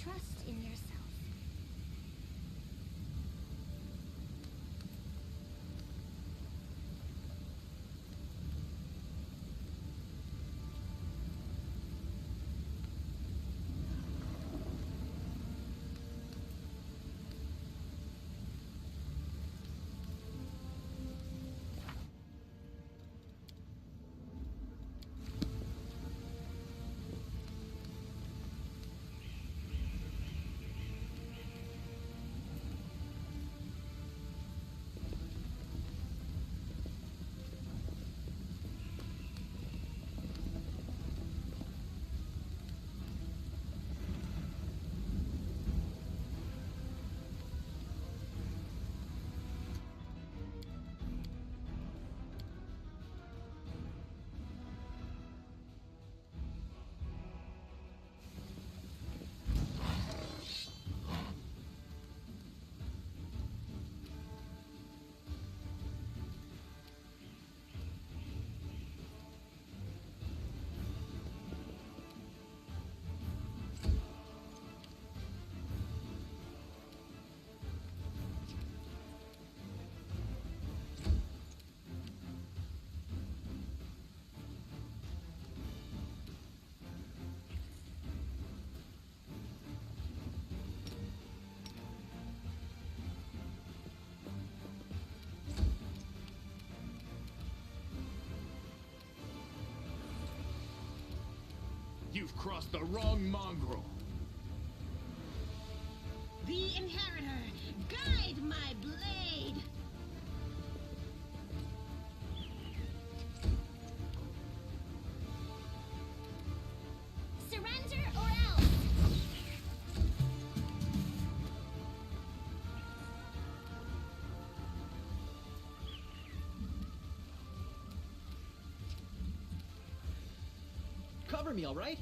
trust in yourself. You've crossed the wrong mongrel. The Inheritor, guide my blade! Surrender or else! Cover me, all right?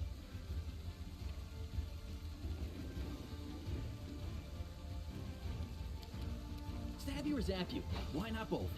Stab you or zap you? Why not both?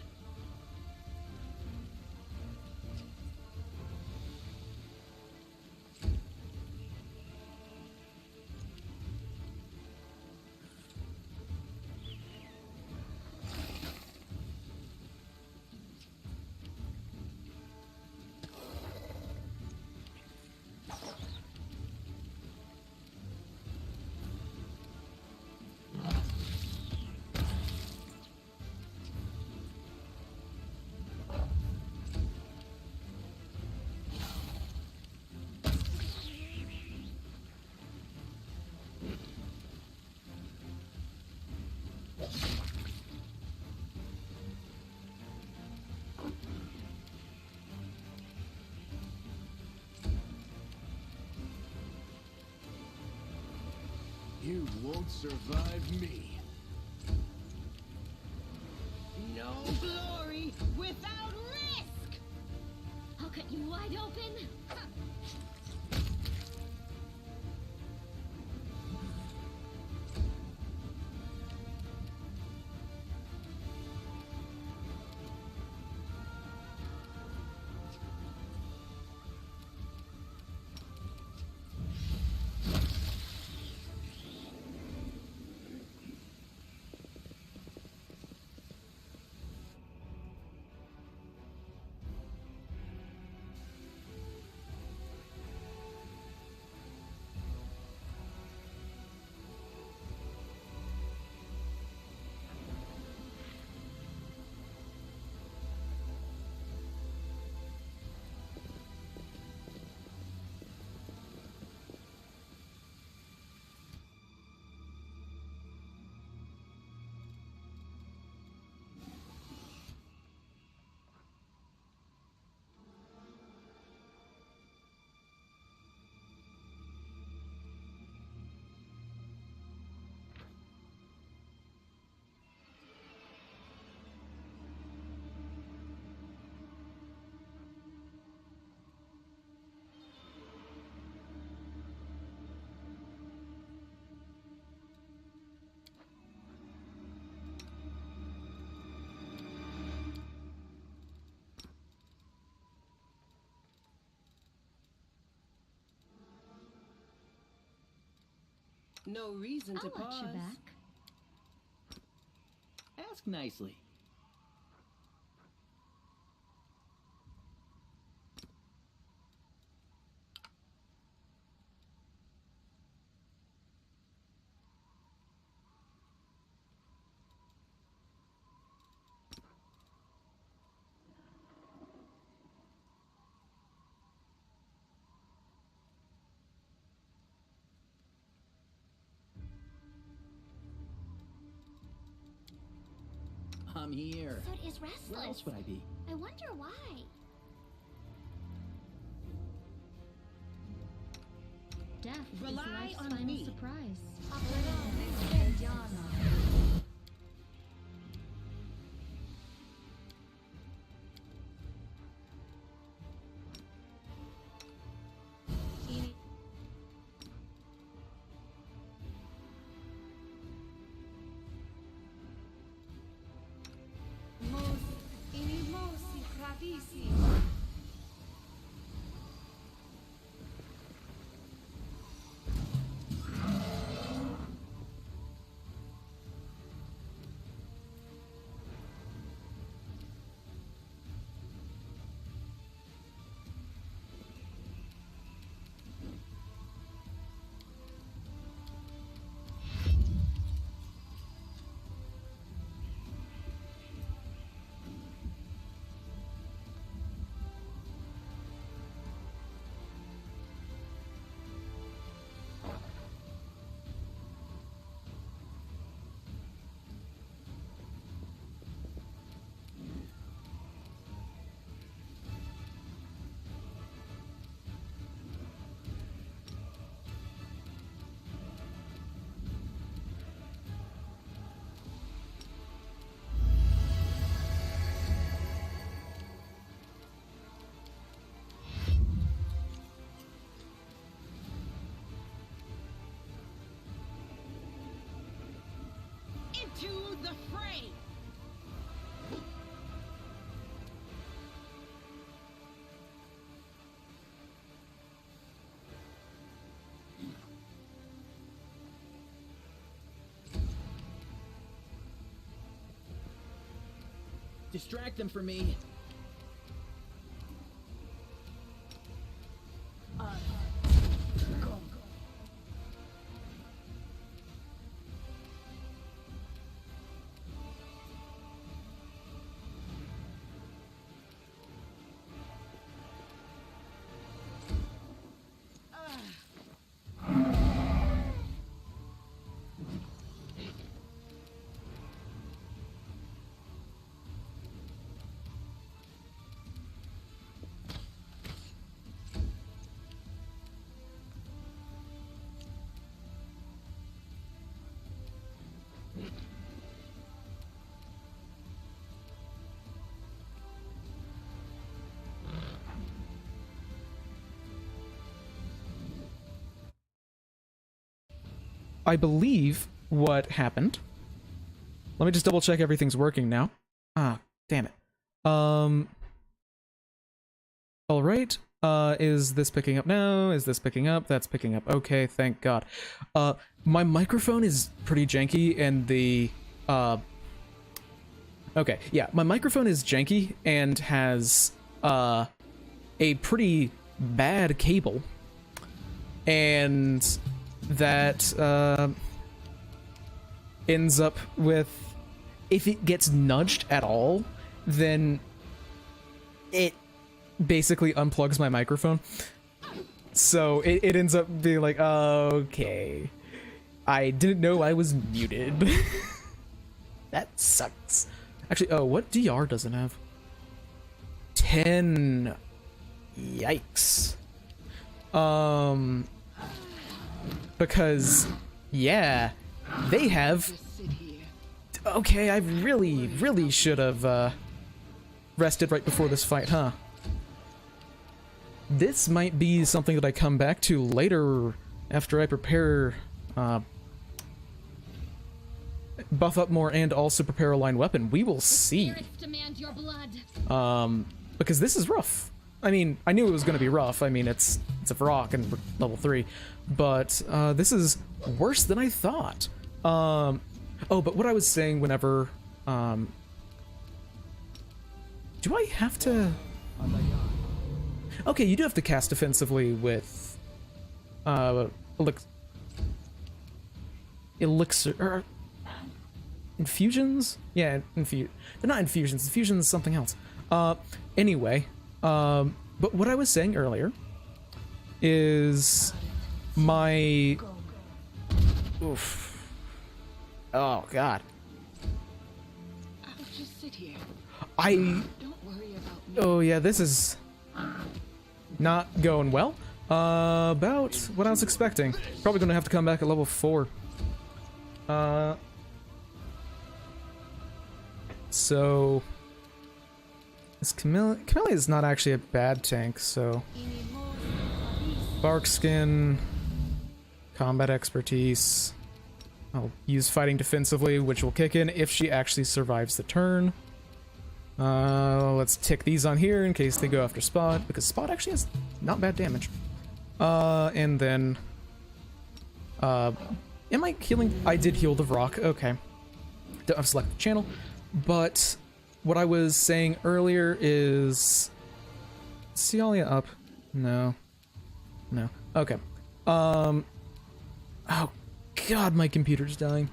You won't survive me. No glory without risk! I'll cut you wide open. Ha! No reason I'll to watch pause. you back. Ask nicely. I'm here. Foot is restless. Where else would I be? I wonder why. Death Rely is life's on final me. surprise. Into the fray! Distract them for me. I believe what happened. Let me just double check everything's working now. Ah, damn it. All right. Is this picking up now? Is this picking up? That's picking up. Okay, thank God. My microphone is pretty janky and the okay, yeah, my microphone is janky and has a pretty bad cable. And that ends up with, if it gets nudged at all, then it basically unplugs my microphone. So it ends up being like, okay, I didn't know I was muted. That sucks. Actually, oh, what DR does it have? 10. Yikes. Because, yeah, they have... Okay, I really should have, rested right before this fight, huh? This might be something that I come back to later after I prepare, buff up more and also prepare a line weapon. We will see. Spirits demand your blood. Because this is rough. I mean, I knew it was going to be rough. I mean, it's a Varrock and we're level 3. But this is worse than I thought. Oh, but what I was saying whenever... do I have to... Okay, you do have to cast defensively with... elixir... infusions? Yeah, they're not infusions. Infusions is something else. Anyway, but what I was saying earlier is my... Oof. Oh, God. I'll just sit here. Don't worry about me. Oh, yeah, this is not going well. About what I was expecting. Probably gonna have to come back at level 4. So... This Camellia is not actually a bad tank, so... Bark skin... Combat expertise... I'll use fighting defensively, which will kick in if she actually survives the turn. Let's tick these on here in case they go after Spot, because Spot actually has not bad damage. And then... am I healing? I did heal the Vrock, okay. Don't have selected channel, but what I was saying earlier is... Cialia up? No. No. Okay. Oh, God, my computer's dying.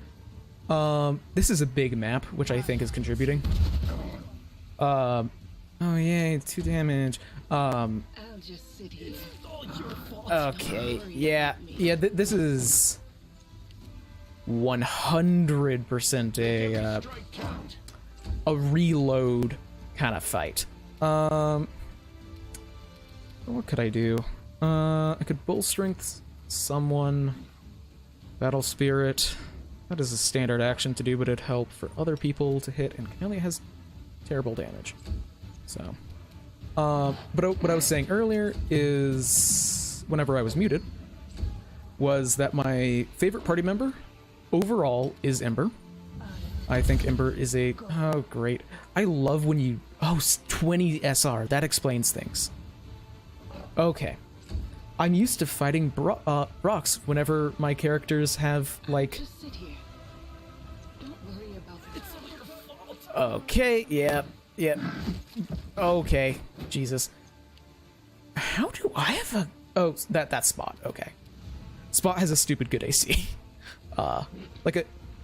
This is a big map, which I think is contributing. Oh, yay, 2 damage. I'll just sit here. Okay, yeah, this is 100% a reload kind of fight. What could I do? I could bull strength someone, battle spirit. That is a standard action to do, but it'd help for other people to hit, and Camellia has terrible damage. So, but what I was saying earlier is, whenever I was muted, was that my favorite party member overall is Ember. I think Ember is a... Oh, great. I love when you... Oh, 20 SR. That explains things. Okay. I'm used to fighting Brocks whenever my characters have, like... Just sit here. Don't worry about it. It's all your fault. Okay, yeah. Okay, Jesus. How do I have a... Oh, that's Spot, okay. Spot has a stupid good AC. Like a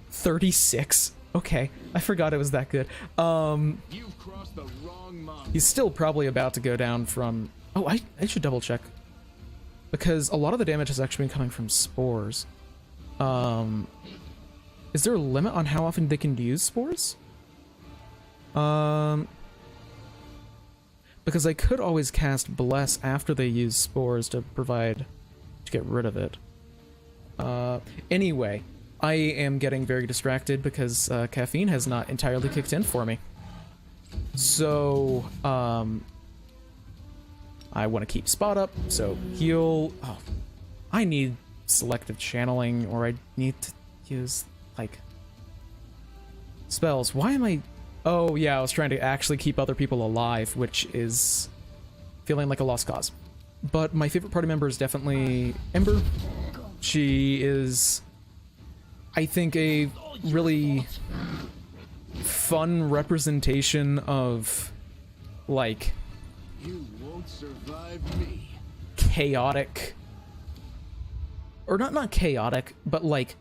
36? Okay, I forgot it was that good. You've crossed the wrong monk. He's still probably about to go down from... Oh, I should double check. Because a lot of the damage has actually been coming from spores. Is there a limit on how often they can use spores? Because I could always cast Bless after they use spores to get rid of it. Anyway, I am getting very distracted because caffeine has not entirely kicked in for me. So, I want to keep Spot up, so heal. Oh, I need selective channeling, or I need to use, like, spells. Why am I... Oh, yeah, I was trying to actually keep other people alive, which is feeling like a lost cause. But my favorite party member is definitely Ember. She is, I think, a really fun representation of, like... You won't survive me. Chaotic, or not chaotic, but like,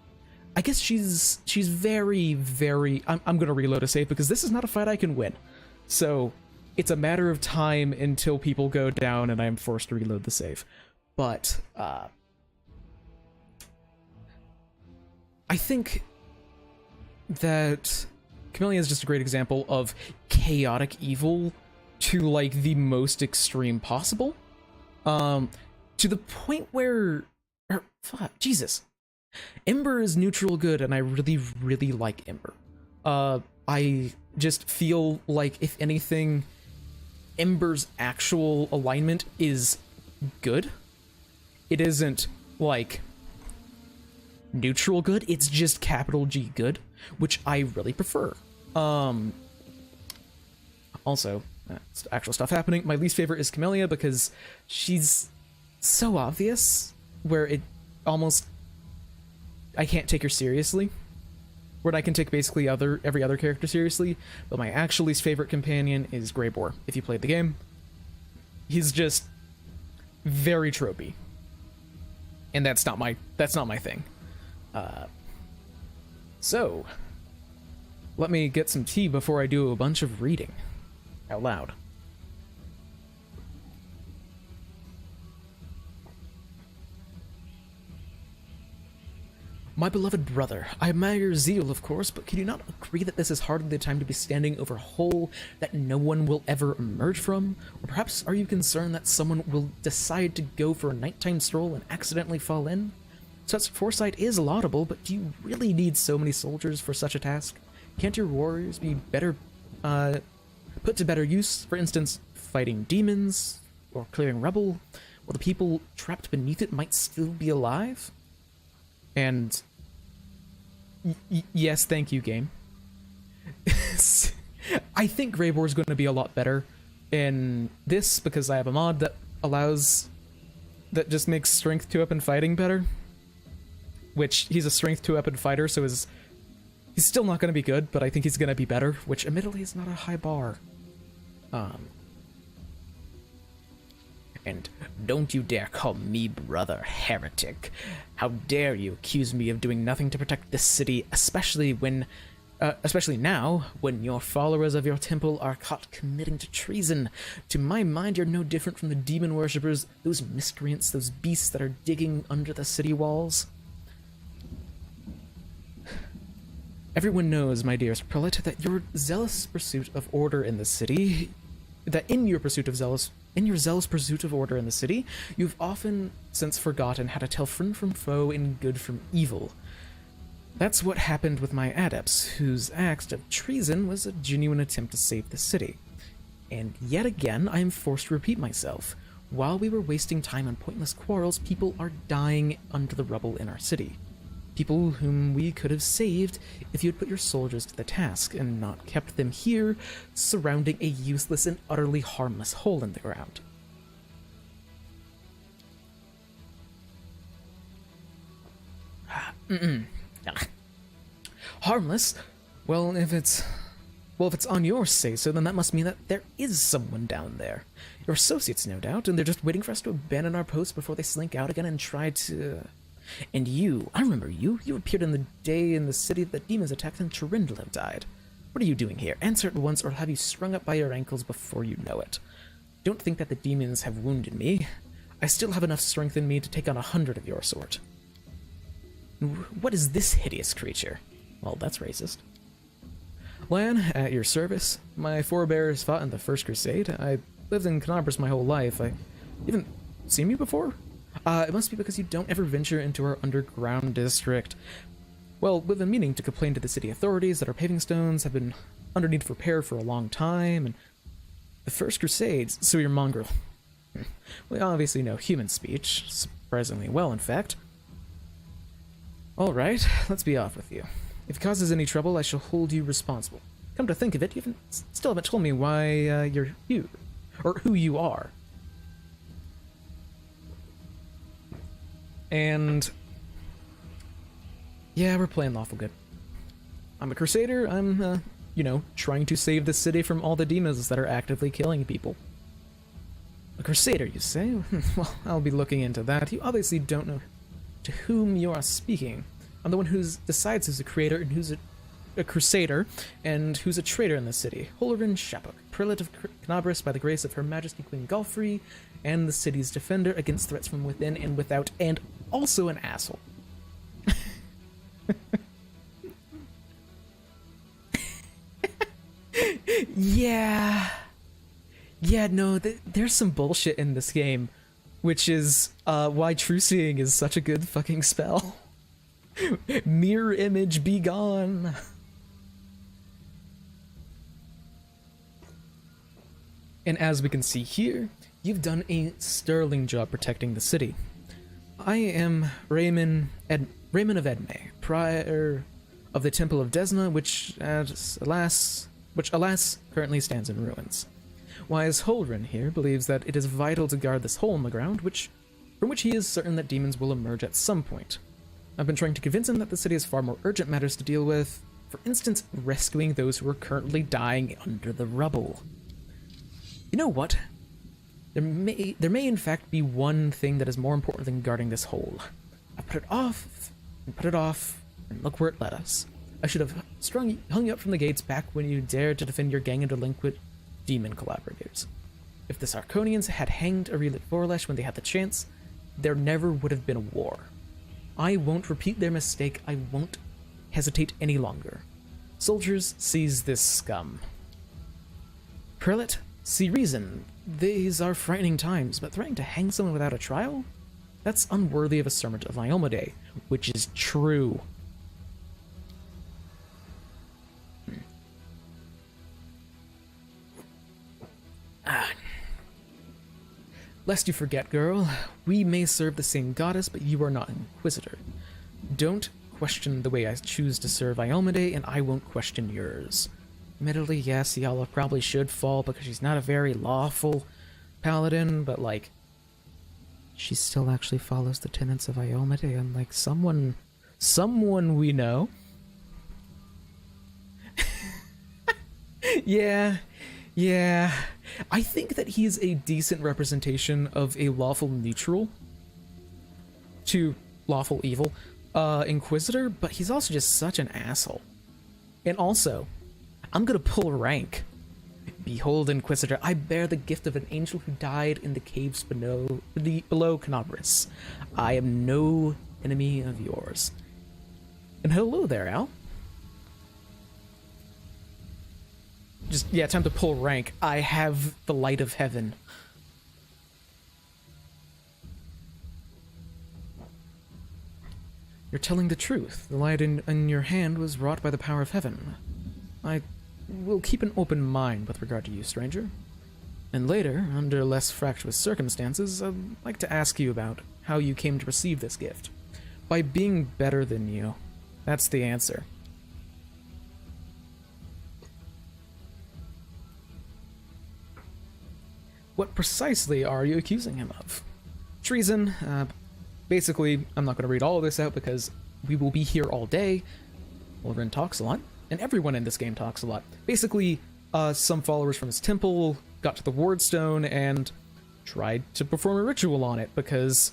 I guess she's very, very... I'm gonna reload a save because this is not a fight I can win, so it's a matter of time until people go down and I'm forced to reload the save. But I think that Camellia is just a great example of chaotic evil to, like, the most extreme possible, to the point where, fuck, Jesus, Ember is neutral good, and I really, really like Ember. I just feel like, if anything, Ember's actual alignment is good. It isn't, like, neutral good, it's just capital G good, which I really prefer. Also, actual stuff happening. My least favorite is Camellia because she's so obvious, where it almost, I can't take her seriously. Where I can take basically every other character seriously, but my actual least favorite companion is Greyboar. If you played the game, he's just very tropey, and that's not my thing. So let me get some tea before I do a bunch of reading out loud. My beloved brother, I admire your zeal, of course, but can you not agree that this is hardly the time to be standing over a hole that no one will ever emerge from? Or perhaps are you concerned that someone will decide to go for a nighttime stroll and accidentally fall in? Such foresight is laudable, but do you really need so many soldiers for such a task? Can't your warriors be better, put to better use, for instance, fighting demons, or clearing rubble, while the people trapped beneath it might still be alive? And yes, thank you, game. I think Greyboar is going to be a lot better in this because I have a mod that just makes strength 2 up and fighting better. Which he's a strength 2 up and fighter, so he's still not going to be good, but I think he's going to be better, which admittedly is not a high bar. And don't you dare call me brother, heretic. How dare you accuse me of doing nothing to protect this city, especially now, when your followers of your temple are caught committing to treason. To my mind, you're no different from the demon worshippers, those miscreants, those beasts that are digging under the city walls. Everyone knows, my dearest prelate, that your zealous pursuit of order in the city, in your zealous pursuit of order in the city, you've often since forgotten how to tell friend from foe and good from evil. That's what happened with my adepts, whose act of treason was a genuine attempt to save the city. And yet again, I am forced to repeat myself. While we were wasting time on pointless quarrels, people are dying under the rubble in our city. People whom we could have saved if you had put your soldiers to the task and not kept them here, surrounding a useless and utterly harmless hole in the ground. Harmless? Well, if it's on your say-so, then that must mean that there is someone down there. Your associates, no doubt, and they're just waiting for us to abandon our post before they slink out again and try to... And you, I remember you. You appeared in the day in the city that demons attacked and Cherindlev died. What are you doing here? Answer at once, or have you sprung up by your ankles before you know it? Don't think that the demons have wounded me. I still have enough strength in me to take on 100 of your sort. What is this hideous creature? Well, that's racist. Lan, at your service. My forebears fought in the First Crusade. I lived in Kenabres my whole life. You haven't seen me before? It must be because you don't ever venture into our underground district. Well, we've been meaning to complain to the city authorities that our paving stones have been underneath repair for a long time, and the First Crusades, so you're mongrel. We obviously know human speech, surprisingly well, in fact. Alright, let's be off with you. If it causes any trouble, I shall hold you responsible. Come to think of it, you still haven't told me why you're you, or who you are. And yeah, we're playing lawful good. I'm a crusader. I'm, trying to save the city from all the demons that are actively killing people. A crusader, you say? Well, I'll be looking into that. You obviously don't know to whom you are speaking. I'm the one who decides who's a creator and who's a crusader, and who's a traitor in the city. Holorin Shapok, prelate of Kenabres by the grace of Her Majesty Queen Galfrey, and the city's defender against threats from within and without, and also an asshole. Yeah, no, there's some bullshit in this game, which is why True Seeing is such a good fucking spell. Mirror image, be gone. And as we can see here, you've done a sterling job protecting the city. I am Raymond of Edme, prior of the Temple of Desna, which alas currently stands in ruins. Wise Holren here believes that it is vital to guard this hole in the ground, from which he is certain that demons will emerge at some point. I've been trying to convince him that the city has far more urgent matters to deal with, for instance, rescuing those who are currently dying under the rubble. You know what? There may in fact be one thing that is more important than guarding this hole. I put it off, and look where it led us. I should have hung you up from the gates back when you dared to defend your gang of delinquent demon collaborators. If the Sarkonians had hanged Aurelia Vorlesh when they had the chance, there never would have been a war. I won't repeat their mistake. I won't hesitate any longer. Soldiers, seize this scum. Prelate, see reason. These are frightening times, but threatening to hang someone without a trial? That's unworthy of a servant of Iolmade, which is true. Lest you forget, girl, we may serve the same goddess, but you are not an inquisitor. Don't question the way I choose to serve Iolmade, and I won't question yours. Admittedly, yes, Yala probably should fall because she's not a very lawful paladin, but like, she still actually follows the tenets of Iolmade, unlike someone we know. Yeah. I think that he's a decent representation of a lawful neutral to lawful evil inquisitor, but he's also just such an asshole. And also, I'm gonna pull rank. Behold, Inquisitor, I bear the gift of an angel who died in the caves below Kenabres. I am no enemy of yours. And hello there, Al. Time to pull rank. I have the light of heaven. You're telling the truth. The light in your hand was wrought by the power of heaven. I will keep an open mind with regard to you, stranger. And later, under less fractious circumstances, I'd like to ask you about how you came to receive this gift. By being better than you. That's the answer. What precisely are you accusing him of? Treason. Basically, I'm not going to read all of this out because we will be here all day. Olrin talks a lot, and everyone in this game talks a lot. Basically, some followers from his temple got to the Wardstone and tried to perform a ritual on it because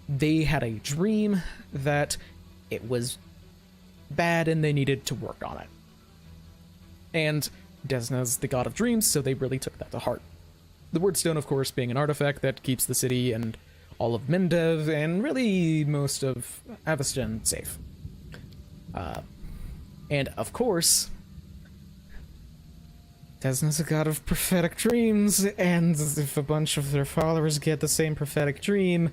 they had a dream that it was bad and they needed to work on it. And Desna's the god of dreams, so they really took that to heart. The Wordstone, of course, being an artifact that keeps the city and all of Mendev and really most of Aveston safe. And of course, Desna's a god of prophetic dreams, and if a bunch of their followers get the same prophetic dream,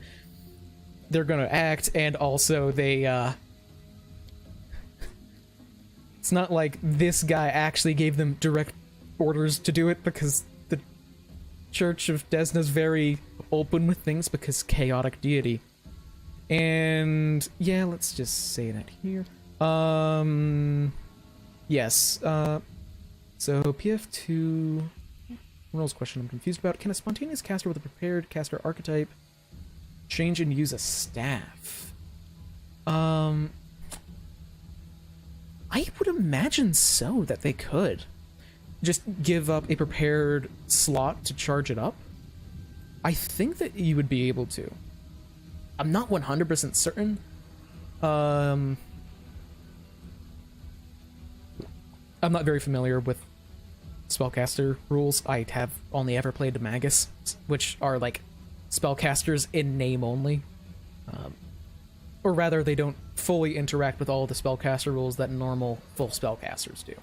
they're gonna act, and also they, it's not like this guy actually gave them direct orders to do it, because the Church of Desna's very open with things, because chaotic deity. And yeah, let's just say that here. Yes, so PF2 Rolls question I'm confused about. Can a spontaneous caster with a prepared caster archetype change and use a staff? I would imagine so, that they could. Just give up a prepared slot to charge it up. I think that you would be able to. I'm not 100% certain. I'm not very familiar with spellcaster rules. I have only ever played the Magus, which are like spellcasters in name only. Or rather, they don't fully interact with all the spellcaster rules that normal full spellcasters do.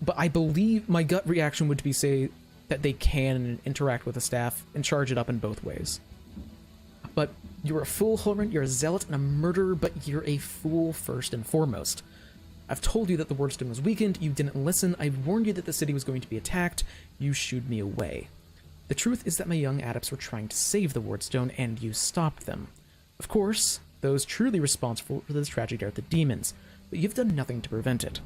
But I believe my gut reaction would be say that they can interact with the staff and charge it up in both ways. But you're a fool, Holren, you're a zealot and a murderer, but you're a fool first and foremost. I've told you that the Wordstone was weakened, you didn't listen, I've warned you that the city was going to be attacked, you shooed me away. The truth is that my young adepts were trying to save the Wordstone, and you stopped them. Of course, those truly responsible for this tragedy are the demons, but you've done nothing to prevent it.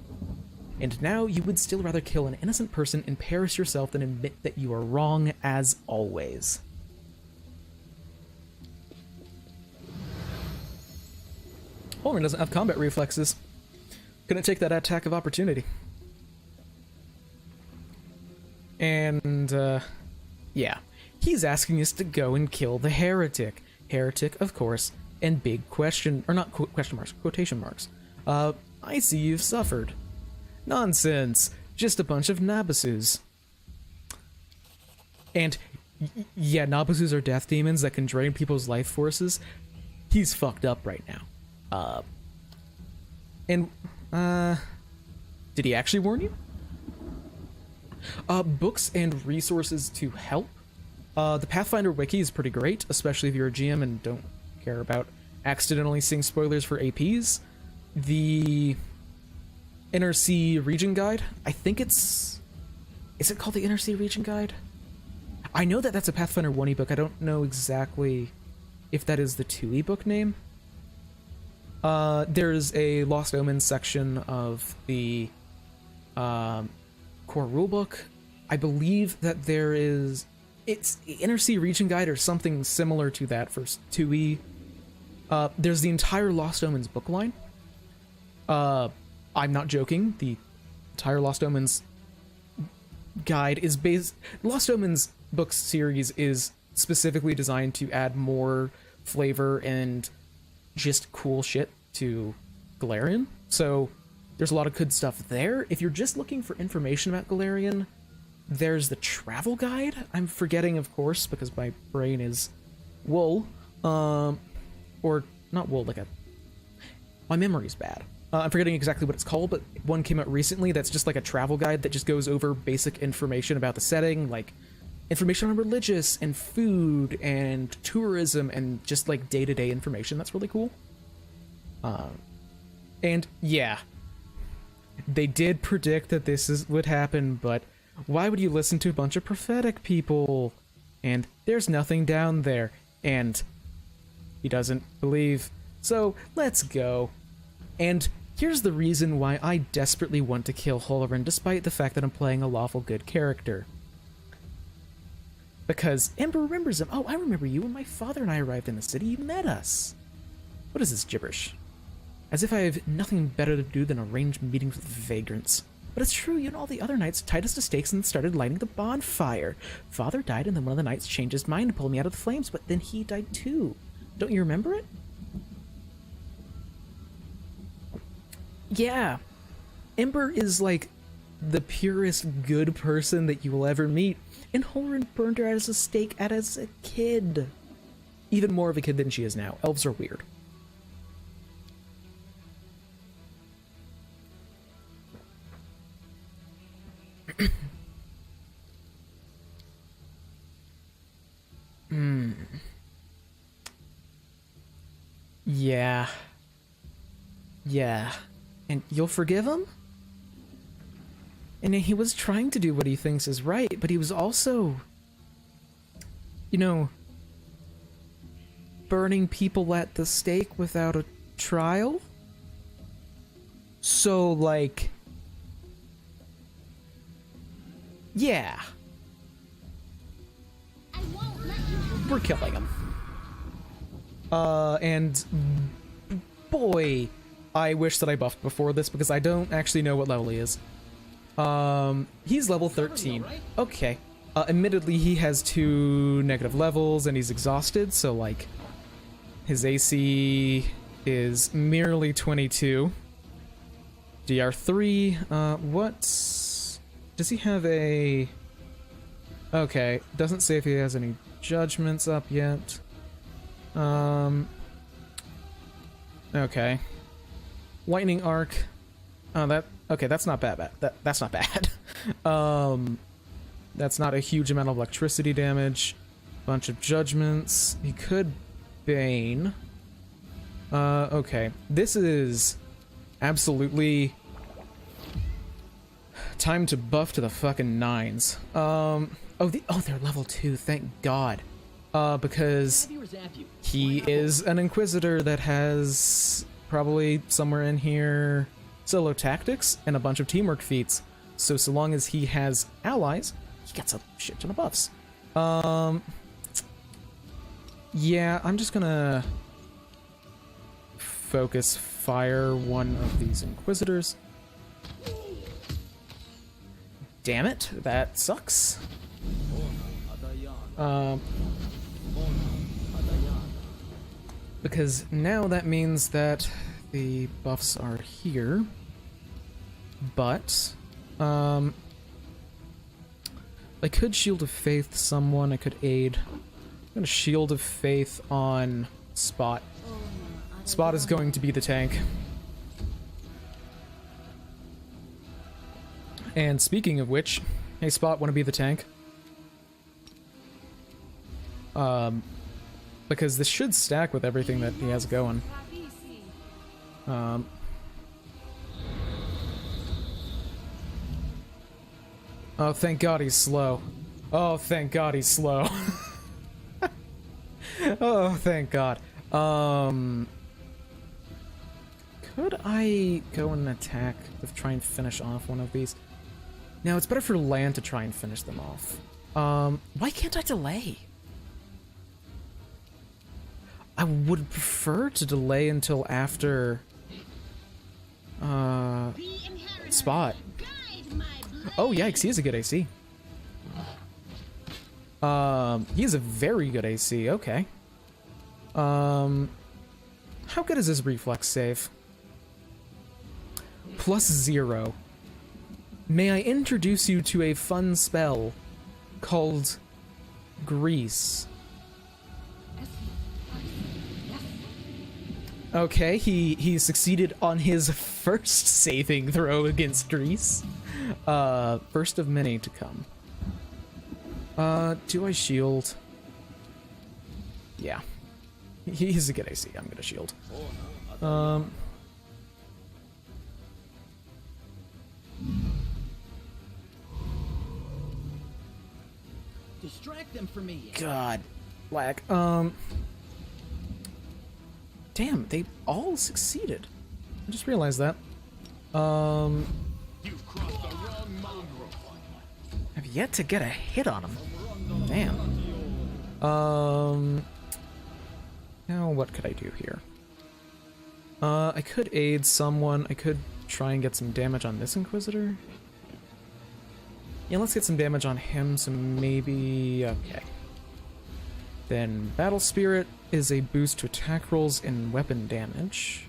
and now you would still rather kill an innocent person and perish yourself than admit that you are wrong as always. Holman doesn't have combat reflexes. Couldn't take that attack of opportunity. And, yeah. He's asking us to go and kill the heretic. Heretic, of course, and big question, or not question marks, quotation marks. I see you've suffered. Nonsense. Just a bunch of Nabasus. And, yeah, Nabasus are death demons that can drain people's life forces. He's fucked up right now. Did he actually warn you? Books and resources to help. The Pathfinder wiki is pretty great, especially if you're a GM and don't care about accidentally seeing spoilers for APs. The Inner Sea Region Guide, I think it's... Is it called the Inner Sea Region Guide? I know that that's a Pathfinder 1 ebook. I don't know exactly if that is the 2 ebook name. There's a Lost Omens section of the core rulebook. I believe that there is... It's Inner Sea Region Guide or something similar to that for 2e. There's the entire Lost Omens book line. I'm not joking. The entire Lost Omens guide is based... Lost Omens book series is specifically designed to add more flavor and just cool shit to Galarian. So there's a lot of good stuff there. If you're just looking for information about Galarian, there's the travel guide. I'm forgetting, of course, because my brain is wool. Or not wool, like a... My memory's bad. I'm forgetting exactly what it's called, but one came out recently that's just like a travel guide that just goes over basic information about the setting, like information on religious and food and tourism and just like day-to-day information. That's really cool. And yeah, they did predict that this would happen, but why would you listen to a bunch of prophetic people? And there's nothing down there, and he doesn't believe. So let's go. And here's the reason why I desperately want to kill Holoran, despite the fact that I'm playing a lawful good character. Because Ember remembers him. Oh, I remember you when my father and I arrived in the city. You met us. What is this gibberish? As if I have nothing better to do than arrange meetings with vagrants. But it's true, you and all the other knights tied us to stakes and started lighting the bonfire. Father died and then one of the knights changed his mind and pulled me out of the flames, but then he died too. Don't you remember it? Yeah. Ember is like the purest good person that you will ever meet. And Holoran burned her as a stake as a kid. Even more of a kid than she is now. Elves are weird. Yeah. Yeah. And you'll forgive him? And he was trying to do what he thinks is right, but he was also, you know, burning people at the stake without a trial? So, like, yeah. I won't let you. We're killing him. And boy, I wish that I buffed before this because I don't actually know what level he is. He's level 13. Okay. Admittedly, he has 2 negative levels and he's exhausted, so like his AC is merely 22. DR3, what does he have a... Okay, doesn't say if he has any judgments up yet. Okay. Lightning Arc. Oh, that... Okay, that's not bad. That's not bad. That's not a huge amount of electricity damage. Bunch of judgments. He could Bane. Okay. This is absolutely time to buff to the fucking 9s. They're level 2, thank God. Because he is an Inquisitor that has probably somewhere in here solo tactics, and a bunch of teamwork feats. So long as he has allies, he gets a shit ton of buffs. Yeah, I'm just gonna focus fire one of these Inquisitors. Damn it, that sucks. Because now that means that the buffs are here, but I could Shield of Faith someone, I could aid. I'm gonna Shield of Faith on Spot. Spot is going to be the tank. And speaking of which, hey Spot, wanna be the tank? Because this should stack with everything that he has going. Oh, thank God he's slow. Oh, thank God he's slow. Oh, thank God. Could I go and attack to try and finish off one of these? No, it's better for land to try and finish them off. Why can't I delay? I would prefer to delay until after Spot. Oh yikes, he has a good AC. He has a very good AC, okay. How good is his reflex save? +0. May I introduce you to a fun spell called Grease? Okay, he succeeded on his first saving throw against Grease. First of many to come. Do I shield? Yeah. He's a good AC, I'm gonna shield. Distract them from me. God. Black. Damn, they all succeeded. I just realized that. You've crossed the wrong mongrel. I've yet to get a hit on him. Damn. Now what could I do here? I could aid someone. I could try and get some damage on this Inquisitor. Yeah, let's get some damage on him, so maybe... okay. Then Battle Spirit is a boost to attack rolls and weapon damage.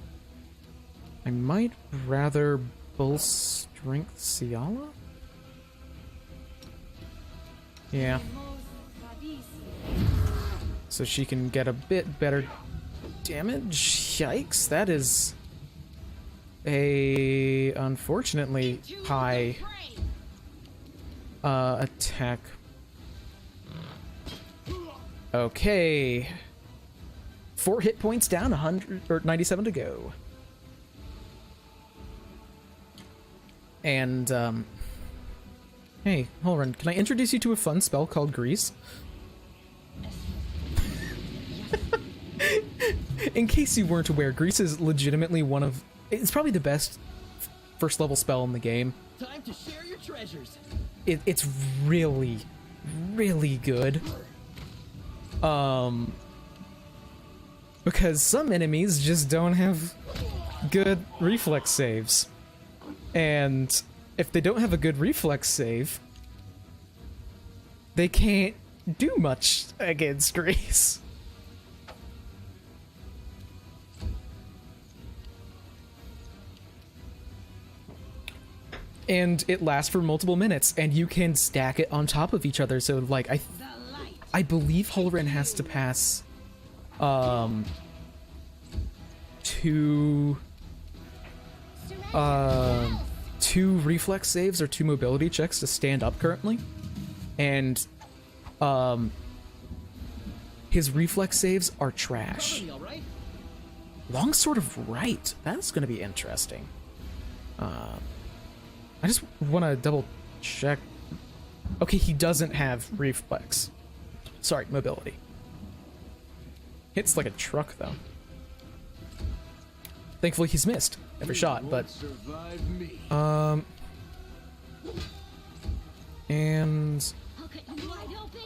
I might rather Bull Strength Ciala? Yeah. So she can get a bit better damage? Yikes, that is a unfortunately high attack. Okay. 4 hit points down, 100 or 97 to go. And hey, Holren, can I introduce you to a fun spell called Grease? In case you weren't aware, Grease is legitimately one of... it's probably the best first level spell in the game. Time to share your treasures. It's really, really good. Because some enemies just don't have good reflex saves. And if they don't have a good reflex save, they can't do much against Grease. And it lasts for multiple minutes, and you can stack it on top of each other. So, like, I believe Holren has to pass, two reflex saves or 2 mobility checks to stand up currently. And, his reflex saves are trash. Longsword of Right. That's gonna be interesting. I just want to double check. Okay, he doesn't have reflex. Sorry, mobility. Hits like a truck, though. Thankfully, he's missed. every shot, but Survive me. and I'll cut you wide open.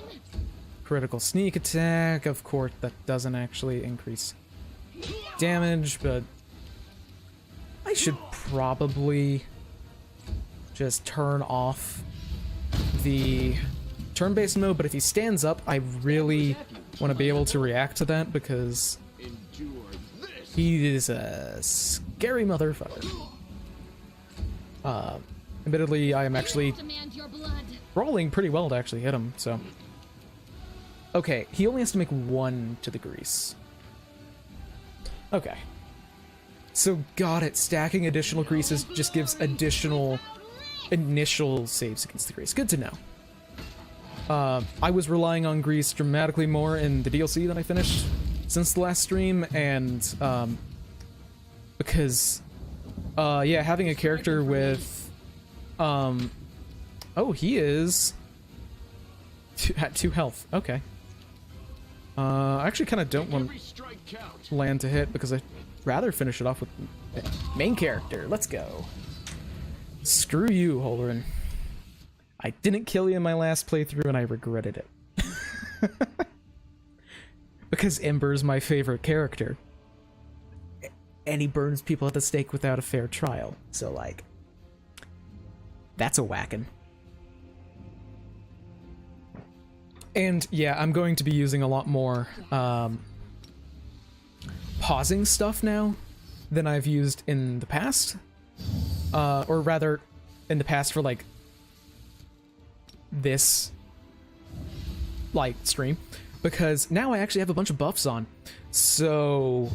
critical sneak attack. Of course, that doesn't actually increase damage, but I should probably just turn off the turn-based mode. But if he stands up, I really want to be able to react to that because Endure this. he is a scary motherfucker. Admittedly, I am actually Demand your blood. rolling pretty well to actually hit him, so. Okay, he only has to make 1 to the grease. Okay. So got it, stacking additional greases just gives additional initial saves against the grease. Good to know. I was relying on grease dramatically more in the DLC that I finished since the last stream, and because yeah, having a character with oh, he is at 2 health. Okay. I actually kind of don't want Every strike count. land to hit because I'd rather finish it off with the main character. Let's go. Screw you, Holden. I didn't kill you in my last playthrough and I regretted it. Because Ember's my favorite character. And he burns people at the stake without a fair trial. So, like, that's a whackin'. And yeah, I'm going to be using a lot more pausing stuff now than I've used in the past. Or rather, in the past for like this like stream. Because now I actually have a bunch of buffs on. So,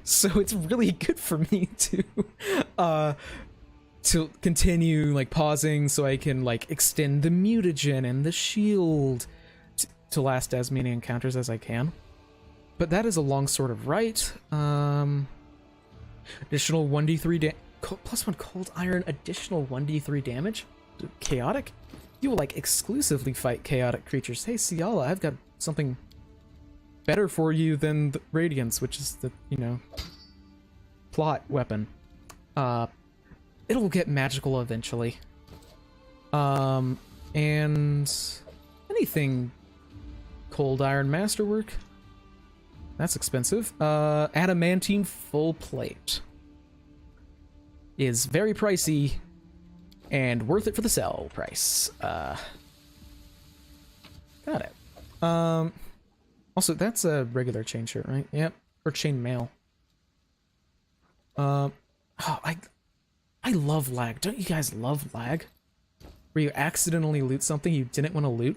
so it's really good for me to continue like pausing so I can like extend the mutagen and the shield to last as many encounters as I can. But that is a long sword of right. Additional 1d3 plus 1 cold iron, additional 1d3 damage. Chaotic? You will like exclusively fight chaotic creatures. Hey Ciala, I've got something better for you than the Radiance, which is the, you know, plot weapon. It'll get magical eventually. And anything cold iron masterwork. That's expensive. Adamantine full plate is very pricey and worth it for the sell price. Got it. Also, that's a regular chain shirt, right? Yep. Or chain mail. Oh, I love lag. Don't you guys love lag? Where you accidentally loot something you didn't want to loot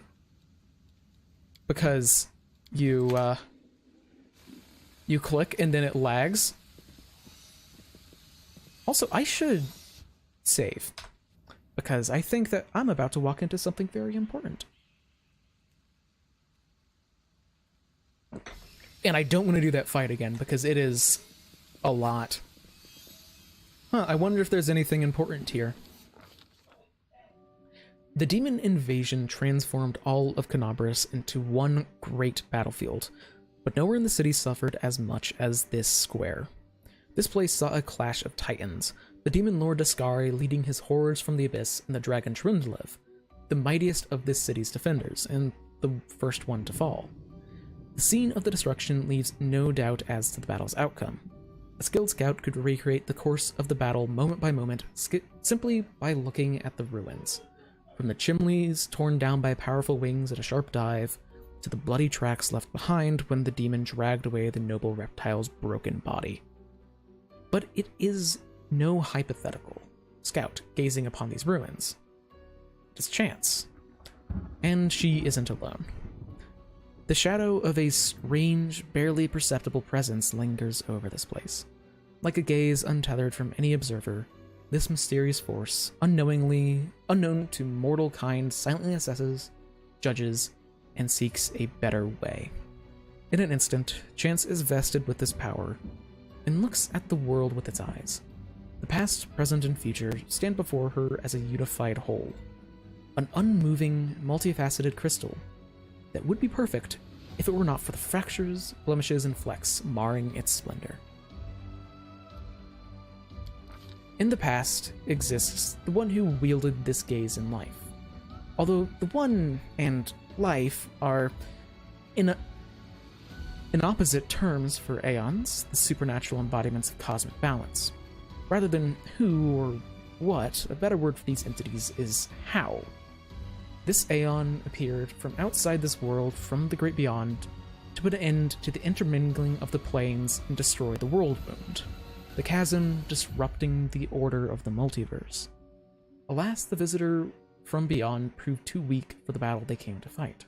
because you click and then it lags. Also, I should save because I think that I'm about to walk into something very important. And I don't want to do that fight again because it is a lot. Huh, I wonder if there's anything important here. The demon invasion transformed all of Kenabres into one great battlefield, but nowhere in the city suffered as much as this square. This place saw a clash of titans, the demon lord Daskari leading his horrors from the abyss and the dragon Trundlev, the mightiest of this city's defenders, and the first one to fall. The scene of the destruction leaves no doubt as to the battle's outcome. A skilled scout could recreate the course of the battle moment by moment simply by looking at the ruins. From the chimneys torn down by powerful wings at a sharp dive, to the bloody tracks left behind when the demon dragged away the noble reptile's broken body. But it is no hypothetical scout gazing upon these ruins. It's chance. And she isn't alone. The shadow of a strange, barely perceptible presence lingers over this place. Like a gaze untethered from any observer, this mysterious force, unknown to mortal kind, silently assesses, judges, and seeks a better way. In an instant, Chance is vested with this power, and looks at the world with its eyes. The past, present, and future stand before her as a unified whole. An unmoving, multifaceted crystal that would be perfect if it were not for the fractures, blemishes, and flecks marring its splendor. In the past exists the one who wielded this gaze in life. Although the one and life are in opposite terms for aeons, the supernatural embodiments of cosmic balance. Rather than who or what, a better word for these entities is how. This aeon appeared from outside this world, from the great beyond, to put an end to the intermingling of the planes and destroy the world wound, the chasm disrupting the order of the multiverse. Alas, the visitor from beyond proved too weak for the battle they came to fight.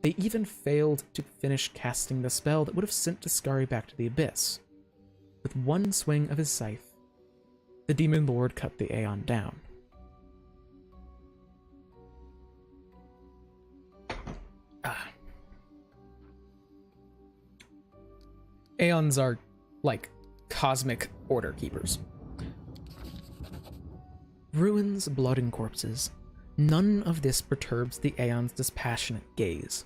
They even failed to finish casting the spell that would have sent Discari back to the Abyss. With one swing of his scythe, the Demon Lord cut the Aeon down. Aeons are like cosmic order keepers. Ruins, blood, and corpses. None of this perturbs the Aeon's dispassionate gaze.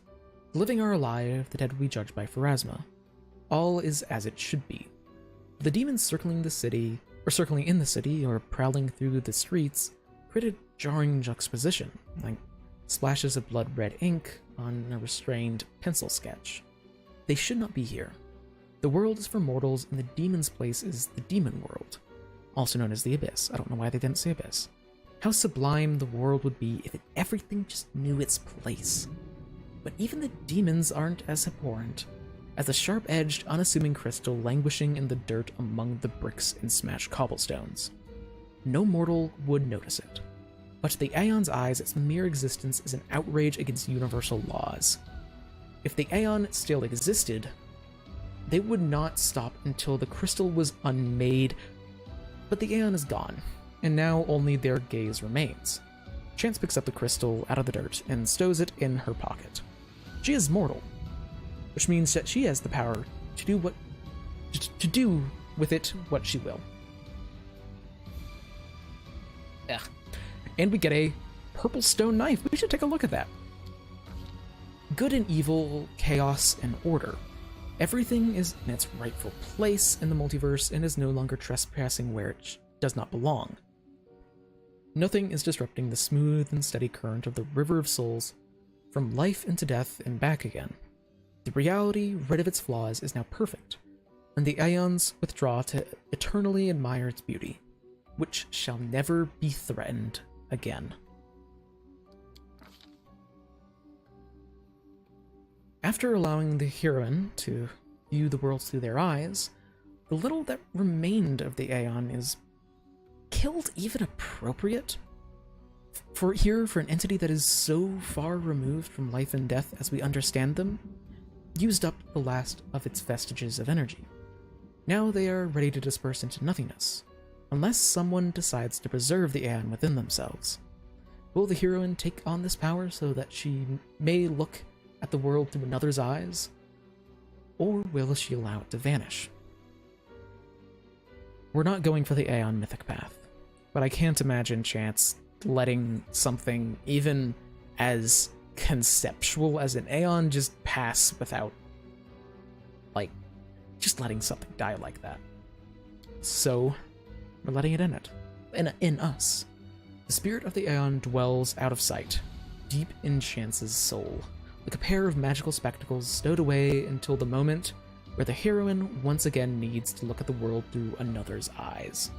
The living are alive, the dead will be judged by Pharasma. All is as it should be. The demons circling in the city, or prowling through the streets, create a jarring juxtaposition, like splashes of blood-red ink on a restrained pencil sketch. They should not be here. The world is for mortals, and the demon's place is the demon world, also known as the Abyss. I don't know why they didn't say Abyss. How sublime the world would be if everything just knew its place. But even the demons aren't as abhorrent as the sharp-edged, unassuming crystal languishing in the dirt among the bricks and smashed cobblestones. No mortal would notice it. But to the Aeon's eyes, its mere existence is an outrage against universal laws. If the Aeon still existed, they would not stop until the crystal was unmade, but the Aeon is gone, and now only their gaze remains. Chance picks up the crystal out of the dirt and stows it in her pocket. She is mortal, which means that she has the power to do with it what she will. Ugh. And we get a purple stone knife. We should take a look at that. Good and evil, chaos and order. Everything is in its rightful place in the multiverse and is no longer trespassing where it does not belong. Nothing is disrupting the smooth and steady current of the river of souls, from life into death and back again. The reality, rid of its flaws, is now perfect, and the Aeons withdraw to eternally admire its beauty, which shall never be threatened again. After allowing the heroine to view the world through their eyes, the little that remained of the Aeon is killed even appropriate? For an entity that is so far removed from life and death as we understand them, used up the last of its vestiges of energy. Now they are ready to disperse into nothingness, unless someone decides to preserve the Aeon within themselves. Will the heroine take on this power so that she may look at the world through another's eyes? Or will she allow it to vanish? We're not going for the Aeon mythic path, but I can't imagine Chance letting something even as conceptual as an Aeon just pass without, just letting something die like that. So, we're letting it in us. The spirit of the Aeon dwells out of sight, deep in Chance's soul, like a pair of magical spectacles stowed away until the moment where the heroine once again needs to look at the world through another's eyes.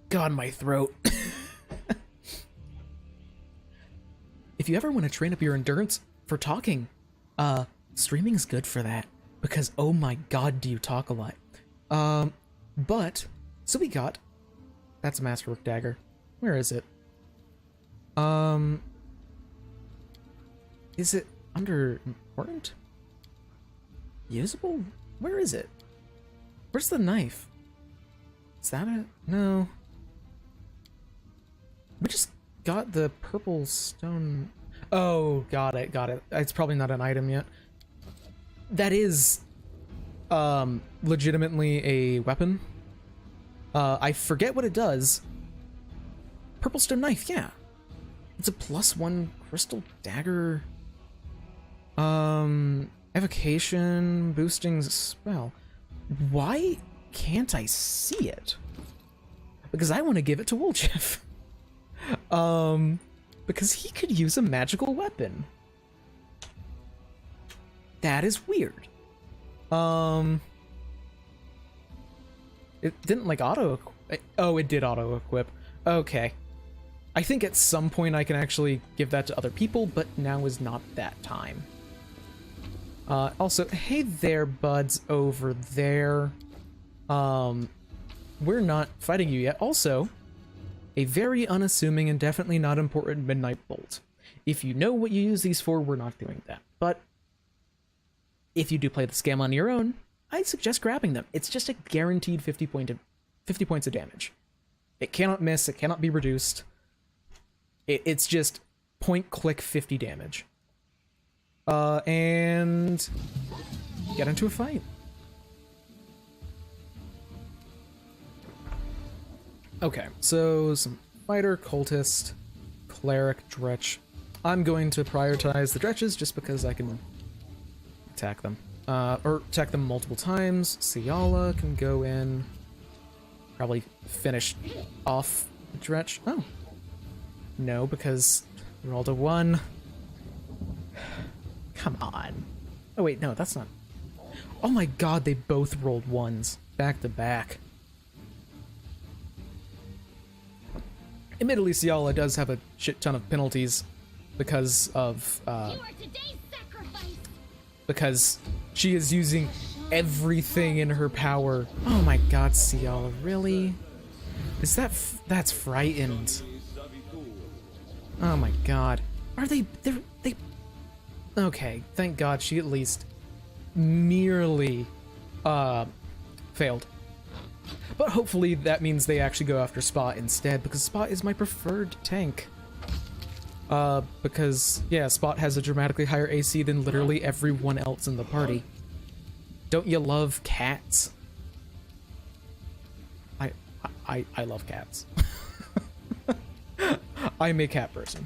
God, my throat. If you ever want to train up your endurance for talking, streaming is good for that, because oh my god, do you talk a lot. So we got, that's a Masterwork dagger. Where is it? Is it under important? Usable? Where is it? Where's the knife? Is that it? No. We just got the purple stone. Oh, got it. It's probably not an item yet. That is, legitimately a weapon. I forget what it does, Purple stone knife, yeah. It's a +1 crystal dagger. Evocation, boosting spell. Why can't I see it? Because I want to give it to Wolchif. Because he could use a magical weapon. That is weird. It didn't like auto. Oh, it did auto equip. Okay. I think at some point I can actually give that to other people, but now is not that time. Also, hey there, buds over there. We're not fighting you yet. Also, a very unassuming and definitely not important Midnight Bolt. If you know what you use these for, we're not doing that. But if you do play the scam on your own, I suggest grabbing them. It's just a guaranteed 50 points of damage. It cannot miss, it cannot be reduced. It's just point-click 50 damage. And get into a fight. Okay, so some fighter, cultist, cleric, dretch. I'm going to prioritize the dretches just because I can attack them. Or attack them multiple times. Ciala can go in. Probably finish off the dretch. Oh. No, because we rolled a 1. Come on. Oh wait, no, that's not... Oh my god, they both rolled 1s. Back to back. Admittedly, Ciala does have a shit ton of penalties because of, You are today's sacrifice. because she is using everything in her power. Oh my god, Ciala, really? Is that that's frightened. Oh my god. Are they okay, thank god she at least merely failed. But hopefully that means they actually go after Spot instead, because Spot is my preferred tank. Because, yeah, Spot has a dramatically higher AC than literally everyone else in the party. Don't you love cats? I love cats. I'm a cat person.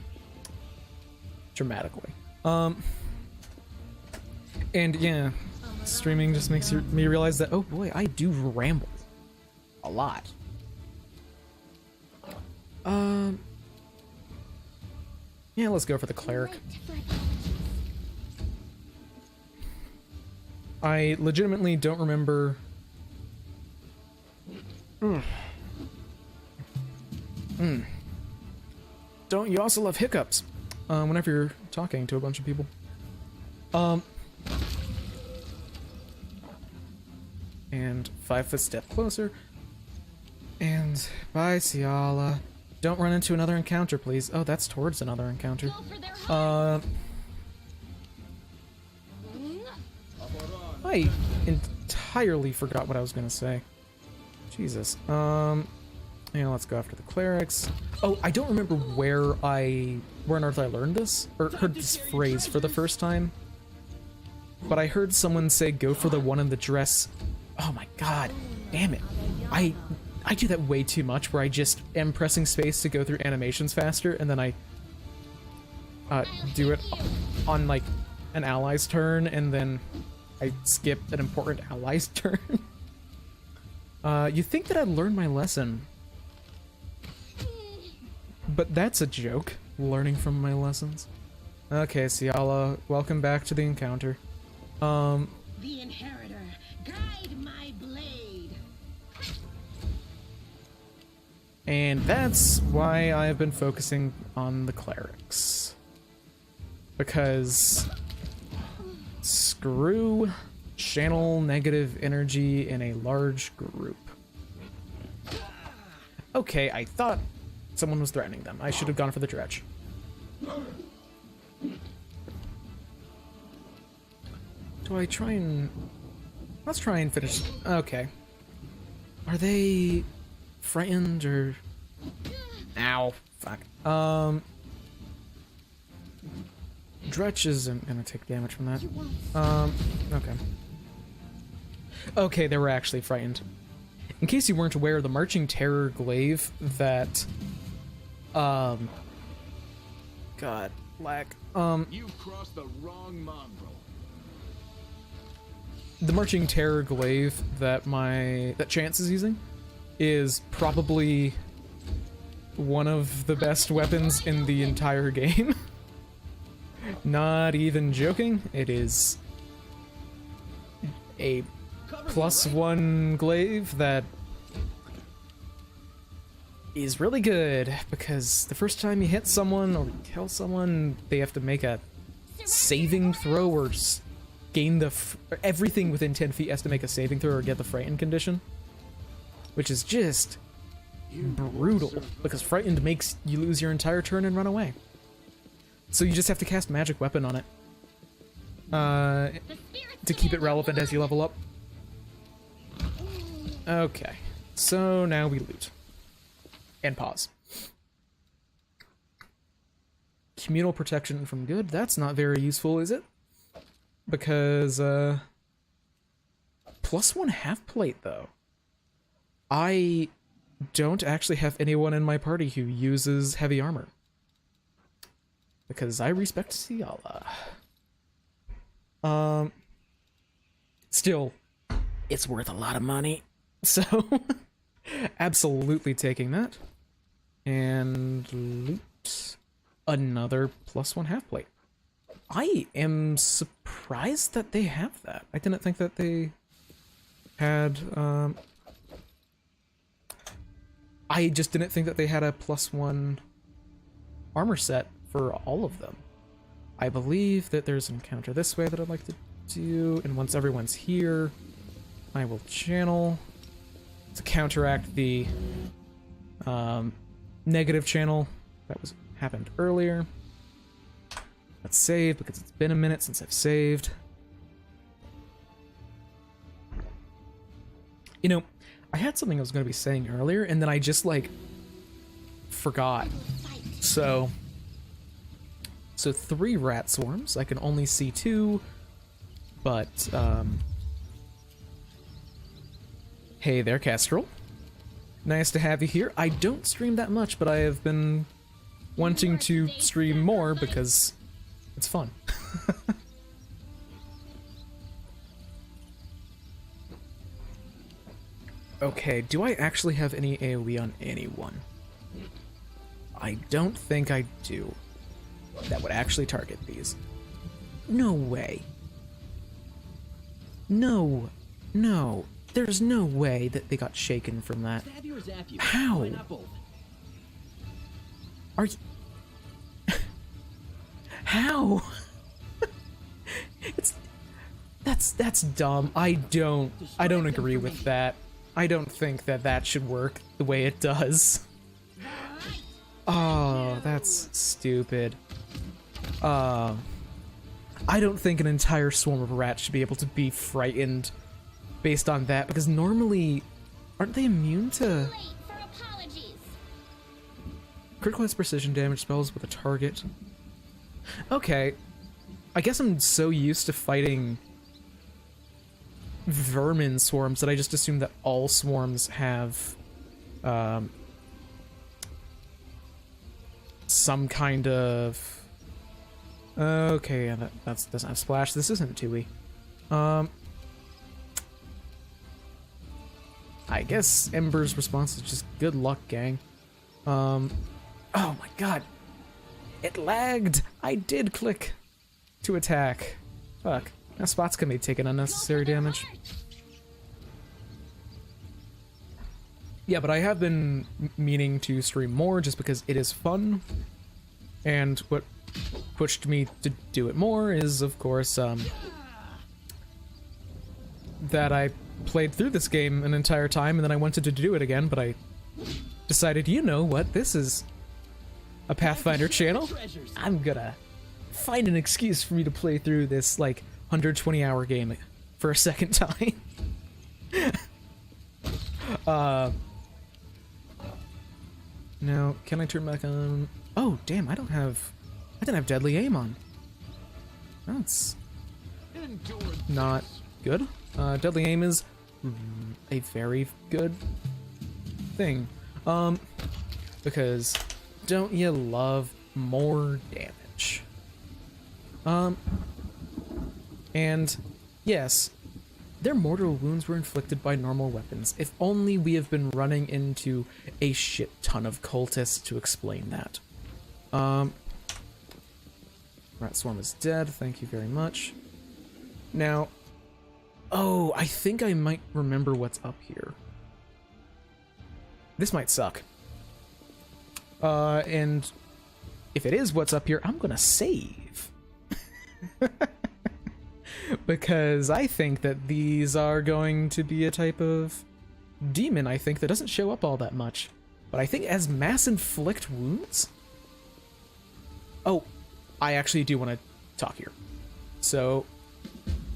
Dramatically. And yeah, streaming just makes me realize that, oh boy, I do ramble. A lot. Yeah, let's go for the cleric. I legitimately don't remember... Don't you also love hiccups? Whenever you're talking to a bunch of people. And 5 foot step closer. And bye, Ciala. Don't run into another encounter, please. Oh, that's towards another encounter. Go for their heart. I entirely forgot what I was gonna say. Jesus. Yeah, let's go after the clerics. Oh, I don't remember where on earth I learned this, or heard this phrase for the first time. But I heard someone say, go for the one in the dress. Oh my god, damn it. I do that way too much, where I just am pressing space to go through animations faster, and then I do it on, like, an ally's turn, and then I skip an important ally's turn. You'd think that I'd learned my lesson. But that's a joke, learning from my lessons. Okay, Ciala, welcome back to the encounter. The Inheritor, guide my blade. And that's why I've been focusing on the clerics. Because screw channel negative energy in a large group. Okay, I thought someone was threatening them. I should have gone for the dredge. Do I try and... Let's try and finish... Okay. Are they frightened or... Ow. Fuck. Dretch isn't gonna take damage from that. Okay. Okay, they were actually frightened. In case you weren't aware, the Marching Terror glaive that God, lag. You've crossed the wrong mongrel. The Marching Terror glaive that Chance is using is probably one of the best weapons in the entire game. Not even joking. It is a +1 glaive that is really good because the first time you hit someone or kill someone, they have to make a saving throw or gain the everything within 10 feet has to make a saving throw or get the frightened condition, which is just brutal because frightened makes you lose your entire turn and run away. So you just have to cast magic weapon on it to keep it relevant as you level up. Okay, so now we loot and pause. Communal protection from good, that's not very useful, is it? Because +1 half plate though. I don't actually have anyone in my party who uses heavy armor because I respect Ciala. Still, it's worth a lot of money, so absolutely taking that. And loot another +1 half plate. I am surprised that they have that. I didn't think that they had, I just didn't think that they had a +1 armor set for all of them. I believe that there's an encounter this way that I'd like to do, and once everyone's here, I will channel to counteract the negative channel that happened earlier. Let's save because it's been a minute since I've saved. You know, I had something I was going to be saying earlier, and then I just, like, forgot. So 3 rat swarms. I can only see 2, but, hey there, Kestrel. Nice to have you here. I don't stream that much, but I have been wanting to stream more because it's fun. Okay, do I actually have any AoE on anyone? I don't think I do. That would actually target these. No way. No. No. There's no way that they got shaken from that. Stab you or zap you? How? Why not both? Are you... How? That's dumb. I don't agree with that. I don't think that that should work the way it does. Oh, that's stupid. I don't think an entire swarm of rats should be able to be frightened based on that, because normally, aren't they immune to... Late for apologies. Critical hits precision damage spells with a target. Okay. I guess I'm so used to fighting vermin swarms that I just assume that all swarms have some kind of... Okay, yeah, that doesn't have splash. This isn't 2e. I guess Ember's response is just good luck, gang. Oh my god. It lagged! I did click to attack. Fuck. Now spots can be taking unnecessary damage. Yeah, but I have been meaning to stream more just because it is fun. And what pushed me to do it more is, of course, that I played through this game an entire time and then I wanted to do it again, but I decided, you know what, this is a Pathfinder channel. I'm gonna find an excuse for me to play through this, like, 120-hour game for a second time. Now, can I turn back on? Oh, damn, I didn't have deadly aim on. That's not good. Deadly aim is a very good thing. Because Don't you love more damage? And yes, their mortal wounds were inflicted by normal weapons. If only we have been running into a shit ton of cultists to explain that. Rat Swarm is dead, thank you very much. Now, oh, I think I might remember what's up here. This might suck. And if it is what's up here, I'm gonna save. Because I think that these are going to be a type of demon, I think, that doesn't show up all that much. But I think it has mass inflict wounds? Oh, I actually do want to talk here. So,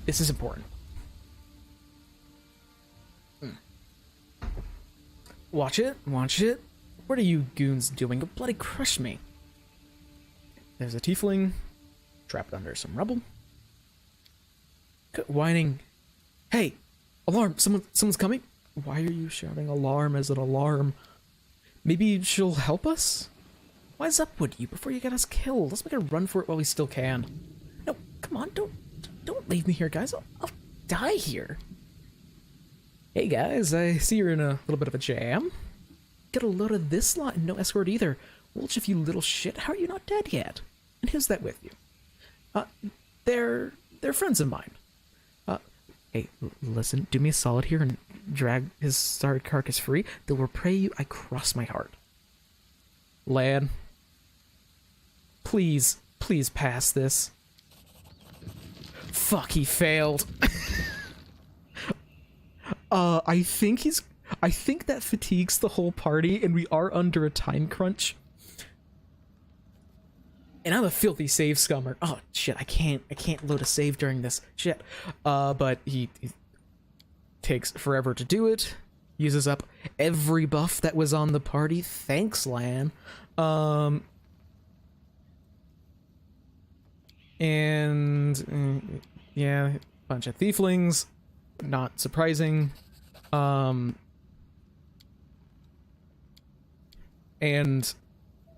this is important. Watch it, watch it. What are you goons doing? You'll bloody crush me. There's a tiefling trapped under some rubble. Whining. Hey, alarm! Someone's coming. Why are you shouting alarm as an alarm? Maybe she'll help us? Wise up, would you, before you get us killed? Let's make a run for it while we still can. No, come on, don't leave me here, guys. I'll die here. Hey guys, I see you're in a little bit of a jam. Get a load of this lot and no escort either. Wolch, you little shit, how are you not dead yet? And who's that with you? They're friends of mine. Hey, listen, do me a solid here and drag his starred carcass free. They'll repay you, I cross my heart. Lan. Please pass this. Fuck, he failed. I think that fatigues the whole party, and we are under a time crunch. And I'm a filthy save scummer. Oh shit, I can't load a save during this. Shit. But he takes forever to do it. Uses up every buff that was on the party. Thanks, Lan. And yeah, bunch of thieflings. Not surprising. And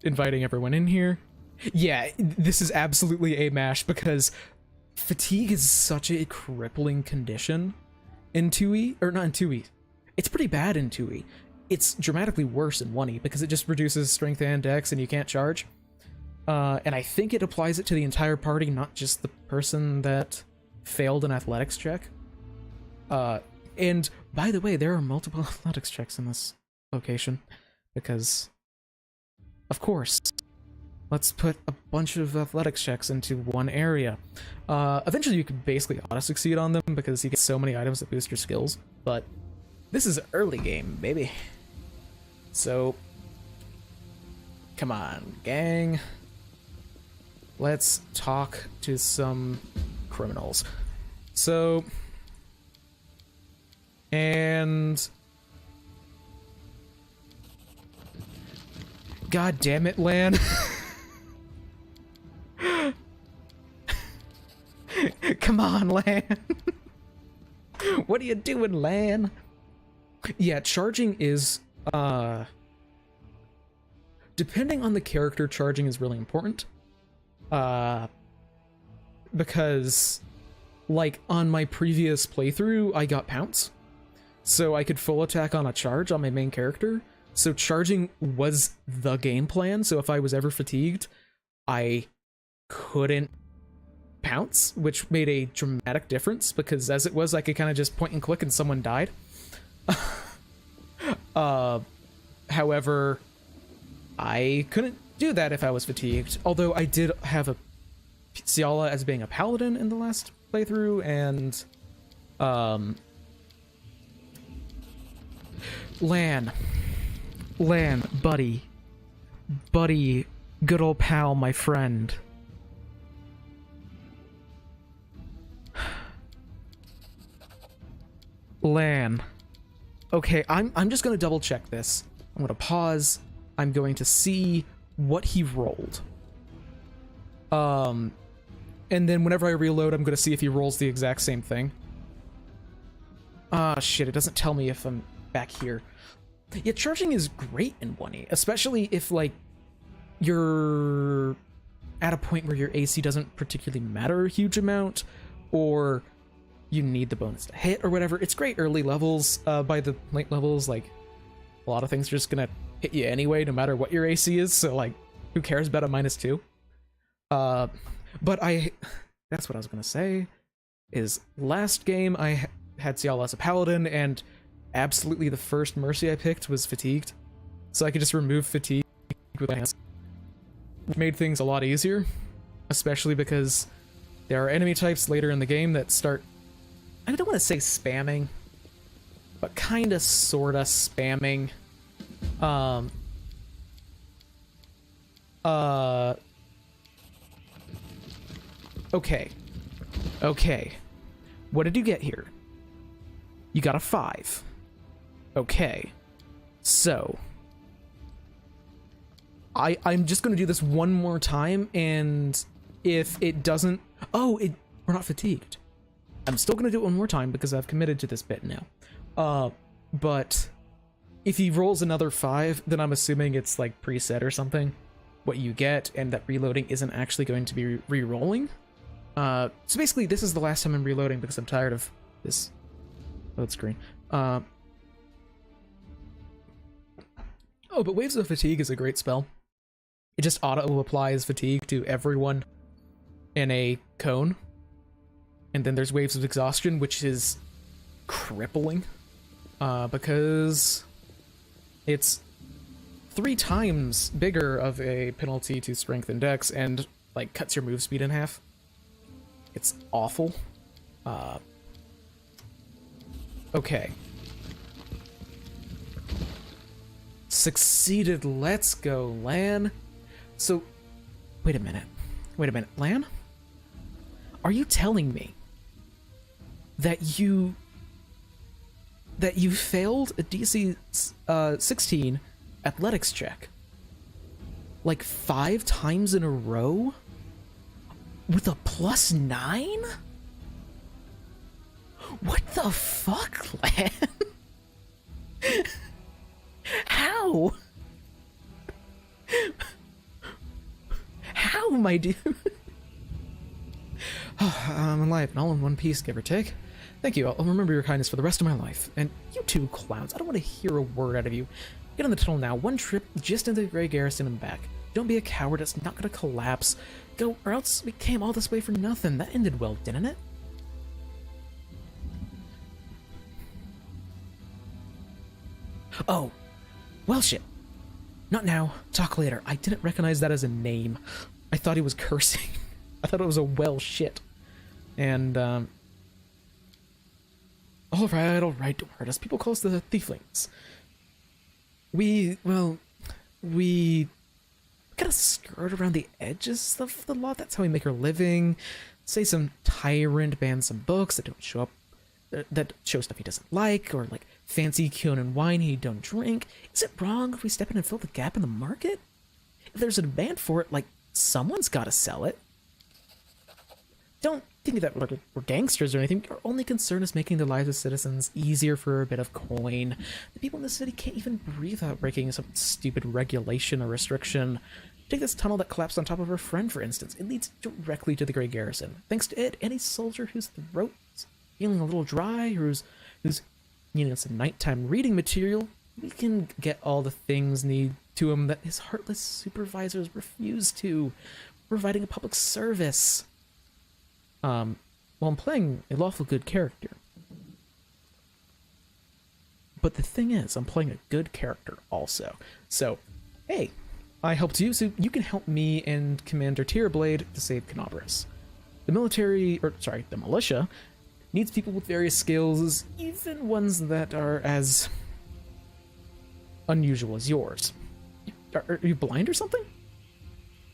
inviting everyone in here. Yeah, this is absolutely a mash because fatigue is such a crippling condition in 2e, or not in 2e. It's pretty bad in 2e. It's dramatically worse in 1e because it just reduces strength and dex and you can't charge. And I think it applies it to the entire party, not just the person that failed an athletics check. And by the way, there are multiple athletics checks in this location because, of course, let's put a bunch of athletics checks into one area. Eventually you could basically auto-succeed on them because you get so many items that boost your skills, but this is early game, baby. So, come on, gang. Let's talk to some criminals. So, and God damn it, Lan. Come on, Lan. What are you doing, Lan? Yeah, charging is, depending on the character, charging is really important. Because, like, on my previous playthrough, I got Pounce. So I could full attack on a charge on my main character. So charging was the game plan, so if I was ever fatigued, I couldn't pounce, which made a dramatic difference, because as it was, I could kind of just point and click and someone died. However, I couldn't do that if I was fatigued, although I did have a Ciala as being a paladin in the last playthrough, and Lan, buddy, good old pal, my friend. Lan. Okay, I'm just gonna double check this. I'm gonna pause. I'm going to see what he rolled. And then whenever I reload, I'm gonna see if he rolls the exact same thing. Ah, shit, it doesn't tell me if I'm back here. Yeah, charging is great in 1E, especially if, like, you're at a point where your AC doesn't particularly matter a huge amount, or you need the bonus to hit or whatever. It's great early levels. By the late levels, like, a lot of things are just gonna hit you anyway, no matter what your AC is, so like, who cares about a -2? But that's what I was gonna say, is last game I had Ciala as a paladin, and absolutely the first mercy I picked was fatigued. So I could just remove fatigue with my hands. Made things a lot easier, especially because there are enemy types later in the game that start, I don't want to say spamming, but kinda sorta spamming. Okay. What did you get here? You got a 5. Okay. So I'm just gonna do this one more time, and if it doesn't... we're not fatigued. I'm still gonna do it one more time because I've committed to this bit now. But if he rolls another 5, then I'm assuming it's like preset or something, what you get, and that reloading isn't actually going to be re-rolling. So basically, this is the last time I'm reloading because I'm tired of this load screen. But Waves of Fatigue is a great spell. It just auto-applies fatigue to everyone in a cone. And then there's Waves of Exhaustion, which is crippling. Because it's 3 times bigger of a penalty to strength and dex, and like cuts your move speed in half. It's awful. Okay. Succeeded, let's go, Lan. So, wait a minute, Lan? Are you telling me that you failed a DC 16 athletics check like 5 times in a row with a +9? What the fuck, Lan? How? How, my dude? I'm alive and all in one piece, give or take. Thank you, I'll remember your kindness for the rest of my life. And you two clowns, I don't want to hear a word out of you. Get on the tunnel now, one trip just into the Grey Garrison and back. Don't be a coward, it's not gonna collapse. Go, or else we came all this way for nothing. That ended well, didn't it? Oh, well shit. Not now, talk later. I didn't recognize that as a name. I thought he was cursing. I thought it was a well shit. And, alright, don't hurt us. People call us the Thieflings. We gotta skirt around the edges of the law. That's how we make our living. Say some tyrant bans some books that don't show up, that show stuff he doesn't like, or like fancy Kionan wine he don't drink. Is it wrong if we step in and fill the gap in the market? If there's a demand for it, like, someone's gotta sell it. Don't think that we're gangsters or anything. Our only concern is making the lives of citizens easier for a bit of coin. The people in the city can't even breathe without breaking some stupid regulation or restriction. Take this tunnel that collapsed on top of our friend, for instance. It leads directly to the Grey Garrison. Thanks to it, any soldier whose throat's feeling a little dry, or who's needing some nighttime reading material, we can get all the things need to him that his heartless supervisors refuse to. We're providing a public service. Well, I'm playing a lawful good character. But the thing is, I'm playing a good character also. So, hey, I helped you, so you can help me and Commander Tierblade to save Kenabres. The militia needs people with various skills, even ones that are as unusual as yours. Are you blind or something?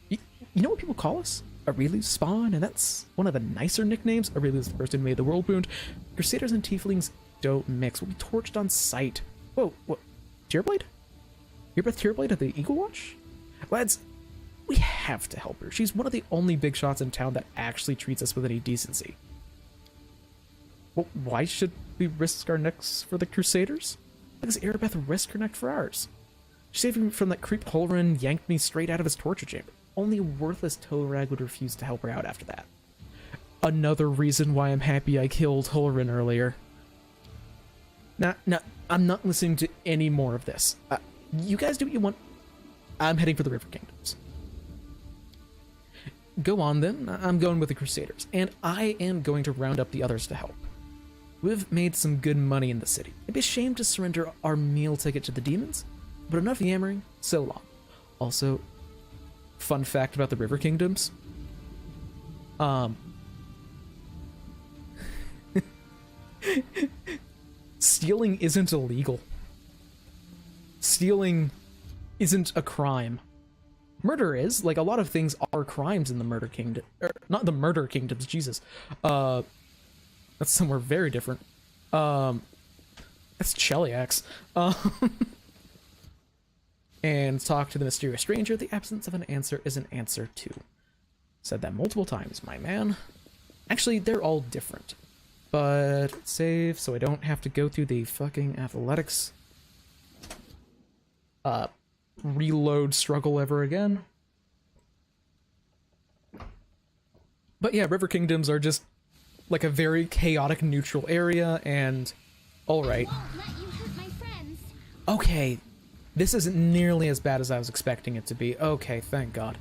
You know what people call us? Aurelius Spawn, and that's one of the nicer nicknames. Aurelius the person who made the world wound. Crusaders and Tieflings don't mix. We'll be torched on sight. Whoa, what? Tierblade? You're Beth Tierblade of the Eagle Watch? Lads, we have to help her. She's one of the only big shots in town that actually treats us with any decency. Well, why should we risk our necks for the Crusaders? Because Erebeth risked her neck for ours. She saved me from that creep Holren, yanked me straight out of his torture chamber. Only a worthless toe rag would refuse to help her out after that. Another reason why I'm happy I killed Holren earlier. Nah, I'm not listening to any more of this. You guys do what you want. I'm heading for the River Kingdoms. Go on then, I'm going with the Crusaders, and I am going to round up the others to help. We've made some good money in the city. It'd be a shame to surrender our meal ticket to the demons, but enough yammering, so long. Also, fun fact about the River Kingdoms. Stealing isn't illegal. Stealing isn't a crime. Murder is. Like, a lot of things are crimes in the Murder Kingdom. Not the Murder Kingdoms, Jesus. That's somewhere very different. That's Cheliax. And talk to the mysterious stranger. The absence of an answer is an answer too. Said that multiple times, my man. Actually, they're all different. But save so I don't have to go through the fucking athletics reload struggle ever again. But yeah, River Kingdoms are just like a very chaotic neutral area, and alright. Okay, this isn't nearly as bad as I was expecting it to be. Okay, thank God.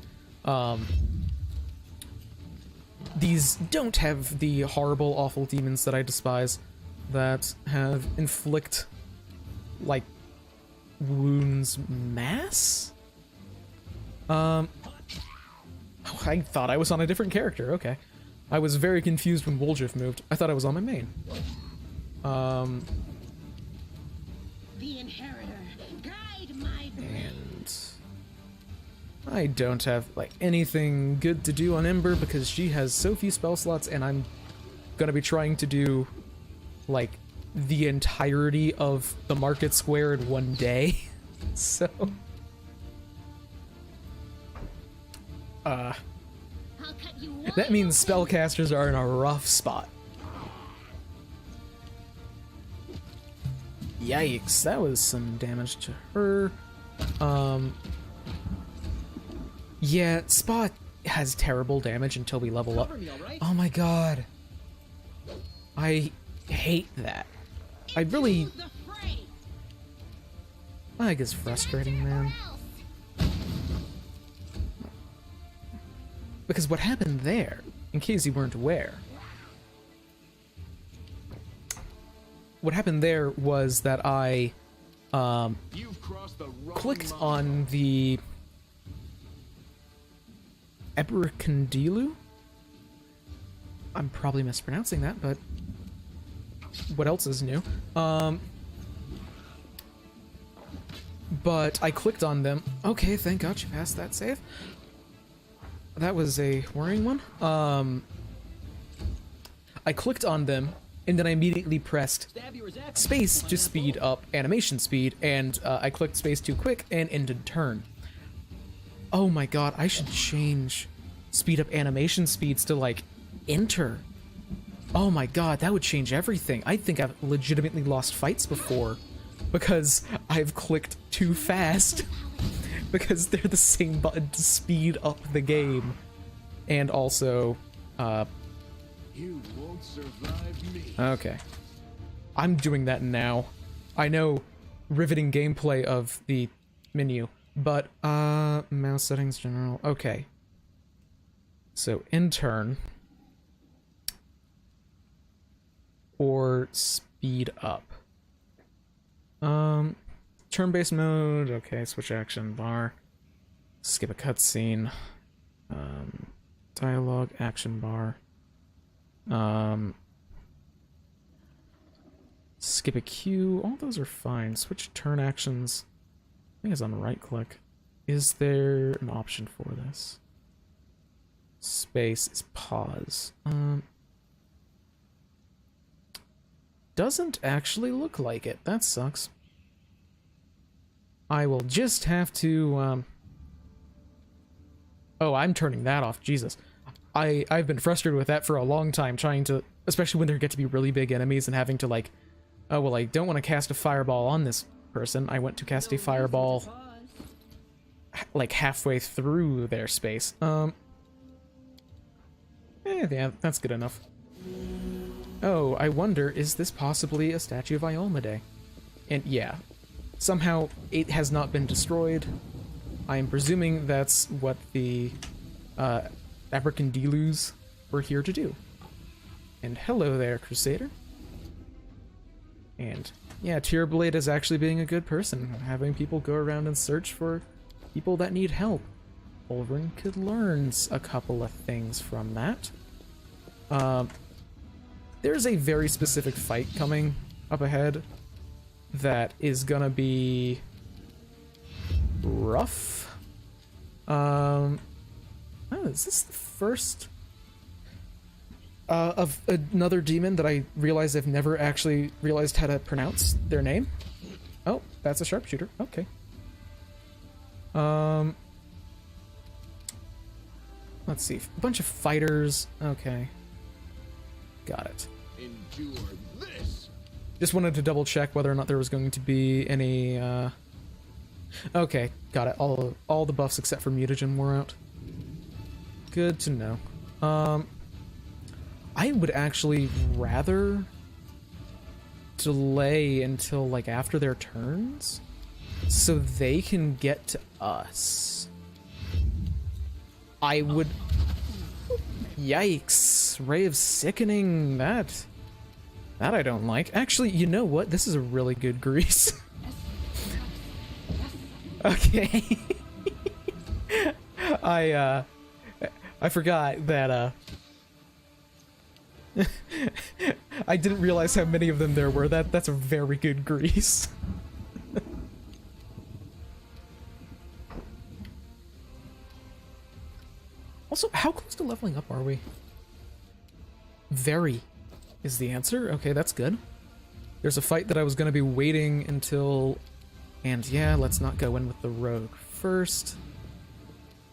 These don't have the horrible, awful demons that I despise, that have inflict, like, wounds mass? I thought I was on a different character, okay. I was very confused when Woljif moved. I thought I was on my main. The inheritor, guide my blade. And I don't have, like, anything good to do on Ember because she has so few spell slots, and I'm gonna be trying to do, like, the entirety of the market square in one day. So I'll cut you that means spellcasters are in a rough spot. Yikes, that was some damage to her. Yeah, Spot has terrible damage until we level up. Oh my god. I hate that. I really... I guess frustrating, man. Because what happened there, in case you weren't aware, what happened there was that I clicked on the Ebercondilu? I'm probably mispronouncing that, but what else is new? But I clicked on them. Okay, thank God you passed that save. That was a worrying one. I clicked on them, and then I immediately pressed space to speed up animation speed, and I clicked space too quick and ended turn. Oh my god, I should change speed up animation speeds to, like, enter. Oh my god, that would change everything. I think I've legitimately lost fights before because I've clicked too fast. Because they're the same button to speed up the game. And also, You won't survive me. okay. I'm doing that now. I know riveting gameplay of the menu, but, mouse settings general, okay. So, intern. Or speed up. Turn-based mode, okay, switch action bar. Skip a cutscene. Dialogue, action bar. Skip a cue, all those are fine. Switch turn actions, I think it's on right click. Is there an option for this? Space is pause. Doesn't actually look like it, that sucks. I will just have to, oh, I'm turning that off, Jesus. I've been frustrated with that for a long time, trying to, especially when there get to be really big enemies and having to, like, oh, well, I don't want to cast a fireball on this person. I went to cast a fireball like halfway through their space. Yeah, that's good enough. Oh, I wonder, is this possibly a statue of Iolmade? And yeah, somehow it has not been destroyed. I am presuming that's what the Abracandilus were here to do. And hello there, Crusader. And yeah, Tierblade is actually being a good person, having people go around and search for people that need help. Ulrin could learn a couple of things from that. There's a very specific fight coming up ahead that is gonna be rough. Oh, is this the first of another demon that I realize I've never actually realized how to pronounce their name? Oh, that's a sharpshooter. Okay. Let's see. A bunch of fighters. Okay. Got it. Endure this. Just wanted to double check whether or not there was going to be any, Okay, got it. All the buffs except for mutagen wore out. Good to know. I would actually rather delay until, like, after their turns, so they can get to us. I would... Yikes. Ray of Sickening. That I don't like. Actually, you know what? This is a really good grease. Okay. I forgot that, I didn't realize how many of them there were. That's a very good grease. Also, how close to leveling up are we? Very is the answer. Okay, that's good. There's a fight that I was going to be waiting until... And yeah, let's not go in with the rogue first.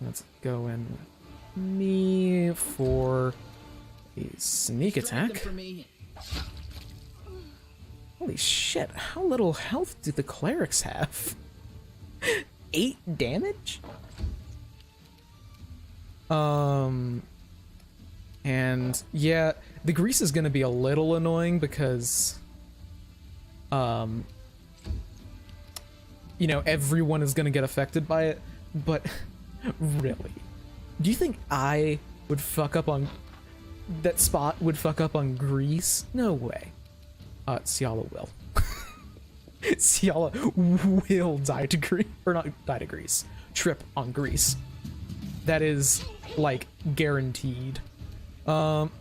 Let's go in with me for a sneak attack. Holy shit, how little health do the clerics have? 8 damage? And yeah, the grease is gonna be a little annoying because, you know, everyone is gonna get affected by it, but really, do you think I would fuck up on, that Spot would fuck up on grease? No way. Ciala will. Ciala will die to grease, or not die to grease, trip on grease. That is, like, guaranteed. Damn,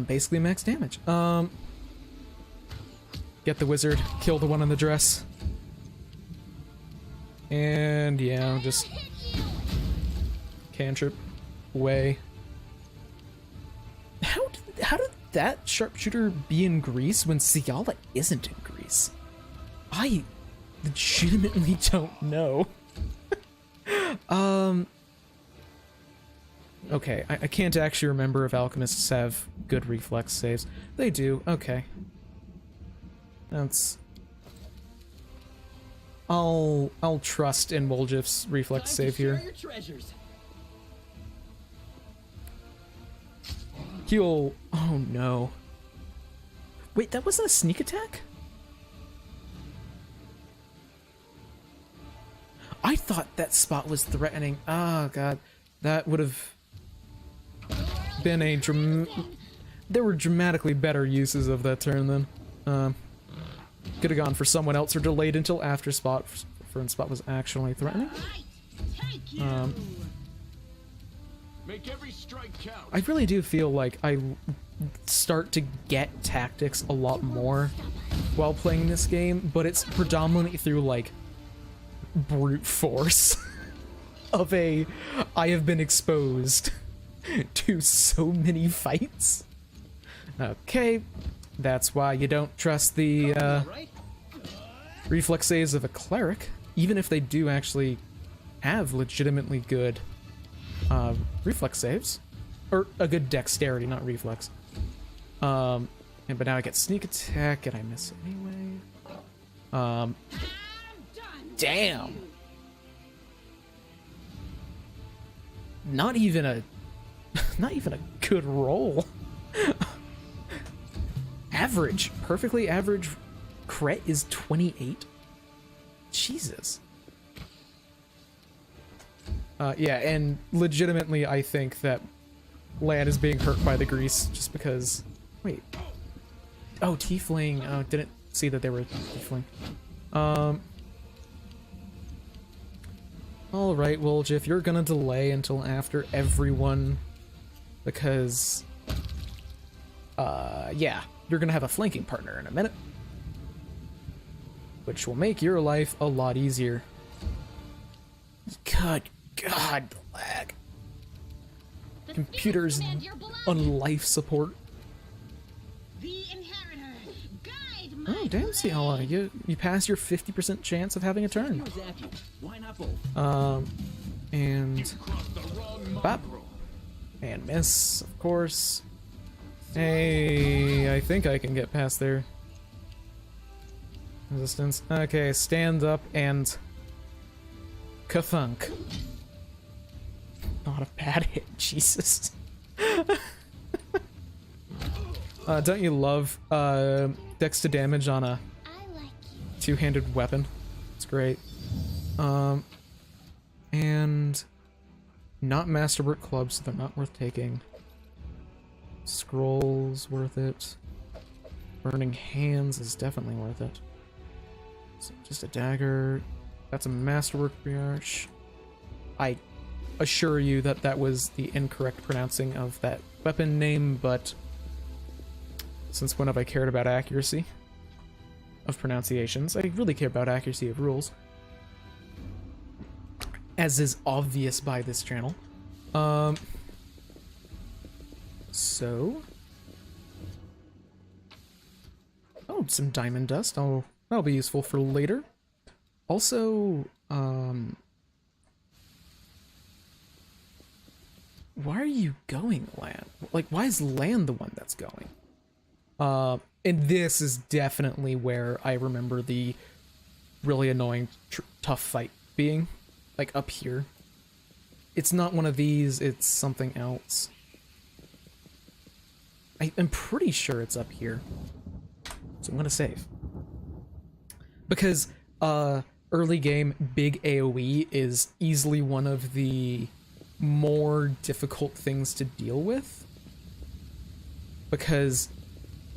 basically max damage. Get the wizard, kill the one in the dress. And yeah, just cantrip away. How did that sharpshooter be in grease when Ciala isn't in grease? I legitimately don't know. Okay, I can't actually remember if alchemists have good reflex saves. They do, okay. That's... I'll trust in Woljif's reflex save here. He'll... Oh no. Wait, that wasn't a sneak attack? I thought that Spot was threatening. Oh god, that would have been a there were dramatically better uses of that turn then. Could have gone for someone else or delayed until after Spot, for Spot was actually threatening. Make every strike count. I really do feel like I start to get tactics a lot more while playing this game, but it's predominantly through like brute force of I have been exposed to so many fights. Okay, that's why you don't trust the reflex saves of a cleric, even if they do actually have legitimately good reflex saves, or a good dexterity, not reflex. But now I get sneak attack and I miss it anyway. Damn. Not even a good roll. Average, perfectly average crit is 28. Jesus. Yeah, and legitimately I think that Lan is being hurt by the grease just because... Wait. Oh, tiefling. Oh, didn't see that they were tiefling. Alright, well, Jiff, you're gonna delay until after everyone, because, yeah, you're gonna have a flanking partner in a minute, which will make your life a lot easier. Good God, the lag. The Computer's spirits demand your blood. on life support. The inheritor, guide my Oh, damn, Ciala, you passed your 50% chance of having a turn. Here's Zappy. Why not both? And Crossed the wrong bop. mongrel. And miss, of course. Hey, I think I can get past there. Resistance. Okay, stand up and kathunk. Not a bad hit, Jesus. Don't you love dex to damage on a I like you. two-handed weapon? It's great. And not masterwork clubs, so they're not worth taking. Scrolls worth it. Burning hands is definitely worth it. So just a dagger. That's a masterwork brioche. I assure you that that was the incorrect pronouncing of that weapon name, but since when have I cared about accuracy of pronunciations? I really care about accuracy of rules, as is obvious by this channel. So, oh, some diamond dust. That'll be useful for later. Also, why are you going, Lan? Like, why is Lan the one that's going? And this is definitely where I remember the really annoying, tough fight being. Like, up here. It's not one of these, it's something else. I'm pretty sure it's up here. So I'm gonna save. Because, early game, big AoE is easily one of the more difficult things to deal with. Because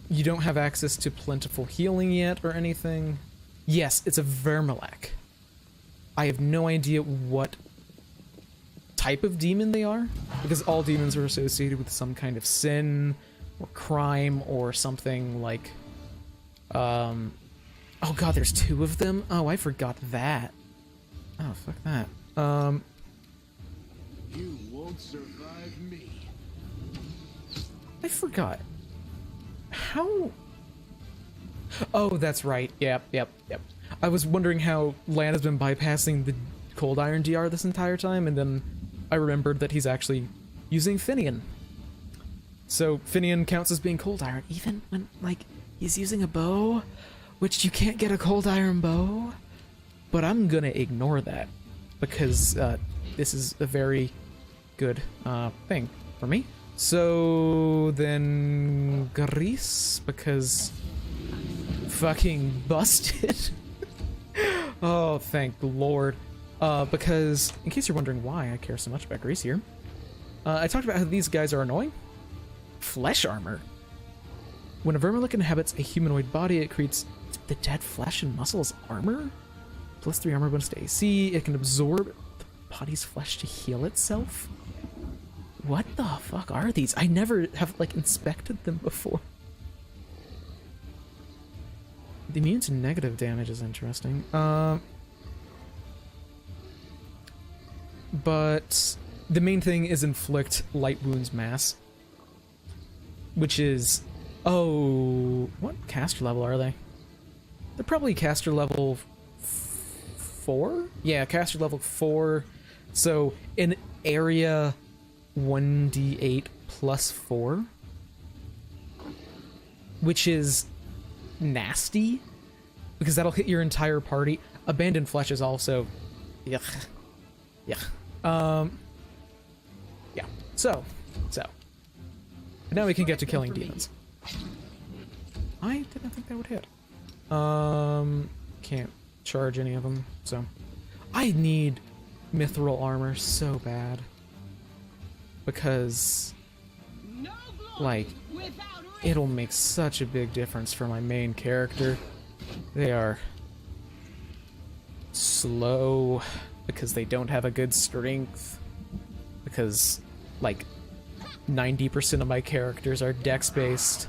you don't have access to plentiful healing yet or anything. Yes, it's a Vermilak. I have no idea what type of demon they are, because all demons are associated with some kind of sin or crime or something like, oh god, there's two of them? Oh, I forgot that. Oh, fuck that. You won't survive me. I forgot. How? Oh, that's right. Yep. I was wondering how Lan has been bypassing the Cold Iron DR this entire time, and then I remembered that he's actually using Finian. So Finian counts as being Cold Iron, even when, like, he's using a bow, which you can't get a Cold Iron bow. But I'm gonna ignore that, because this is a very good thing for me. So then Grease, because fucking busted. Oh, thank the Lord. Because, in case you're wondering why I care so much about Grease here, I talked about how these guys are annoying. Flesh armor. When a Vermilic inhabits a humanoid body, it creates the dead flesh and muscles armor. +3 armor bonus to AC. It can absorb the body's flesh to heal itself. What the fuck are these? I never have, like, inspected them before. The immune to negative damage is interesting. But the main thing is inflict light wounds mass, which is, oh, what caster level are they? They're probably caster level 4? Yeah, caster level 4. So in area 1d8 +4, which is nasty, because that'll hit your entire party. Abandoned Flesh is also... Yuck. Yuck. Yeah. So. Now we can get to killing demons. I didn't think that would hit. Can't charge any of them, so. I need mithril armor so bad. Because, like, it'll make such a big difference for my main character. They are slow because they don't have a good strength. Because, like, 90% of my characters are dex-based.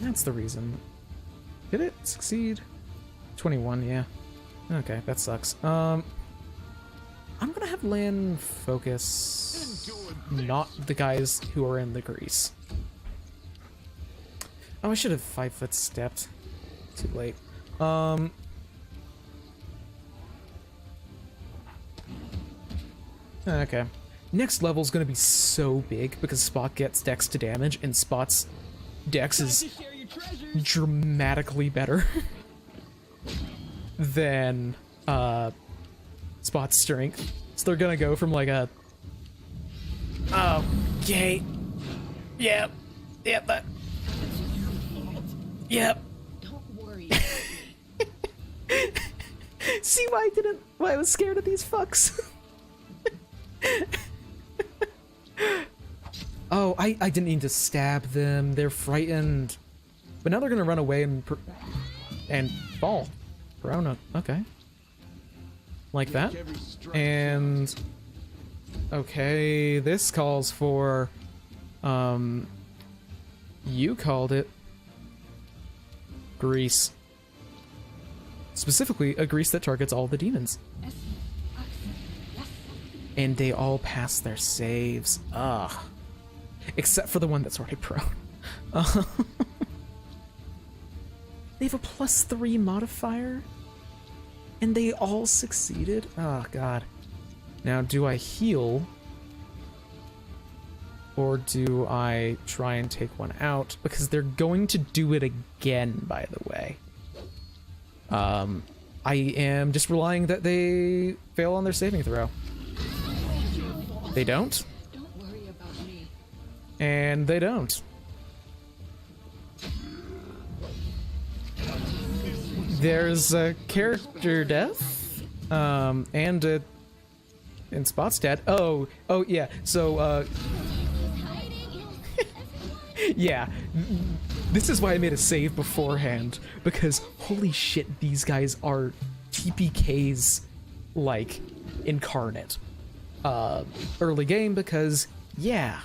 That's the reason. Did it succeed? 21, yeah. Okay, that sucks. I'm gonna have Lan focus not the guys who are in the grease. Oh, I should have 5-foot stepped. Too late. Okay. Next level is gonna be so big because Spot gets dex to damage, and Spot's dex is dramatically better than Spot's strength. So they're gonna go from like a... Okay. Yep. Yep, that... Yep. Don't worry. See why I was scared of these fucks? Oh, I didn't mean to stab them. They're frightened. But now they're gonna run away and fall. Corona, okay. Like that. And okay, this calls for you called it grease. Specifically, a grease that targets all the demons. And they all pass their saves. Ugh. Except for the one that's already prone. They have a +3 modifier? And they all succeeded? Oh, God. Now, do I heal? Or do I try and take one out? Because they're going to do it again, by the way. I am just relying that they fail on their saving throw. They don't? Don't worry about me. And they don't. There's a character death, and Spot's dead. Oh, yeah. So, yeah. This is why I made a save beforehand, because holy shit, these guys are TPKs, like, incarnate. Early game, because, yeah.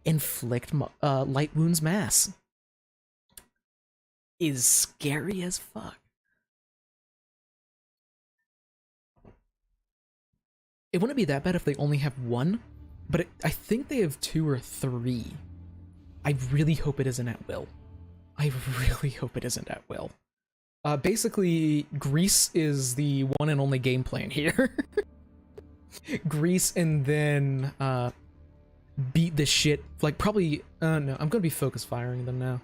Inflict light wounds mass is scary as fuck. It wouldn't be that bad if they only have one, but I think they have 2 or 3. I really hope it isn't at will. I really hope it isn't at will. Basically, Grease is the one and only game plan here. Grease and then beat the shit, like probably, no, I'm gonna be focus firing them now.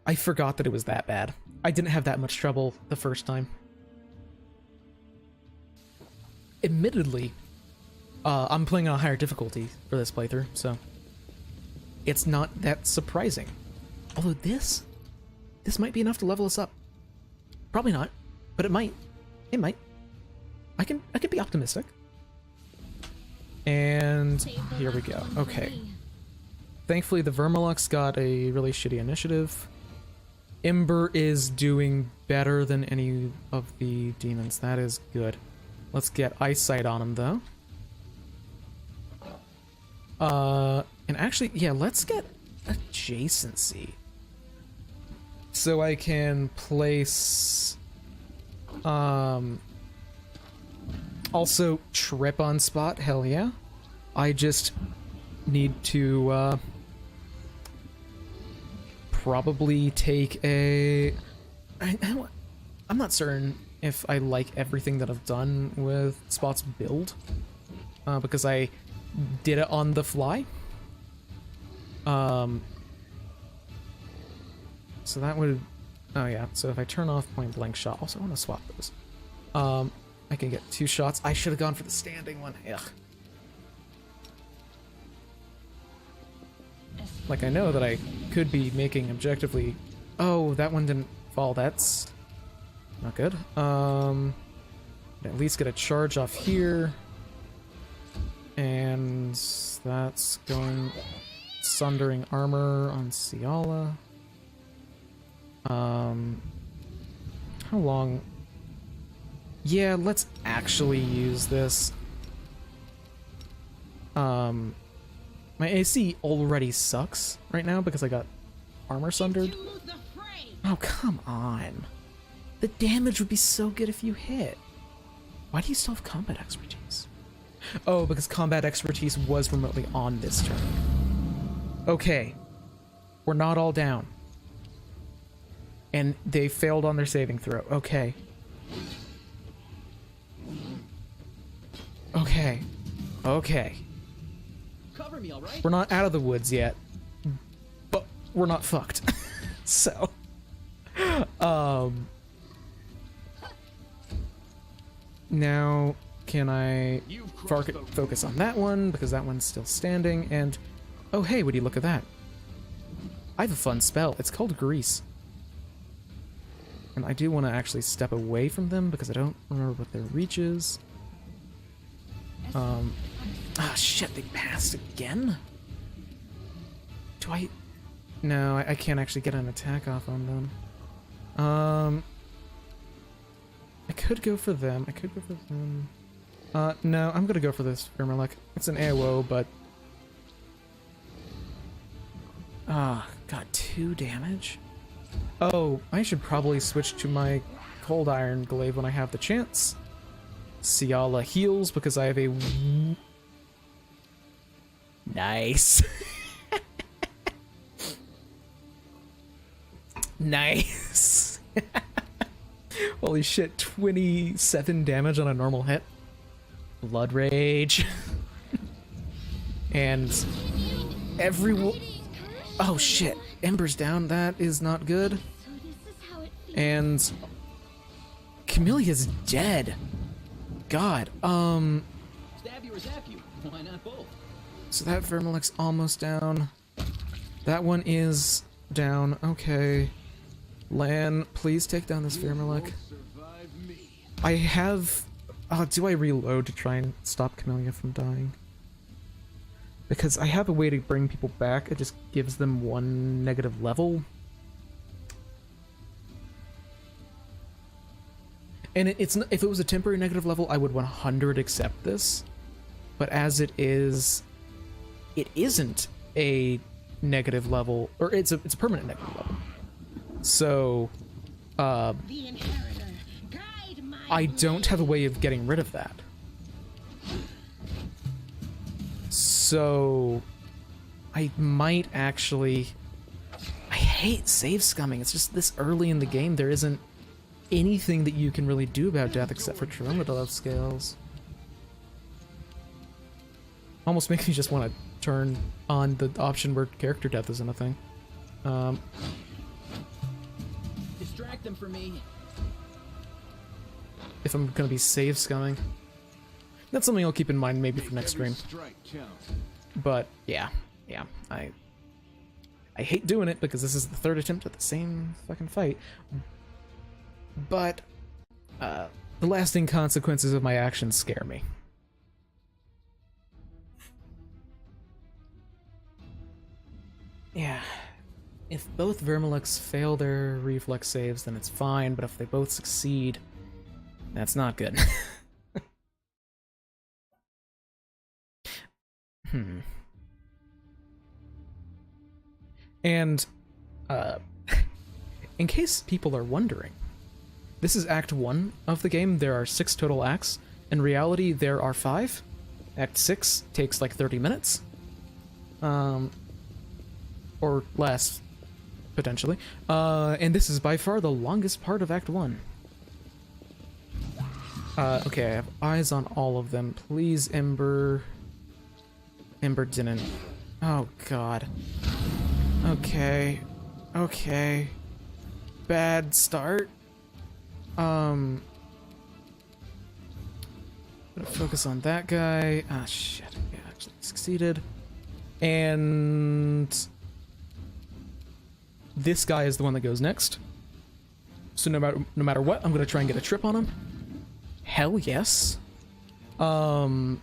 I forgot that it was that bad. I didn't have that much trouble the first time. Admittedly, I'm playing on a higher difficulty for this playthrough, so it's not that surprising. Although this might be enough to level us up. Probably not, but it might. It might. I can be optimistic. And here we go. Okay. Thankfully, the Vermilux got a really shitty initiative. Ember is doing better than any of the demons. That is good. Let's get Eyesight on him, though. And actually, yeah, let's get Adjacency. So I can place... Also, Trip on Spot, hell yeah. I just need to, probably take a... I'm not certain if I like everything that I've done with Spot's build, because I did it on the fly. So that would Oh yeah, so if I turn off point blank shot, also I want to swap those. I can get 2 shots. I should have gone for the standing one. Ugh. Like, I know that I could be making objectively... Oh, that one didn't fall. That's not good. At least get a charge off here. And that's going... Sundering armor on Ciala. How long... Yeah, let's actually use this. My AC already sucks right now because I got armor sundered. Into the fray. Oh, come on. The damage would be so good if you hit. Why do you still have combat expertise? Oh, because combat expertise was remotely on this turn. Okay. We're not all down. And they failed on their saving throw. Okay. Okay. Okay. Cover me, all right? We're not out of the woods yet, but we're not fucked. So, now can I focus on that one because that one's still standing? And oh hey, would you look at that? I have a fun spell. It's called Grease, and I do want to actually step away from them because I don't remember what their reach is. Ah, shit, they passed again? Do I... No, I can't actually get an attack off on them. I could go for them. I could go for them. No, I'm gonna go for this Vermilek. It's an AOO, but... Ah, got 2 damage? Oh, I should probably switch to my Cold Iron Glaive when I have the chance. Ciala heals because I have a... Nice. Nice. Holy shit, 27 damage on a normal hit. Blood Rage. And everyone... Oh shit, Ember's down. That is not good. So this is how it feels. And... Camelia's dead. God, Stab you or zap you. Why not both? so that Vermilek's almost down. That one is down. Okay. Lan, please take down this Vermilek. I have... do I reload to try and stop Camellia from dying? Because I have a way to bring people back. It just gives them 1 negative level. And it's if it was a temporary negative level, I would 100 accept this. But as it is, it isn't a negative level, or it's a permanent negative level. So, The inheritor, guide my I don't have a way of getting rid of that. So, I might actually... I hate save scumming. It's just this early in the game, there isn't anything that you can really do about death except for Traumatology scales. Almost makes me just want to turn on the option where character death isn't a thing. Distract them for me. If I'm gonna be save scumming. That's something I'll keep in mind maybe for next stream. But yeah, I hate doing it because this is the 3rd attempt at the same fucking fight. But the lasting consequences of my actions scare me. Yeah. If both Vermileks fail their reflex saves, then it's fine, but if they both succeed, that's not good. And, in case people are wondering, this is Act 1 of the game. There are 6 total acts. In reality, there are 5. Act 6 takes like 30 minutes. Or less, potentially. And this is by far the longest part of Act 1. Okay, I have eyes on all of them. Please, Ember... Ember didn't... Oh, God. Okay. Okay. bad start. Gonna focus on that guy. Ah, shit. Yeah, actually succeeded. And this guy is the one that goes next. So no matter what, I'm gonna try and get a trip on him. Hell yes. Let's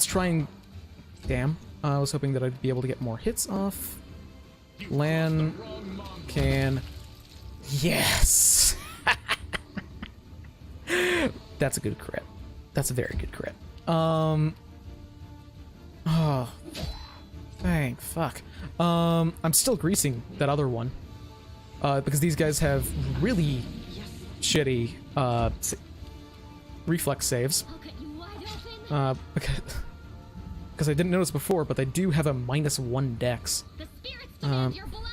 try and... Damn. I was hoping that I'd be able to get more hits off. Lan can... Yes! That's a good crit. That's a very good crit. Oh. Thank fuck. I'm still greasing that other one. Because these guys have really shitty, reflex saves. I'll cut you wide open. Because I didn't notice before, but they do have a -1 dex. The spirits demand your blood.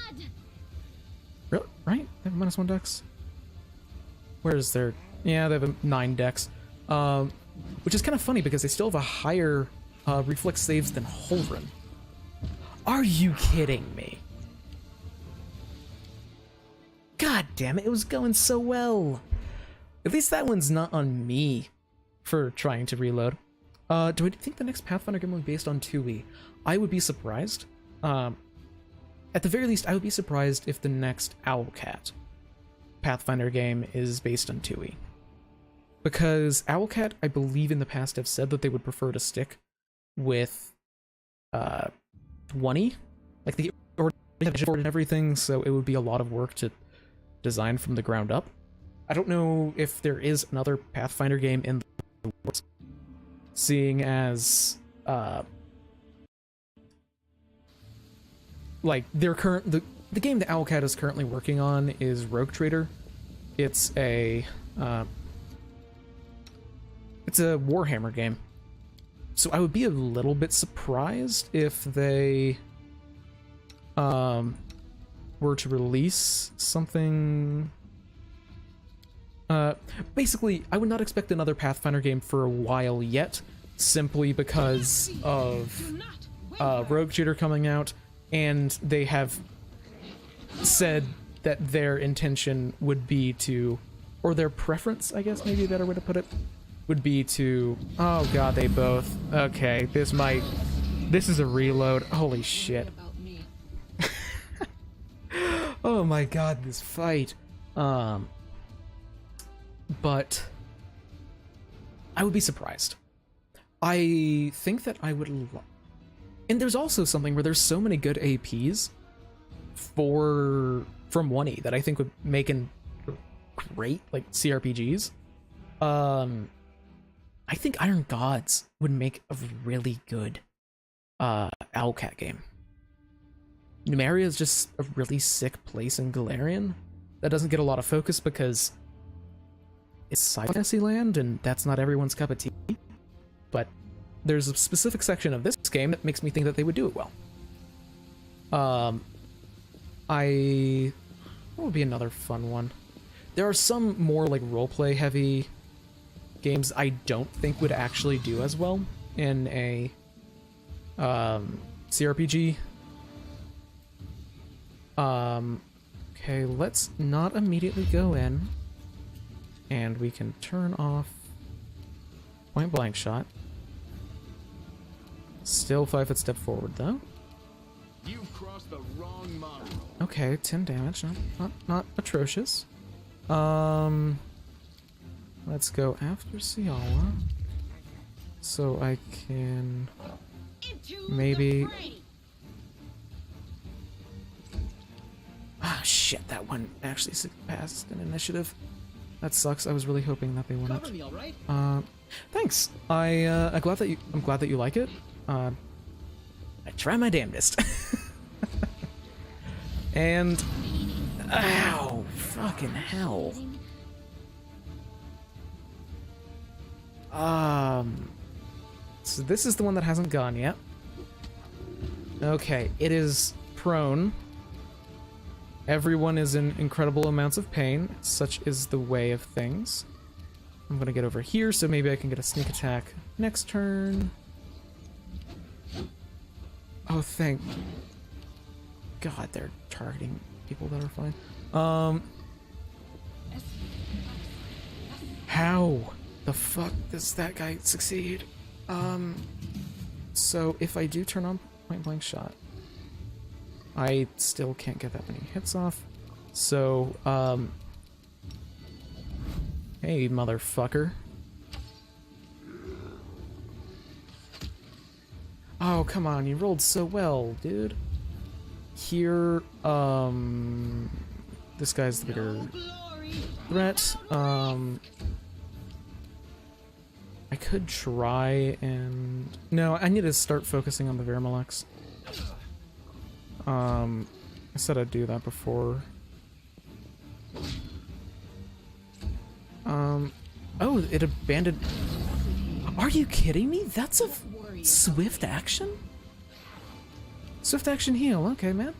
Really? Right? They have a -1 dex? Where is their... Yeah, they have a 9 dex. Which is kind of funny because they still have a higher reflex saves than Holren. Are you kidding me? God damn it, it was going so well. At least that one's not on me for trying to reload. Do I think the next Pathfinder game will be based on 2e? I would be surprised. At the very least, I would be surprised if the next Owlcat Pathfinder game is based on 2e. Because Owlcat, I believe in the past, have said that they would prefer to stick with 1e. Like, the board and everything, so it would be a lot of work to design from the ground up. I don't know if there is another Pathfinder game in the works, seeing as like their current the game that Owlcat is currently working on is Rogue Trader. It's a Warhammer game, so I would be a little bit surprised if they were to release something. Basically, I would not expect another Pathfinder game for a while yet, simply because of Rogue Trader coming out, and they have said that their intention would be to, or their preference, I guess maybe a better way to put it, would be to... Oh god, they both... Okay, this is a reload. Holy shit. Oh my god, this fight. But I would be surprised. I think that I would... And there's also something where there's so many good APs from 1E that I think would make an great, like, CRPGs. I think Iron Gods would make a really good Owlcat game. Numeria is just a really sick place in Galarian that doesn't get a lot of focus because it's sci-fi land, and that's not everyone's cup of tea. But there's a specific section of this game that makes me think that they would do it well. What would be another fun one? There are some more like roleplay heavy games I don't think would actually do as well in a CRPG. Okay, let's not immediately go in. And we can turn off point blank shot. Still 5 foot step forward though. You've crossed the wrong model. Okay, 10 damage, not atrocious. Let's go after Ciala. So I can maybe... Ah, shit, that one actually passed an initiative. That sucks. I was really hoping that they wouldn't. Cover me, all right? Thanks. I'm glad that you like it. I try my damnedest. And ow, fucking hell. So this is the one that hasn't gone yet. Okay, it is prone. Everyone is in incredible amounts of pain. Such is the way of things. I'm gonna get over here, so maybe I can get a sneak attack next turn. Oh, thank God they're targeting people that are fine. How the fuck does that guy succeed? So if I do turn on point blank shot, I still can't get that many hits off. So, hey, motherfucker. Oh, come on, you rolled so well, dude. Here, this guy's the bigger threat. I could try and... No, I need to start focusing on the Vermalex. I said I'd do that before. Oh, it abandoned... Are you kidding me? That's a swift action? Swift action heal, okay, man.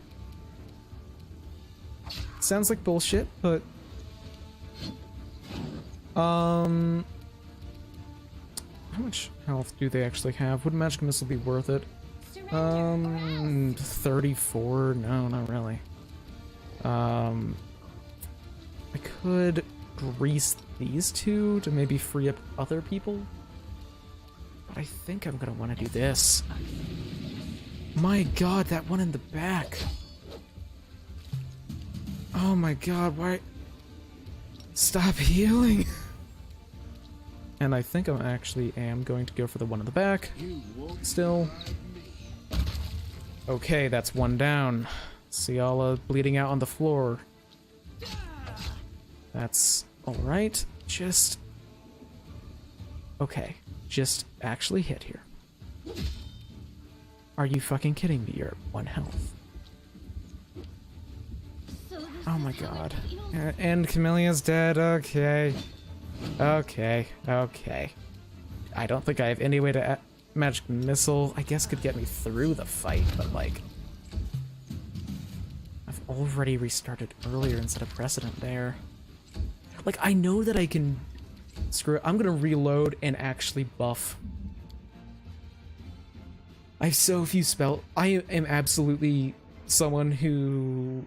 Sounds like bullshit, but... How much health do they actually have? Would Magic Missile be worth it? 34? No, not really. I could grease these two to maybe free up other people. But I think I'm gonna want to do this. My god, that one in the back. Oh my god, why? Stop healing. And I think I actually am going to go for the one in the back. Still. Okay, that's one down. Ciala bleeding out on the floor. That's alright. Just... Okay. Just actually hit here. Are you fucking kidding me? You're at 1 health. Oh my god. And Camellia's dead. Okay. Okay. Okay. I don't think I have any way to... Magic Missile, I guess, could get me through the fight, but like... I've already restarted earlier instead of precedent there. Like, I know that I can... Screw it. I'm gonna reload and actually buff. I have so few spell... I am absolutely someone who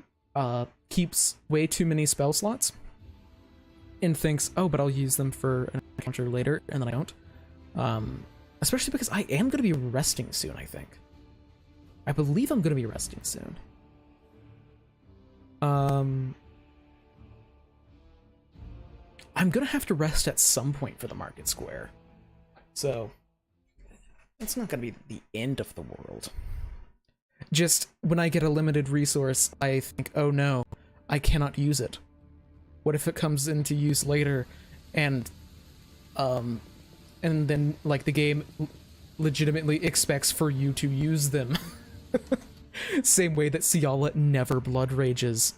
keeps way too many spell slots and thinks, oh, but I'll use them for an encounter later, and then I don't. Especially because I am gonna be resting soon, I think. I believe I'm gonna be resting soon. I'm gonna have to rest at some point for the Market Square. So, it's not gonna be the end of the world. Just, when I get a limited resource, I think, oh no, I cannot use it. What if it comes into use later, and then, like, the game legitimately expects for you to use them. Same way that Ciala never blood rages.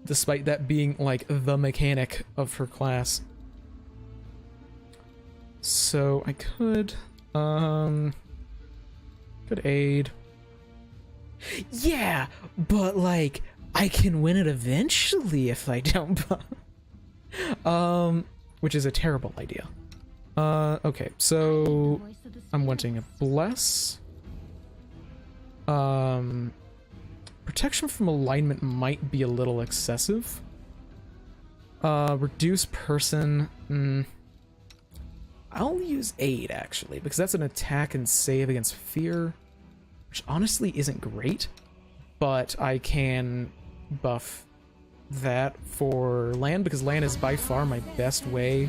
Despite that being, like, the mechanic of her class. So, I could aid. Yeah, but, like, I can win it eventually if I don't which is a terrible idea. Okay, so I'm wanting a bless. Protection from alignment might be a little excessive. Reduce person. I'll use aid actually, because that's an attack and save against fear, which honestly isn't great, but I can buff that for land, because land is by far my best way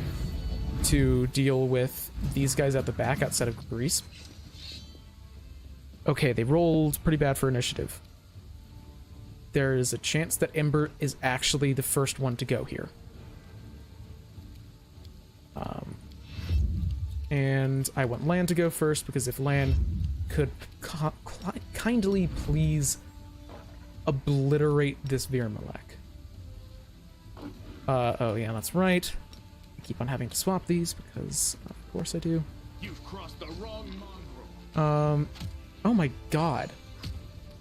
to deal with these guys at the back outside of Grease. Okay, they rolled pretty bad for initiative. There is a chance that Ember is actually the first one to go here. And I want land to go first, because if land could kindly please obliterate this Virmalek. Oh yeah, that's right. I keep on having to swap these, because of course I do. You've crossed the wrong mongrel. Oh my god.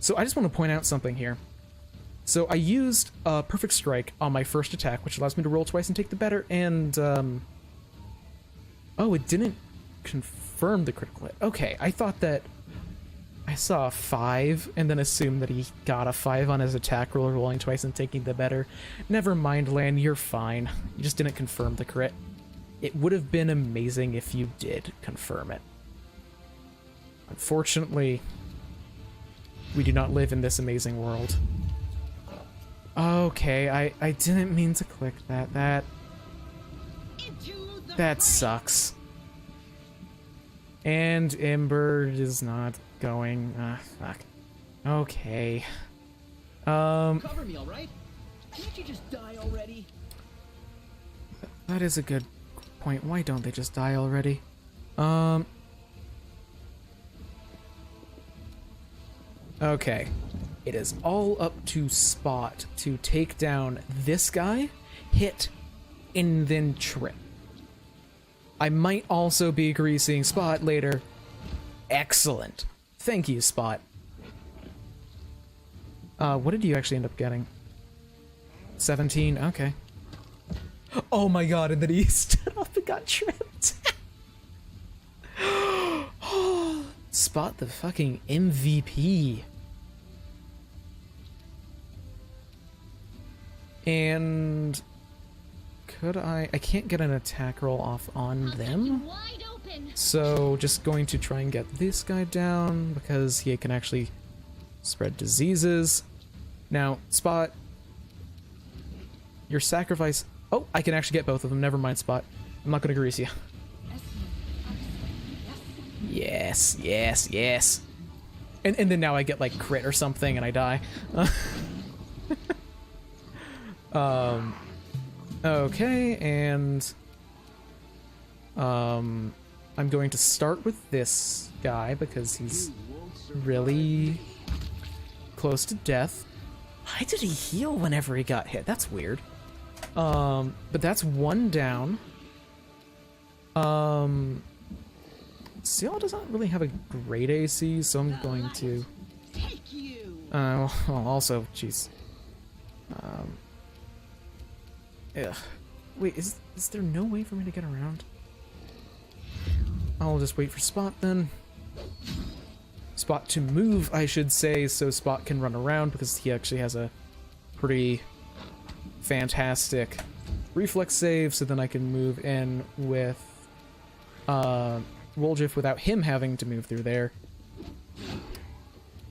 So I just want to point out something here. So I used Perfect Strike on my first attack, which allows me to roll twice and take the better, and oh, it didn't confirm the critical hit. Okay, I thought that I saw a 5 and then assumed that he got a 5 on his attack roll, rolling twice and taking the better. Never mind, Lan, you're fine. You just didn't confirm the crit. It would have been amazing if you did confirm it. Unfortunately, we do not live in this amazing world. Okay, I didn't mean to click that. That sucks. And Ember is not going. Fuck. Okay. Cover me, all right? Can't you just die already? That is a good point. Why don't they just die already? Okay. It is all up to Spot to take down this guy, hit, and then trip. I might also be greasing Spot later. Excellent. Thank you, Spot. What did you actually end up getting? 17? Okay. Oh my god, and then he stood up and got tripped. Spot the fucking MVP. And could I can't get an attack roll off on them. Wide open. So just going to try and get this guy down because he can actually spread diseases. Now, Spot, your sacrifice. Oh, I can actually get both of them. Never mind, Spot. I'm not going to grease you. Yes, yes, yes. And then now I get like crit or something and I die. Okay, and I'm going to start with this guy because he's really close to death. Why did he heal whenever he got hit? That's weird. But that's one down. Seal doesn't really have a great AC, so I'm going to. Well, also, jeez. Ugh. Wait, is there no way for me to get around? I'll just wait for Spot then. Spot to move, I should say, so Spot can run around because he actually has a pretty fantastic reflex save, so then I can move in with Wolgiff without him having to move through there.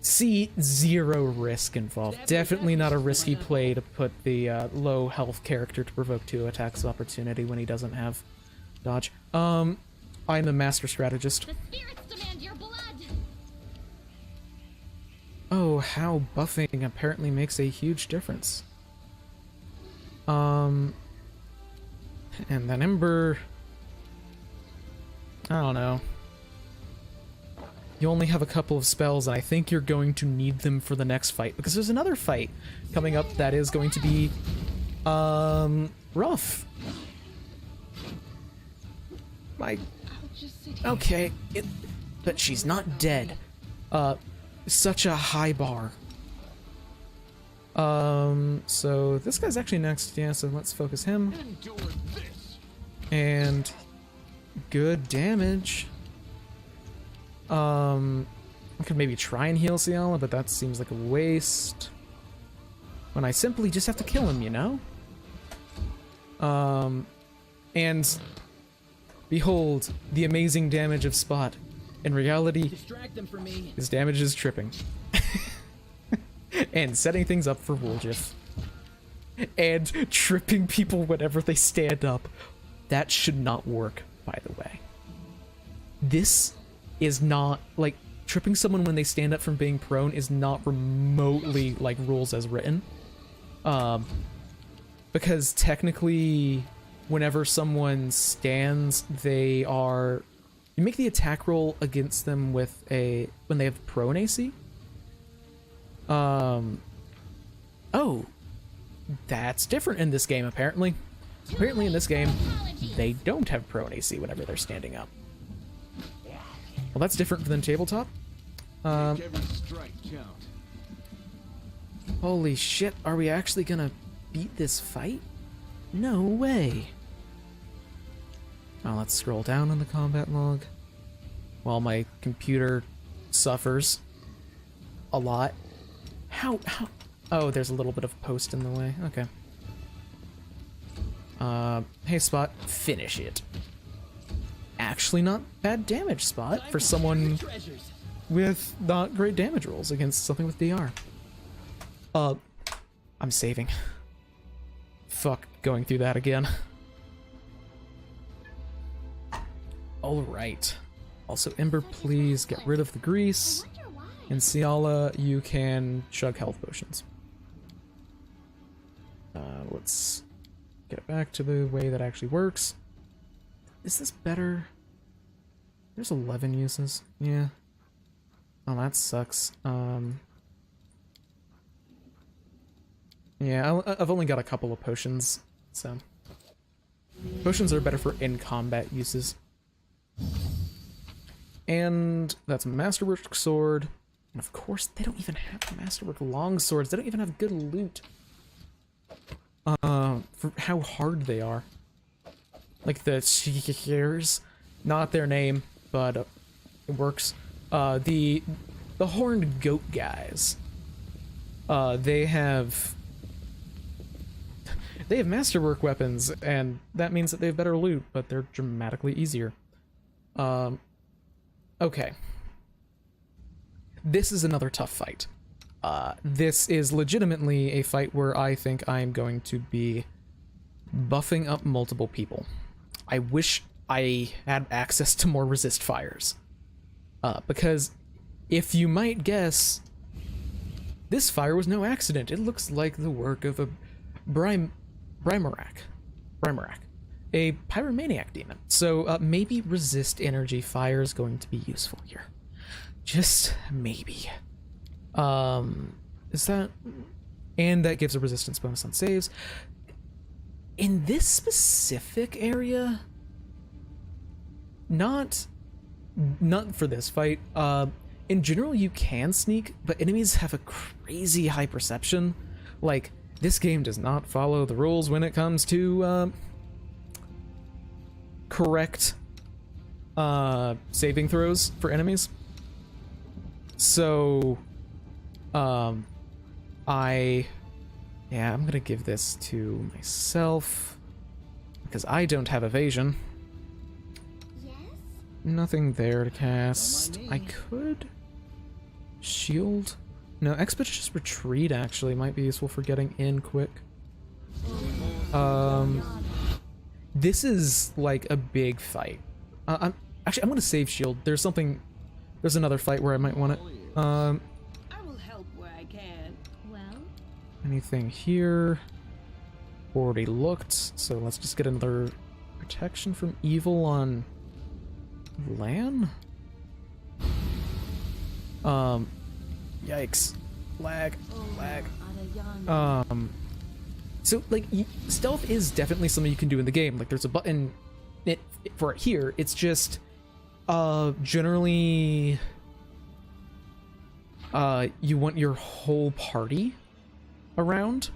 See, zero risk involved. Definitely not a risky play to put the low health character to provoke 2 attacks of opportunity when he doesn't have dodge. I'm the master strategist. The spirits demand your blood. Oh, how buffing apparently makes a huge difference. And then Ember. I don't know. You only have a couple of spells, and I think you're going to need them for the next fight, because there's another fight coming up that is going to be, rough. Okay, but she's not dead. Such a high bar. So this guy's actually next, yeah, so let's focus him. And good damage. I could maybe try and heal Ciala, but that seems like a waste. When I simply just have to kill him, you know? And behold, the amazing damage of Spot. In reality, Distract them from me. his damage is tripping. And setting things up for Wolgiff. And tripping people whenever they stand up. That should not work, by the way. This is not, like, tripping someone when they stand up from being prone is not remotely, like, rules as written. Because technically, whenever someone stands, they are... You make the attack roll against them with a... when they have prone AC? Oh. That's different in this game, apparently. Apparently in this game, they don't have prone AC whenever they're standing up. Well, that's different than tabletop. Holy shit, are we actually gonna beat this fight? No way. Now let's scroll down on the combat log while my computer suffers. a lot. How? Oh, there's a little bit of post in the way. Okay. Hey, Spot, finish it. Actually not bad damage, Spot, for someone with not great damage rolls against something with DR. I'm saving. Fuck going through that again. Alright. Also, Ember, please get rid of the grease. And Ciala, you can chug health potions. Let's get it back to the way that actually works. Is this better? There's 11 uses. Yeah. Oh, that sucks. Yeah, I've only got a couple of potions, so... Potions are better for in-combat uses. And that's a Masterwork Sword. And of course, they don't even have Masterwork Longswords. They don't even have good loot. For how hard they are. Like the Shears. Not their name, but it works. The horned goat guys. They have masterwork weapons, and that means that they have better loot, but they're dramatically easier. Okay. This is another tough fight. This is legitimately a fight where I think I'm going to be buffing up multiple people. I wish I had access to more resist fires. Because if you might guess, this fire was no accident. It looks like the work of a Brymarak, a pyromaniac demon. So maybe resist energy fire is going to be useful here. Just maybe. Is that... And that gives a resistance bonus on saves. In this specific area, not for this fight. In general, you can sneak, but enemies have a crazy high perception. Like, this game does not follow the rules when it comes to correct saving throws for enemies. So, I'm gonna give this to myself because I don't have evasion. Yes? Nothing there to cast. I could shield. No, expeditious retreat actually might be useful for getting in quick. This is like a big fight. I'm gonna save shield. There's another fight where I might want it. I will help where I can. Well, Anything here? Already looked, so let's just get another protection from evil on Lan? Yikes. Lag. So, like, stealth is definitely something you can do in the game. Like, there's a button for it here. It's just, generally, you want your whole party around.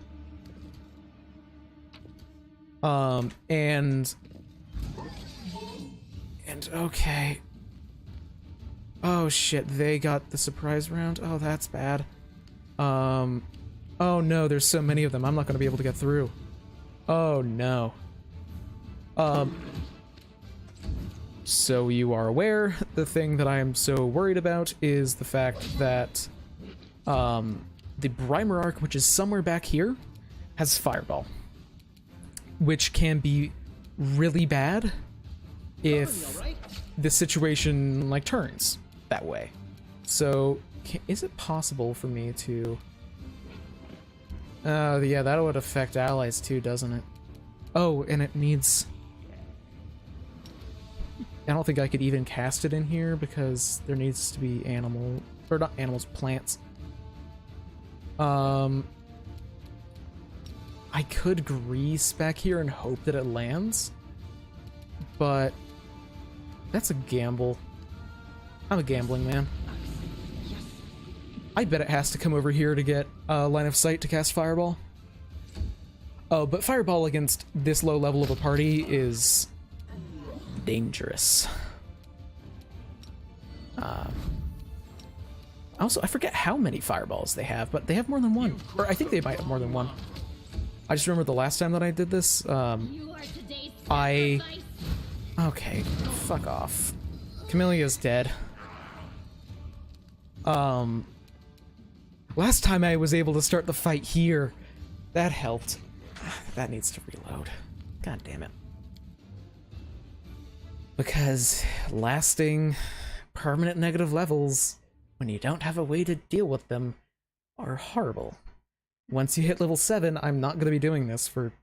And okay. Oh shit, they got the surprise round? Oh, that's bad. Oh no, there's so many of them, I'm not gonna be able to get through. Oh no. So you are aware, the thing that I am so worried about is the fact that, the Brymararch, which is somewhere back here, has Fireball. Which can be really bad if the situation, like, turns that way. So, is it possible for me to... yeah, that would affect allies too, doesn't it? Oh, and it needs... I don't think I could even cast it in here because there needs to be animal... Or not animals, plants. I could grease back here and hope that it lands, but that's a gamble. I'm a gambling man. I bet it has to come over here to get line of sight to cast Fireball. Oh, but Fireball against this low level of a party is dangerous. Oh Also, I forget how many fireballs they have, but they have more than one. Or I think they might have more than one. I just remember the last time that I did this, You are today's sacrifice. Okay, fuck off. Camelia's dead. Last time I was able to start the fight here. That helped. That needs to reload. God damn it. Because lasting, permanent negative levels, when you don't have a way to deal with them, are horrible. Once you hit level 7, I'm not going to be doing this for,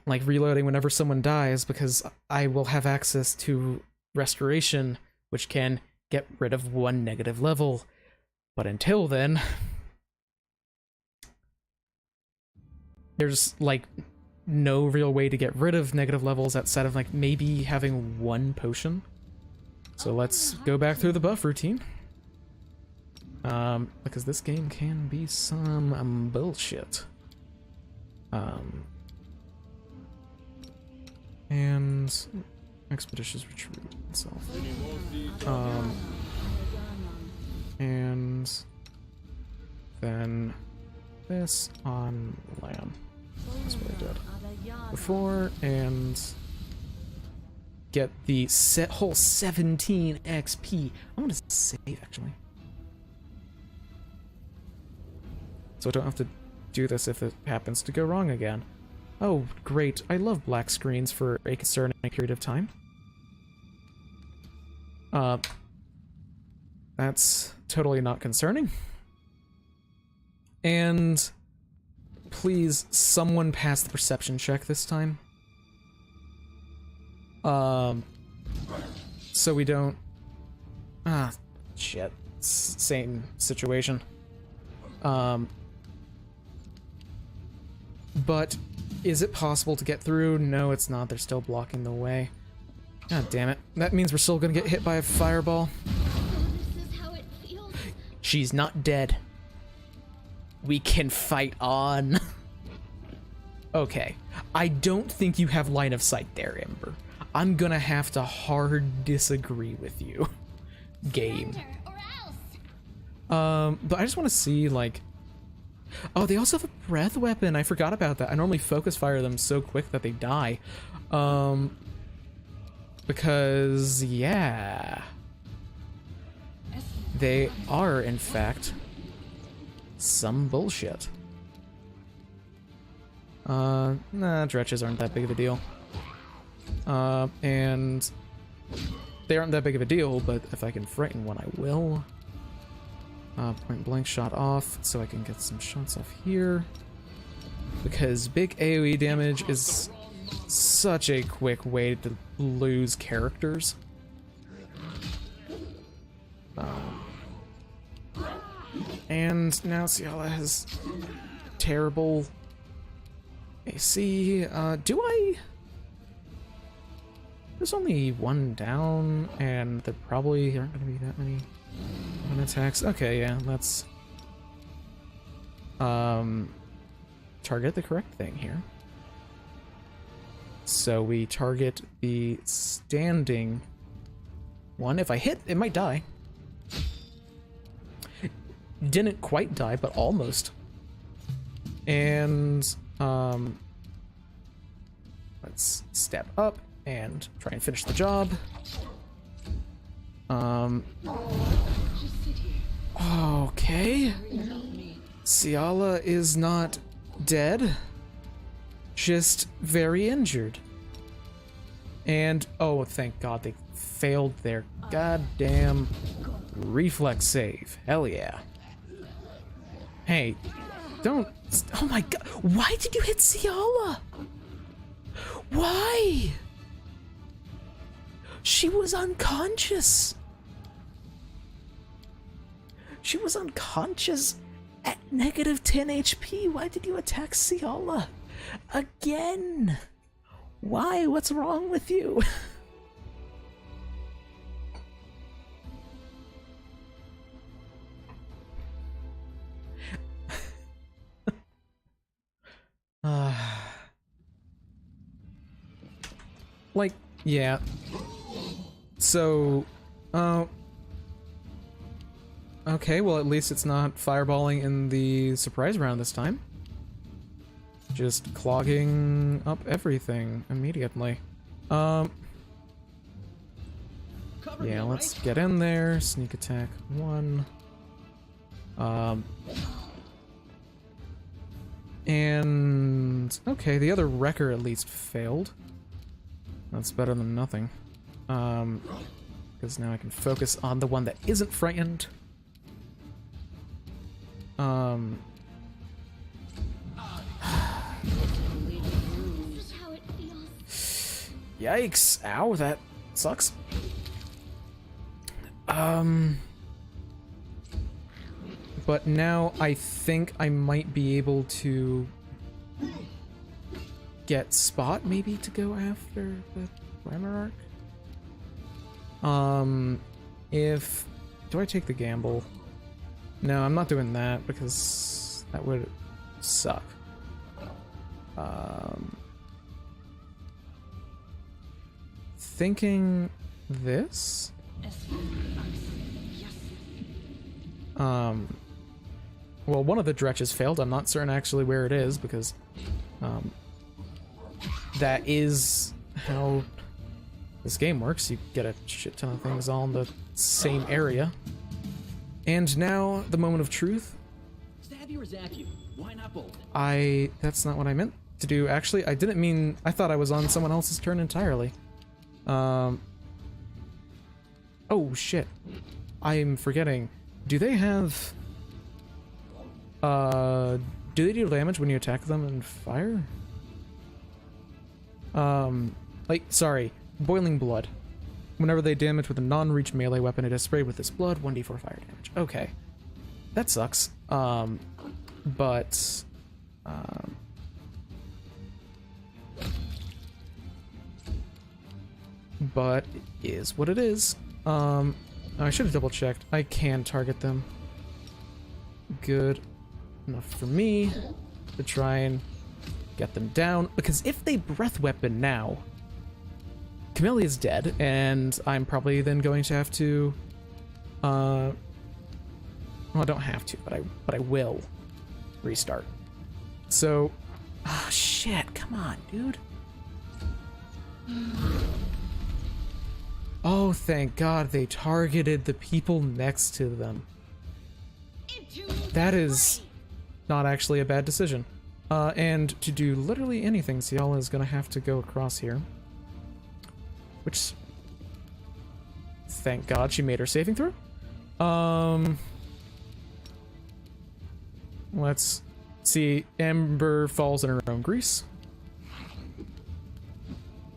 like, reloading whenever someone dies, because I will have access to restoration, which can get rid of one negative level. But until then, there's, like, no real way to get rid of negative levels outside of, like, maybe having one potion. So let's go back through the buff routine. Because this game can be some bullshit. And expeditious retreat itself. And then this on land. That's what I did before, and get the whole 17 XP. I'm gonna save actually, so I don't have to do this if it happens to go wrong again. Oh, great. I love black screens for a certain period of time. That's totally not concerning. And please, someone pass the perception check this time. So we don't... Ah, shit. Same situation. But is it possible to get through? No, it's not. They're still blocking the way. God damn it. That means we're still gonna get hit by a fireball. This is how it feels. She's not dead. We can fight on. Okay. I don't think you have line of sight there, Ember. I'm gonna have to hard disagree with you. Game. Surrender or else. But I just want to see, like... Oh, they also have a breath weapon. I forgot about that. I normally focus fire them so quick that they die. Because, yeah. They are, in fact, some bullshit. Nah, dretches aren't that big of a deal. And they aren't that big of a deal, but if I can frighten one, I will. Point blank shot off, so I can get some shots off here. Because big AoE damage is such a quick way to lose characters. And now Ciala has terrible AC. Do I? There's only one down, and there probably aren't going to be that many attacks. Okay, yeah, let's target the correct thing here. So we target the standing one. If I hit, it might die. Didn't quite die, but almost. And let's step up and try and finish the job. Okay. Ciala is not dead, just very injured. And oh, thank God they failed their goddamn reflex save. Hell yeah. Hey, don't. Oh my God. Why did you hit Ciala? Why? She was unconscious. She was unconscious at negative 10 HP. Why did you attack Ciala? Again? Why? What's wrong with you? Like, yeah. So, Okay, well at least it's not fireballing in the surprise round this time. Just clogging up everything immediately. Cover me, Yeah, all let's right? get in there. Sneak attack 1. And okay, the other wrecker at least failed. That's better than nothing. Because now I can focus on the one that isn't frightened. This is how it feels. Yikes! Ow, that sucks. But now I think I might be able to get Spot maybe to go after the Glamour Arc. If... Do I take the gamble? No, I'm not doing that because that would suck. Thinking this? Well, one of the dretches failed. I'm not certain actually where it is because that is how this game works. You get a shit ton of things all in the same area. And now, the moment of truth. Stab you or zap you? Why not both? That's not what I meant to do. Actually, I didn't mean... I thought I was on someone else's turn entirely. Oh, shit. I'm forgetting. Do they have... do they deal damage when you attack them in fire? Like, sorry. Boiling blood. Whenever they damage with a non-reach melee weapon, it is sprayed with this blood, 1d4 fire damage. Okay. That sucks. But... but it is what it is. I should have double-checked. I can target them. Good enough for me to try and get them down. Because if they breath weapon now, Camellia is dead, and I'm probably then going to have to, well, I don't have to, but I will restart. So, ah, shit, come on, dude. Oh, thank God they targeted the people next to them. That is not actually a bad decision. And to do literally anything, Ciala is gonna have to go across here. Which, thank God she made her saving throw. Let's see. Amber falls in her own grease.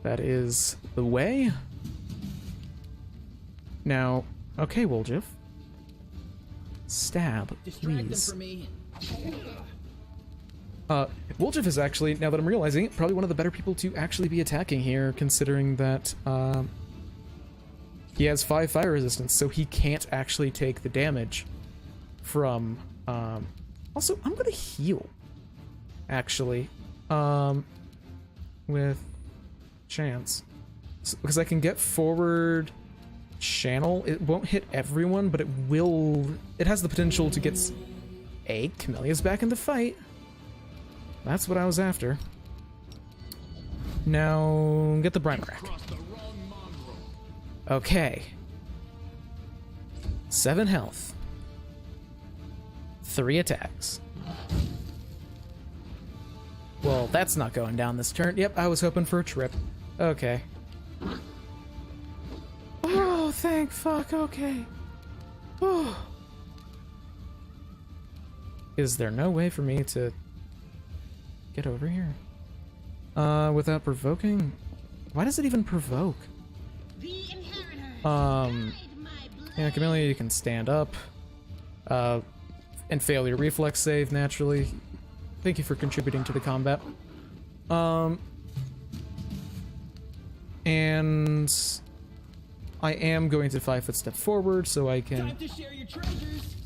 That is the way. Now, okay, Woljif. Stab, Distract them please. for me. Woljif is actually, now that I'm realizing it, probably one of the better people to actually be attacking here, considering that he has 5 fire resistance, so he can't actually take the damage from... also, I'm gonna heal, actually, with chance. Because I can get forward channel. It won't hit everyone, but it will... It has the potential to get... Hey, Camelia's back in the fight. That's what I was after. Now, get the Brimarak. Crossed the wrong mongrel. Okay. 7 health. 3 attacks. Well, that's not going down this turn. Yep, I was hoping for a trip. Okay. Oh, thank fuck, okay. Oh. Is there no way for me to get over here? Without provoking? Why does it even provoke? Yeah, Camellia, you can stand up. And fail your reflex save, naturally. Thank you for contributing to the combat. And I am going to 5-foot step forward so I can Time to share your treasures.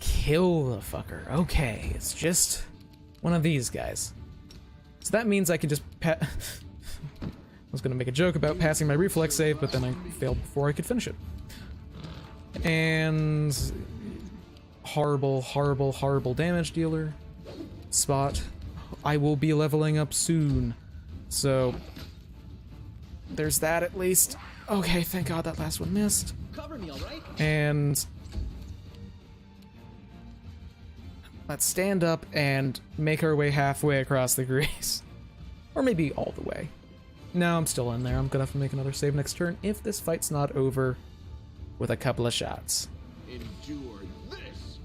kill the fucker. Okay, it's just one of these guys. So that means I can just I was gonna make a joke about passing my reflex save, but then I failed before I could finish it. And horrible, horrible, horrible damage dealer spot. I will be leveling up soon, so there's that at least. Okay, thank God that last one missed. Cover me, all right? And let's stand up and make our way halfway across the grease. Or maybe all the way. No, I'm still in there. I'm gonna have to make another save next turn if this fight's not over with a couple of shots. Endure this.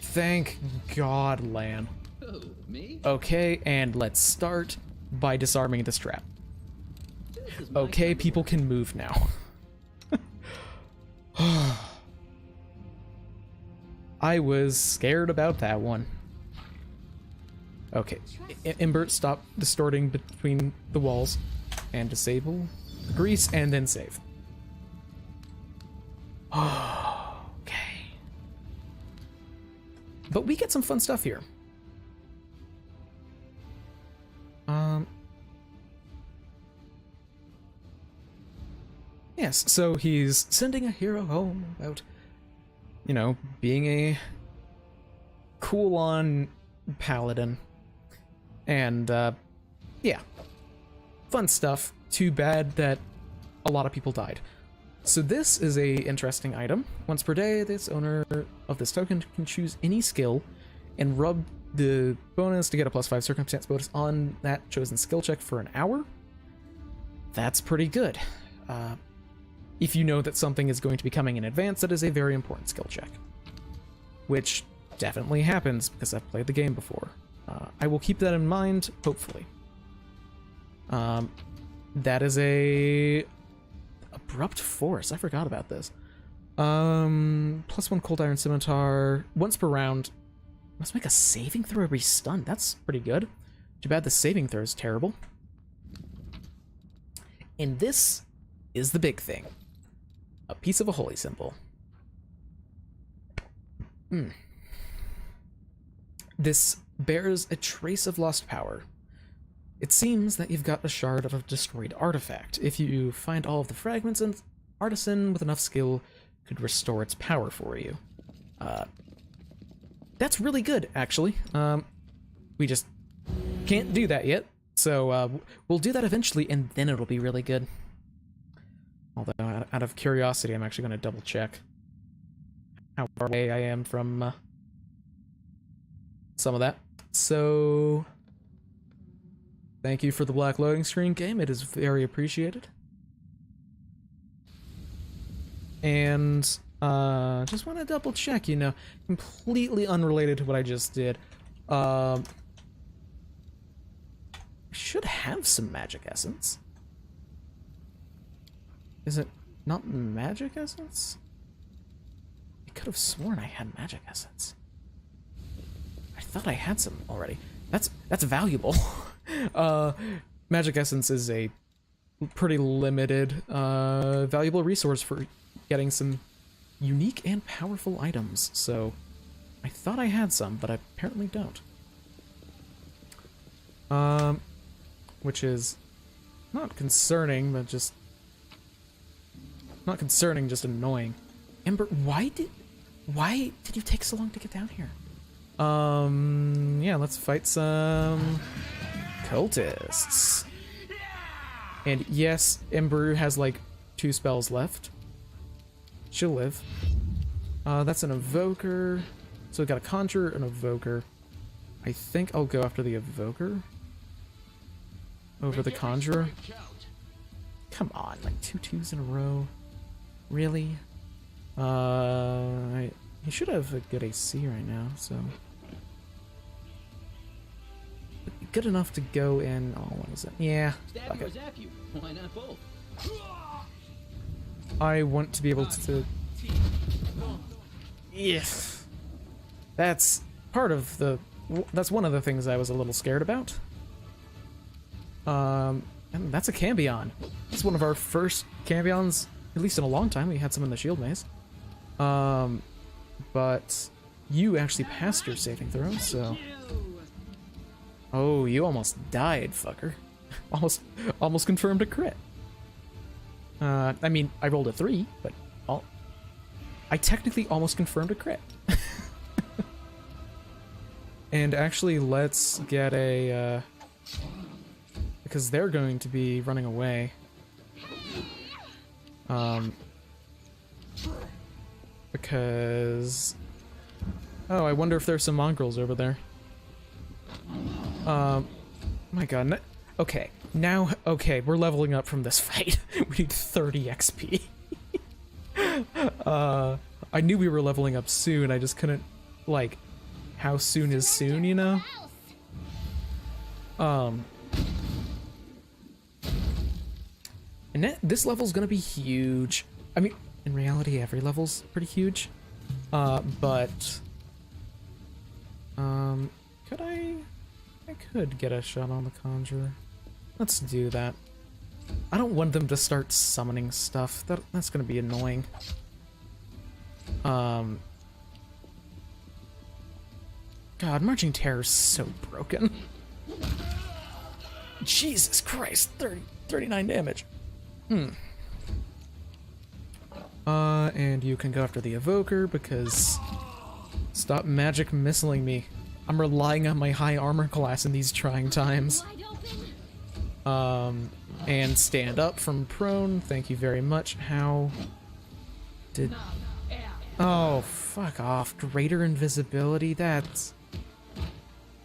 Thank God, Lan. Oh, me? Okay, and let's start by disarming this trap. This is my Okay, kind of people can move now. I was scared about that one. Okay, Ember, stop distorting between the walls and disable the grease and then save. Okay. But we get some fun stuff here. Yes, so he's sending a hero home about, you know, being a cool-on paladin. And, yeah. Fun stuff. Too bad that a lot of people died. So this is a interesting item. Once per day, this owner of this token can choose any skill and rub the bonus to get a +5 circumstance bonus on that chosen skill check for an hour. That's pretty good. If you know that something is going to be coming in advance, that is a very important skill check. Which definitely happens, because I've played the game before. I will keep that in mind, hopefully. That is a abrupt force. I forgot about this. +1 cold iron scimitar. Once per round. Must make a saving throw every stun. That's pretty good. Too bad the saving throw is terrible. And this is the big thing. A piece of a holy symbol. This bears a trace of lost power. It seems that you've got a shard of a destroyed artifact. If you find all of the fragments, an artisan with enough skill could restore its power for you. That's really good, actually. We just can't do that yet, so we'll do that eventually, and then it'll be really good. Although, out of curiosity, I'm actually going to double check how far away I am from some of that. So, thank you for the black loading screen, game. It is very appreciated. And just want to double check, you know, completely unrelated to what I just did. I should have some magic essence. Is it not magic essence? I could have sworn I had magic essence. I thought I had some already. That's valuable. Magic essence is a pretty limited, valuable resource for getting some unique and powerful items. So I thought I had some, but I apparently don't. Which is not concerning, but just not concerning, just annoying. Ember, why did you take so long to get down here? Yeah, let's fight some cultists. And yes, Ember has like 2 spells left. She'll live. That's an evoker. So we got a conjurer and evoker. I think I'll go after the evoker over the conjurer. Come on, like 2 2s in a row. Really? He should have a good AC right now, so good enough to go in. Oh, what is it? Yeah. Stab you or zap you. Why not both? I want to be able to. Yes. That's part of the. That's one of the things I was a little scared about. And that's a Cambion. It's one of our first Cambions, at least in a long time. We had some in the shield maze. But you actually passed your saving throw, so. Oh, you almost died, fucker. almost confirmed a crit. I mean, I rolled a 3, but I technically almost confirmed a crit. And actually, let's get a, because they're going to be running away. Because... Oh, I wonder if there's some mongrels over there. My god. Okay, now... Okay, we're leveling up from this fight. We need 30 XP. I knew we were leveling up soon, I just couldn't, like... How soon is soon, you know? And this level's gonna be huge. I mean, in reality, every level's pretty huge. But... could I could get a shot on the Conjurer. Let's do that. I don't want them to start summoning stuff. That's gonna be annoying. God, Marching Terror's so broken. Jesus Christ, 39 damage. And you can go after the Evoker because... Stop magic missiling me. I'm relying on my high armor class in these trying times. And stand up from prone. Thank you very much. How did... Oh, fuck off. Greater invisibility? That's...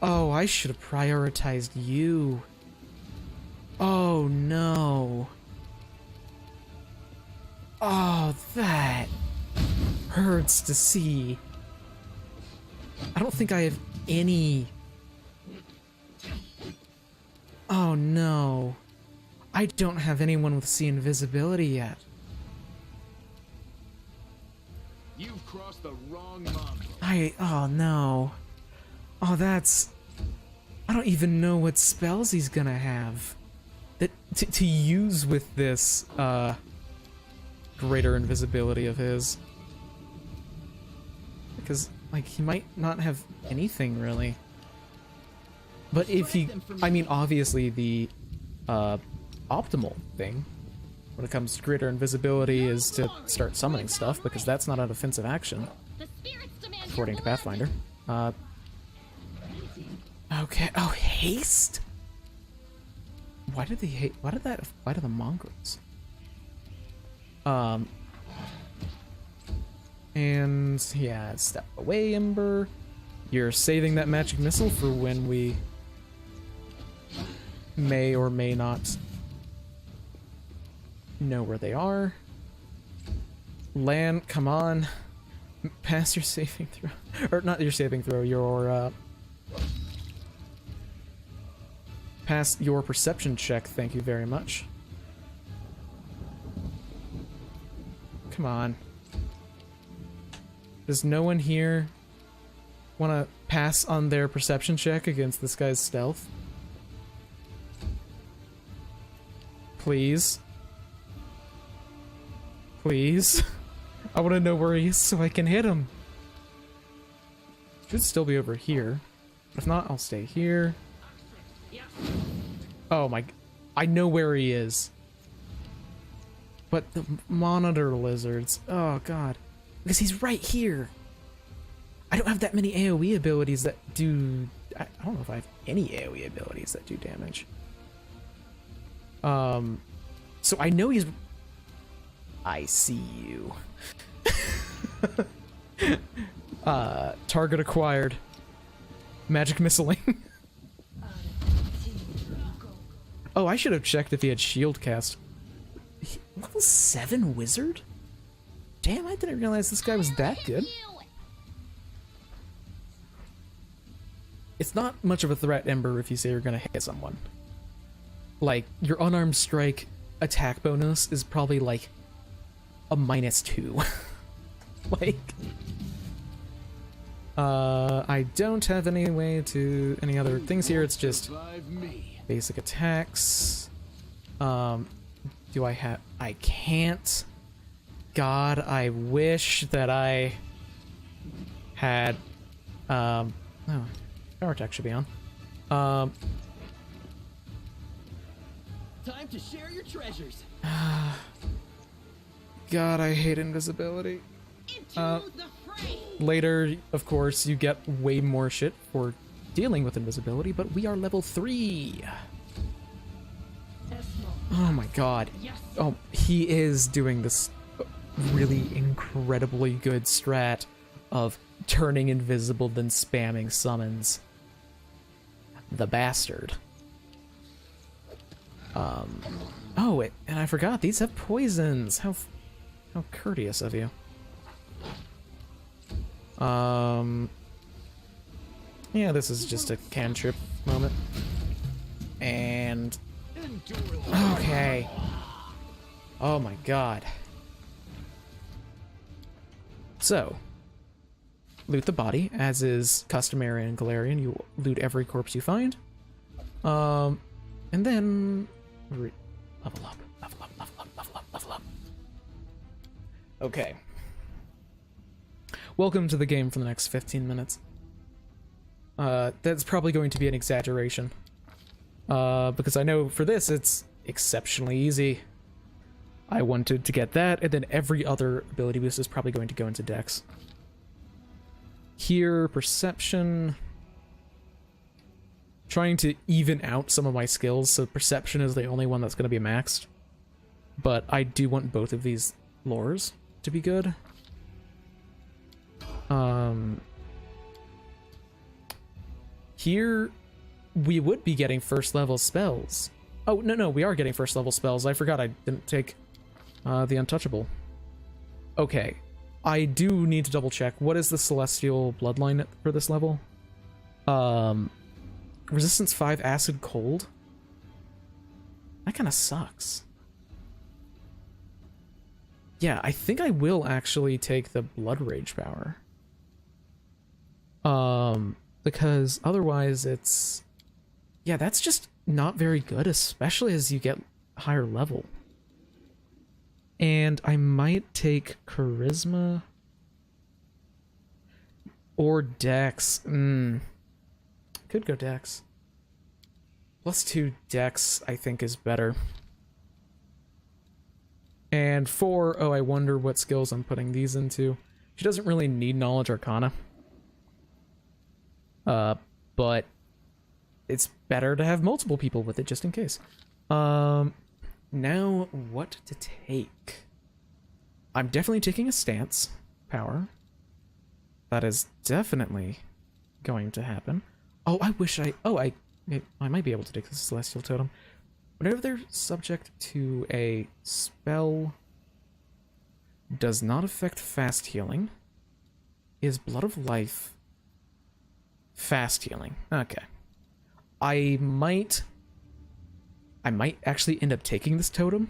Oh, I should have prioritized you. Oh, no. Oh, that hurts to see. I don't think I have any... Oh, no. I don't have anyone with see invisibility yet. You've crossed the wrong mongrel. Oh, no. Oh, that's... I don't even know what spells he's gonna have that to use with this greater invisibility of his. Because, like, he might not have anything really. But if he... I mean, obviously the optimal thing when it comes to greater invisibility is to start summoning stuff, because that's not an offensive action, according to Pathfinder. Okay. Oh, haste? Why did they hate? Why did that apply to the mongrels? And yeah, step away, Ember. You're saving that magic missile for when we may or may not know where they are. Lan, come on. Pass your saving throw. Or not your saving throw, your pass your perception check, thank you very much. Come on. Does no one here want to pass on their perception check against this guy's stealth? Please? Please? I want to know where he is so I can hit him. Should still be over here. If not, I'll stay here. Oh my... I know where he is. But the monitor lizards... Oh god. Because he's right here. I don't have that many AoE abilities that do... I don't know if I have any AoE abilities that do damage. So I know he's... I see you. Target acquired. Magic missiling. Oh, I should have checked if he had shield cast. Level 7 wizard? Damn, I didn't realize this guy was that good. It's not much of a threat, Ember, if you say you're gonna hit someone. Like, your unarmed strike attack bonus is probably like a -2. Like, I don't have any way to any other things here. It's just basic attacks. Do I have... I can't. God, I wish that I had... oh, power attack should be on. Time to share your treasures. God, I hate invisibility. To the fray. Later, of course, you get way more shit for dealing with invisibility, but we are level 3. Oh my god. Yes. Oh, he is doing this really incredibly good strat of turning invisible then spamming summons. The bastard. Oh, and I forgot, these have poisons. How courteous of you. Yeah, this is just a cantrip moment. And okay. Oh my god. So, loot the body, as is customary in Galarian. You loot every corpse you find. And then level up, level up, level up, level up, level up. Okay. Welcome to the game for the next 15 minutes. That's probably going to be an exaggeration. Because I know for this it's exceptionally easy. I wanted to get that, and then every other ability boost is probably going to go into Dex. Here, Perception. Trying to even out some of my skills, so Perception is the only one that's going to be maxed. But I do want both of these lores to be good. Here, we would be getting first level spells. Oh, no, we are getting first level spells. I forgot I didn't take the Untouchable. Okay, I do need to double check. What is the Celestial Bloodline for this level? Resistance 5 Acid Cold? That kind of sucks. Yeah, I think I will actually take the Blood Rage power. Because otherwise it's... Yeah, that's just not very good, especially as you get higher level. And I might take Charisma or Dex. Could go Dex. +2 Dex, I think, is better. And 4, oh, I wonder what skills I'm putting these into. She doesn't really need Knowledge Arcana. But it's better to have multiple people with it, just in case. Now, what to take? I'm definitely taking a Stance power. That is definitely going to happen. Oh, I wish I might be able to take the Celestial Totem. Whenever they're subject to a spell does not affect fast healing, is Blood of Life fast healing? Okay. I might actually end up taking this totem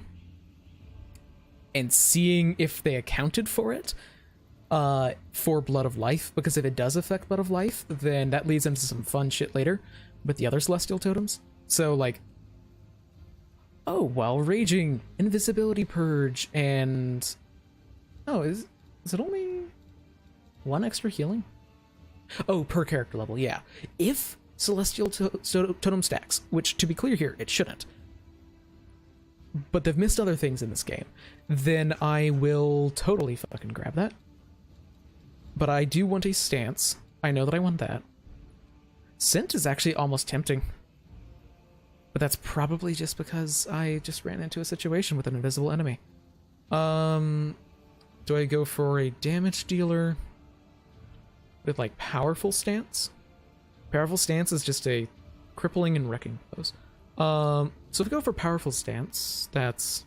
and seeing if they accounted for it for Blood of Life, because if it does affect Blood of Life, then that leads into some fun shit later with the other Celestial Totems. So, like, oh, while raging, Invisibility Purge, and... Oh, is it only 1 extra healing? Oh, per character level, yeah. If Celestial Totem stacks, which, to be clear here, it shouldn't, but they've missed other things in this game, then I will totally fucking grab that. But I do want a Stance. I know that I want that. Scent is actually almost tempting. But that's probably just because I just ran into a situation with an invisible enemy. Do I go for a damage dealer with, like, Powerful Stance? Powerful Stance is just a crippling and wrecking blows. So if we go for Powerful Stance, that's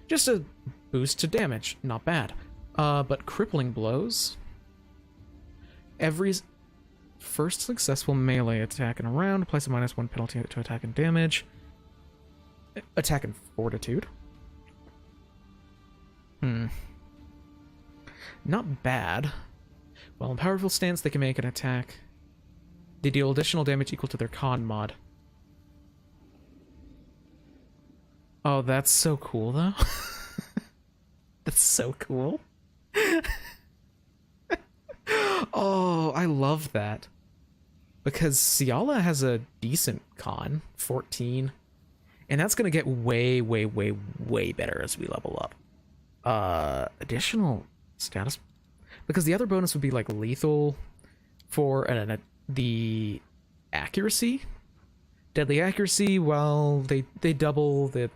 just a boost to damage. Not bad. But crippling blows. Every first successful melee attack in a round applies a -1 penalty to attack and damage. Attack and fortitude. Not bad. While in Powerful Stance, they can make an attack. They deal additional damage equal to their con mod. Oh, that's so cool, though. That's so cool. Oh, I love that. Because Ciala has a decent con, 14. And that's going to get way, way, way, way better as we level up. Additional status because the other bonus would be like lethal for the accuracy. Deadly accuracy, well, they double the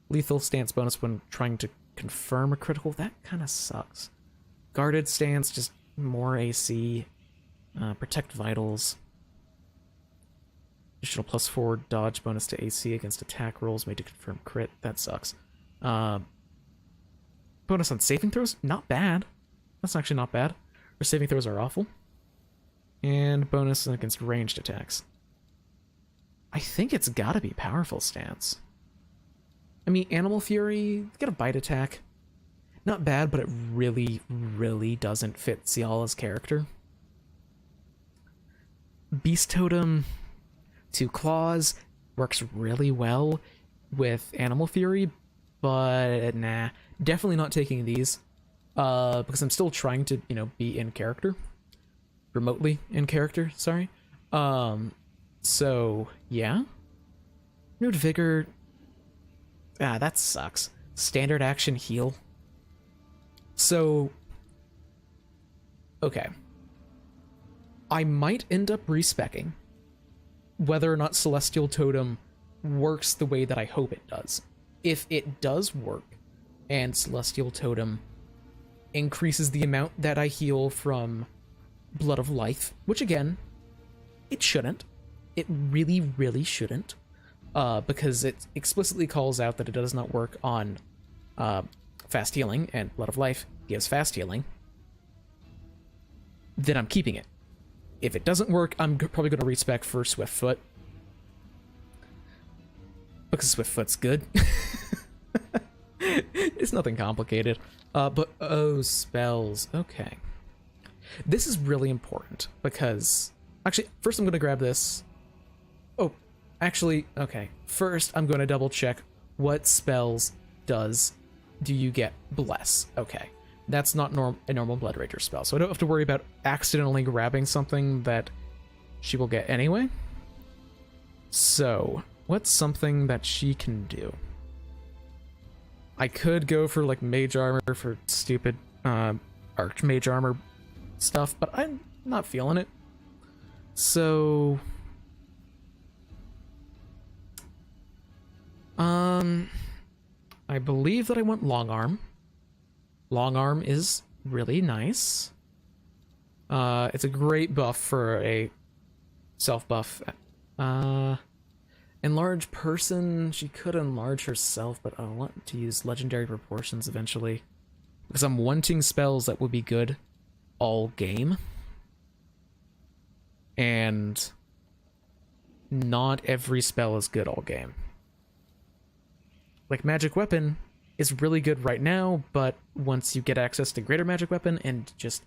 lethal stance bonus when trying to confirm a critical. That kind of sucks. Guarded stance, just more AC. Protect vitals. Additional +4 dodge bonus to AC against attack rolls made to confirm crit. That sucks. Bonus on saving throws, not bad. That's actually not bad. Her saving throws are awful. And bonus against ranged attacks. I think it's gotta be powerful stance. I mean, Animal Fury, get a bite attack. Not bad, but it really, really doesn't fit Ciala's character. Beast Totem, 2 claws, works really well with Animal Fury, but nah, definitely not taking these. Because I'm still trying to, be in character. Remotely in character, sorry. So, yeah. Renewed Vigor. That sucks. Standard action heal. So, okay. I might end up respecking whether or not Celestial Totem works the way that I hope it does. If it does work, and Celestial Totem increases the amount that I heal from Blood of Life, which again, it shouldn't. It really, really shouldn't. Because it explicitly calls out that it does not work on fast healing, and Blood of Life gives fast healing. Then I'm keeping it. If it doesn't work, I'm probably going to respec for Swiftfoot. Because Swiftfoot's good. It's nothing complicated. But, spells. Okay. This is really important, because... Actually, first I'm going to grab this. Oh, actually, okay. First, I'm going to double check what spells do you get Bless. Okay. That's not a normal Blood Rager spell, so I don't have to worry about accidentally grabbing something that she will get anyway. So, what's something that she can do? I could go for, like, Mage Armor for stupid Archmage Armor stuff, but I'm not feeling it. So... I believe that I want Long Arm. Long Arm is really nice. It's a great buff for a self-buff. Enlarge person, she could enlarge herself, but I want to use Legendary Proportions eventually. Because I'm wanting spells that would be good all game. And not every spell is good all game. Like Magic Weapon is really good right now, but once you get access to Greater Magic Weapon and just,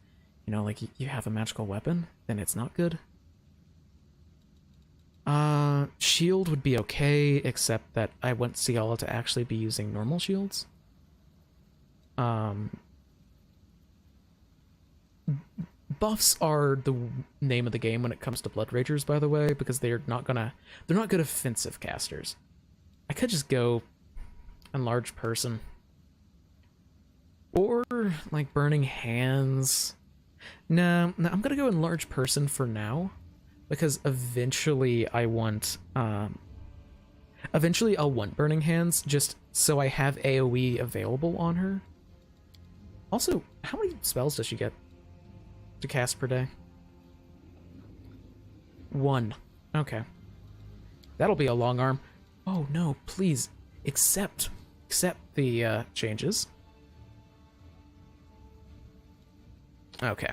like you have a magical weapon, then it's not good. Shield would be okay, except that I want Ciala to actually be using normal shields. Buffs are the name of the game when it comes to Blood Ragers, by the way, because they're not good offensive casters. I could just go Enlarge Person. Or, like, Burning Hands. No, I'm gonna go Enlarge Person for now, because eventually I want, eventually I'll want Burning Hands, just so I have AoE available on her. Also, how many spells does she get to cast per day? 1. Okay. That'll be a Long Arm. Oh no, please, accept the changes. Okay.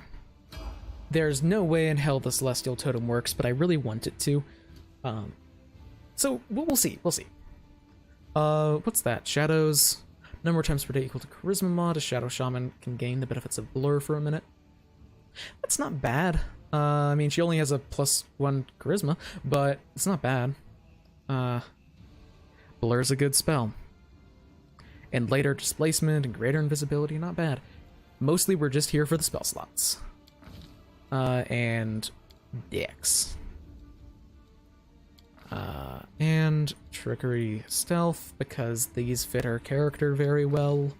There's no way in hell the Celestial Totem works, but I really want it to. So we'll see. We'll see. What's that? Shadows. Number of times per day equal to Charisma mod. A Shadow Shaman can gain the benefits of Blur for a minute. That's not bad. I mean, she only has a +1 Charisma, but it's not bad. Blur's a good spell. And later Displacement and Greater Invisibility, not bad. Mostly we're just here for the spell slots. And Dex. And Trickery Stealth, because these fit her character very well.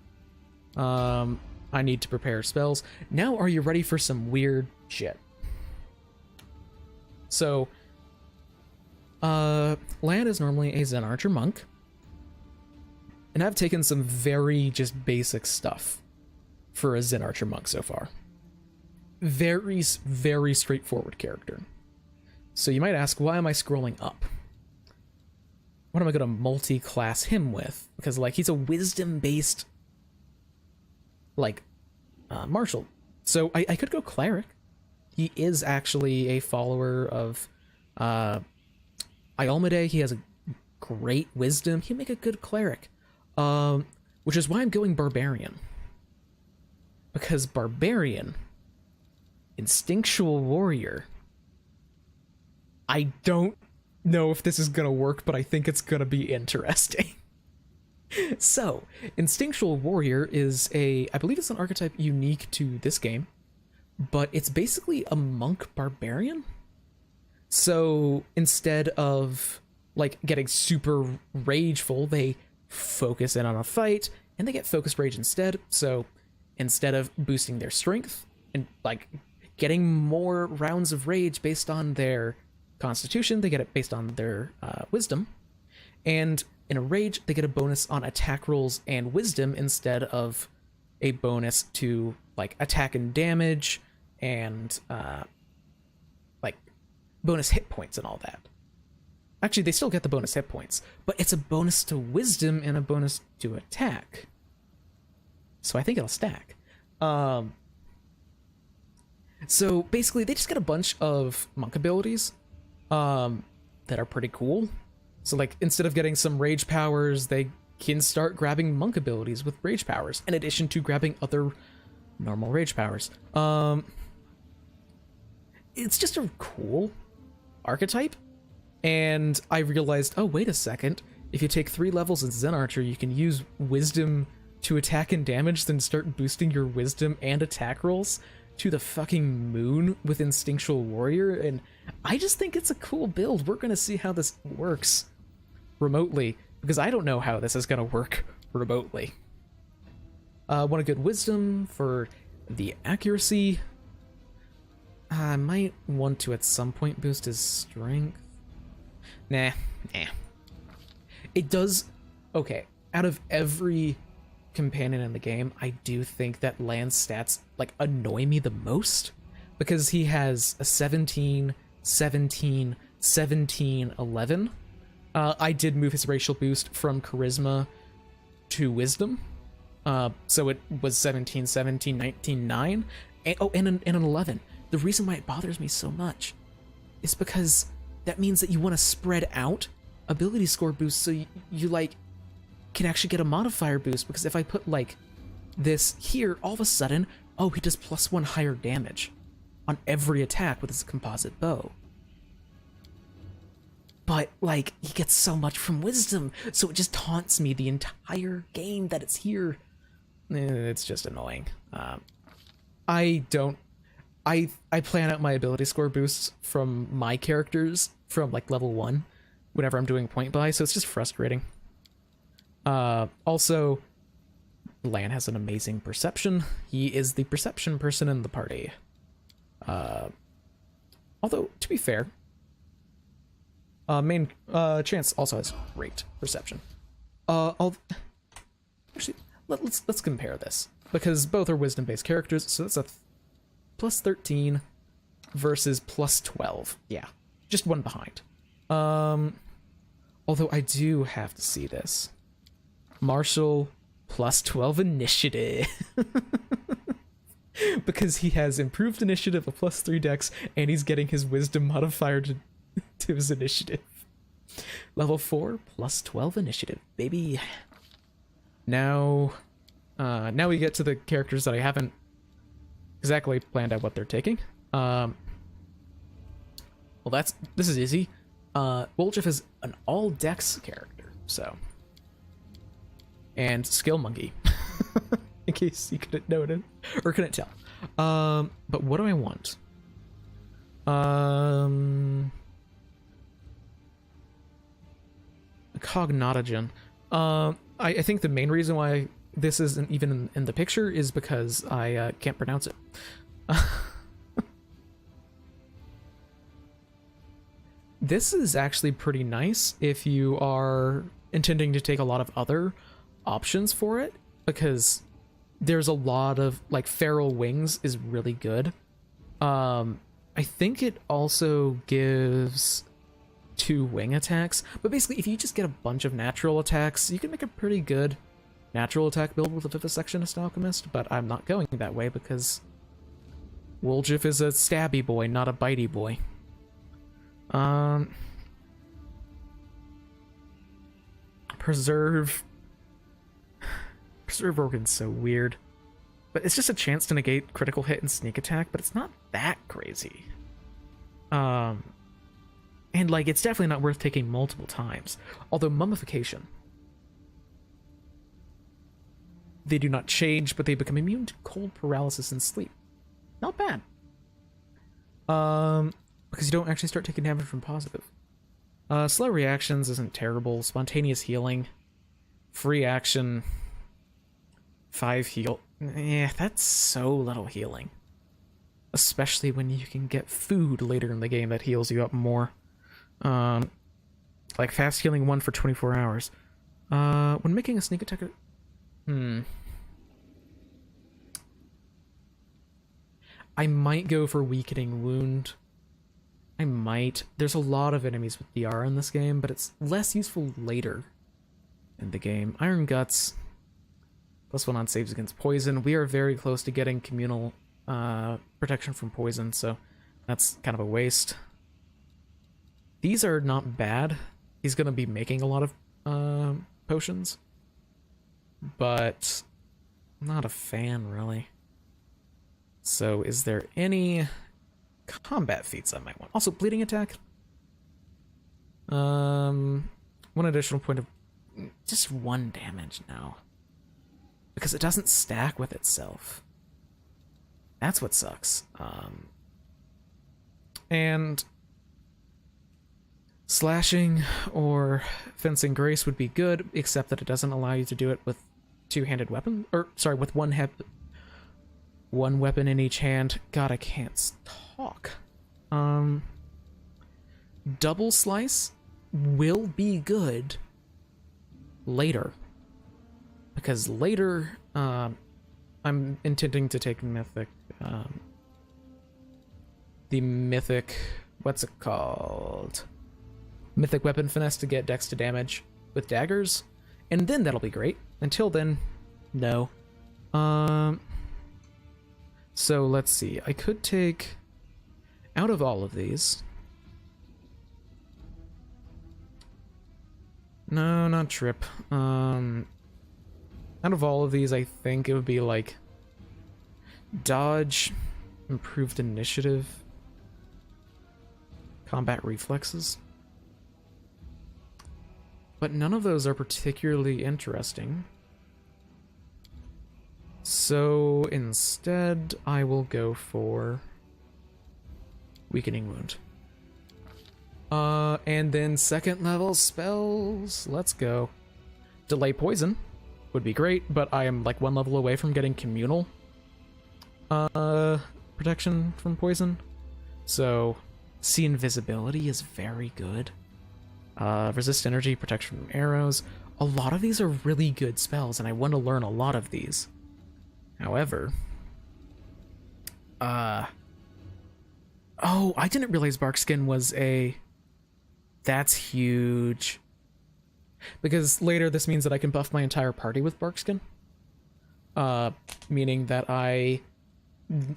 I need to prepare spells. Now, are you ready for some weird shit? So, Lan is normally a Zen Archer monk. And I've taken some very just basic stuff for a Zen Archer monk so far. Very, very straightforward character. So you might ask, why am I scrolling up? What am I going to multi-class him with? Because, like, he's a wisdom-based, like, martial. So I could go cleric. He is actually a follower of Iolmade. He has a great wisdom. He'd make a good cleric. Which is why I'm going barbarian. Because barbarian, instinctual warrior, I don't know if this is gonna work, but I think it's gonna be interesting. So, instinctual warrior is I believe it's an archetype unique to this game, but it's basically a monk barbarian. So, instead of, like, getting super rageful, they focus in on a fight, and they get focused rage instead. So, instead of boosting their strength, and, like, getting more rounds of rage based on their constitution, they get it based on their wisdom. And in a rage, they get a bonus on attack rolls and wisdom instead of a bonus to, like, attack and damage and, like, bonus hit points and all that. Actually, they still get the bonus hit points, but it's a bonus to wisdom and a bonus to attack. So I think it'll stack. So basically, they just get a bunch of monk abilities that are pretty cool. So, like, instead of getting some rage powers, they can start grabbing monk abilities with rage powers, in addition to grabbing other normal rage powers. It's just a cool archetype. And I realized, oh, wait a second. If you take 3 levels in Zen Archer, you can use wisdom to attack and damage, then start boosting your wisdom and attack rolls to the fucking moon with Instinctual Warrior. And I just think it's a cool build. We're going to see how this works remotely, because I don't know how this is going to work remotely. Want a good wisdom for the accuracy. I might want to at some point boost his strength. Nah. It does... Okay, out of every companion in the game, I do think that Lan's stats, like, annoy me the most, because he has a 17, 17, 17, 11. I did move his racial boost from charisma to wisdom, so it was 17, 17, 19, 9, and, and an 11. The reason why it bothers me so much is because that means that you want to spread out ability score boosts so you like can actually get a modifier boost, because if I put, like, this here, all of a sudden, oh, he does +1 higher damage on every attack with his composite bow. But, like, he gets so much from wisdom, so it just taunts me the entire game that it's here. It's just annoying. I plan out my ability score boosts from my characters from, like, level 1 whenever I'm doing point buy, so it's just frustrating. Also, Lan has an amazing perception. He is the perception person in the party. Although, to be fair, main Chance also has great perception. Actually, let's compare this, because both are wisdom-based characters. So that's a +13 versus +12. Yeah, just one behind. Although I do have to see this. Marshall +12 initiative. Because he has improved initiative, a +3 dex, and he's getting his wisdom modifier to his initiative. Level 4 +12 initiative, baby. Now we get to the characters that I haven't exactly planned out what they're taking. Well, this is easy. Woljeff is an all dex character, so. And skill monkey. In case you couldn't notice or couldn't tell. But what do I want? Cognotogen. I think the main reason why this isn't even in the picture is because I can't pronounce it. This is actually pretty nice if you are intending to take a lot of other options for it, because there's a lot of, like, feral wings is really good. I think it also gives 2 wing attacks, but basically if you just get a bunch of natural attacks, you can make a pretty good natural attack build with a Vivisectionist Alchemist, but I'm not going that way because Woljif is a stabby boy, not a bitey boy. Preserve Organ's so weird. But it's just a chance to negate critical hit and sneak attack, but it's not that crazy. And, like, it's definitely not worth taking multiple times. Although Mummification. They do not change, but they become immune to cold, paralysis, and sleep. Not bad. Because you don't actually start taking damage from positive. Slow reactions isn't terrible. Spontaneous healing. Free action. 5 heal. Yeah, that's so little healing. Especially when you can get food later in the game that heals you up more. Like fast healing 1 for 24 hours. When making a sneak attack... I might go for weakening wound. I might. There's a lot of enemies with DR in this game, but it's less useful later in the game. Iron Guts. +1 on saves against poison. We are very close to getting communal protection from poison, so that's kind of a waste. These are not bad. He's going to be making a lot of potions, but I'm not a fan, really. So is there any combat feats I might want? Also, bleeding attack. 1 additional point of... just 1 damage now. Because it doesn't stack with itself. That's what sucks. And slashing or fencing grace would be good, except that it doesn't allow you to do it with 2-handed weapon, or sorry, with one weapon in each hand. God, I can't talk. Double slice will be good later. Because later, I'm intending to take mythic, the mythic, what's it called? Mythic weapon finesse to get dex to damage with daggers, and then that'll be great. Until then, no. So let's see, I could take, out of all of these, no, not trip, out of all of these, I think it would be like dodge, improved initiative, combat reflexes. But none of those are particularly interesting. So instead, I will go for weakening wound. And then 2nd level spells. Let's go. Delay poison would be great, but I am like 1 level away from getting communal protection from poison. So see invisibility is very good. Resist energy, protection from arrows. A lot of these are really good spells, and I want to learn a lot of these. However, oh, I didn't realize Barkskin was a... That's huge. Because later this means that I can buff my entire party with Barkskin. Meaning that I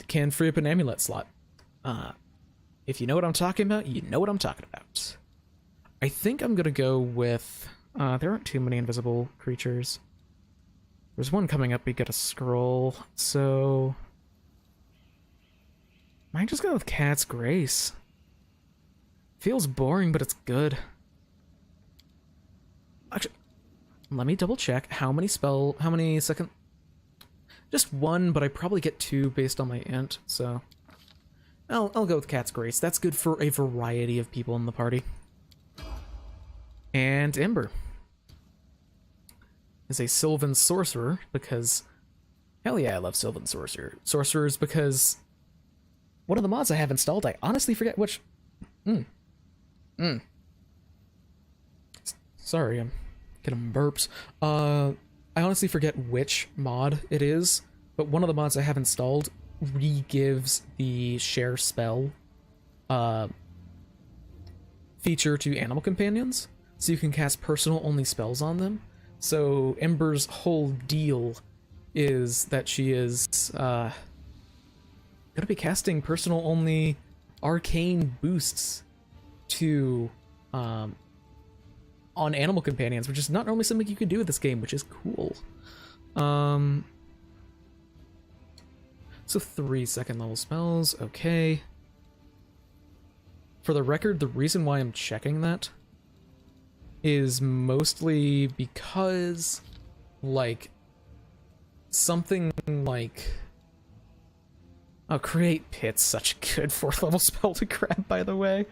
can free up an amulet slot. If you know what I'm talking about, you know what I'm talking about. I think I'm gonna go with... there aren't too many invisible creatures. There's one coming up, we get a scroll, so... Might just go with Cat's Grace. Feels boring, but it's good. Actually, let me double check how many second... Just 1, but I probably get 2 based on my int, so... I'll go with Cat's Grace. That's good for a variety of people in the party. And Ember. is a Sylvan Sorcerer, because hell yeah, I love Sylvan Sorcerers, because one of the mods I have installed, I honestly forget which... Sorry, I'm getting burps. I honestly forget which mod it is, but one of the mods I have installed re-gives the share spell feature to animal companions, so you can cast personal only spells on them. So Ember's whole deal is that she is gonna be casting personal only arcane boosts to on animal companions, which is not normally something you could do with this game, which is cool. So 3 second level spells, okay. For the record, the reason why I'm checking that is mostly because, like, something like... Oh, Create Pit's such a good 4th level spell to grab, by the way.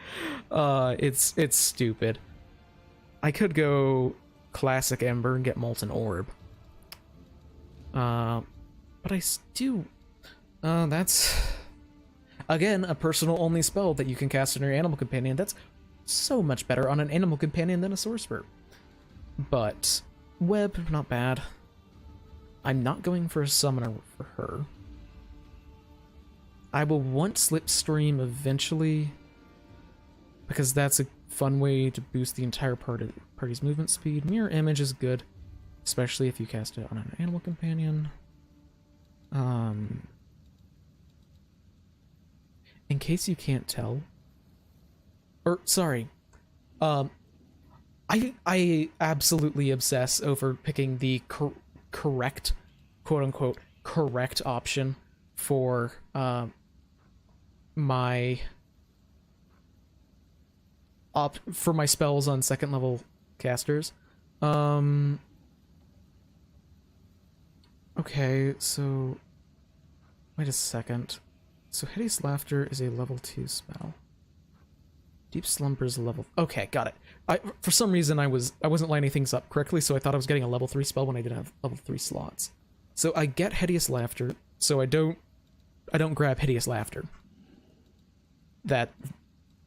It's stupid. I could go Classic Ember and get Molten Orb. But I do... that's... Again, a personal only spell that you can cast on your animal companion. That's so much better on an animal companion than a sorcerer. But Web, not bad. I'm not going for a summoner for her. I will want Slipstream eventually, because that's a fun way to boost the entire party's movement speed. Mirror Image is good, especially if you cast it on an animal companion. In case you can't tell, or sorry, I absolutely obsess over picking the correct, quote unquote, correct option for my spells on 2nd level casters. Okay, so wait a second. So Hideous Laughter is a level 2 spell. Deep Slumber is a level... Okay, got it. For some reason I wasn't lining things up correctly, so I thought I was getting a level 3 spell when I didn't have level 3 slots. So I get Hideous Laughter, so I don't grab Hideous Laughter. That...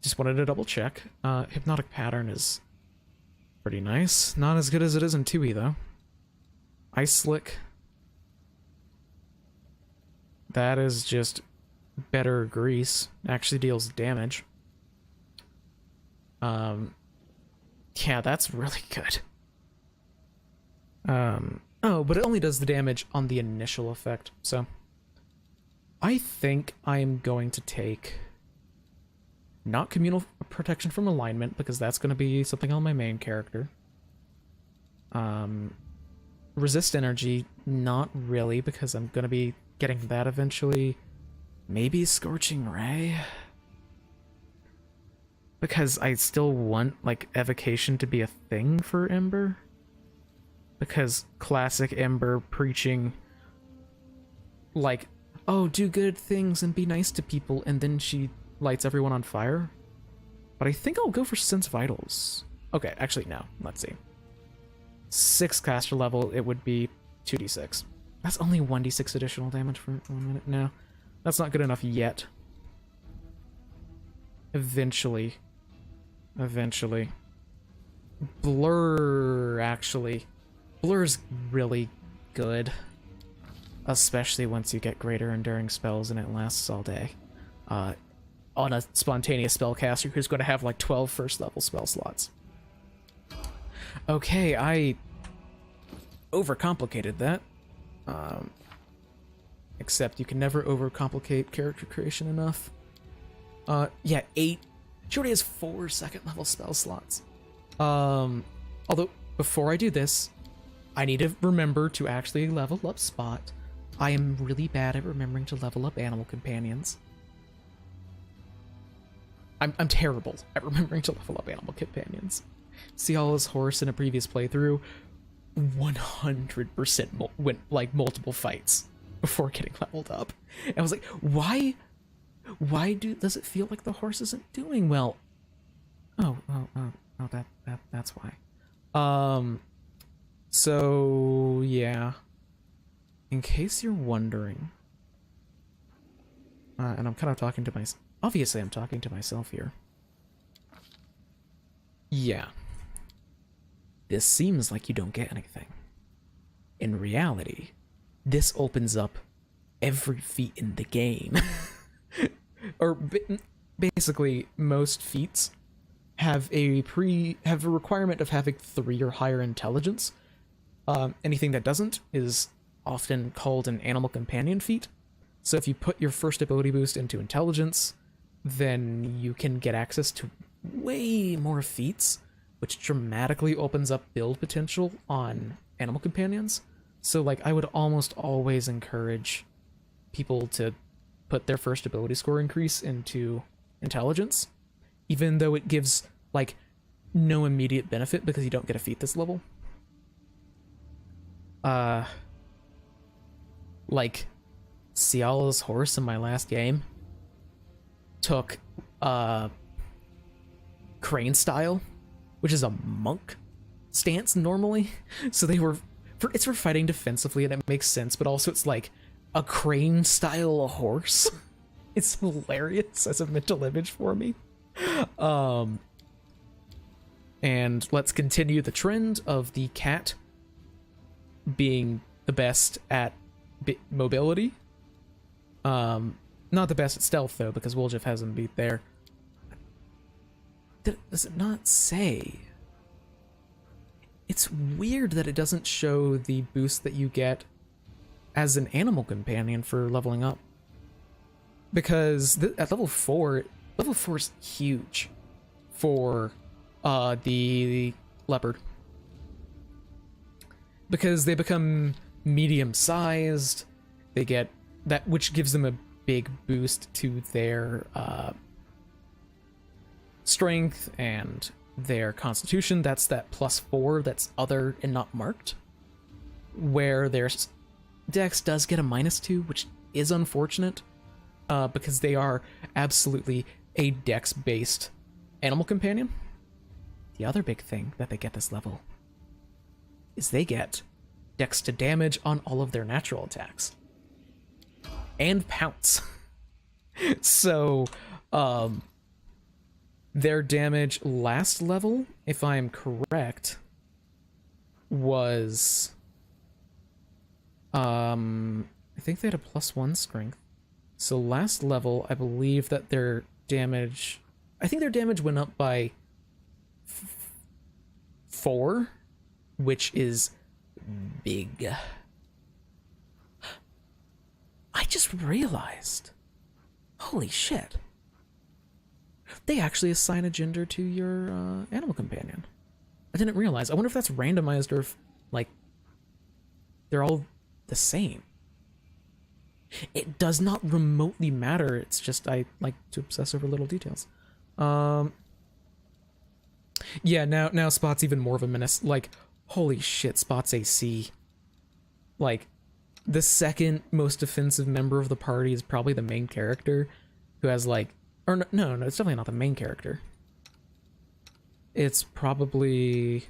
Just wanted to double check. Hypnotic Pattern is pretty nice. Not as good as it is in 2e, though. Ice Slick. That is just better grease. Actually deals damage. Yeah, that's really good. Oh, but it only does the damage on the initial effect, so... I think I'm going to take... Not Communal Protection from Alignment, because that's going to be something on my main character. Resist Energy, not really, because I'm going to be getting that eventually. Maybe Scorching Ray? Because I still want, like, Evocation to be a thing for Ember. Because classic Ember preaching, like, oh, do good things and be nice to people, and then she lights everyone on fire. But I think I'll go for Sense Vitals. Okay, actually, no. Let's see. 6th caster level, it would be 2d6. That's only 1d6 additional damage for 1 minute. No, that's not good enough yet. Eventually. Blur, actually. Blur's really good. Especially once you get greater enduring spells and it lasts all day. On a spontaneous spellcaster who's going to have like 12 first level spell slots. Okay, I overcomplicated that. Except you can never overcomplicate character creation enough. Yeah, 8. She already has 4 2nd level spell slots. Although, before I do this, I need to remember to actually level up Spot. I am really bad at remembering to level up animal companions. I'm terrible at remembering to level up animal companions. Ciala's horse in a previous playthrough 100% went like multiple fights before getting leveled up. And I was like, why does it feel like the horse isn't doing well? Oh, that's why. So, yeah. In case you're wondering, and I'm kind of talking to myself. Obviously, I'm talking to myself here. Yeah. This seems like you don't get anything. In reality, this opens up every feat in the game. Or basically, most feats have a requirement of having 3 or higher intelligence. Anything that doesn't is often called an animal companion feat. So if you put your first ability boost into intelligence, then you can get access to way more feats, which dramatically opens up build potential on animal companions. So like I would almost always encourage people to put their first ability score increase into intelligence, even though it gives like no immediate benefit because you don't get a feat this level. Like Ciala's horse in my last game took crane style, which is a monk stance normally. So they were it's for fighting defensively and it makes sense, but also it's like a crane style horse. It's hilarious as a mental image for me. And let's continue the trend of the cat being the best at mobility. Not the best at stealth though, because Woljif has him beat there. Does it not say? It's weird that it doesn't show the boost that you get as an animal companion for leveling up. Because at level 4 is huge for the leopard. Because they become medium-sized, they get that, which gives them a big boost to their strength and their constitution. That's that +4 that's other and not marked, where their dex does get a -2, which is unfortunate, because they are absolutely a dex-based animal companion. The other big thing that they get this level is they get dex to damage on all of their natural attacks. And pounce. So, their damage last level, if I'm correct, was... I think they had a +1 strength. So last level, I believe that their damage... I think their damage went up by 4, which is big. I just realized. Holy shit. They actually assign a gender to your animal companion. I didn't realize. I wonder if that's randomized or if, like, they're all the same. It does not remotely matter. It's just I like to obsess over little details. Yeah, now Spot's even more of a menace. Like, holy shit, Spot's AC. Like, the second most offensive member of the party is probably the main character, who has like, or no, it's definitely not the main character. It's probably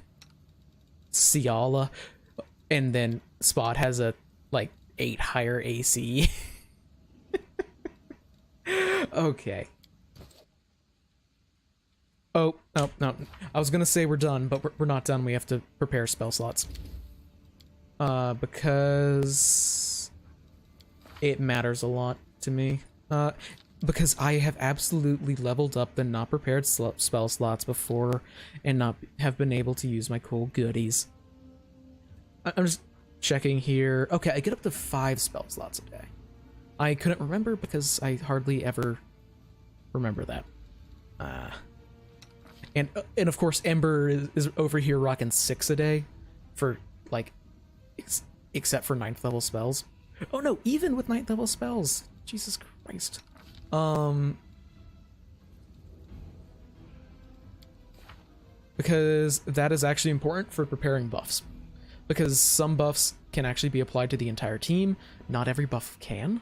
Ciala, and then Spot has a like 8 higher AC. Okay. Oh, no. I was gonna say we're done, but we're not done. We have to prepare spell slots. Because it matters a lot to me. Because I have absolutely leveled up the not prepared spell slots before and not have been able to use my cool goodies. I'm just checking here. Okay, I get up to 5 spell slots a day. I couldn't remember because I hardly ever remember that. And of course Ember is over here rocking 6 a day for like except for 9th level spells. Oh no, even with 9th level spells. Jesus Christ. Because that is actually important for preparing buffs. Because some buffs can actually be applied to the entire team. Not every buff can.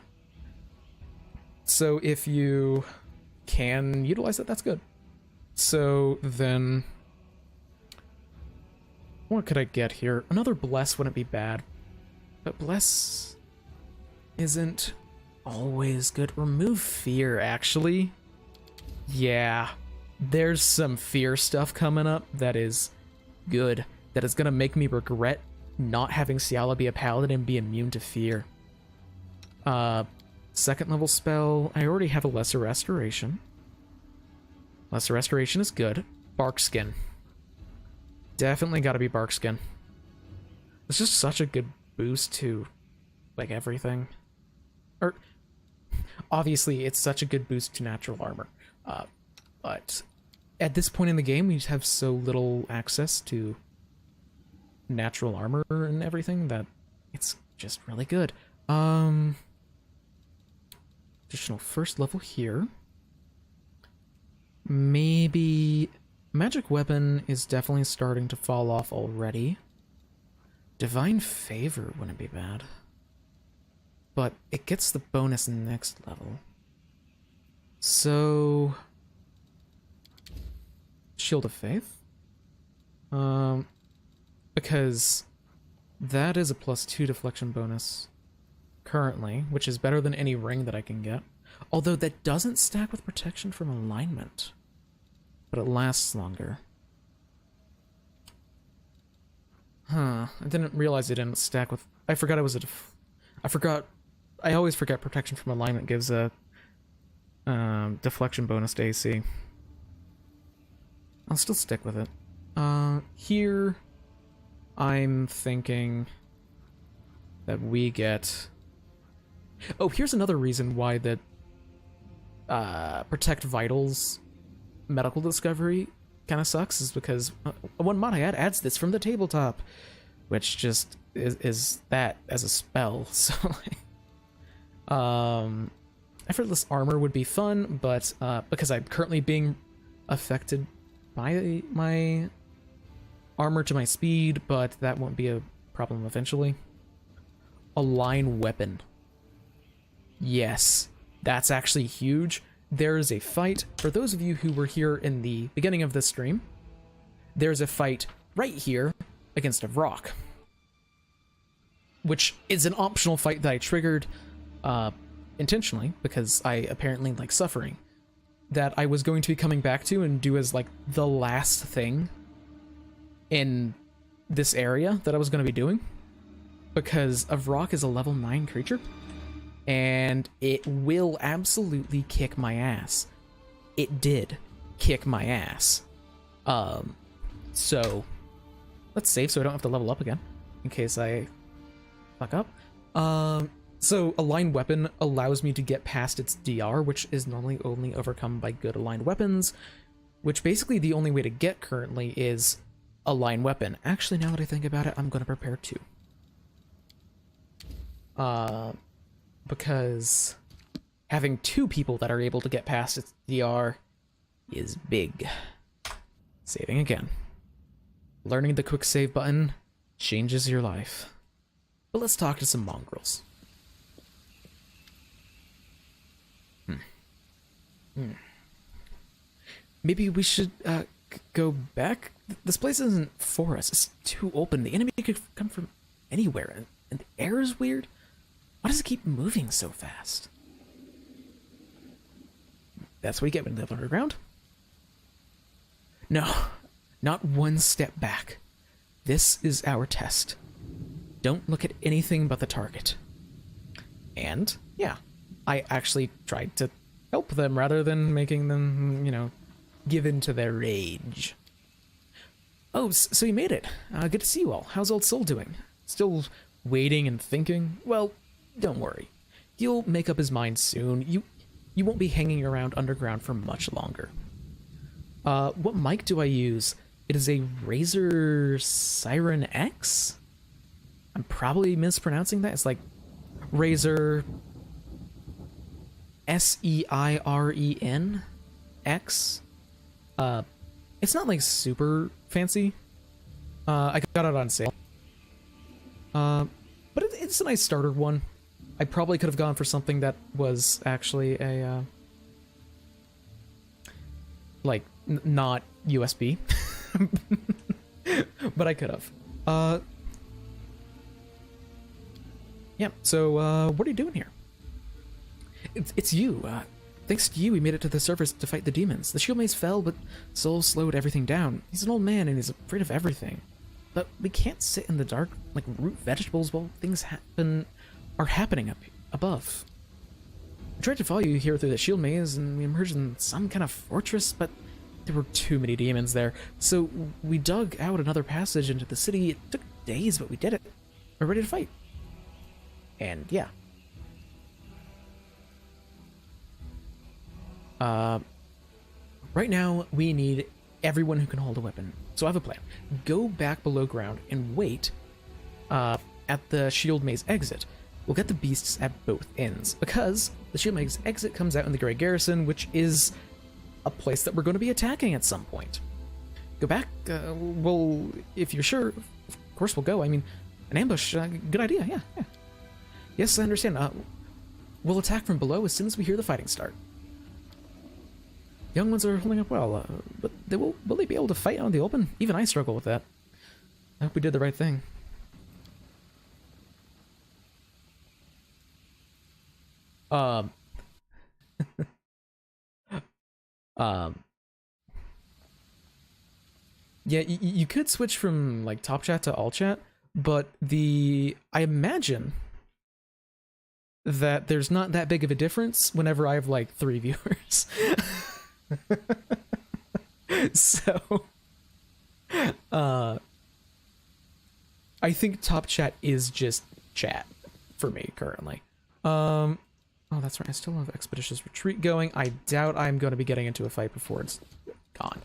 So if you can utilize it, that's good. So then What could I get here? Another Bless wouldn't be bad. But Bless isn't always good. Remove Fear, actually. Yeah. There's some Fear stuff coming up that is good. That is going to make me regret not having Ciala be a paladin and be immune to Fear. Second level spell. I already have a Lesser Restoration. Lesser Restoration is good. Barkskin. Definitely gotta be Barkskin. It's just such a good boost to, like, everything. Or, obviously, it's such a good boost to natural armor. But at this point in the game, we just have so little access to natural armor and everything that it's just really good. Additional first level here. Maybe Magic Weapon is definitely starting to fall off already. Divine Favor wouldn't be bad. But it gets the bonus next level. So Shield of Faith. Because that is a +2 deflection bonus currently, which is better than any ring that I can get. Although that doesn't stack with protection from alignment. But it lasts longer. Huh. I didn't realize it didn't stack with... I forgot it was a... I always forget protection from alignment gives a deflection bonus to AC. I'll still stick with it. Here, I'm thinking that we get... Oh, here's another reason why that Protect Vitals medical discovery kind of sucks, is because one mod I had adds this from the tabletop, which just is that as a spell. So, effortless armor would be fun, but because I'm currently being affected by my armor to my speed, but that won't be a problem eventually. Align weapon. Yes, that's actually huge. There is a fight, for those of you who were here in the beginning of this stream, there's a fight right here against a rock, which is an optional fight that I triggered intentionally because I apparently like suffering, that I was going to be coming back to and do as like the last thing in this area that I was going to be doing, because a rock is a level 9 creature. And it will absolutely kick my ass. It did kick my ass. So let's save so I don't have to level up again in case I fuck up. So aligned weapon allows me to get past its DR, which is normally only overcome by good aligned weapons, which basically the only way to get currently is aligned weapon. Actually, now that I think about it, I'm going to prepare 2. Because having 2 people that are able to get past its DR is big. Saving again. Learning the quick save button changes your life. But let's talk to some mongrels. Maybe we should go back? This place isn't for us. It's too open. The enemy could come from anywhere, and the air is weird. Why does it keep moving so fast? That's what you get when you live underground. No, not one step back. This is our test. Don't look at anything but the target. And, yeah, I actually tried to help them rather than making them, you know, give in to their rage. Oh, so you made it. Good to see you all. How's Old Soul doing? Still waiting and thinking? Well, don't worry. He'll make up his mind soon. You won't be hanging around underground for much longer. What mic do I use? It is a Razer Siren X? I'm probably mispronouncing that. It's like Razer Seiren X. It's not like super fancy. I got it on sale. But it's a nice starter one. I probably could have gone for something that was actually a, like, not USB. but I could have. Yeah, so, what are you doing here? It's you. Thanks to you, we made it to the surface to fight the demons. The shield maze fell, but Soul slowed everything down. He's an old man and he's afraid of everything. But we can't sit in the dark like root vegetables while things are happening up above. I tried to follow you here through the shield maze, and we emerged in some kind of fortress, but there were too many demons there. So we dug out another passage into the city. It took days, but we did it. We're ready to fight. And yeah. Right now, we need everyone who can hold a weapon. So I have a plan. Go back below ground and wait at the shield maze exit. We'll get the beasts at both ends, because the shield maze exit comes out in the Grey Garrison, which is a place that we're going to be attacking at some point. Go back, well, if you're sure, of course we'll go. I mean, an ambush, good idea, yeah. Yes, I understand. We'll attack from below as soon as we hear the fighting start. Young ones are holding up well, but will they be able to fight out in the open? Even I struggle with that. I hope we did the right thing. Yeah, you could switch from like top chat to all chat, but I imagine that there's not that big of a difference whenever I have like 3 viewers. So, I think top chat is just chat for me currently. Oh, that's right. I still have Expeditious Retreat going. I doubt I'm going to be getting into a fight before it's gone.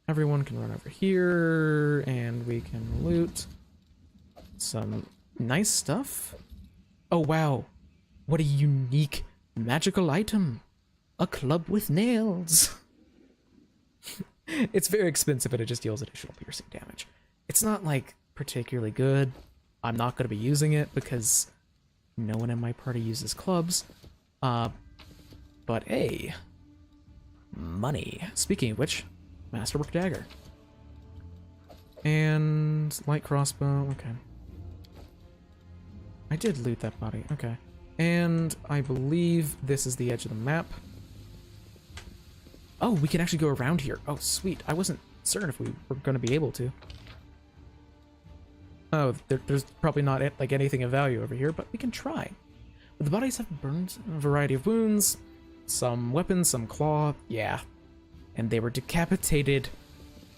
Everyone can run over here, and we can loot some nice stuff. Oh, wow. What a unique magical item. A club with nails. It's very expensive, but it just deals additional piercing damage. It's not, like, particularly good. I'm not going to be using it because no one in my party uses clubs. But hey, money. Speaking of which, Masterwork Dagger. And light crossbow, okay. I did loot that body, okay. And I believe this is the edge of the map. Oh, we can actually go around here. Oh, sweet. I wasn't certain if we were going to be able to. Oh, there's probably not like anything of value over here, but we can try. But the bodies have burned a variety of wounds, some weapons, some claw, yeah. And they were decapitated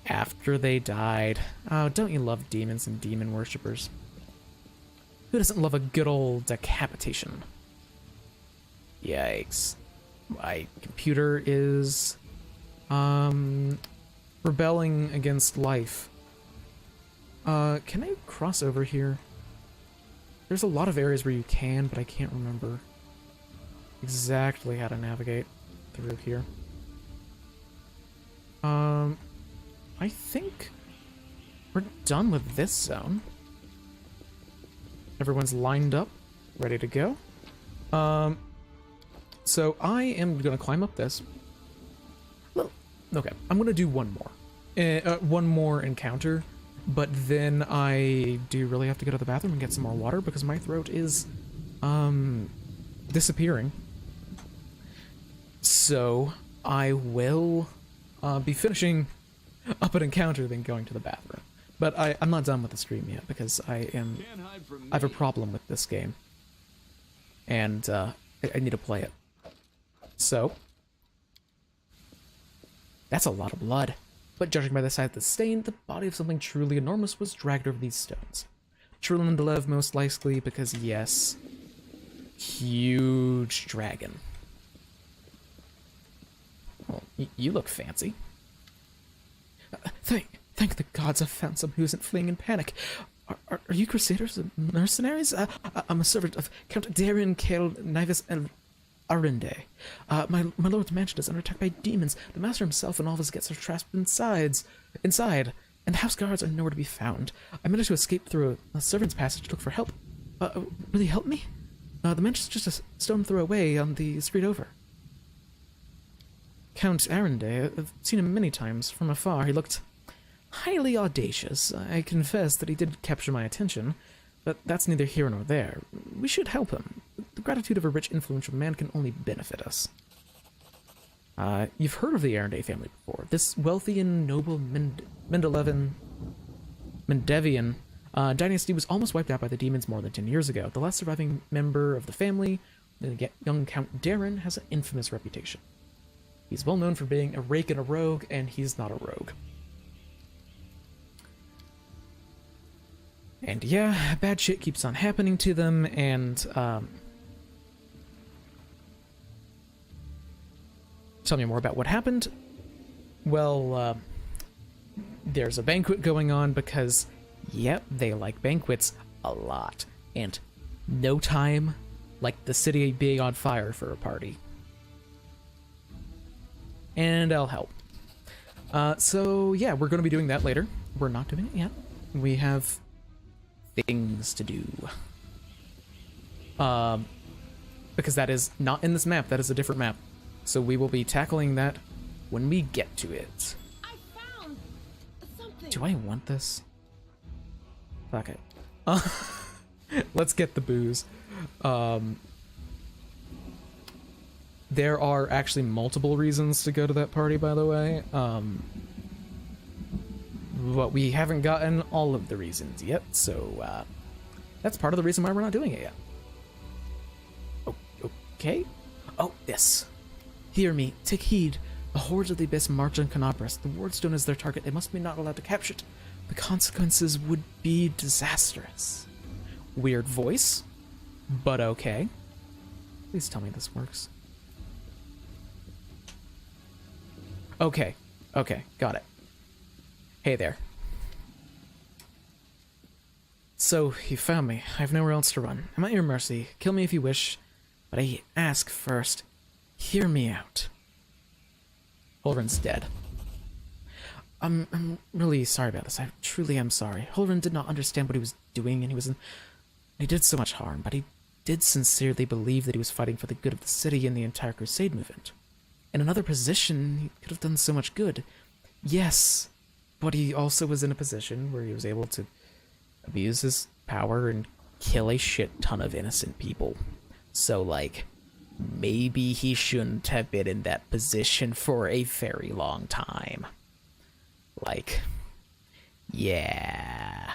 after they died. Oh, don't you love demons and demon worshippers? Who doesn't love a good old decapitation? Yikes. My computer is rebelling against life. Can I cross over here? There's a lot of areas where you can, but I can't remember exactly how to navigate through here. I think we're done with this zone. Everyone's lined up, ready to go. So I am gonna climb up this. Well, okay, I'm gonna do one more encounter, but then I do really have to go to the bathroom and get some more water because my throat is disappearing. So I will be finishing up an encounter, then going to the bathroom. But I'm not done with the stream yet because I have a problem with this game, and I need to play it. So that's a lot of blood. But judging by the size of the stain, the body of something truly enormous was dragged over these stones. Trulindalev most likely because yes, huge dragon. Well, you look fancy. Thank the gods I've found someone who isn't fleeing in panic. Are you crusaders and mercenaries? I'm a servant of Count Darien Kale Nivis and Arende. My lord's mansion is under attack by demons. The master himself and all of his guests are trapped inside, and the house guards are nowhere to be found. I managed to escape through a servant's passage to look for help. Will you help me? The mansion's just a stone throw away on the street over. Count Arende, I've seen him many times from afar. He looked highly audacious. I confess that he did capture my attention, but that's neither here nor there. We should help him. The gratitude of a rich, influential man can only benefit us. You've heard of the Arenday family before. This wealthy and noble Mendevian dynasty was almost wiped out by the demons more than 10 years ago. The last surviving member of the family, the young Count Darren, has an infamous reputation. He's well known for being a rake and a rogue, and he's not a rogue. And yeah, bad shit keeps on happening to them, and tell me more about what happened. Well, there's a banquet going on because, yep, they like banquets a lot. And no time like the city being on fire for a party. And I'll help. So yeah, we're going to be doing that later. We're not doing it yet. We have things to do. Because that is not in this map, that is a different map. So we will be tackling that when we get to it. I found something. Do I want this? Fuck it. Let's get the booze. There are actually multiple reasons to go to that party, by the way. But we haven't gotten all of the reasons yet, so that's part of the reason why we're not doing it yet. Okay. Oh, this. Hear me. Take heed. The hordes of the abyss march on Kenabres. The wardstone is their target. They must be not allowed to capture it. The consequences would be disastrous. Weird voice, but okay. Please tell me this works. Okay, got it. Hey there. So, you found me. I have nowhere else to run. I'm at your mercy. Kill me if you wish, but I ask first, hear me out. Holren's dead. I'm really sorry about this. I truly am sorry. Holren did not understand what he was doing, and he did so much harm, but he did sincerely believe that he was fighting for the good of the city and the entire Crusade movement. In another position, he could have done so much good. Yes, but he also was in a position where he was able to abuse his power and kill a shit ton of innocent people. So, like, maybe he shouldn't have been in that position for a very long time. Like, yeah.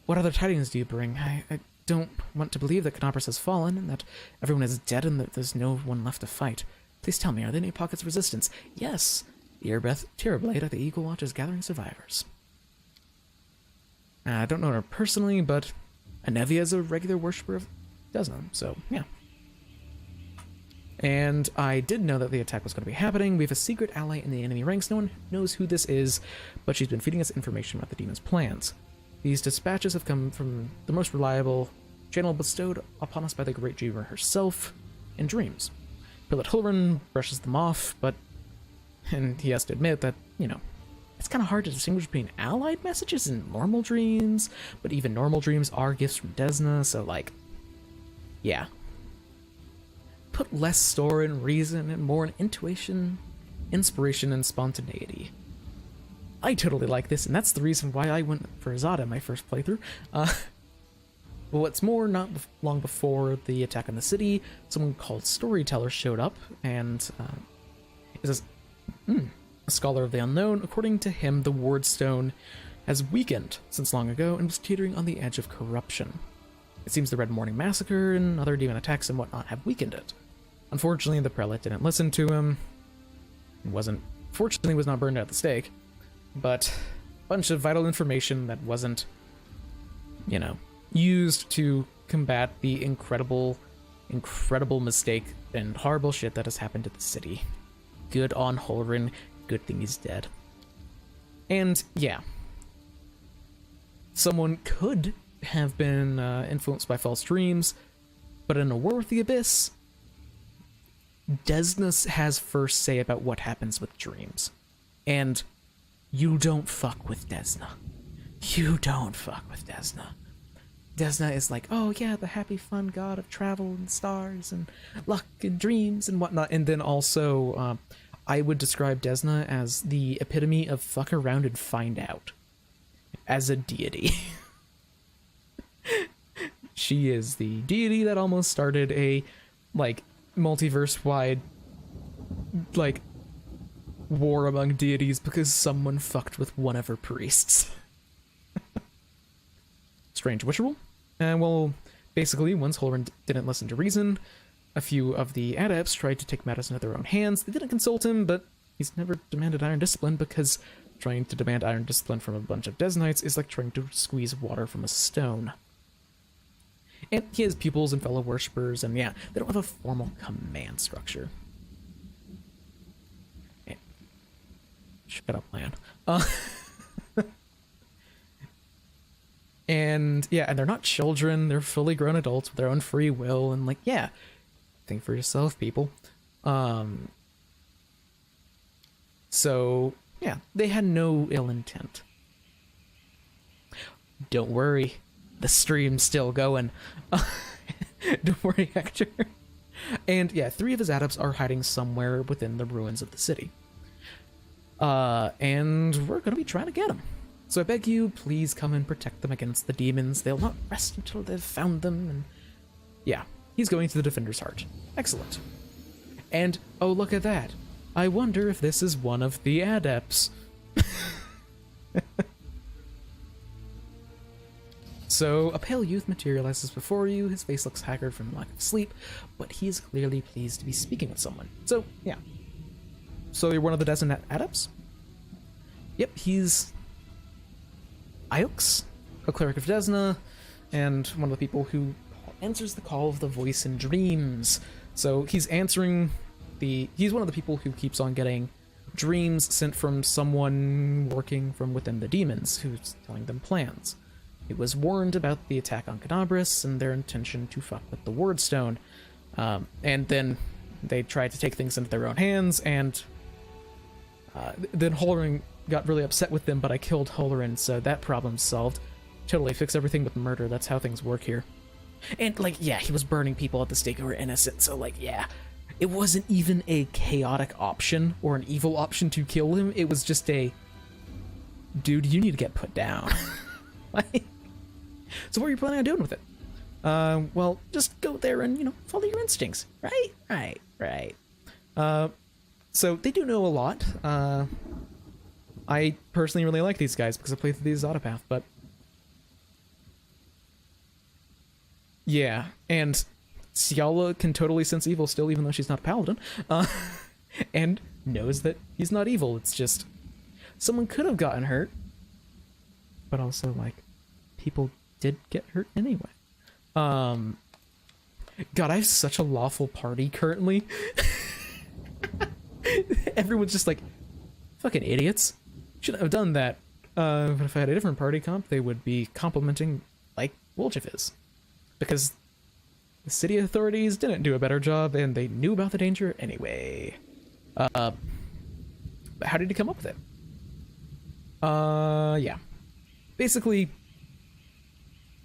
What other tidings do you bring? I don't want to believe that Kenabres has fallen, and that everyone is dead, and that there's no one left to fight. Please tell me, are there any pockets of resistance? Yes, the Earbeth Tirablade at the Eagle Watch is gathering survivors. I don't know her personally, but Anevia is a regular worshiper of Desna, so yeah. And I did know that the attack was going to be happening. We have a secret ally in the enemy ranks. No one knows who this is, but she's been feeding us information about the demon's plans. These dispatches have come from the most reliable channel bestowed upon us by the Great Dreamer herself in dreams. Pilot Holren brushes them off, and he has to admit that, you know, it's kind of hard to distinguish between allied messages and normal dreams, but even normal dreams are gifts from Desna, so, like, yeah. Put less store in reason and more in intuition, inspiration, and spontaneity. I totally like this, and that's the reason why I went for Azada in my first playthrough. But what's more, not long before the attack on the city, someone called Storyteller showed up, and is a scholar of the unknown. According to him, the Wardstone has weakened since long ago and was teetering on the edge of corruption. It seems the Red Morning Massacre and other demon attacks and whatnot have weakened it. Unfortunately, the prelate didn't listen to him. Fortunately, was not burned at the stake. But a bunch of vital information that wasn't, you know, used to combat the incredible mistake and horrible shit that has happened to the city. Good on Holren. Good thing he's dead. And, yeah. Someone could have been influenced by false dreams, but in a war with the Abyss, Desna has first say about what happens with dreams. And you don't fuck with Desna. You don't fuck with Desna. Desna is like, oh yeah, the happy, fun god of travel and stars and luck and dreams and whatnot. And then also, I would describe Desna as the epitome of fuck around and find out as a deity. She is the deity that almost started a, like, multiverse-wide, like, war among deities because someone fucked with one of her priests. Strange ritual. And well, basically, once Holren didn't listen to reason, a few of the adepts tried to take matters into their own hands. They didn't consult him, but he's never demanded iron discipline because trying to demand iron discipline from a bunch of Desnites is like trying to squeeze water from a stone. And he has pupils and fellow worshippers, and yeah, they don't have a formal command structure. Man. Shut up, man. And yeah, and they're not children, they're fully grown adults with their own free will, and like, yeah, think for yourself, people. So yeah, they had no ill intent. Don't worry, the stream's still going. Don't worry, Hector. And yeah, 3 of his adepts are hiding somewhere within the ruins of the city. And we're gonna be trying to get them. So I beg you, please come and protect them against the demons. They'll not rest until they've found them. And yeah, he's going to the Defender's Heart. Excellent. And oh, look at that. I wonder if this is one of the adepts. So, a pale youth materializes before you. His face looks haggard from lack of sleep, but he is clearly pleased to be speaking with someone. So, yeah. So, you're one of the Desna adepts? Yep, he's Iox, a cleric of Desna, and one of the people who answers the call of the voice in dreams. So, he's answering he's one of the people who keeps on getting dreams sent from someone working from within the demons, who's telling them plans. It was warned about the attack on Kenabres and their intention to fuck with the Wordstone. And then they tried to take things into their own hands, and then Holren got really upset with them, but I killed Holren, so that problem's solved. Totally fix everything with murder, that's how things work here. And, like, yeah, he was burning people at the stake who were innocent, so, like, yeah. It wasn't even a chaotic option or an evil option to kill him, it was just a, dude, you need to get put down. Like, so what are you planning on doing with it? Well, just go there and, you know, follow your instincts. Right. So they do know a lot. I personally really like these guys because I played through the Zotopath, but yeah, and Ciala can totally sense evil still, even though she's not a paladin, and knows that he's not evil. It's just someone could have gotten hurt, but also, like, people did get hurt anyway. God, I have such a lawful party currently. Everyone's just like, fucking idiots. Shouldn't have done that. But if I had a different party comp, they would be complimenting, like, Woljif is. Because the city authorities didn't do a better job, and they knew about the danger anyway. But how did he come up with it? Yeah. Basically,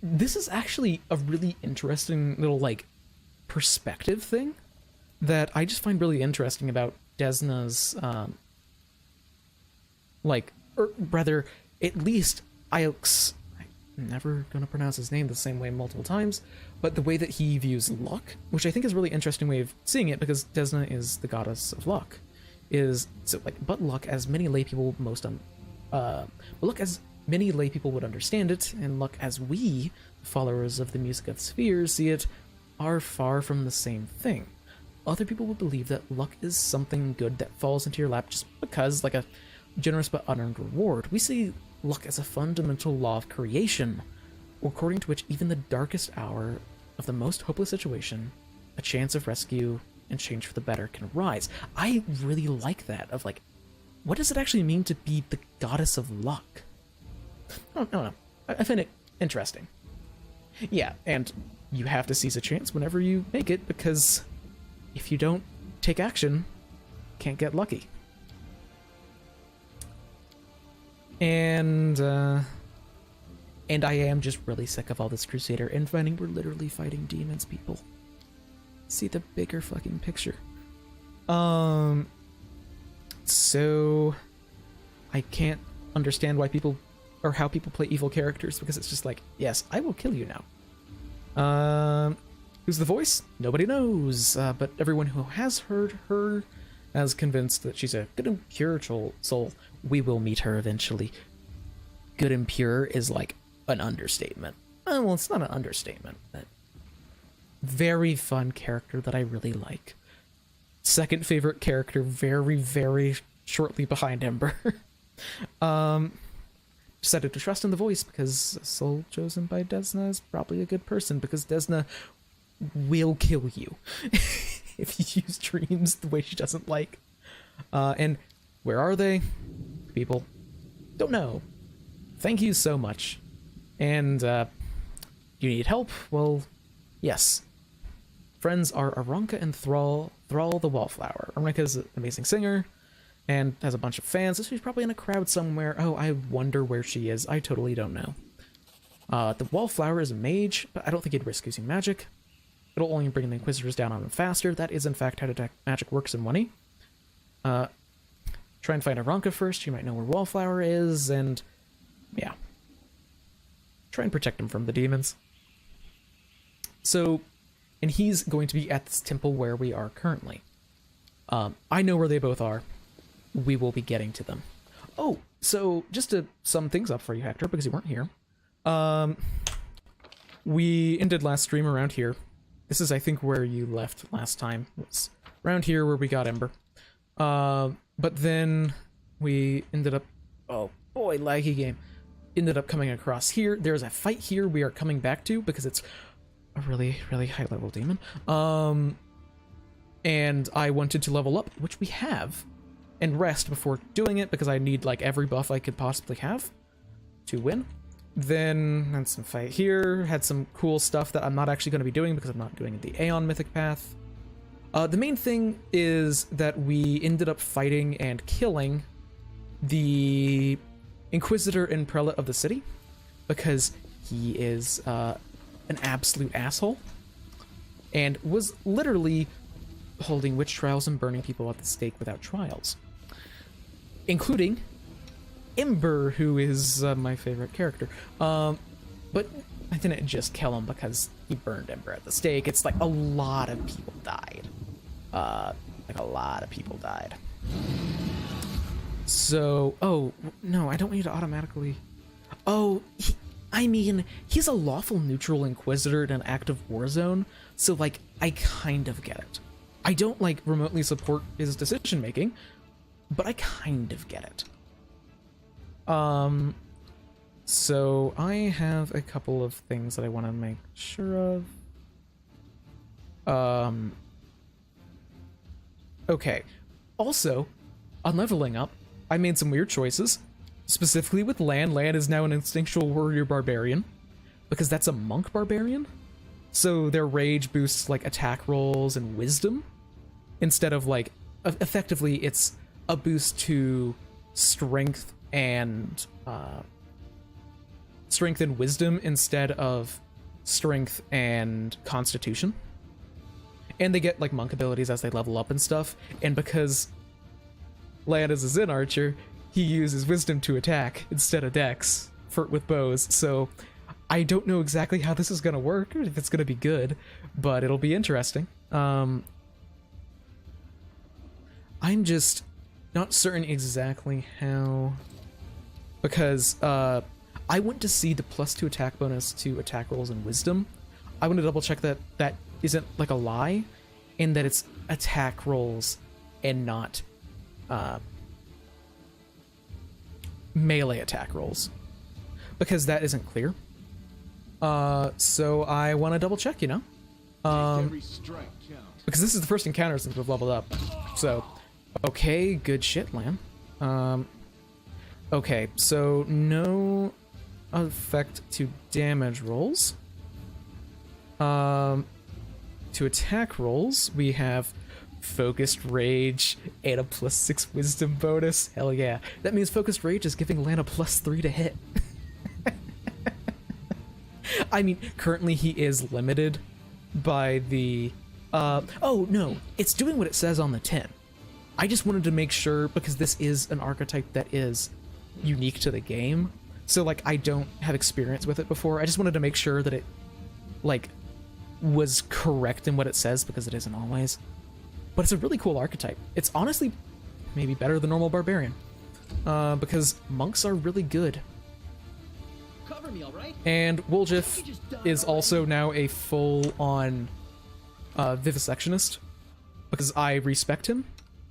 this is actually a really interesting little, like, perspective thing that I just find really interesting about Desna's, like, or rather, at least Iox, I'm never gonna pronounce his name the same way multiple times, but the way that he views luck, which I think is a really interesting way of seeing it, because Desna is the goddess of luck, is, so, like, but luck, as many lay people luck as many lay people would understand it, and luck as we, followers of the music of spheres, see it, are far from the same thing. Other people will believe that luck is something good that falls into your lap just because, like a generous but unearned reward. We see luck as a fundamental law of creation, according to which even the darkest hour of the most hopeless situation, a chance of rescue and change for the better can arise. I really like that, of like, what does it actually mean to be the goddess of luck? I don't know. I find it interesting. Yeah, and you have to seize a chance whenever you make it, because if you don't take action, you can't get lucky. And I am just really sick of all this Crusader infighting. We're literally fighting demons, people. See the bigger fucking picture. so I can't understand why people, or how people play evil characters, because it's just like, yes, I will kill you now. Who's the voice? Nobody knows, but everyone who has heard her is convinced that she's a good and pure soul. We will meet her eventually. Good and pure is like an understatement. Well, it's not an understatement, but very fun character that I really like. Second favorite character, very, very shortly behind Ember. Decided to trust in the voice because a soul chosen by Desna is probably a good person, because Desna will kill you if you use dreams the way she doesn't like. And where are they? People don't know. Thank you so much. And you need help? Well, yes. Friends are Aranka and Thrall the Wallflower. Aranka's an amazing singer and has a bunch of fans, so she's probably in a crowd somewhere. Oh, I wonder where she is. I totally don't know. The Wallflower is a mage, but I don't think he'd risk using magic. It'll only bring the Inquisitors down on him faster. That is, in fact, how magic works in 1E. Try and find Aranka first. You might know where Wallflower is, and yeah. Try and protect him from the demons. So, and he's going to be at this temple where we are currently. I know where they both are. We will be getting to them. Oh, so just to sum things up for you, Hector, because you weren't here. We ended last stream around here. This is, I think, where you left last time. It's around here where we got Ember. But then we ended up... Oh, boy, laggy game. Ended up coming across here. There's a fight here we are coming back to because it's a really, really high-level demon. And I wanted to level up, which we have, and rest before doing it because I need, like, every buff I could possibly have to win. Then had some fight here, had some cool stuff that I'm not actually going to be doing because I'm not doing the Aeon Mythic Path. The main thing is that we ended up fighting and killing the Inquisitor and Prelate of the city because he is an absolute asshole and was literally holding witch trials and burning people at the stake without trials, including Ember, who is my favorite character. But I didn't just kill him because he burned Ember at the stake. It's like a lot of people died. So, oh, no, I don't need to automatically... Oh, I mean, he's a lawful neutral Inquisitor in an active war zone, so, like, I kind of get it. I don't, like, remotely support his decision-making, but I kind of get it. So I have a couple of things that I want to make sure of. Okay. Also, on leveling up, I made some weird choices. Specifically with Lan. Lan is now an instinctual warrior barbarian, because that's a monk barbarian. So their rage boosts, like, attack rolls and wisdom, instead of, like, effectively it's a boost to strength and wisdom instead of strength and constitution. And they get, like, monk abilities as they level up and stuff. And because Lan is a Zen archer, he uses wisdom to attack instead of dex with bows. So I don't know exactly how this is going to work, or if it's going to be good, but it'll be interesting. I'm just not certain exactly how, because I went to see the +2 attack bonus to attack rolls and wisdom. I want to double check that that isn't, like, a lie, and that it's attack rolls and not melee attack rolls, because that isn't clear. So I want to double check, you know? Because this is the first encounter since we've leveled up. So, okay, good shit, Lan. Okay, so no effect to damage rolls. To attack rolls, we have Focused Rage and a +6 Wisdom bonus. Hell yeah. That means Focused Rage is giving Lan a +3 to hit. I mean, currently he is limited by the... oh, no. It's doing what it says on the tin. I just wanted to make sure, because this is an archetype that is unique to the game, so like I don't have experience with it before. I just wanted to make sure that it like was correct in what it says, because it isn't always. But it's a really cool archetype. It's honestly maybe better than normal barbarian, because monks are really good. Cover me, all right? And Woljif is also now a full-on vivisectionist, because I respect him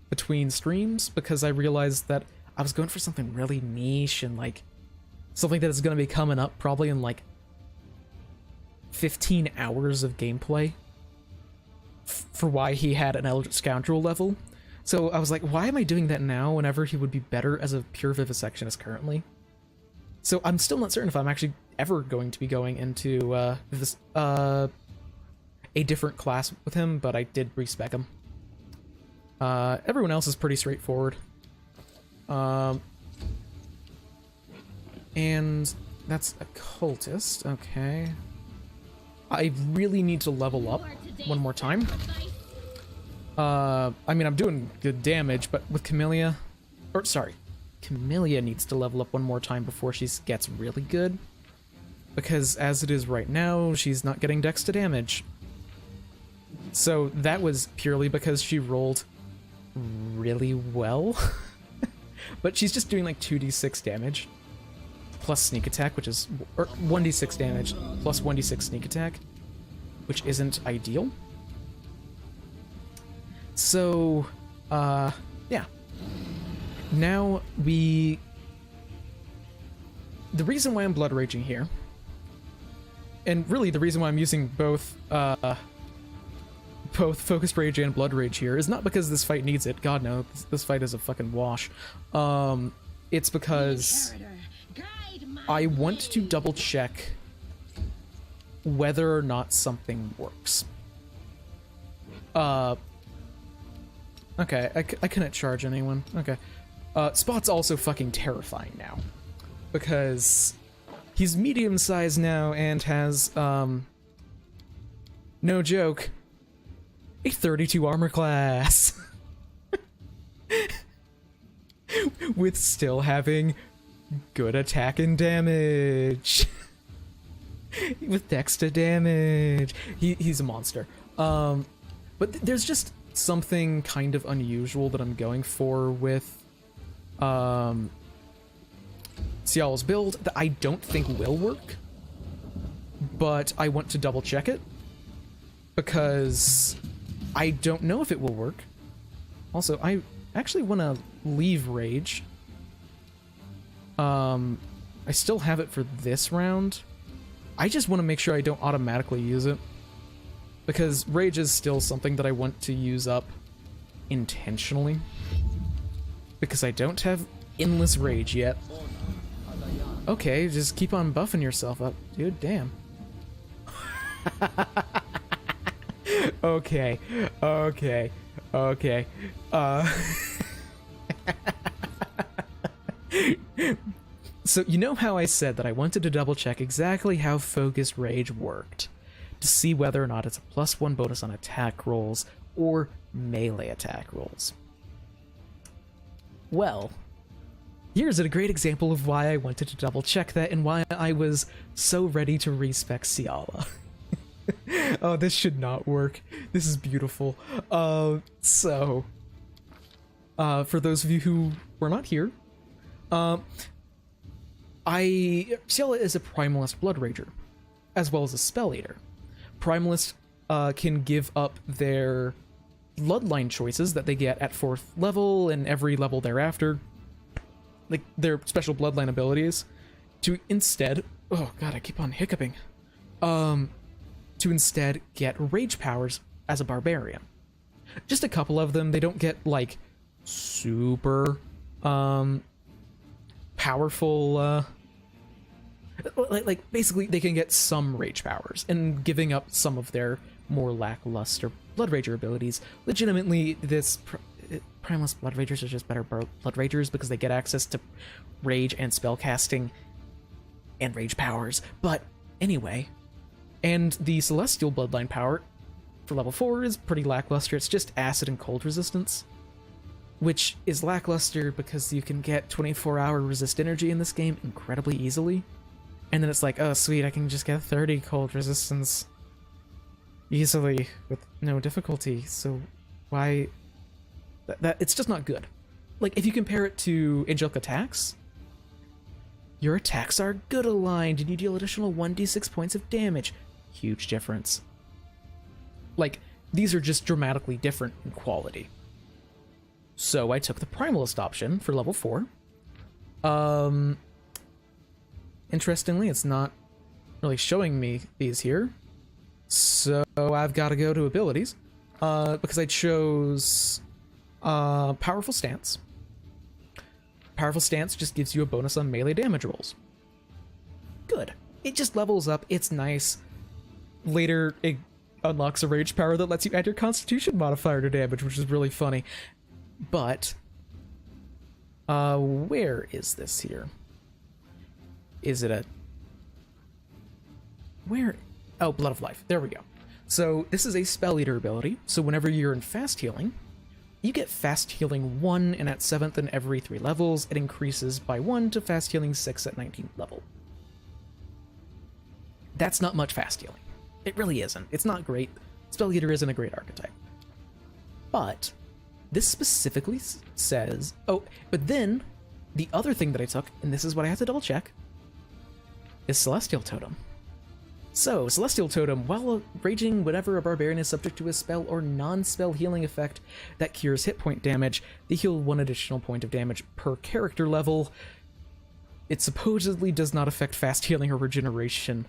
between streams, because I realized that I was going for something really niche and like something that is going to be coming up probably in like 15 hours of gameplay for why he had an Eldritch Scoundrel level. So I was like, why am I doing that now whenever he would be better as a pure vivisectionist currently? So I'm still not certain if I'm actually ever going to be going into a different class with him, but I did respec him. Everyone else is pretty straightforward. And that's a cultist, okay. I really need to level up one more time. I mean, I'm doing good damage, but with Camellia, Camellia needs to level up one more time before she gets really good. Because as it is right now, she's not getting dex to damage. So that was purely because she rolled really well. But she's just doing like 2d6 damage plus sneak attack, which is, or 1d6 damage plus 1d6 sneak attack, which isn't ideal. So, yeah. Now the reason why I'm blood raging here, and really the reason why I'm using both Focused Rage and Blood Rage here is not because this fight needs it. God no, this fight is a fucking wash. It's because I want to double check whether or not something works. Okay, I couldn't charge anyone. Okay. Spot's also fucking terrifying now, because he's medium-sized now and has, no joke, a 32 armor class. With still having good attack and damage. With dex to damage. He's a monster. But there's just something kind of unusual that I'm going for with Ciala's build that I don't think will work, but I want to double check it because I don't know if it will work. Also, I actually want to leave Rage. I still have it for this round. I just want to make sure I don't automatically use it, because Rage is still something that I want to use up intentionally, because I don't have endless Rage yet. Okay, just keep on buffing yourself up, dude, damn. Okay. So, you know how I said that I wanted to double check exactly how Focused Rage worked, to see whether or not it's a +1 bonus on attack rolls or melee attack rolls. Well, here's a great example of why I wanted to double check that and why I was so ready to respec Ciala. Oh, this should not work. This is beautiful. For those of you who were not here, Ciala is a Primalist Blood Rager, as well as a Spell Eater. Primalist can give up their bloodline choices that they get at 4th level and every level thereafter, like their special bloodline abilities, to instead, oh god, I keep on hiccuping, to instead get rage powers as a barbarian. Just a couple of them. They don't get like super powerful, like basically they can get some rage powers, and giving up some of their more lackluster Blood Rager abilities. Legitimately, this Primalist Blood Ragers are just better Blood Ragers because they get access to rage and spellcasting and rage powers. But anyway, and the Celestial Bloodline power for level 4 is pretty lackluster. It's just acid and cold resistance. which is lackluster because you can get 24-hour resist energy in this game incredibly easily. And then it's like, oh sweet, I can just get 30 cold resistance easily with no difficulty, so why... That it's just not good. Like, if you compare it to angelic attacks, your attacks are good aligned and you deal additional 1d6 points of damage. Huge difference. Like, these are just dramatically different in quality. So I took the primalist option for level 4. Interestingly, it's not really showing me these here. So I've got to go to abilities. Because I chose Powerful Stance. Powerful Stance just gives you a bonus on melee damage rolls. Good. It just levels up. It's nice. Later, it unlocks a rage power that lets you add your Constitution modifier to damage, which is really funny. But, where is this here? Is it a... Where? Oh, Blood of Life. There we go. So, this is a Spell Eater ability, so whenever you're in Fast Healing, you get Fast Healing 1, and at 7th and every 3 levels, it increases by 1 to Fast Healing 6 at 19th level. That's not much Fast Healing. It really isn't. It's not great. Spell Eater isn't a great archetype. But, this specifically says... Oh, but then, the other thing that I took, and this is what I have to double check, is Celestial Totem. So, Celestial Totem, while raging whenever a barbarian is subject to a spell or non-spell healing effect that cures hit point damage, they heal 1 additional point of damage per character level. It supposedly does not affect fast healing or regeneration.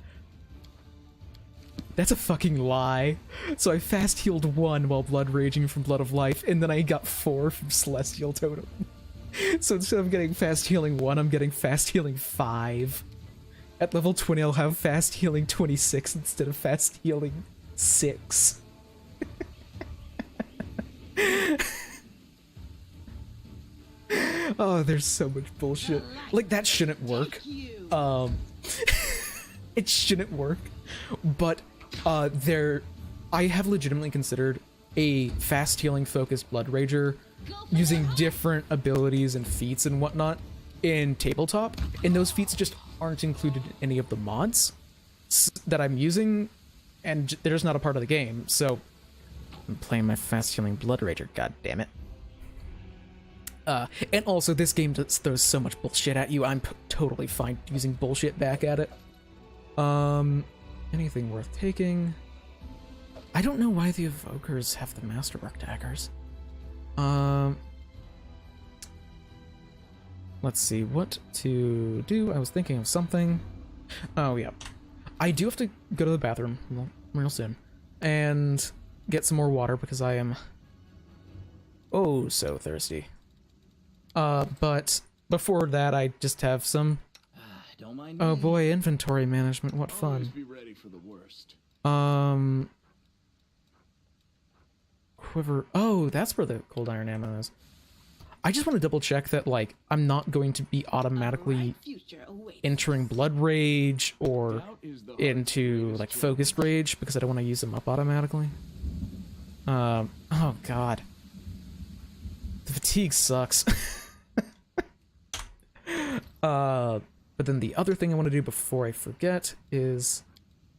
That's a fucking lie. So I fast healed 1 while blood raging from Blood of Life, and then I got 4 from Celestial Totem. So instead of getting fast healing 1, I'm getting fast healing 5. At level 20, I'll have fast healing 26 instead of fast healing 6. Oh, there's so much bullshit. Like, that shouldn't work. It shouldn't work. But, I have legitimately considered a fast healing focused Blood Rager using different abilities and feats and whatnot in tabletop, and those feats just aren't included in any of the mods that I'm using, and they're just not a part of the game, so I'm playing my fast healing Blood Rager, god damn it. And also, this game just throws so much bullshit at you, I'm totally fine using bullshit back at it. Anything worth taking? I don't know why the Evokers have the Masterwork daggers. Let's see what to do. I was thinking of something. Oh, yeah. I do have to go to the bathroom real soon and get some more water because I am oh so thirsty. But before that, I just have some... Don't mind Oh me. boy, inventory management. What Always fun. be ready for the worst. Quiver. Oh, that's where the cold iron ammo is. I just want to double check that, like, I'm not going to be automatically Future awaits. entering Blood Rage or Doubt is the into, hardest like, way to Focused Rage because I don't want to use them up automatically. Oh god. The fatigue sucks. But then the other thing I want to do before I forget is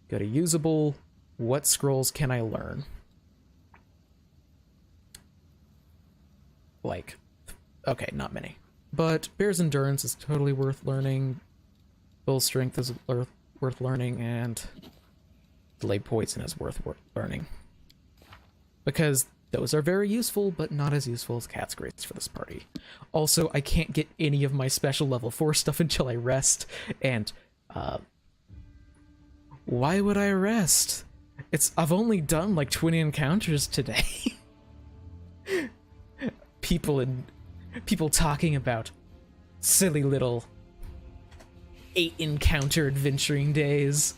go to usable. What scrolls can I learn? Like, okay, not many. But Bear's Endurance is totally worth learning. Bull's Strength is worth learning, and Delayed Poison is worth learning. Because those are very useful, but not as useful as Cat's Grace for this party. Also, I can't get any of my special level 4 stuff until I rest, and, why would I rest? I've only done like 20 encounters today. People talking about silly little 8 encounter adventuring days.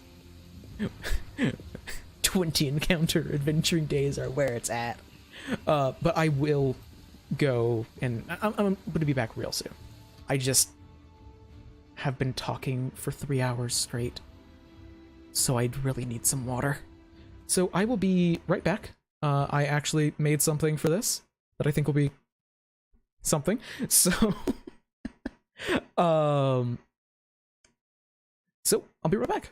20 encounter adventuring days are where it's at. But I will go, and I'm going to be back real soon. I just have been talking for 3 hours straight, so I'd really need some water. So I will be right back. I actually made something for this that I think will be something. So, um, so I'll be right back.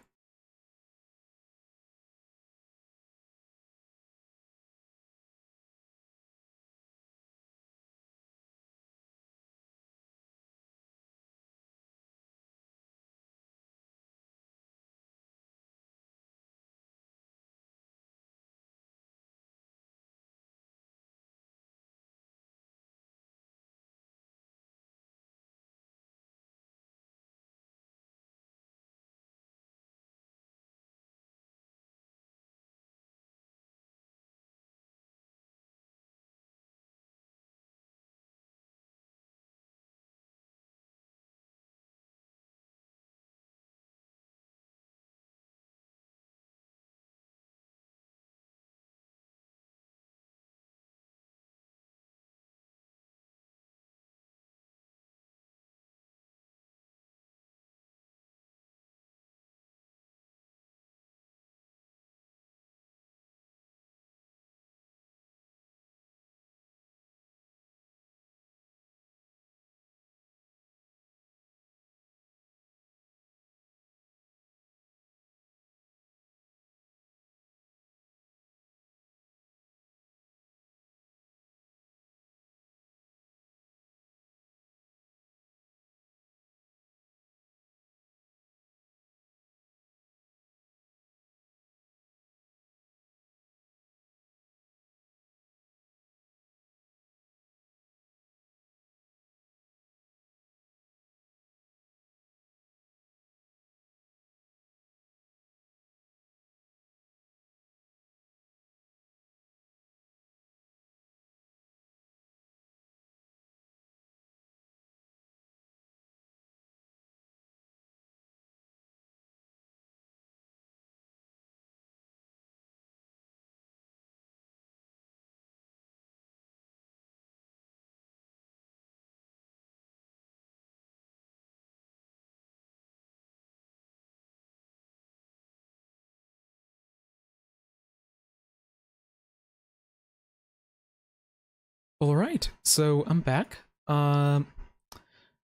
All right, so I'm back. And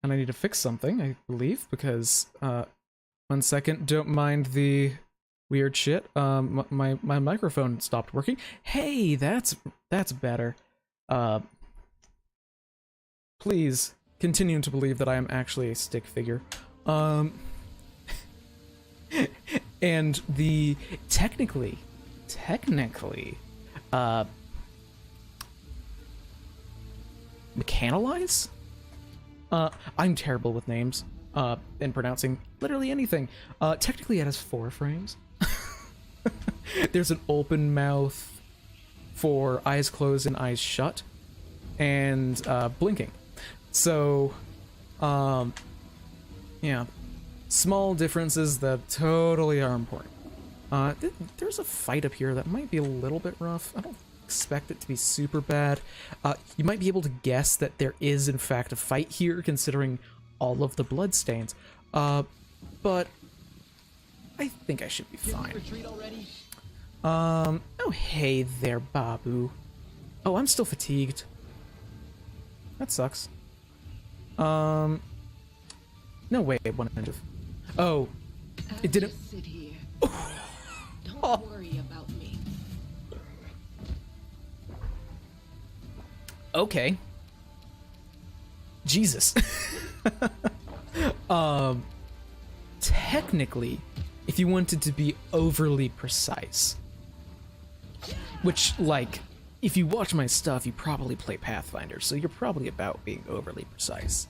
I need to fix something, I believe, because 1 second, don't mind the weird shit. My microphone stopped working. Hey, that's better. Please continue to believe that I am actually a stick figure. And the technically, mechanalize? I'm terrible with names, and pronouncing literally anything. Technically it has 4 frames. There's an open mouth for eyes closed and eyes shut, and blinking. So, yeah, small differences that totally are important. There's a fight up here that might be a little bit rough. I don't expect it to be super bad. You might be able to guess that there is in fact a fight here, considering all of the blood stains. But I think I should be fine. Oh hey there, Babu. Oh, I'm still fatigued. That sucks. No way, one of. Oh, it didn't. Just sit here. Don't worry about me. Okay. Jesus. Technically, if you wanted to be overly precise, which, like, if you watch my stuff, you probably play Pathfinder, so you're probably about being overly precise.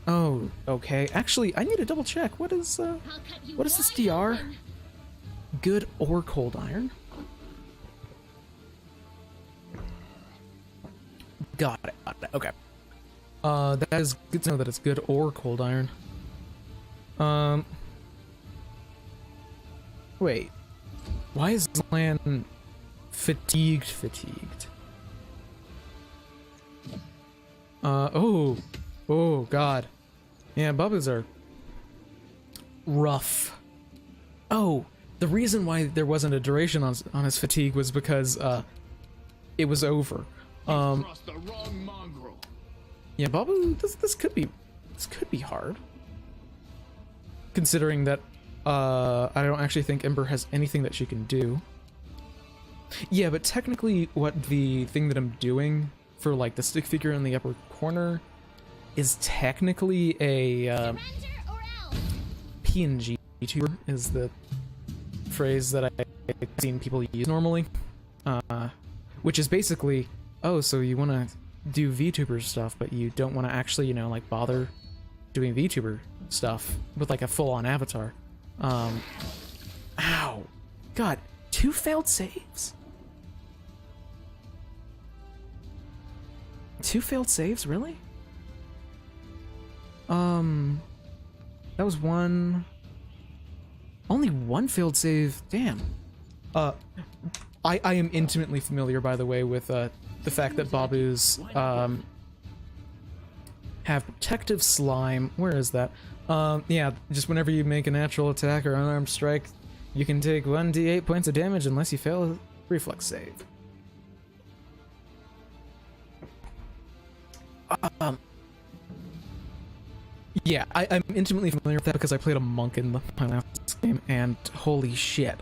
Oh, okay. Actually, I need to double check. What is this DR? Good or cold iron? Got it. Okay. That is good to know that it's good or cold iron. Wait. Why is Lan fatigued? Oh, God. Yeah, Bubba's are rough. Oh, the reason why there wasn't a duration on his fatigue was because, it was over. Crossed the wrong mongrel. Yeah, Babu, this could be hard. Considering that I don't actually think Ember has anything that she can do. Yeah, but technically what the thing that I'm doing for like the stick figure in the upper corner is technically a Surrender or else. PNG tuber is the phrase that I've seen people use normally. Which is basically, oh, so you want to do VTuber stuff, but you don't want to actually, you know, like bother doing VTuber stuff with like a full-on avatar. Ow. God, 2 failed saves? 2 failed saves, really? That was one... Only 1 failed save, damn. I am intimately familiar, by the way, with the fact that Babus have protective slime. Where is that? Yeah, just whenever you make a natural attack or unarmed strike, you can take 1d8 points of damage unless you fail a reflex save. Yeah, I'm intimately familiar with that because I played a monk in my last game, and holy shit.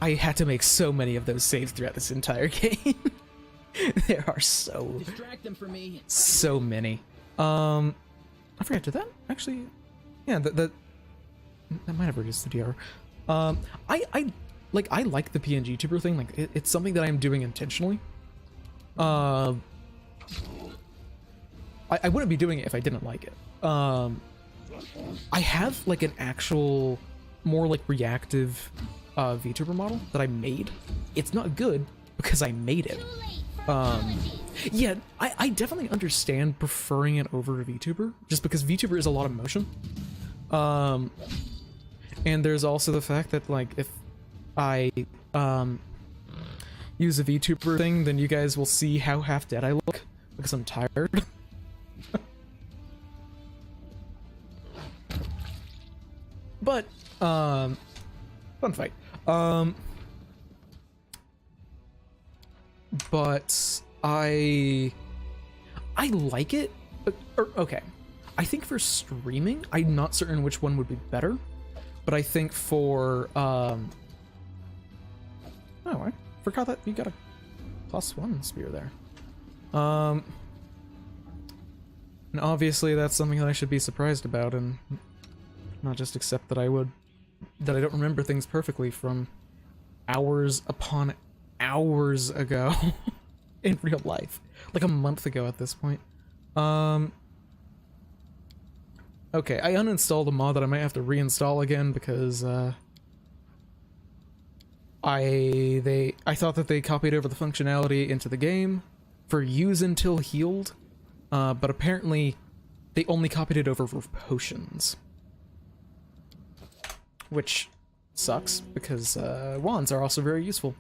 I had to make so many of those saves throughout this entire game. There are Distract them for me. so many. I forgot, did that actually? Yeah, that might have reduced the DR. I like the PNG tuber thing. Like it's something that I'm doing intentionally. I wouldn't be doing it if I didn't like it. I have like an actual more like reactive VTuber model that I made. It's not good because I made it. Too late for apologies. Yeah, I definitely understand preferring it over a VTuber, just because VTuber is a lot of motion. And there's also the fact that, like, if I use a VTuber thing, then you guys will see how half dead I look, because I'm tired. But, fun fight. But I like it. Okay, I think for streaming, I'm not certain which one would be better, but I think for oh, I forgot that you got a +1 spear there. And obviously that's something that I should be surprised about and not just accept that I don't remember things perfectly from hours upon hours ago in real life, like a month ago at this point. Okay, I uninstalled a mod that I might have to reinstall again because I thought that they copied over the functionality into the game for use until healed, but apparently they only copied it over for potions, which sucks because wands are also very useful.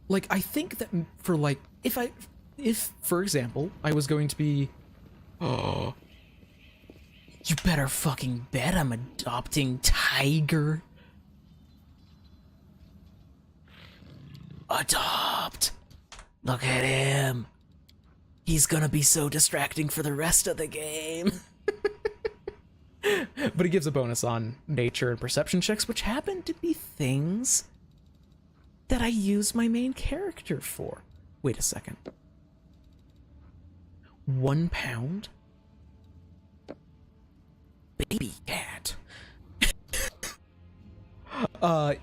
Like, I think that for, like, if, for example, I was going to be... Oh, you better fucking bet I'm adopting Tiger. Adopt! Look at him. He's gonna be so distracting for the rest of the game. But he gives a bonus on nature and perception checks, which happen to be things that I use my main character for. Wait a second. 1 pound? Baby cat.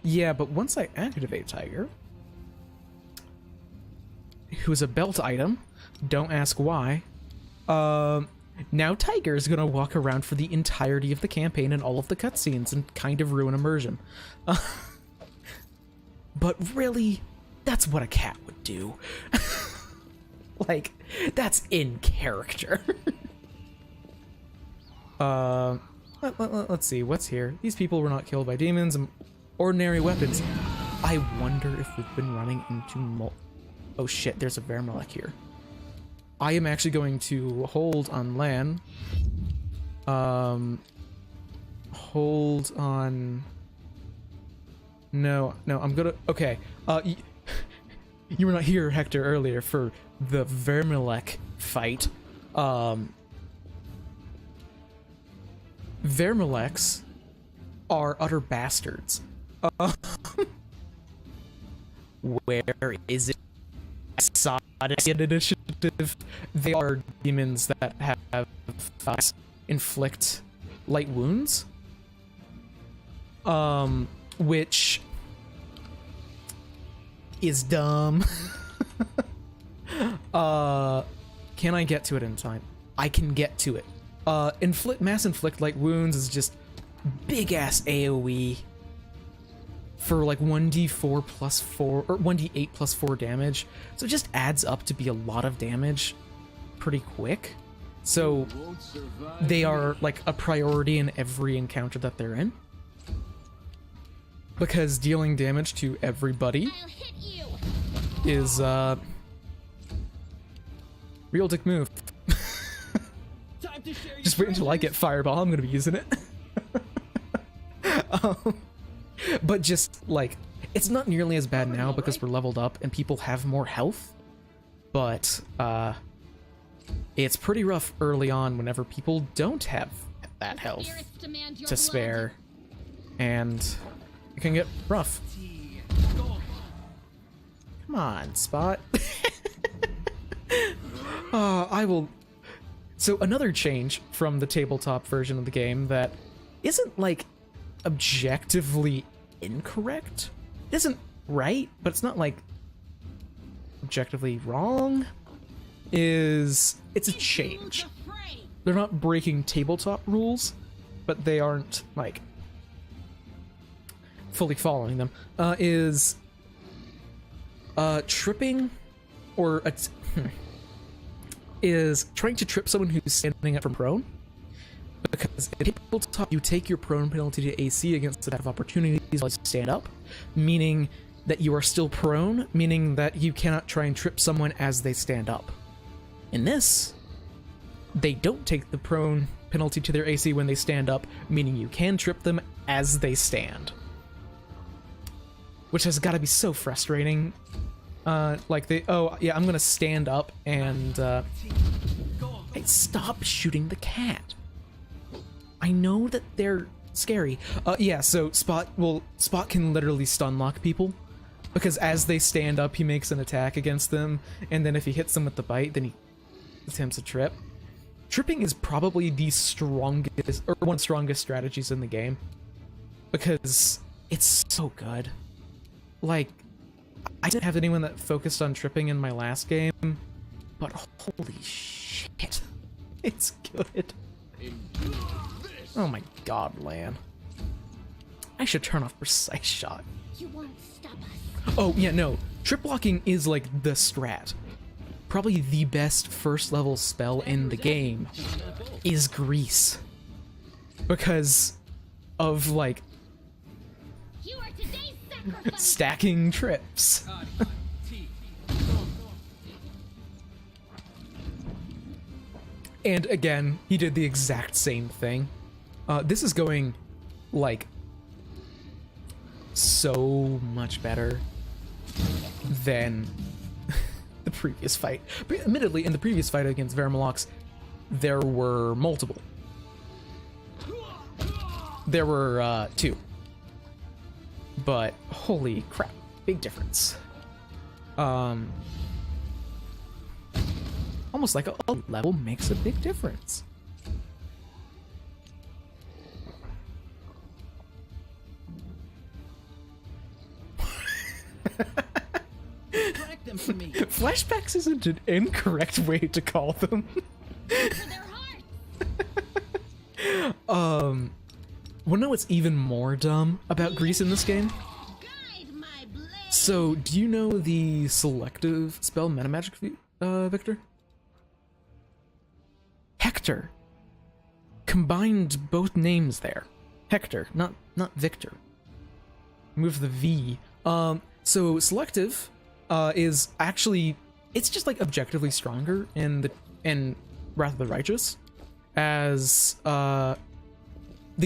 Yeah, but once I activate Tiger, who's a belt item, don't ask why, now Tiger is gonna walk around for the entirety of the campaign and all of the cutscenes and kind of ruin immersion. But really, that's what a cat would do. Like, that's in character. Let's see, what's here? These people were not killed by demons and ordinary weapons. I wonder if we've been running into oh shit, there's a Vermelech here. I am actually going to hold on Lan. Hold on... No, I'm gonna... Okay, you were not here, Hector, earlier for the Vermilek fight. Vermileks are utter bastards. Where is it? Initiative. They are demons that have inflict light wounds. Which is dumb. Can I get to it in time? I can get to it. Mass inflict light wounds is just big ass AoE for like 1d4 plus 4 or 1d8 plus 4 damage. So it just adds up to be a lot of damage pretty quick. So they are like a priority in every encounter that they're in. Because dealing damage to everybody I'll hit you. is real dick move. Time to share your Just wait until I get Fireball, I'm gonna be using it. But just like, it's not nearly as bad now because we're leveled up and people have more health. But it's pretty rough early on whenever people don't have that health Spirits demand your to blood. spare. And it can get rough. Come on, Spot. I will... So another change from the tabletop version of the game that isn't, like, objectively incorrect. It isn't right, but it's not, like, objectively wrong. It's a change. They're not breaking tabletop rules, but they aren't, like, fully following them. Tripping or is trying to trip someone who's standing up from prone, because in tabletop you take your prone penalty to AC against the type of opportunities while you stand up, meaning that you are still prone, meaning that you cannot try and trip someone as they stand up. In this, they don't take the prone penalty to their AC when they stand up, meaning you can trip them as they stand. Which has got to be so frustrating. Like oh yeah, I'm gonna stand up and hey, stop shooting the cat. I know that they're scary. Yeah, so Spot can literally stun lock people, because as they stand up, he makes an attack against them, and then if he hits them with the bite, then he attempts a trip. Tripping is probably the strongest, or one of the strongest strategies in the game, because it's so good. Like, I didn't have anyone that focused on tripping in my last game, but holy shit, it's good. Oh my god, Lan. I should turn off Precise Shot. You won't stop us. Oh, yeah, no. Trip blocking is like the strat. Probably the best first level spell in the game is Grease. Because of, like, You are today's sacrifice. stacking trips. And again, he did the exact same thing. This is going, like, so much better than the previous fight. But admittedly, in the previous fight against Vermalox, there were multiple. There were, 2. But, holy crap, big difference. Almost like a level makes a big difference. Track them for me. Flashbacks isn't an incorrect way to call them. For their hearts. Wanna know what's even more dumb about Grease in this game? Guide my blade. So, do you know the selective spell metamagic, Victor? Hector combined both names there. Hector, not Victor. Move the V. So selective is actually, it's just like objectively stronger in Wrath of the Righteous, as the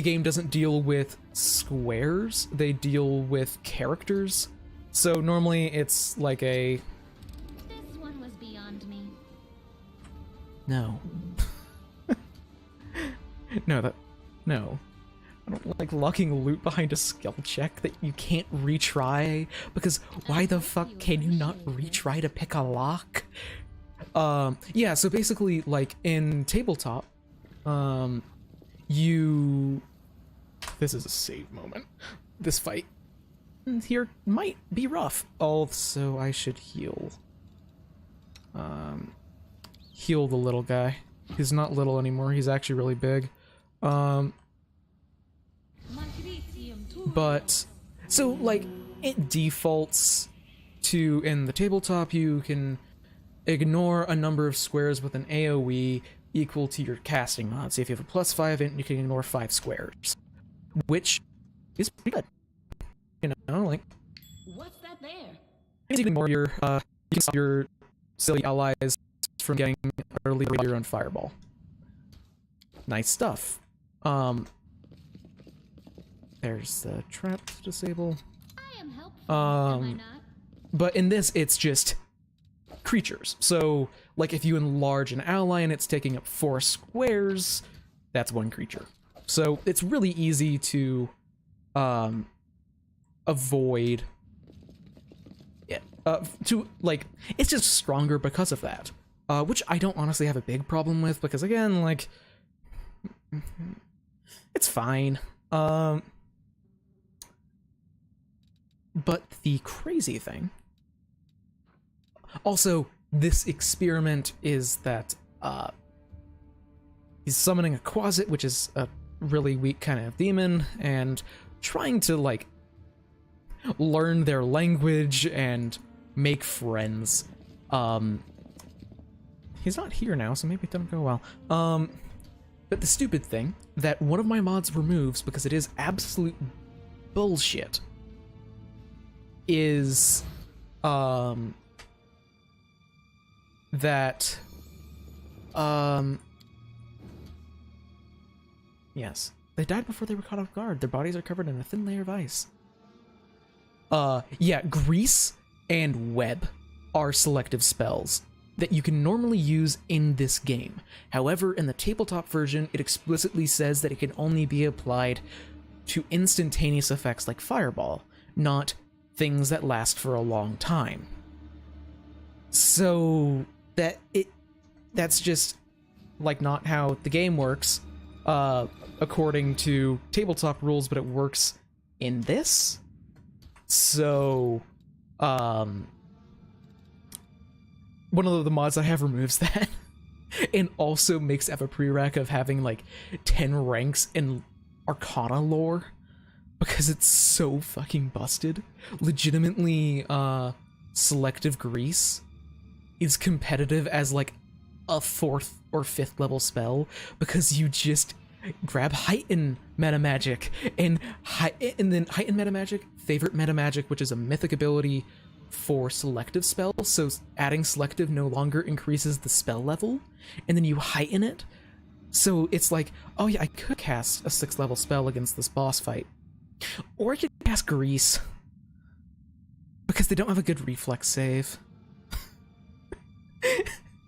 game doesn't deal with squares, they deal with characters. So normally it's like a... This one was beyond me. No. No. I don't like locking loot behind a skill check that you can't retry, because why the fuck can you not retry to pick a lock? Yeah, so basically, like, in tabletop, this is a save moment. This fight here might be rough. Also, I should heal. Heal the little guy. He's not little anymore, he's actually really big. But, so, like, it defaults to, in the tabletop, you can ignore a number of squares with an AoE equal to your casting mod. So if you have a +5 int, you can ignore 5 squares, which is pretty good. You know, like, What's that there? you can ignore your, you can stop your silly allies from getting early your own fireball. Nice stuff. There's the trap to disable. I am helpful, am I not? But in this, it's just creatures. So, like, if you enlarge an ally and it's taking up 4 squares, that's 1 creature. So it's really easy to avoid it. Like, it's just stronger because of that. Which I don't honestly have a big problem with, because again, like, it's fine. But the crazy thing... Also, this experiment is that, he's summoning a Quasit, which is a really weak kind of demon, and trying to, like, learn their language and make friends. He's not here now, so maybe it didn't go well. But the stupid thing that one of my mods removes, because it is absolute bullshit, is, that, yes, they died before they were caught off guard. Their bodies are covered in a thin layer of ice. Yeah, Grease and Web are selective spells that you can normally use in this game. However, in the tabletop version, it explicitly says that it can only be applied to instantaneous effects like Fireball, not things that last for a long time. So that's just, like, not how the game works, according to tabletop rules, but it works in this. So, one of the mods I have removes that, and also makes have a prereq of having, like, 10 ranks in Arcana lore, because it's so fucking busted. Legitimately, Selective Grease is competitive as, like, a 4th or 5th level spell, because you just grab Heighten Meta Magic, and then Heighten Meta Magic, Favorite Meta Magic, which is a mythic ability for selective spells, so adding selective no longer increases the spell level, and then you heighten it. So it's like, oh yeah, I could cast a 6th level spell against this boss fight. Or I could cast Grease, because they don't have a good reflex save.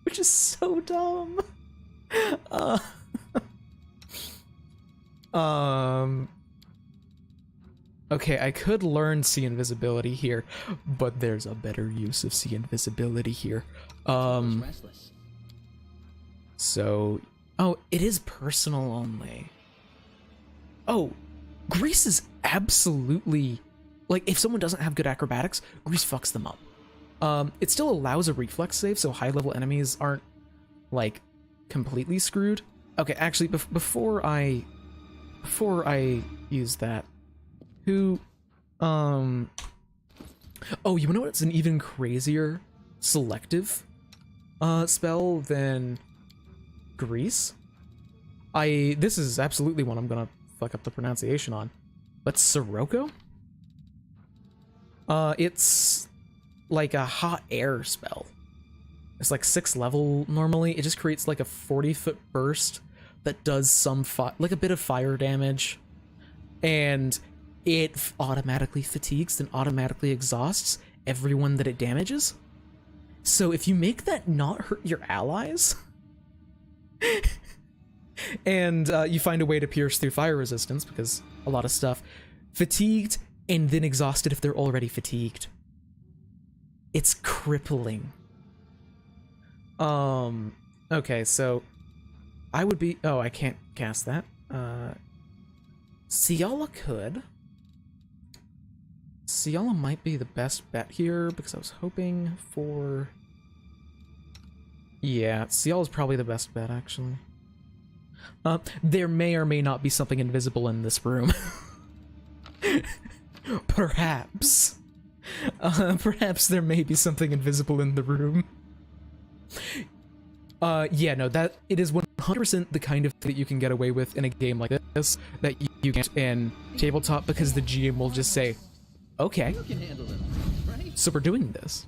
Which is so dumb. Okay, I could learn See Invisibility here, but there's a better use of See Invisibility here. So, oh, it is personal only. Oh, Grease is absolutely, like, if someone doesn't have good acrobatics, Grease fucks them up. It still allows a reflex save, so high-level enemies aren't, like, completely screwed. Okay, actually, before I use that, oh, you know what's an even crazier selective spell than Grease? This is absolutely one I'm gonna fuck up the pronunciation on, but Sirocco? It's like a hot air spell. It's like 6th level normally. It just creates like a 40-foot burst that does some like a bit of fire damage. and it automatically fatigues and automatically exhausts everyone that it damages. So if you make that not hurt your allies, and you find a way to pierce through fire resistance, because a lot of stuff, fatigued and then exhausted if they're already fatigued. It's crippling. Okay, so I would be... Oh, I can't cast that. Ciala could. Ciala might be the best bet here, because I was hoping for... Yeah, Ciala's probably the best bet, actually. There may or may not be something invisible in this room. Perhaps. Perhaps there may be something invisible in the room. Yeah, no, that it is 100% the kind of thing that you can get away with in a game like this that you can't in tabletop, because the GM will just say, okay, You can handle it, right? so we're doing this.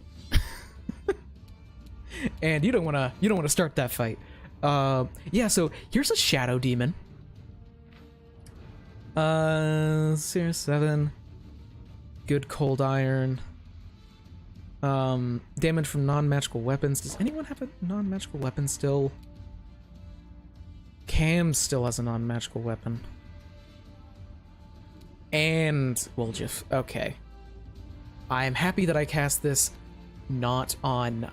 And you don't want to start that fight. Yeah, so here's a shadow demon. Series 7. Good cold iron. Damage from non-magical weapons. Does anyone have a non-magical weapon still? Cam still has a non-magical weapon. And Woljif. Okay. I'm happy that I cast this not on...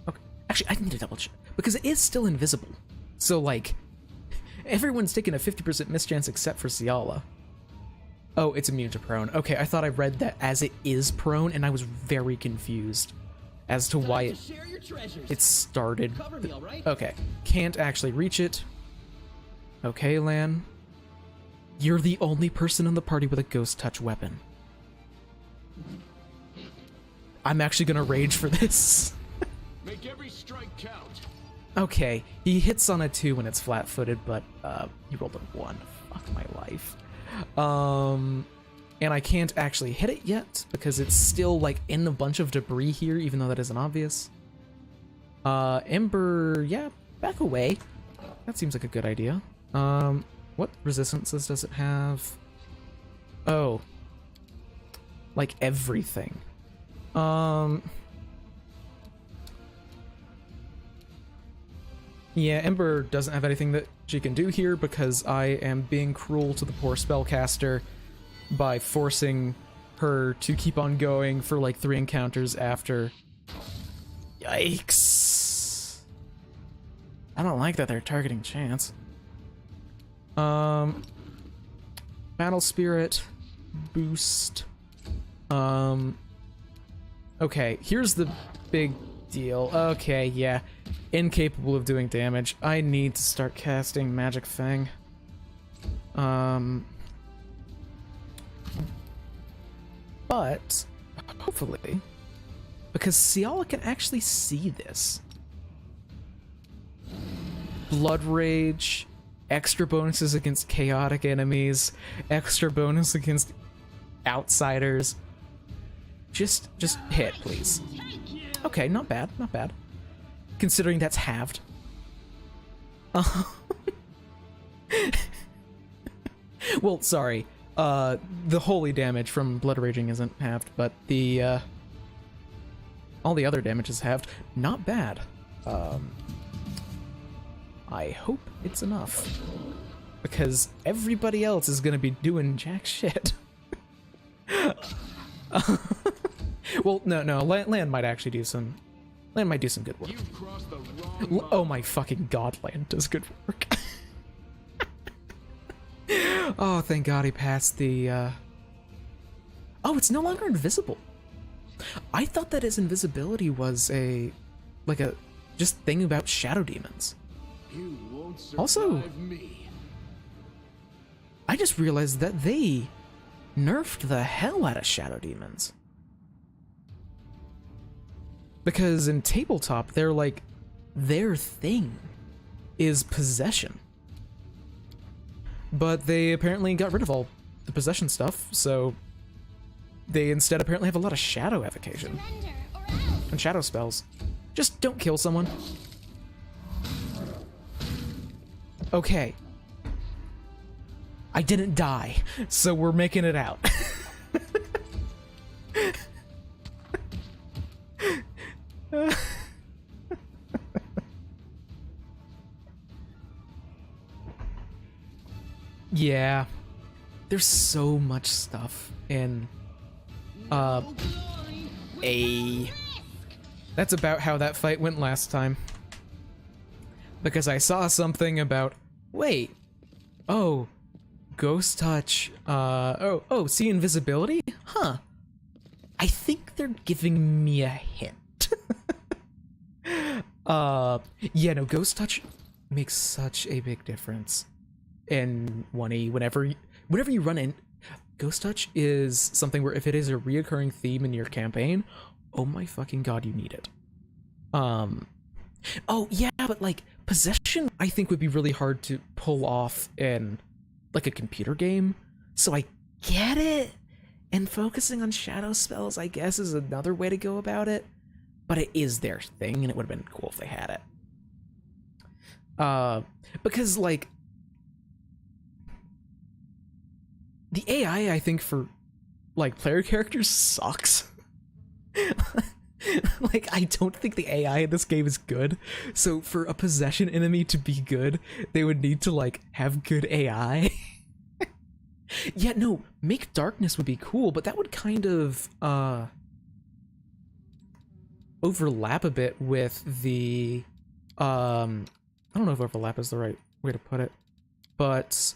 Okay. Actually, I need to double check, because it is still invisible. So, like, everyone's taking a 50% mischance except for Ciala. Oh, it's immune to prone. Okay, I thought I read that as it is prone, and I was very confused as to why Share your treasures. it started. Cover me, all right? Okay, can't actually reach it. Okay, Lan. You're the only person in the party with a ghost touch weapon. I'm actually gonna rage for this. Make every strike count. Okay, he hits on a 2 when it's flat-footed, but he rolled a 1. Fuck my life. And I can't actually hit it yet because it's still like in a bunch of debris here, even though that isn't obvious. Ember, yeah, back away. That seems like a good idea. What resistances does it have? Oh, like everything. Yeah, Ember doesn't have anything that she can do here because I am being cruel to the poor spellcaster by forcing her to keep on going for like 3 encounters after. Yikes. I don't like that they're targeting Chance. Battle Spirit boost. Okay, here's the big deal. Okay, yeah. Incapable of doing damage. I need to start casting Magic Fang. But hopefully, because Ciala can actually see this. Blood Rage, extra bonuses against chaotic enemies, extra bonus against outsiders. Just hit, please. Okay, not bad, not bad. Considering that's halved. Well, sorry. The holy damage from Blood Raging isn't halved, but the all the other damage is halved. Not bad. I hope it's enough, because everybody else is gonna be doing jack shit. Well, no, Land might actually do some. Land might do some good work. You've crossed the wrong Oh my fucking god, Land does good work. Oh, thank god he passed the, Oh, it's no longer invisible. I thought that his invisibility was a just thing about shadow demons. You won't survive Also, me. I just realized that they nerfed the hell out of shadow demons. Because in tabletop, they're like, their thing is possession. But they apparently got rid of all the possession stuff, so they instead apparently have a lot of shadow evocation Surrender or else. and shadow spells. Just don't kill someone. Okay. I didn't die, so we're making it out. Yeah, there's so much stuff in That's about how that fight went last time. Because I saw something about, wait, oh, ghost touch, see invisibility? Huh. I think they're giving me a hint. Yeah, no, ghost touch makes such a big difference in 1E. Whenever you run in, ghost touch is something where if it is a reoccurring theme in your campaign, oh my fucking god, you need it. Oh yeah, but like possession I think would be really hard to pull off in like a computer game, so I get it, and focusing on shadow spells I guess is another way to go about it, but it is their thing and it would have been cool if they had it. Because like the AI I think for like player characters sucks. Like, I don't think the AI in this game is good, so for a possession enemy to be good, they would need to, like, have good AI. Yeah, no, make darkness would be cool, but that would kind of, overlap a bit with the, I don't know if overlap is the right way to put it, but,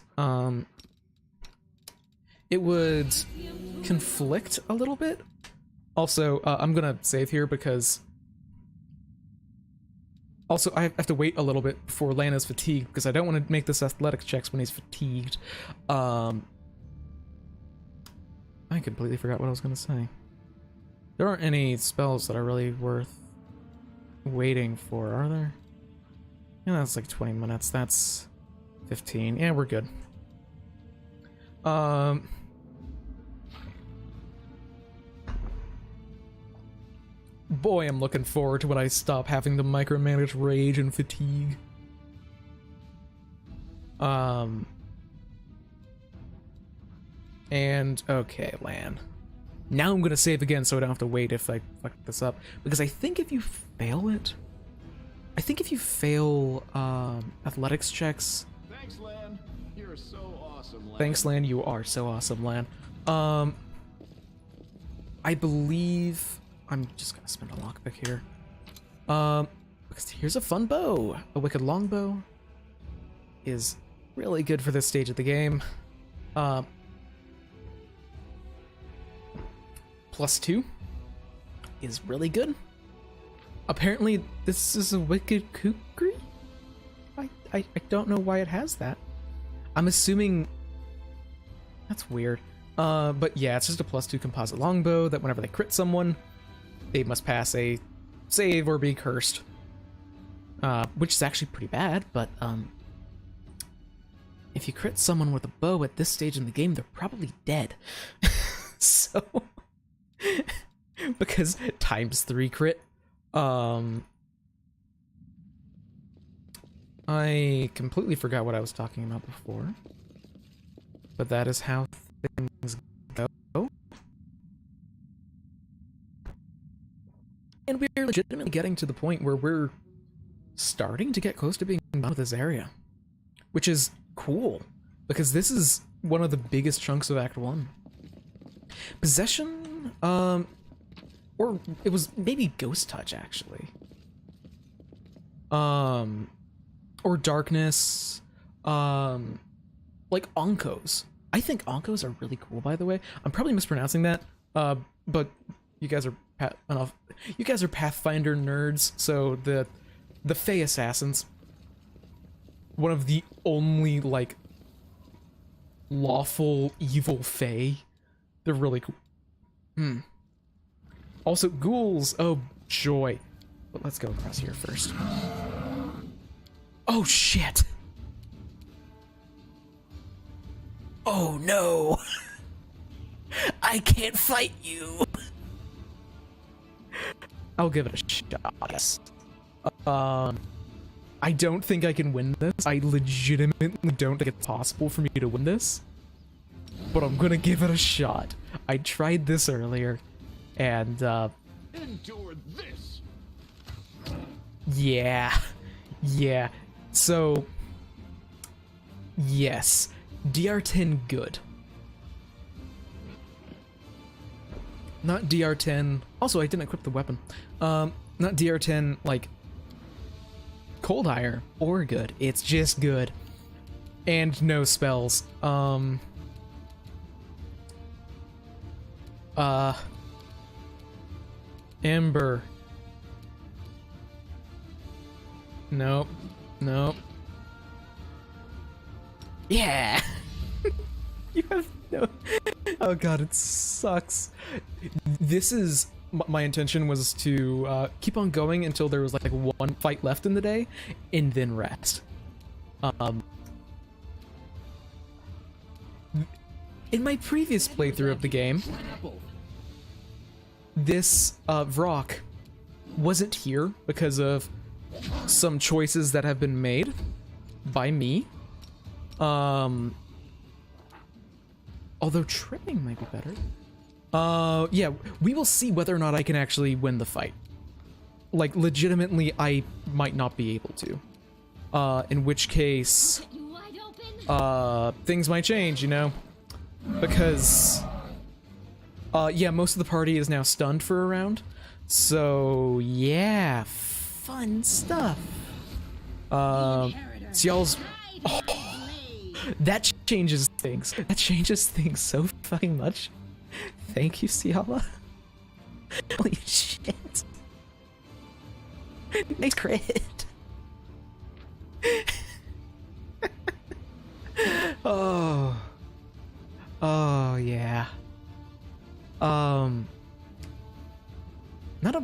it would conflict a little bit. Also, I'm gonna save here because... Also, I have to wait a little bit before Lana's fatigued, because I don't want to make this athletics checks when he's fatigued. I completely forgot what I was gonna say. There aren't any spells that are really worth waiting for, are there? Yeah, that's like 20 minutes. That's 15. Yeah, we're good. Boy, I'm looking forward to when I stop having to micromanage rage and fatigue. And, okay, Lan. Now I'm gonna save again so I don't have to wait if I fuck this up. Because I think if you fail it... I think if you fail, athletics checks... Thanks, Lan. You're so awesome, Lan. Thanks, Lan. You are so awesome, Lan. I believe... I'm just gonna spend a lockpick here. Because here's a fun bow. A wicked longbow is really good for this stage of the game. +2 is really good. Apparently, this is a wicked kukri? I don't know why it has that. I'm assuming... That's weird. But yeah, it's just a +2 composite longbow that whenever they crit someone, they must pass a save or be cursed. Which is actually pretty bad, but if you crit someone with a bow at this stage in the game, they're probably dead. So, because ×3 crit. I completely forgot what I was talking about before, but that is how things go. And we're legitimately getting to the point where we're starting to get close to being done with this area, which is cool, because this is one of the biggest chunks of Act 1. Possession, or it was maybe Ghost Touch, actually. Or Darkness, like Onkos. I think Onkos are really cool, by the way. I'm probably mispronouncing that, but you guys are you guys are Pathfinder nerds, so the Fey Assassins, one of the only, like, lawful evil Fey. They're really cool. Also, ghouls, oh joy. But let's go across here first. Oh shit! Oh no! I can't fight you! I'll give it a shot, yes. I don't think I can win this. I legitimately don't think it's possible for me to win this. but I'm gonna give it a shot. I tried this earlier, and Endure this. yeah, yeah. So yes, DR10 good. Not DR10. Also, I didn't equip the weapon. Not DR10 like cold hire or good. It's just good. And no spells. Ember. Nope. Nope. Yeah. You have no. Oh god, it sucks. This is my intention was to keep on going until there was like one fight left in the day, and then rest. In my previous playthrough of the game, this Vrock wasn't here because of some choices that have been made by me. Although trimming might be better. Yeah, we will see whether or not I can actually win the fight. Like, legitimately, I might not be able to. In which case, You wide open? things might change, you know? Because, yeah, most of the party is now stunned for a round. So, yeah, fun stuff. So y'all's... Oh, that changes things. That changes things so fucking much. Thank you, Ciala. Holy shit. Nice crit. Oh. Oh, yeah. Not a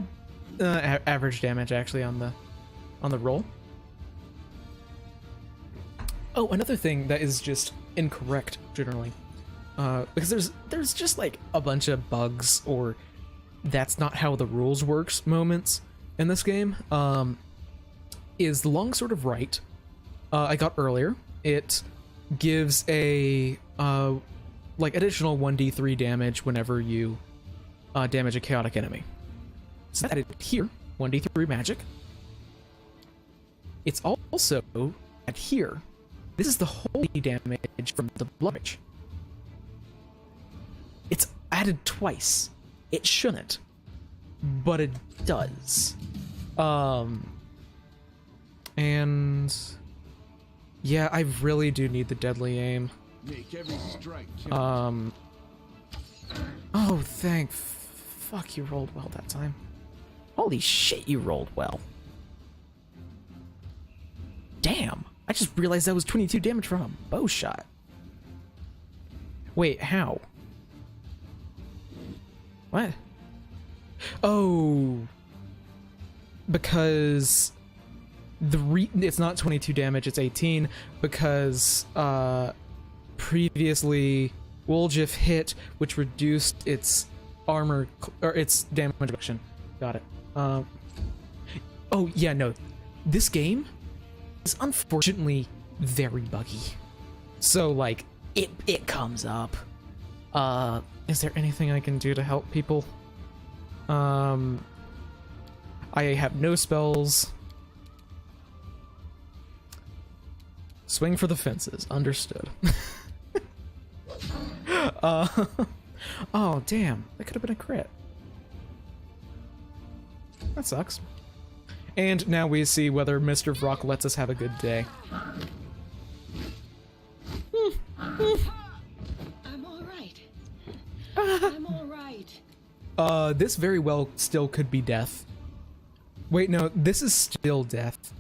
average damage actually on the roll. Oh, another thing that is just incorrect generally, because there's just like a bunch of bugs or that's not how the rules works moments in this game. Is the longsword of right I got earlier. It gives a like additional 1d3 damage whenever you damage a chaotic enemy. So that added here, 1d3 magic. It's also at here. This is the holy damage from the blood rage. It's added twice. It shouldn't, but it does. And yeah, I really do need the deadly aim. Make every strike count. Oh, fuck, you rolled well that time. Holy shit, you rolled well. Damn, I just realized that was 22 damage from a bow shot. Wait, how? What? Oh, because it's not 22 damage, it's 18 because previously Woljif hit, which reduced its armor or its damage reduction. Got it. Oh yeah, no, this game is unfortunately very buggy. So like it comes up. Is there anything I can do to help people? I have no spells. Swing for the fences. Understood. Oh, damn. That could have been a crit. That sucks. And now we see whether Mr. Vrock lets us have a good day. I'm alright. I'm alright. This very well still could be death. Wait, no, this is still death.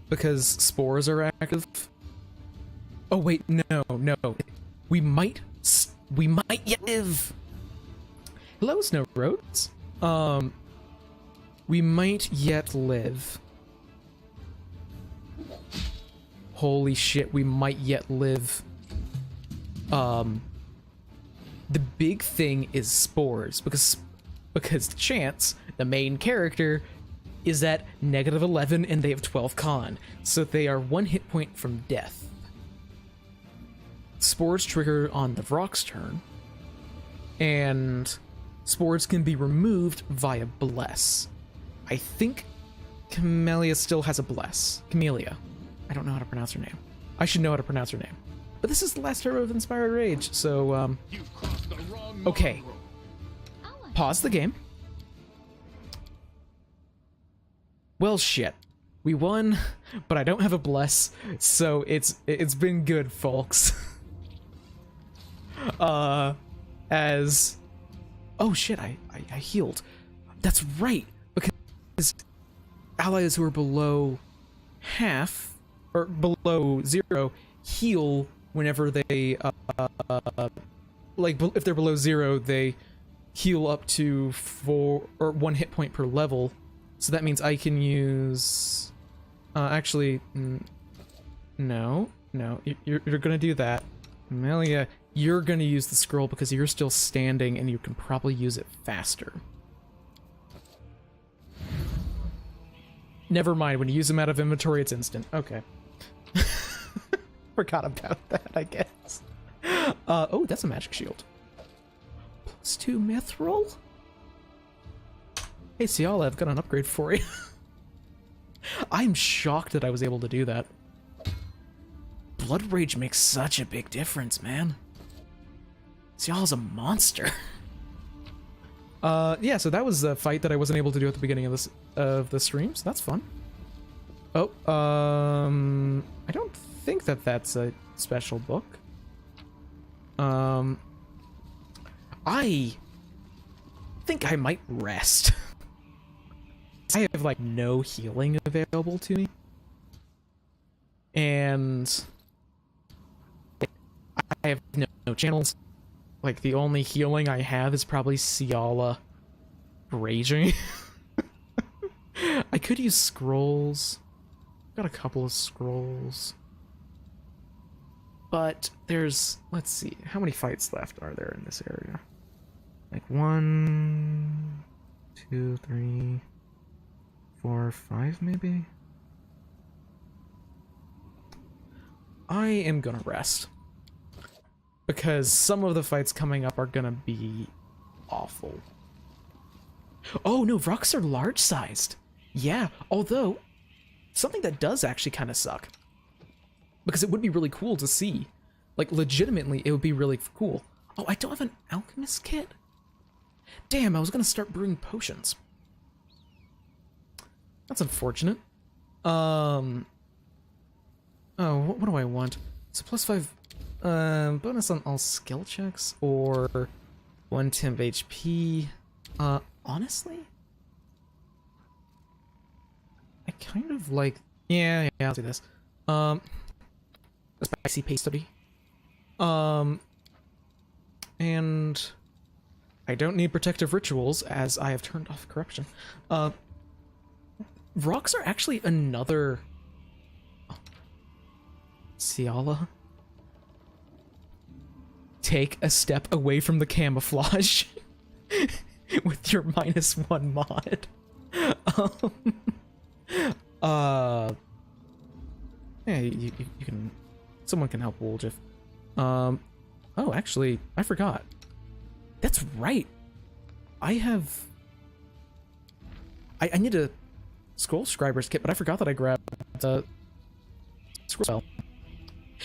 Because spores are active. Oh, wait, no. We might yet live. Hello, Snow Roads. We might yet live. Holy shit, we might yet live. The big thing is spores, because Chance, the main character, is at -11 and they have 12 con, so they are 1 hit point from death. spores trigger on the Vrock's turn, and spores can be removed via Bless. I think Camellia still has a Bless. Camellia. I don't know how to pronounce her name. I should know how to pronounce her name. But this is the last turn of Inspired Rage, so, You've crossed the wrong okay. mongrel. Pause the game. Well, shit. We won, but I don't have a Bless, so it's been good, folks. As... Oh, shit, I healed. That's right, because allies who are below half, or below 0, heal whenever they, like, if they're below 0, they heal up to 1 hit point per level. So that means I can use... actually, no, you're gonna do that. Amelia, you're gonna use the scroll because you're still standing and you can probably use it faster. Never mind, when you use them out of inventory, it's instant. Okay. Forgot about that, I guess. Oh, that's a magic shield. +2 mithril? Hey, Ciala, I've got an upgrade for you. I'm shocked that I was able to do that. Blood Rage makes such a big difference, man. Ciala's a monster. Yeah, so that was a fight that I wasn't able to do at the beginning of the stream, so that's fun. Oh, I don't think that that's a special book. I think I might rest. I have, like, no healing available to me. And I have no channels. Like, the only healing I have is probably Ciala raging. I could use scrolls. Got a couple of scrolls. But there's... Let's see. How many fights left are there in this area? Like 1, 2, 3, 4, 5 maybe? I am gonna rest. Because some of the fights coming up are gonna be awful. Oh no, Vrocks are large-sized. Yeah, although, something that does actually kind of suck. Because it would be really cool to see. Like, legitimately, it would be really cool. Oh, I don't have an alchemist kit? Damn, I was gonna start brewing potions. That's unfortunate. Oh, what do I want? It's a +5 bonus on all skill checks, or 1 temp HP. Honestly? I kind of like... Yeah, I'll do this. A spicy pastry. And I don't need protective rituals, as I have turned off corruption. Rocks are actually another... Oh. Ciala? Take a step away from the camouflage with your -1 mod. Yeah, you can... Someone can help Woljif. Oh, actually, I forgot. That's right. I have... I need a Scroll Scriber's kit, but I forgot that I grabbed the Scroll Spell.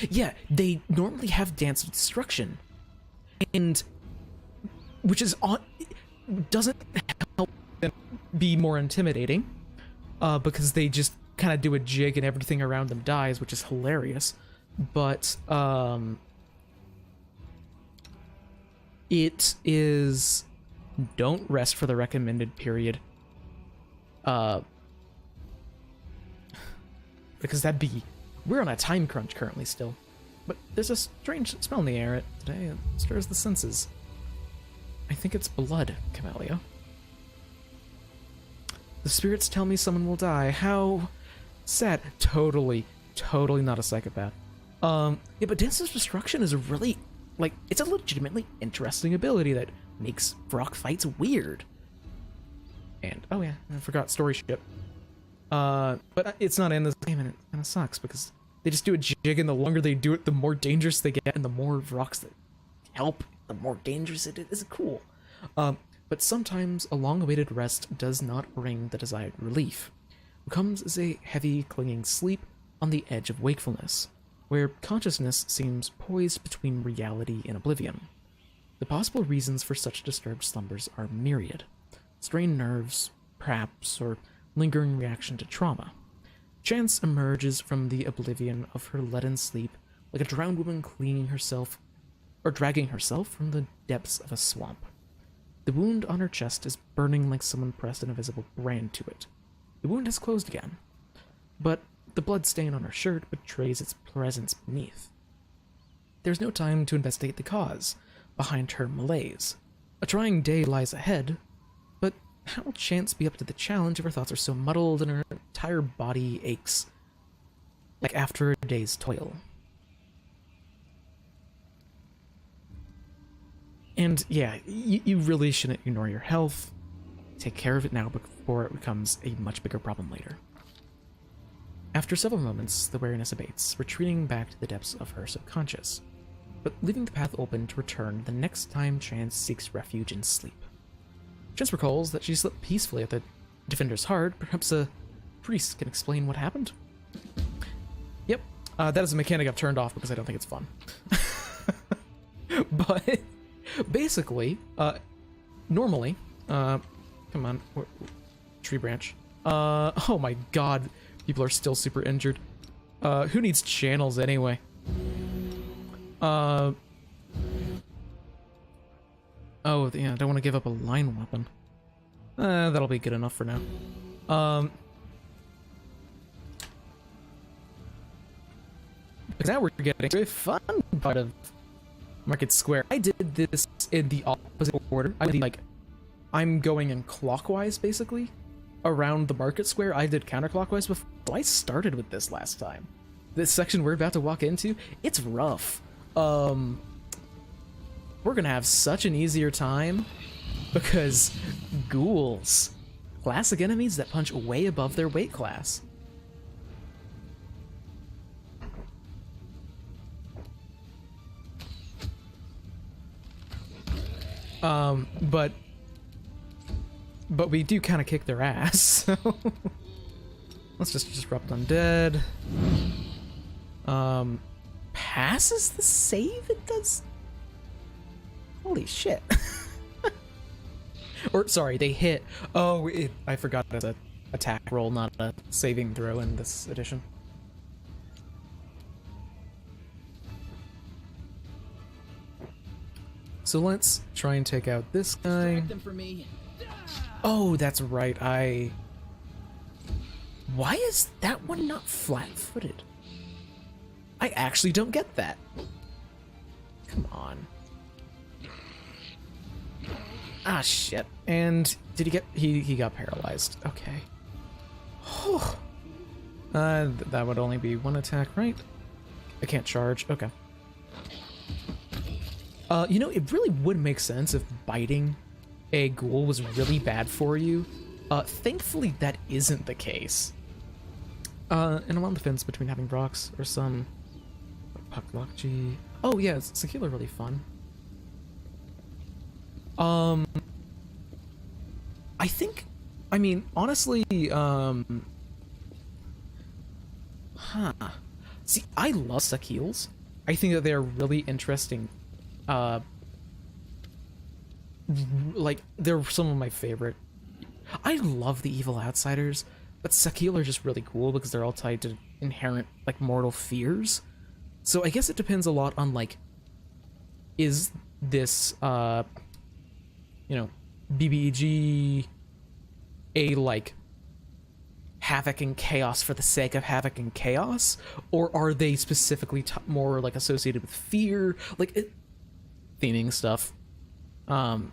Yeah, they normally have Dance of Destruction. And... Which is on... Doesn't help them be more intimidating. Because they just kind of do a jig and everything around them dies, which is hilarious. But, it is... Don't rest for the recommended period. Because that'd be... We're on a time crunch currently still. But there's a strange smell in the air today. It stirs the senses. I think it's blood, Camellia. The spirits tell me someone will die. How sad. Totally not a psychopath. Yeah, but Dance of Destruction is a really, like, it's a legitimately interesting ability that makes Vrock fights weird. And, oh yeah, I forgot story ship. But it's not in this game, and it kind of sucks, because They just do a jig, and the longer they do it, the more dangerous they get, and the more rocks that help, the more dangerous it is. It's cool. But sometimes a long-awaited rest does not bring the desired relief. What comes is a heavy, clinging sleep on the edge of wakefulness, where consciousness seems poised between reality and oblivion. The possible reasons for such disturbed slumbers are myriad. Strained nerves, perhaps, or lingering reaction to trauma. Chance emerges from the oblivion of her leaden sleep like a drowned woman cleaning herself or dragging herself from the depths of a swamp. The wound on her chest is burning like someone pressed an invisible brand to it. The wound has closed again, but the blood stain on her shirt betrays its presence beneath. There's no time to investigate the cause behind her malaise. A trying day lies ahead, but how will Chance be up to the challenge if her thoughts are so muddled and her entire body aches like after a day's toil? And yeah, you really shouldn't ignore your health. Take care of it now before it becomes a much bigger problem later. After several moments, the wariness abates, retreating back to the depths of her subconscious, but leaving the path open to return the next time Chance seeks refuge in sleep. Chance recalls that she slept peacefully at the Defender's Heart. Perhaps a priest can explain what happened? Yep, that is a mechanic I've turned off because I don't think it's fun. But basically, normally, come on, tree branch. Oh my god, people are still super injured. Who needs channels anyway? Oh, yeah, I don't want to give up a line weapon. That'll be good enough for now. Because now we're getting to a fun part of Market Square. I did this in the opposite order. I'm going in clockwise, basically, around the Market Square. I did counterclockwise before, so I started with this last time. This section we're about to walk into, it's rough. We're gonna have such an easier time because ghouls, classic enemies that punch way above their weight class. But we do kind of kick their ass, so let's just disrupt undead. Passes the save it does? Holy shit. Or, sorry, they hit. Oh, I forgot it's an attack roll, not a saving throw in this edition. So let's try and take out this guy. Distract them for me. Oh, that's right, Why is that one not flat-footed? I actually don't get that. Come on. Ah, shit. And did he get... He got paralyzed. Okay. That would only be one attack, right? I can't charge. Okay. You know, it really would make sense if biting a ghoul was really bad for you. Thankfully, that isn't the case. And I'm on the fence between having rocks or some... Pucklockgy. Oh, yeah, Sakila really fun. I think... I mean, honestly, See, I love Sakils. I think that they're really interesting. Like, they're some of my favorite. I love the evil outsiders, but Sakil are just really cool because they're all tied to inherent, like, mortal fears. So I guess it depends a lot on, like, is this, you know, BBEG a, like, havoc and chaos for the sake of havoc and chaos? Or are they specifically more, like, associated with fear? Like, theming stuff. And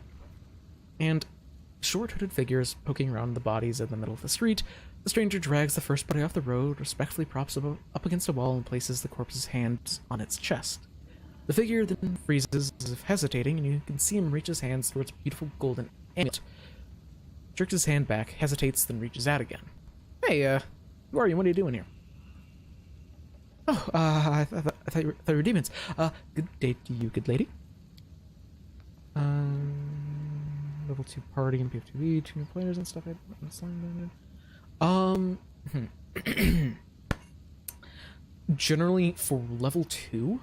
short-hooded figures poking around the bodies in the middle of the street. The stranger drags the first body off the road, respectfully props up against a wall, and places the corpse's hand on its chest. The figure then freezes as if hesitating, and you can see him reach his hands towards a beautiful golden amulet. Jerks his hand back, hesitates, then reaches out again. Hey, who are you? What are you doing here? Oh, I thought you were demons. Good day to you, good lady. Level 2 party and PF2E, 2 new players and stuff. Generally, for level 2,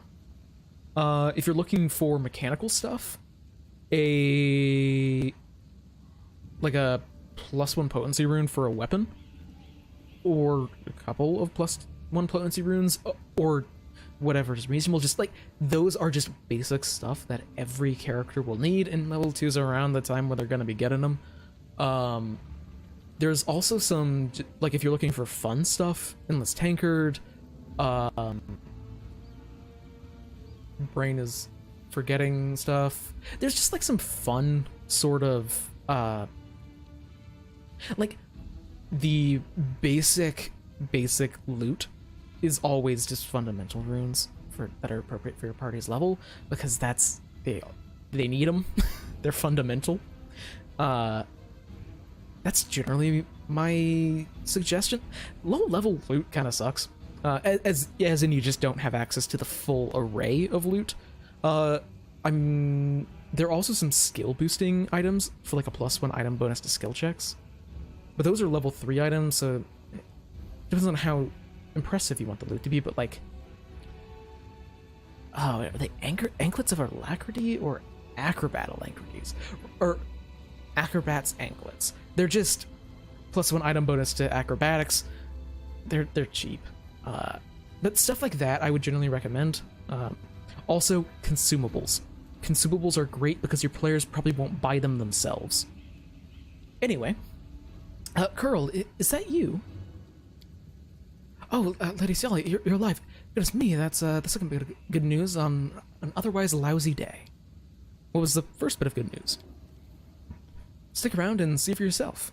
if you're looking for mechanical stuff, like a +1 potency rune for a weapon, or a couple of +1 potency runes, or whatever is reasonable, just like those are just basic stuff that every character will need, and level 2s are around the time where they're going to be getting them. There's also some, like, if you're looking for fun stuff, Endless Tankard, brain is forgetting stuff. There's just like some fun sort of like the basic loot is always just fundamental runes that are appropriate for your party's level, because that's they need them. They're fundamental. That's generally my suggestion. Low level loot kind of sucks. As in you just don't have access to the full array of loot. There are also some skill boosting items for like a +1 item bonus to skill checks, but those are level 3 items, so it depends on how impressive you want the loot to be. But like, are they anklets of alacrity or acrobat alacrities, or acrobats anklets? They're just +1 item bonus to acrobatics. They're cheap. But stuff like that I would generally recommend. Also, consumables. Consumables are great because your players probably won't buy them themselves. Anyway, Curl, is that you? Oh, Lady Sally, you're alive. Goodness me, that's the second bit of good news on an otherwise lousy day. What was the first bit of good news? Stick around and see for yourself.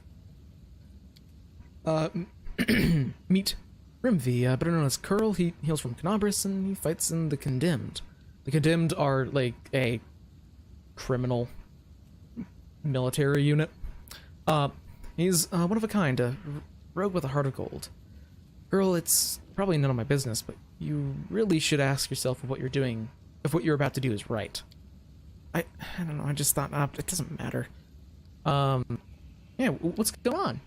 Meet Rimvi, better known as Curl. He hails from Kenabres, and he fights in the Condemned. The Condemned are like a criminal military unit. He's one of a kind, a rogue with a heart of gold. Curl, it's probably none of my business, but you really should ask yourself if what you're about to do is right. I don't know, I just thought, it doesn't matter. Yeah, what's going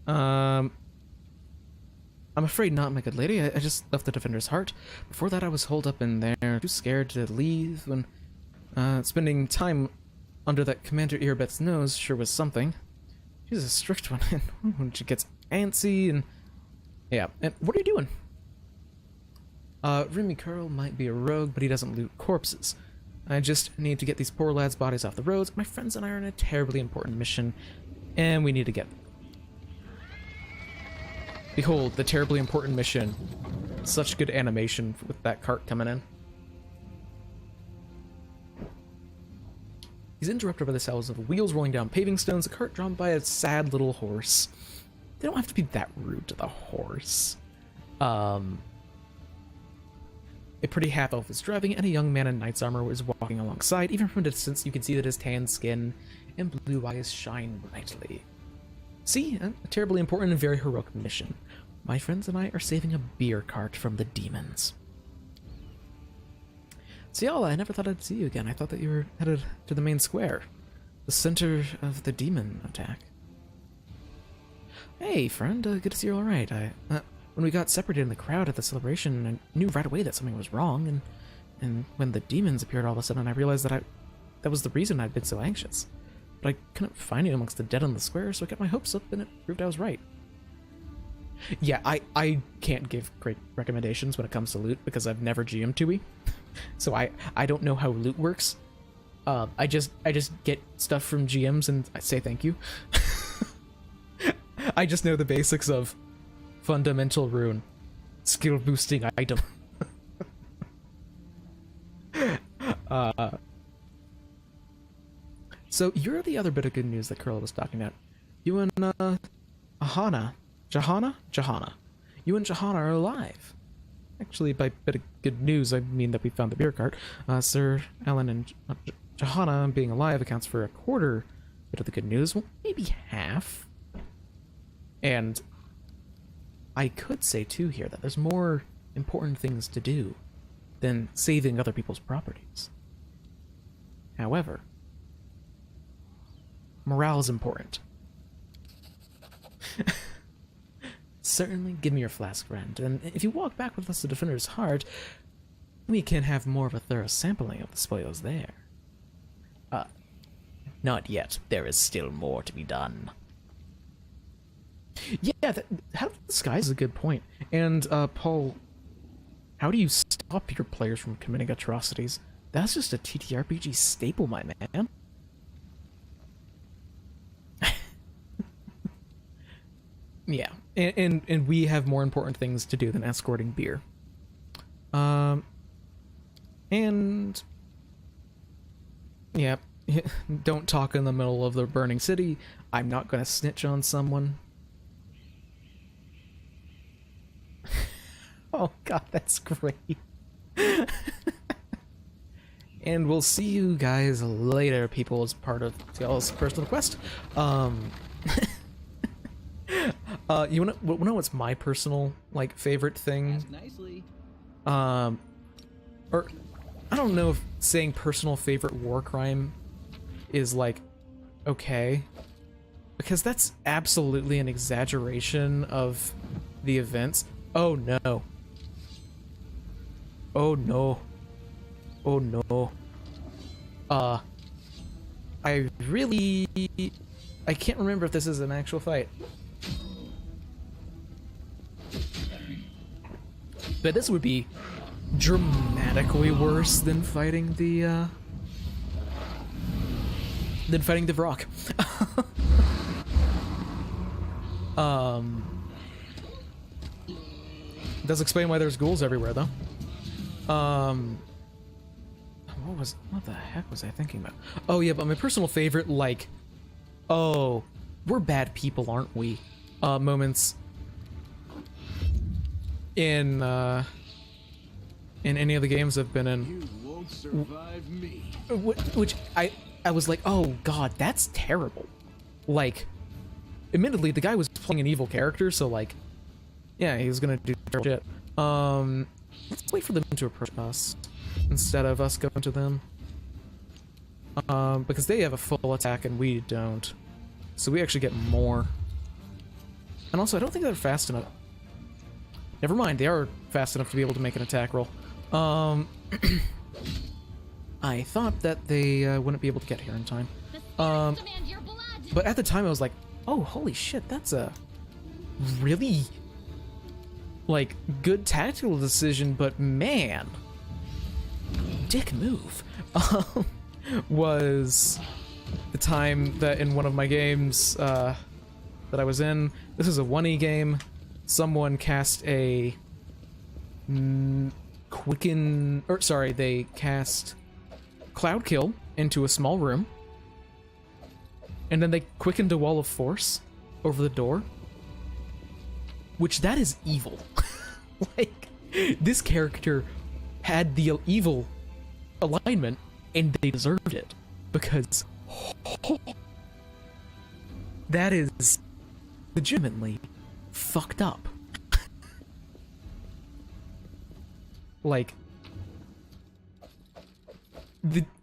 on? I'm afraid not, my good lady. I just left the Defender's Heart. Before that, I was holed up in there, too scared to leave, when spending time under that Commander Earbet's nose sure was something. She's a strict one, and when she gets antsy, and yeah. And what are you doing? Remy Curl might be a rogue, but he doesn't loot corpses. I just need to get these poor lads' bodies off the roads. My friends and I are on a terribly important mission, and we need to get them. Behold, the terribly important mission. Such good animation with that cart coming in. He's interrupted by the sounds of wheels rolling down paving stones, a cart drawn by a sad little horse. They don't have to be that rude to the horse. A pretty half-elf is driving, and a young man in knight's armor is walking alongside. Even from a distance, you can see that his tan skin and blue eyes shine brightly. See, a terribly important and very heroic mission. My friends and I are saving a beer cart from the demons. Ciala, I never thought I'd see you again. I thought that you were headed to the main square, the center of the demon attack. Hey, friend, good to see you're all right. When we got separated in the crowd at the celebration, I knew right away that something was wrong, and when the demons appeared all of a sudden, I realized that that was the reason I'd been so anxious. But I couldn't find you amongst the dead on the square, so I got my hopes up, and it proved I was right. Yeah, I can't give great recommendations when it comes to loot, because I've never GM'd 2E. So I don't know how loot works. I just get stuff from GMs and I say thank you. I just know the basics of fundamental rune, skill boosting item. So you're the other bit of good news that Curl was talking about. You and Johanna. You and Johanna are alive. Actually, by bit of good news, I mean that we found the beer cart. Sir Alan and Johanna being alive accounts for a quarter bit of the good news. Well, maybe half. And I could say too here that there's more important things to do than saving other people's properties. However, morale is important. Certainly, give me your flask, friend, and if you walk back with us to Defender's Heart, we can have more of a thorough sampling of the spoils there. Not yet. There is still more to be done. Yeah, how to disguise is a good point. And, Paul, how do you stop your players from committing atrocities? That's just a TTRPG staple, my man. Yeah, and we have more important things to do than escorting beer. And yeah, don't talk in the middle of the burning city. I'm not gonna snitch on someone. Oh god, that's great. And we'll see you guys later, people, as part of y'all's personal quest. You know what's my personal, like, favorite thing? Ask nicely. Or, I don't know if saying personal favorite war crime is, like, okay. Because that's absolutely an exaggeration of the events. Oh no. Oh no. Oh no. I can't remember if this is an actual fight. But this would be dramatically worse than fighting the Vrock. Does explain why there's ghouls everywhere, though. What the heck was I thinking about? Oh yeah, but my personal favorite, like, oh, we're bad people, aren't we? Moments in any of the games I've been in. You won't survive me. Which I was like, oh god, that's terrible. Like, admittedly, the guy was playing an evil character, so like, yeah, he was gonna do terrible shit. Let's wait for them to approach us instead of us going to them. Because they have a full attack and we don't. So we actually get more. And also, I don't think they're fast enough. Never mind, they are fast enough to be able to make an attack roll. I thought that they wouldn't be able to get here in time. Demand your blood. But at the time I was like, oh, holy shit, that's a really, like, good tactical decision, but man, dick move. Was the time that in one of my games that I was in, this is a 1E game, someone cast a they cast Cloud Kill into a small room, and then they quickened a wall of force over the door, which that is evil. Like, this character had the evil alignment, and they deserved it, because that is legitimately fucked up. Like,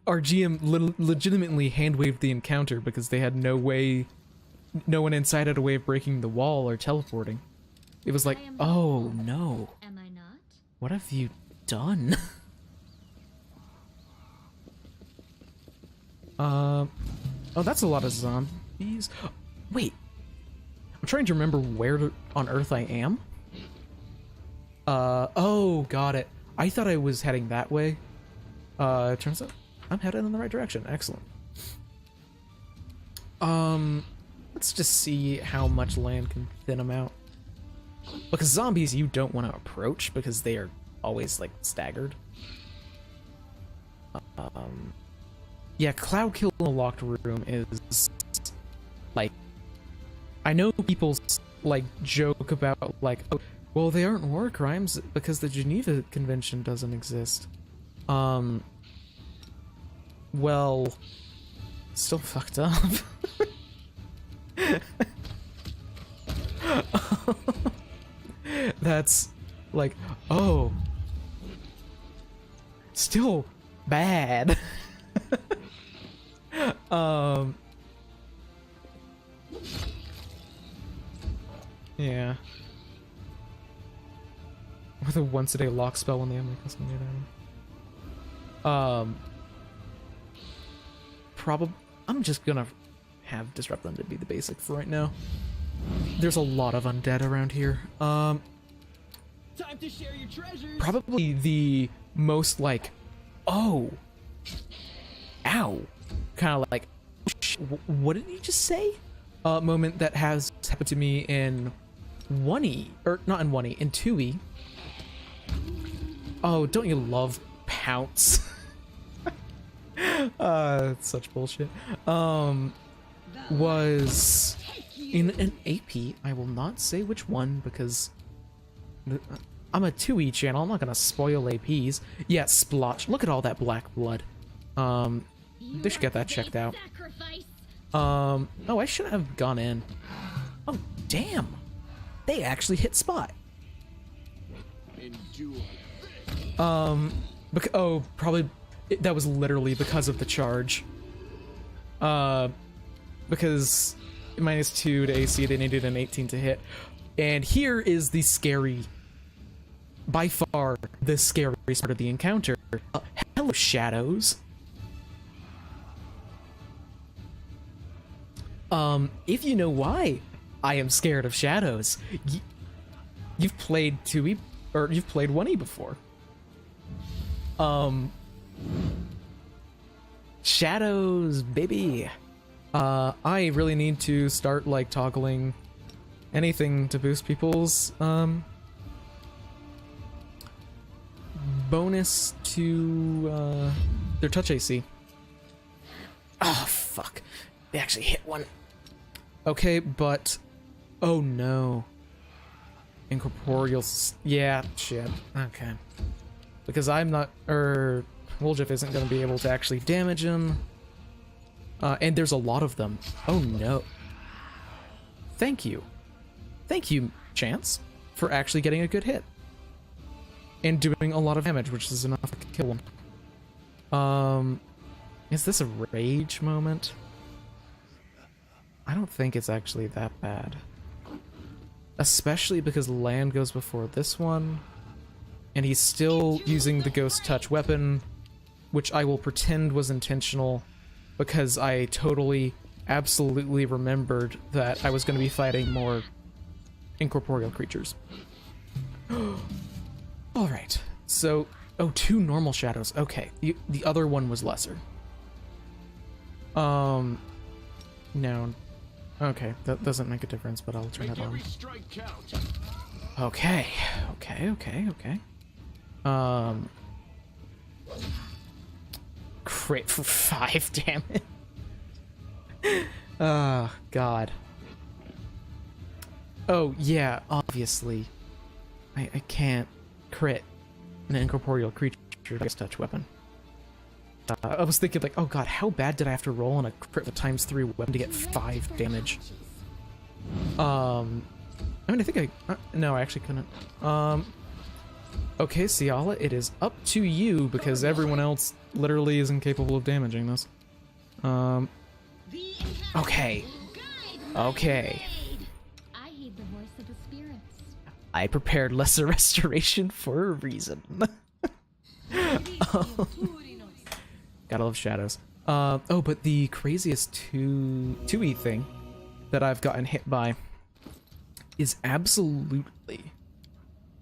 our GM legitimately hand-waved the encounter because they had no one inside had a way of breaking the wall or teleporting. It was like, oh no. Am I not? What have you done? Oh, that's a lot of zombies. Wait. I'm trying to remember where on Earth I am. Oh, got it. I thought I was heading that way. Turns out I'm headed in the right direction. Excellent. Let's just see how much land can thin them out. Because zombies you don't want to approach because they are always, like, staggered. Yeah, Cloud Kill in a locked room is, like, I know people, like, joke about, like, oh, well, they aren't war crimes because the Geneva Convention doesn't exist. Well, still fucked up. that's like, oh, still bad. Yeah. With a once a day lock spell when the enemy custom made item. I'm just gonna have Disrupt Undead be the basic for right now. There's a lot of undead around here. Time to share your treasures. Probably the most like, oh, ow, kind of like, what did you just say? Moment that has happened to me in 1E, or not in 1E, in 2E. Oh, don't you love Pounce? It's such bullshit. Was in an AP. I will not say which one because I'm a 2E channel. I'm not gonna spoil APs. Yeah, splotch. Look at all that black blood. They should get that checked out. Oh, I shouldn't have gone in. Oh, damn. They actually hit spot. Oh, probably that was literally because of the charge. Because -2 to AC, they needed an 18 to hit. And here is the scary, by far, the scariest part of the encounter. Hello, shadows. If you know why I am scared of shadows, you've played 2E, or you've played 1E before. Shadows, baby. I really need to start, like, toggling anything to boost people's, bonus to, their touch AC. Oh, fuck. They actually hit one. Okay, but... oh, no. Incorporeal... yeah, shit. Okay. Because I'm not... Woljif isn't going to be able to actually damage him. And there's a lot of them. Oh, no. Thank you. Thank you, Chance, for actually getting a good hit. And doing a lot of damage, which is enough to kill him. Is this a rage moment? I don't think it's actually that bad. Especially because land goes before this one. And he's still using the Ghost Touch weapon, which I will pretend was intentional because I totally, absolutely remembered that I was going to be fighting more incorporeal creatures. Alright, so... oh, 2 normal shadows. Okay, the other one was lesser. No. Okay, that doesn't make a difference, but I'll turn it on. Okay, okay. Crit for 5 damage. Oh, God. Oh, yeah, obviously. I can't crit an incorporeal creature with a touch weapon. I was thinking, like, oh god, how bad did I have to roll on a crit with a ×3 weapon to get 5 damage? I mean, I think no, I actually couldn't. Okay, Ciala, it is up to you, because everyone else literally is incapable of damaging this. Okay. Okay. I heed the voice of the spirits. I prepared Lesser Restoration for a reason. Gotta love shadows. Oh, but the craziest 2E thing that I've gotten hit by is absolutely...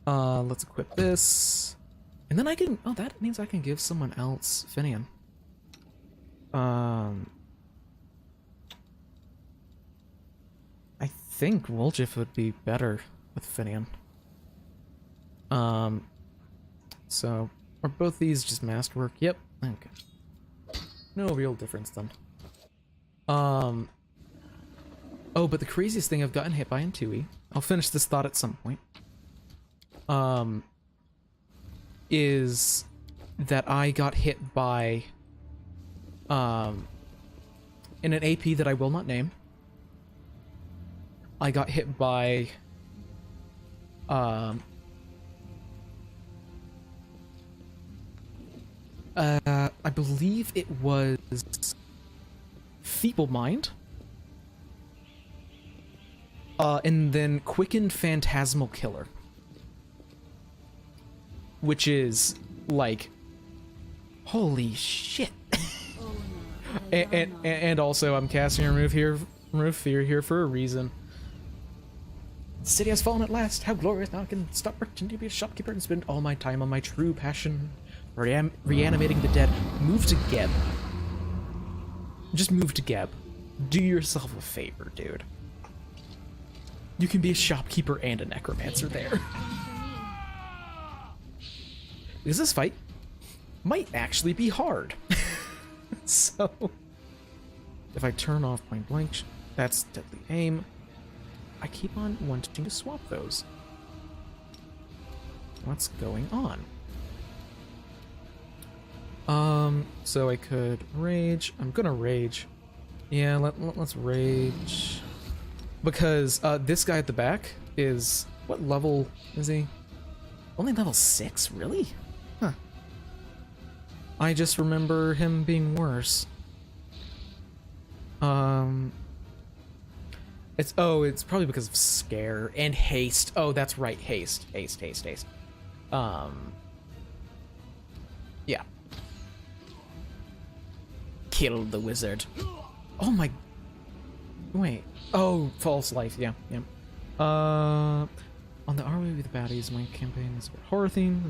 let's equip this. And then I can... oh, that means I can give someone else Finian. I think Woljif would be better with Finian. So... are both these just masterwork? Yep. Okay. No real difference then. Oh, but the craziest thing I've gotten hit by in 2E, I'll finish this thought at some point, is that I got hit by, in an AP that I will not name, I got hit by, I believe it was Feeble Mind. And then Quickened Phantasmal Killer. Which is, like, holy shit. and also, I'm casting Remove Fear here for a reason. The city has fallen at last. How glorious. Now I can stop pretending to be a shopkeeper and spend all my time on my true passion. Reanimating the dead. Move to Geb. Just move to Geb. Do yourself a favor, dude. You can be a shopkeeper and a necromancer there. Because this fight might actually be hard. So, if I turn off point blank, that's deadly aim. I keep on wanting to swap those. What's going on? So I could rage. I'm gonna rage. Yeah, let's rage. Because this guy at the back is, what level is he? Only level 6, really? Huh. I just remember him being worse. It's probably because of scare and haste. Oh, that's right, haste. Yeah. Kill the wizard. Oh my. Wait. Oh, false life. Yeah. On the Are We with the Baddies, my campaign is about horror themed.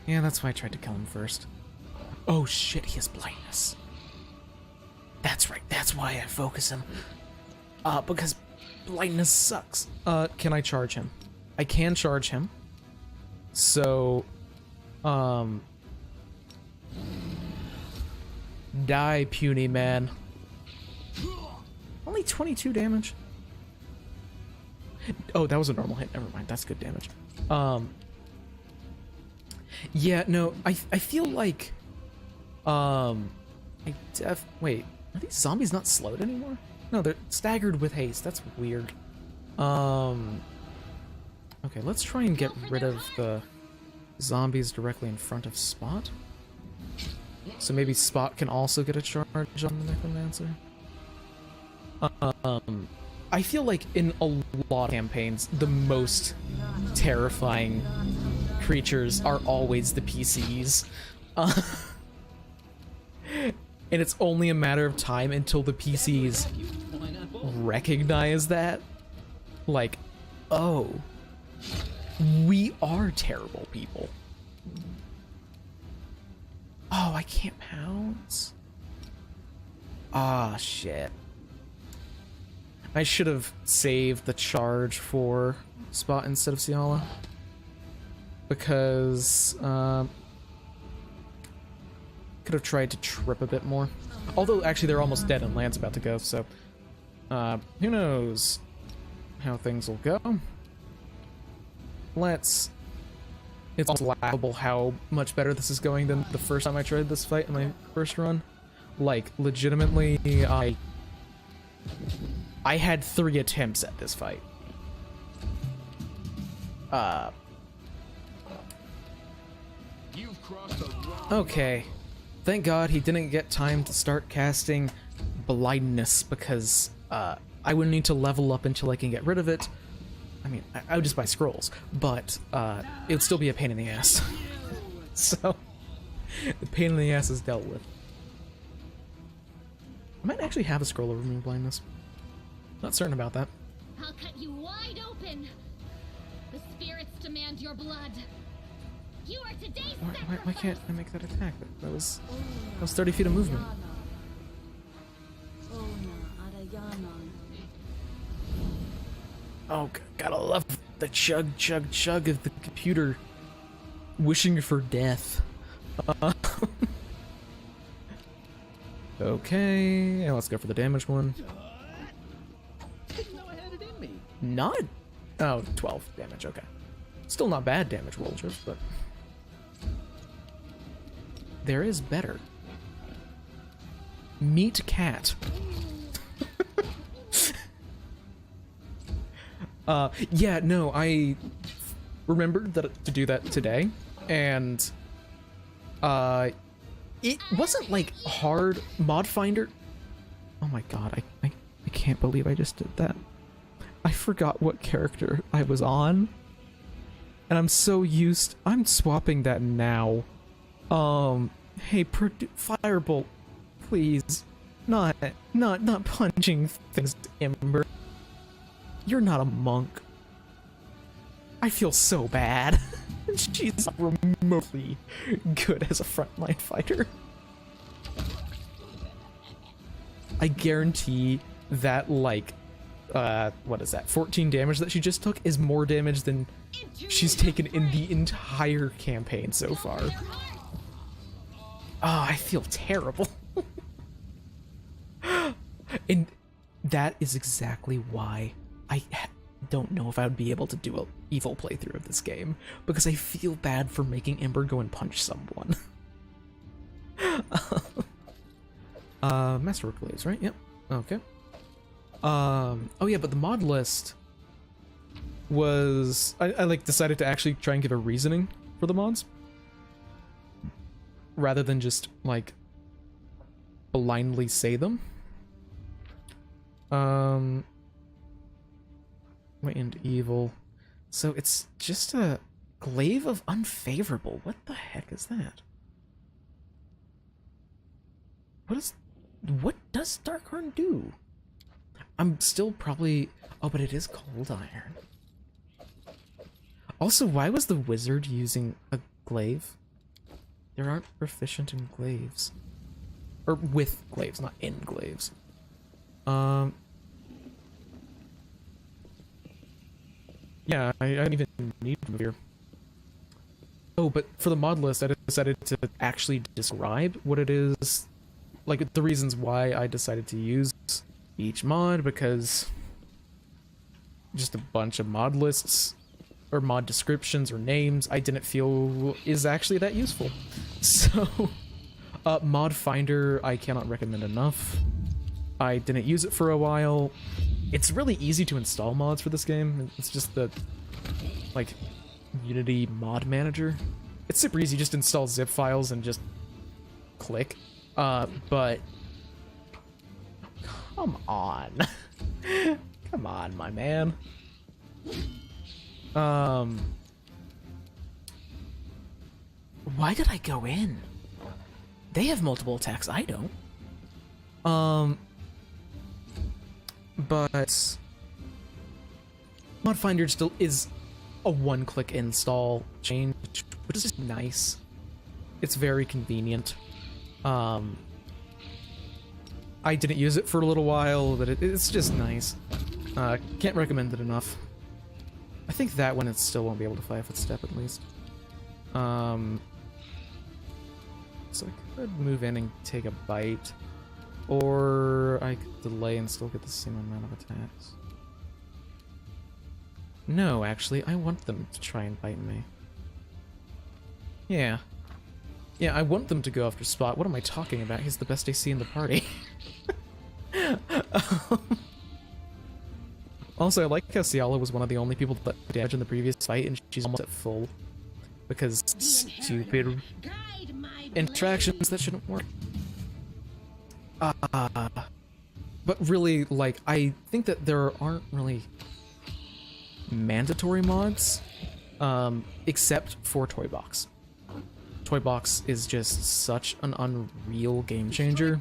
Yeah, that's why I tried to kill him first. Oh shit, he has blindness. That's right, that's why I focus him. Because blindness sucks. Can I charge him? I can charge him. So, die, puny man. Only 22 damage. Oh, that was a normal hit. Never mind, that's good damage. Yeah, no, I feel like, wait, are these zombies not slowed anymore? No, they're staggered with haste. That's weird. Okay, let's try and get rid of the zombies directly in front of Spot. So maybe Spot can also get a charge on the Necromancer. I feel like in a lot of campaigns, the most terrifying creatures are always the PCs. And it's only a matter of time until the PCs recognize that. Like, oh, we are terrible people. Oh, I can't pounce. Ah, shit. I should have saved the charge for Spot instead of Ciala. Because, could have tried to trip a bit more. Although, actually, they're almost dead and Land's about to go, so... who knows how things will go. Let's... It's also laughable how much better this is going than the first time I tried this fight in my first run. Like, legitimately, I had 3 attempts at this fight. You've crossed the wrong. Okay. Thank God he didn't get time to start casting blindness, because I wouldn't need to level up until I can get rid of it. I mean, I would just buy scrolls, but it would still be a pain in the ass. So, the pain in the ass is dealt with. I might actually have a scroll of remove blindness. Not certain about that. I'll cut you wide open. The spirits demand your blood. You are today's Why can't I make that attack? That was 30 feet of movement. Oh, gotta love the chug of the computer wishing for death. Okay, and let's go for the damage one. Not? Oh, 12 damage, okay. Still not bad damage, Rolgers, but... There is better. Meat cat. Yeah, no, I remembered that to do that today, and it wasn't like hard. Modfinder. Oh my god, I can't believe I just did that. I forgot what character I was on, and I'm so used. I'm swapping that now. Hey, Firebolt, please, not punching things, Ember. You're not a monk. I feel so bad. She's not remotely good as a frontline fighter. I guarantee that, like, what is that? 14 damage that she just took is more damage than she's taken in the entire campaign so far. Oh, I feel terrible. And that is exactly why I don't know if I would be able to do an evil playthrough of this game, because I feel bad for making Ember go and punch someone. Masterwork Glaives, right? Yep. Okay. Oh yeah, but the mod list was... I like decided to actually try and give a reasoning for the mods, rather than just, like, blindly say them. Wait, and evil. So it's just a glaive of unfavorable. What the heck is that? What does Darkhorn do? I'm still probably... Oh, but it is cold iron. Also, why was the wizard using a glaive? There aren't proficient in glaives. Or with glaives, not in glaives. Yeah, I don't even need to move here. Oh, but for the mod list, I decided to actually describe what it is, like the reasons why I decided to use each mod, because just a bunch of mod lists or mod descriptions or names I didn't feel is actually that useful. So, Modfinder I cannot recommend enough. I didn't use it for a while. It's really easy to install mods for this game. It's just the, like, Unity mod manager. It's super easy, just install zip files and just click. But come on. Come on, my man. Why did I go in? They have multiple attacks, I don't. But Modfinder still is a one-click install change, which is just nice. It's very convenient. I didn't use it for a little while, but it's just nice. Can't recommend it enough. I think that one it still won't be able to 5-foot step at least. So I could move in and take a bite. Or I could delay and still get the same amount of attacks. No, actually, I want them to try and bite me. Yeah. Yeah, I want them to go after Spot. What am I talking about? He's the best AC in the party. Also, I like how Ciala was one of the only people that damaged in the previous fight, and she's almost at full. Because stupid interactions that shouldn't work. But really, like, I think that there aren't really mandatory mods, except for Toybox. Toybox is just such an unreal game changer,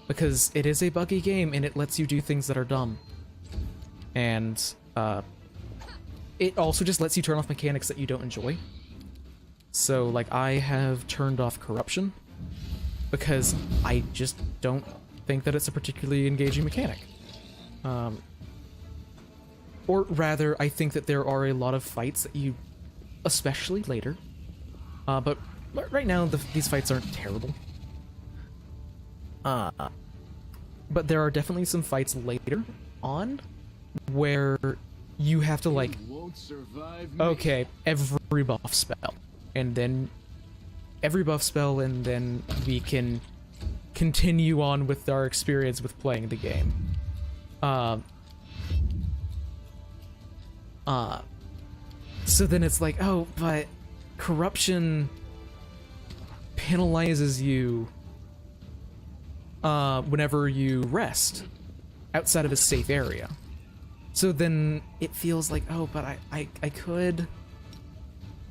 because it is a buggy game and it lets you do things that are dumb. And, it also just lets you turn off mechanics that you don't enjoy. So, like, I have turned off corruption, because I just don't think that it's a particularly engaging mechanic. Or rather, I think that there are a lot of fights that you, especially later, but right now these fights aren't terrible. But there are definitely some fights later on where you have to, like, okay, every buff spell, and then every buff spell, and then we can continue on with our experience with playing the game. So then it's like, oh, but corruption penalizes you whenever you rest outside of a safe area. So then it feels like, oh, but I could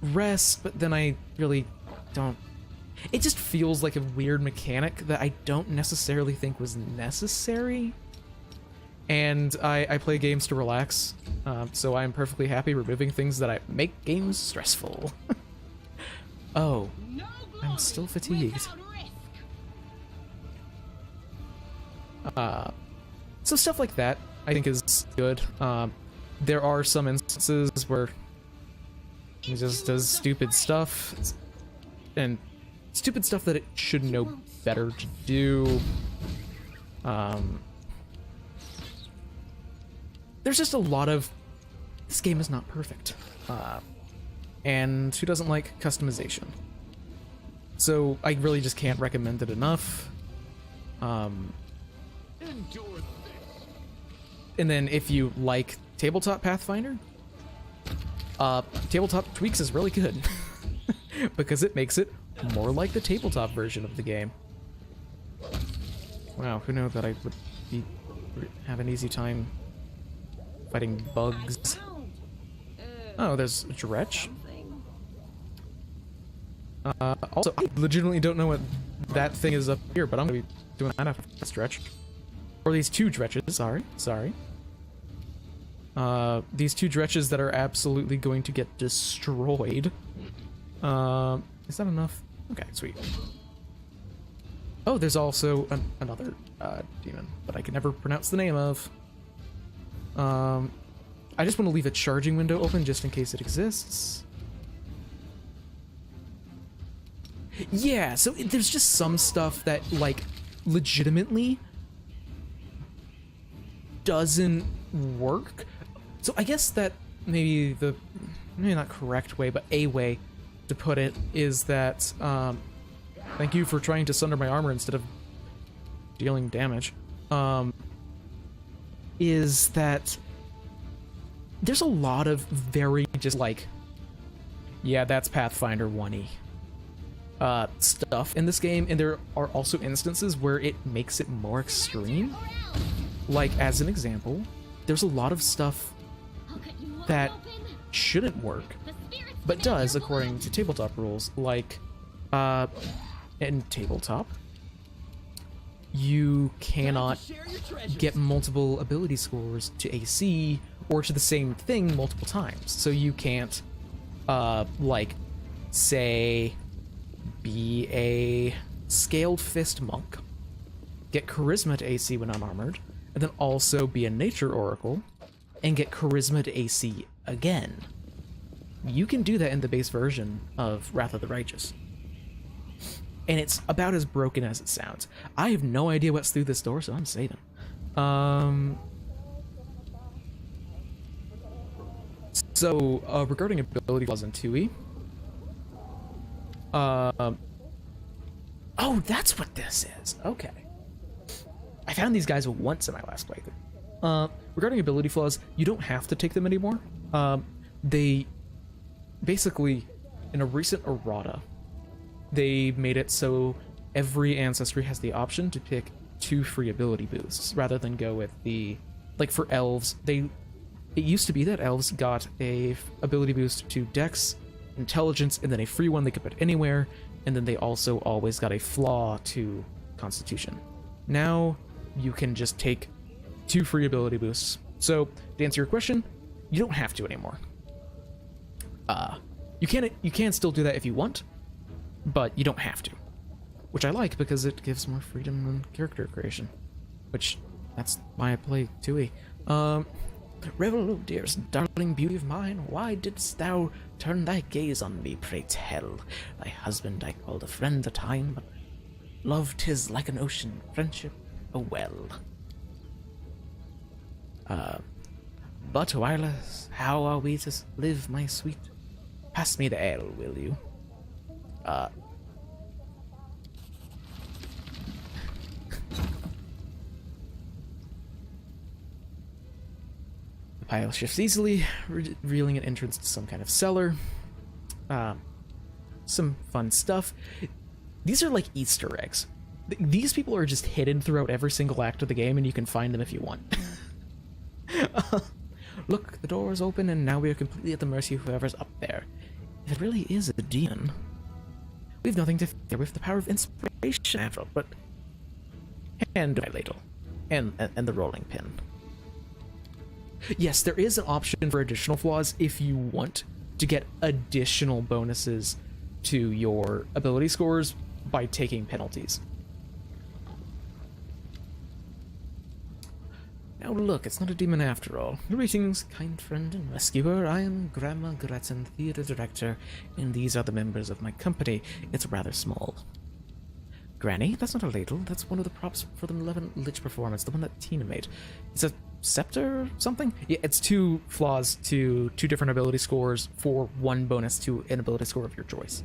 rest, but then I really don't. It just feels like a weird mechanic that I don't necessarily think was necessary. And I play games to relax, so I'm perfectly happy removing things that make games stressful. Oh, I'm still fatigued. So stuff like that, I think, is good. There are some instances where he just does stupid stuff, and stupid stuff that it should know better to do. There's just a lot of, this game is not perfect. And who doesn't like customization? So I really just can't recommend it enough. And then if you like tabletop Pathfinder, tabletop tweaks is really good. Because it makes it more like the tabletop version of the game. Wow, who knew that I would have an easy time fighting bugs. Oh, there's a Dretch. Also, I legitimately don't know what that thing is up here, but I'm gonna be doing that after this Dretch. Or these two Dretches, sorry. These two Dretches that are absolutely going to get destroyed. Is that enough? Okay, sweet. Oh, there's also another demon that I can never pronounce the name of. I just want to leave a charging window open just in case it exists. Yeah, so there's just some stuff that, like, legitimately doesn't work. So I guess that maybe not correct way, but a way to put it is that, thank you for trying to sunder my armor instead of dealing damage, is that there's a lot of very just like, yeah, that's Pathfinder 1E stuff in this game, and there are also instances where it makes it more extreme. Like, as an example, there's a lot of stuff that shouldn't work, but does according to tabletop rules. Like, in tabletop, you cannot get multiple ability scores to AC or to the same thing multiple times. So you can't, like, say, be a Scaled Fist Monk, get Charisma to AC when unarmored, and then also be a Nature Oracle, and get Charisma to AC again. You can do that in the base version of Wrath of the Righteous. And it's about as broken as it sounds. I have no idea what's through this door, so I'm saving. So, regarding ability flaws in 2E. Oh, that's what this is. Okay. I found these guys once in my last playthrough. Regarding ability flaws, you don't have to take them anymore. They basically, in a recent errata, they made it so every ancestry has the option to pick 2 free ability boosts rather than go with the, like, for elves, it used to be that elves got a ability boost to Dex, Intelligence, and then a free one they could put anywhere, and then they also always got a flaw to Constitution. Now you can just take 2 free ability boosts. So to answer your question, you don't have to anymore. You can still do that if you want, but you don't have to, which I like because it gives more freedom and character creation, which that's why I play 2E. Revel, oh dearest darling beauty of mine, why didst thou turn thy gaze on me, pray tell? Thy husband I called a friend a time, but love 'tis like an ocean, friendship a well. But wireless, how are we to live, my sweet? Pass me the ale, will you? Pile shifts easily, revealing an entrance to some kind of cellar. Some fun stuff. These are like Easter eggs. These people are just hidden throughout every single act of the game, and you can find them if you want. Look, the door is open, and now we are completely at the mercy of whoever's up there. If it really is a demon, we have nothing to fear with the power of inspiration, after all, but... And my ladle. And the rolling pin. Yes, there is an option for additional flaws if you want to get additional bonuses to your ability scores by taking penalties. Now look, it's not a demon after all. Greetings, kind friend and rescuer. I am Grandma Gretzen, theater director, and these are the members of my company. It's rather small. Granny, that's not a ladle. That's one of the props for the 11 Lich performance, the one that Tina made. It's a scepter or something? Yeah, it's 2 flaws to 2 different ability scores for 1 bonus to an ability score of your choice.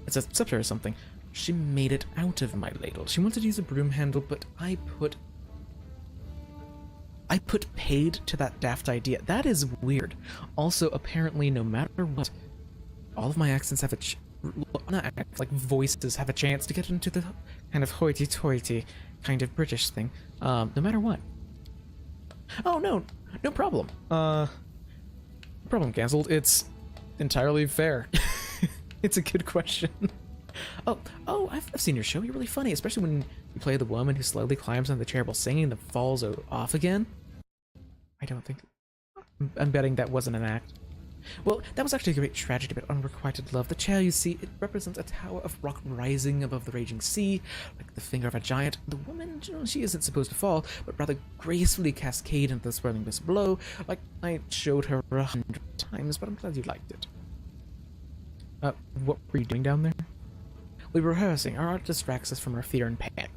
It's a scepter or something. She made it out of my ladle. She wanted to use a broom handle, but I put paid to that daft idea. That is weird. Also, apparently, no matter what, all of my accents have like voices have a chance to get into the kind of hoity-toity kind of British thing. No matter what. Oh, no problem. Problem cancelled. It's entirely fair. It's a good question. Oh, I've seen your show. You're really funny, especially when you play the woman who slowly climbs on the chair while singing, then falls off again. I don't think... I'm betting that wasn't an act. Well, that was actually a great tragedy about unrequited love. The chair, you see, it represents a tower of rock rising above the raging sea, like the finger of a giant. The woman, she isn't supposed to fall, but rather gracefully cascade into the swirling abyss below, like I showed her 100 times, but I'm glad you liked it. What were you doing down there? We were rehearsing. Our art distracts us from our fear and panic.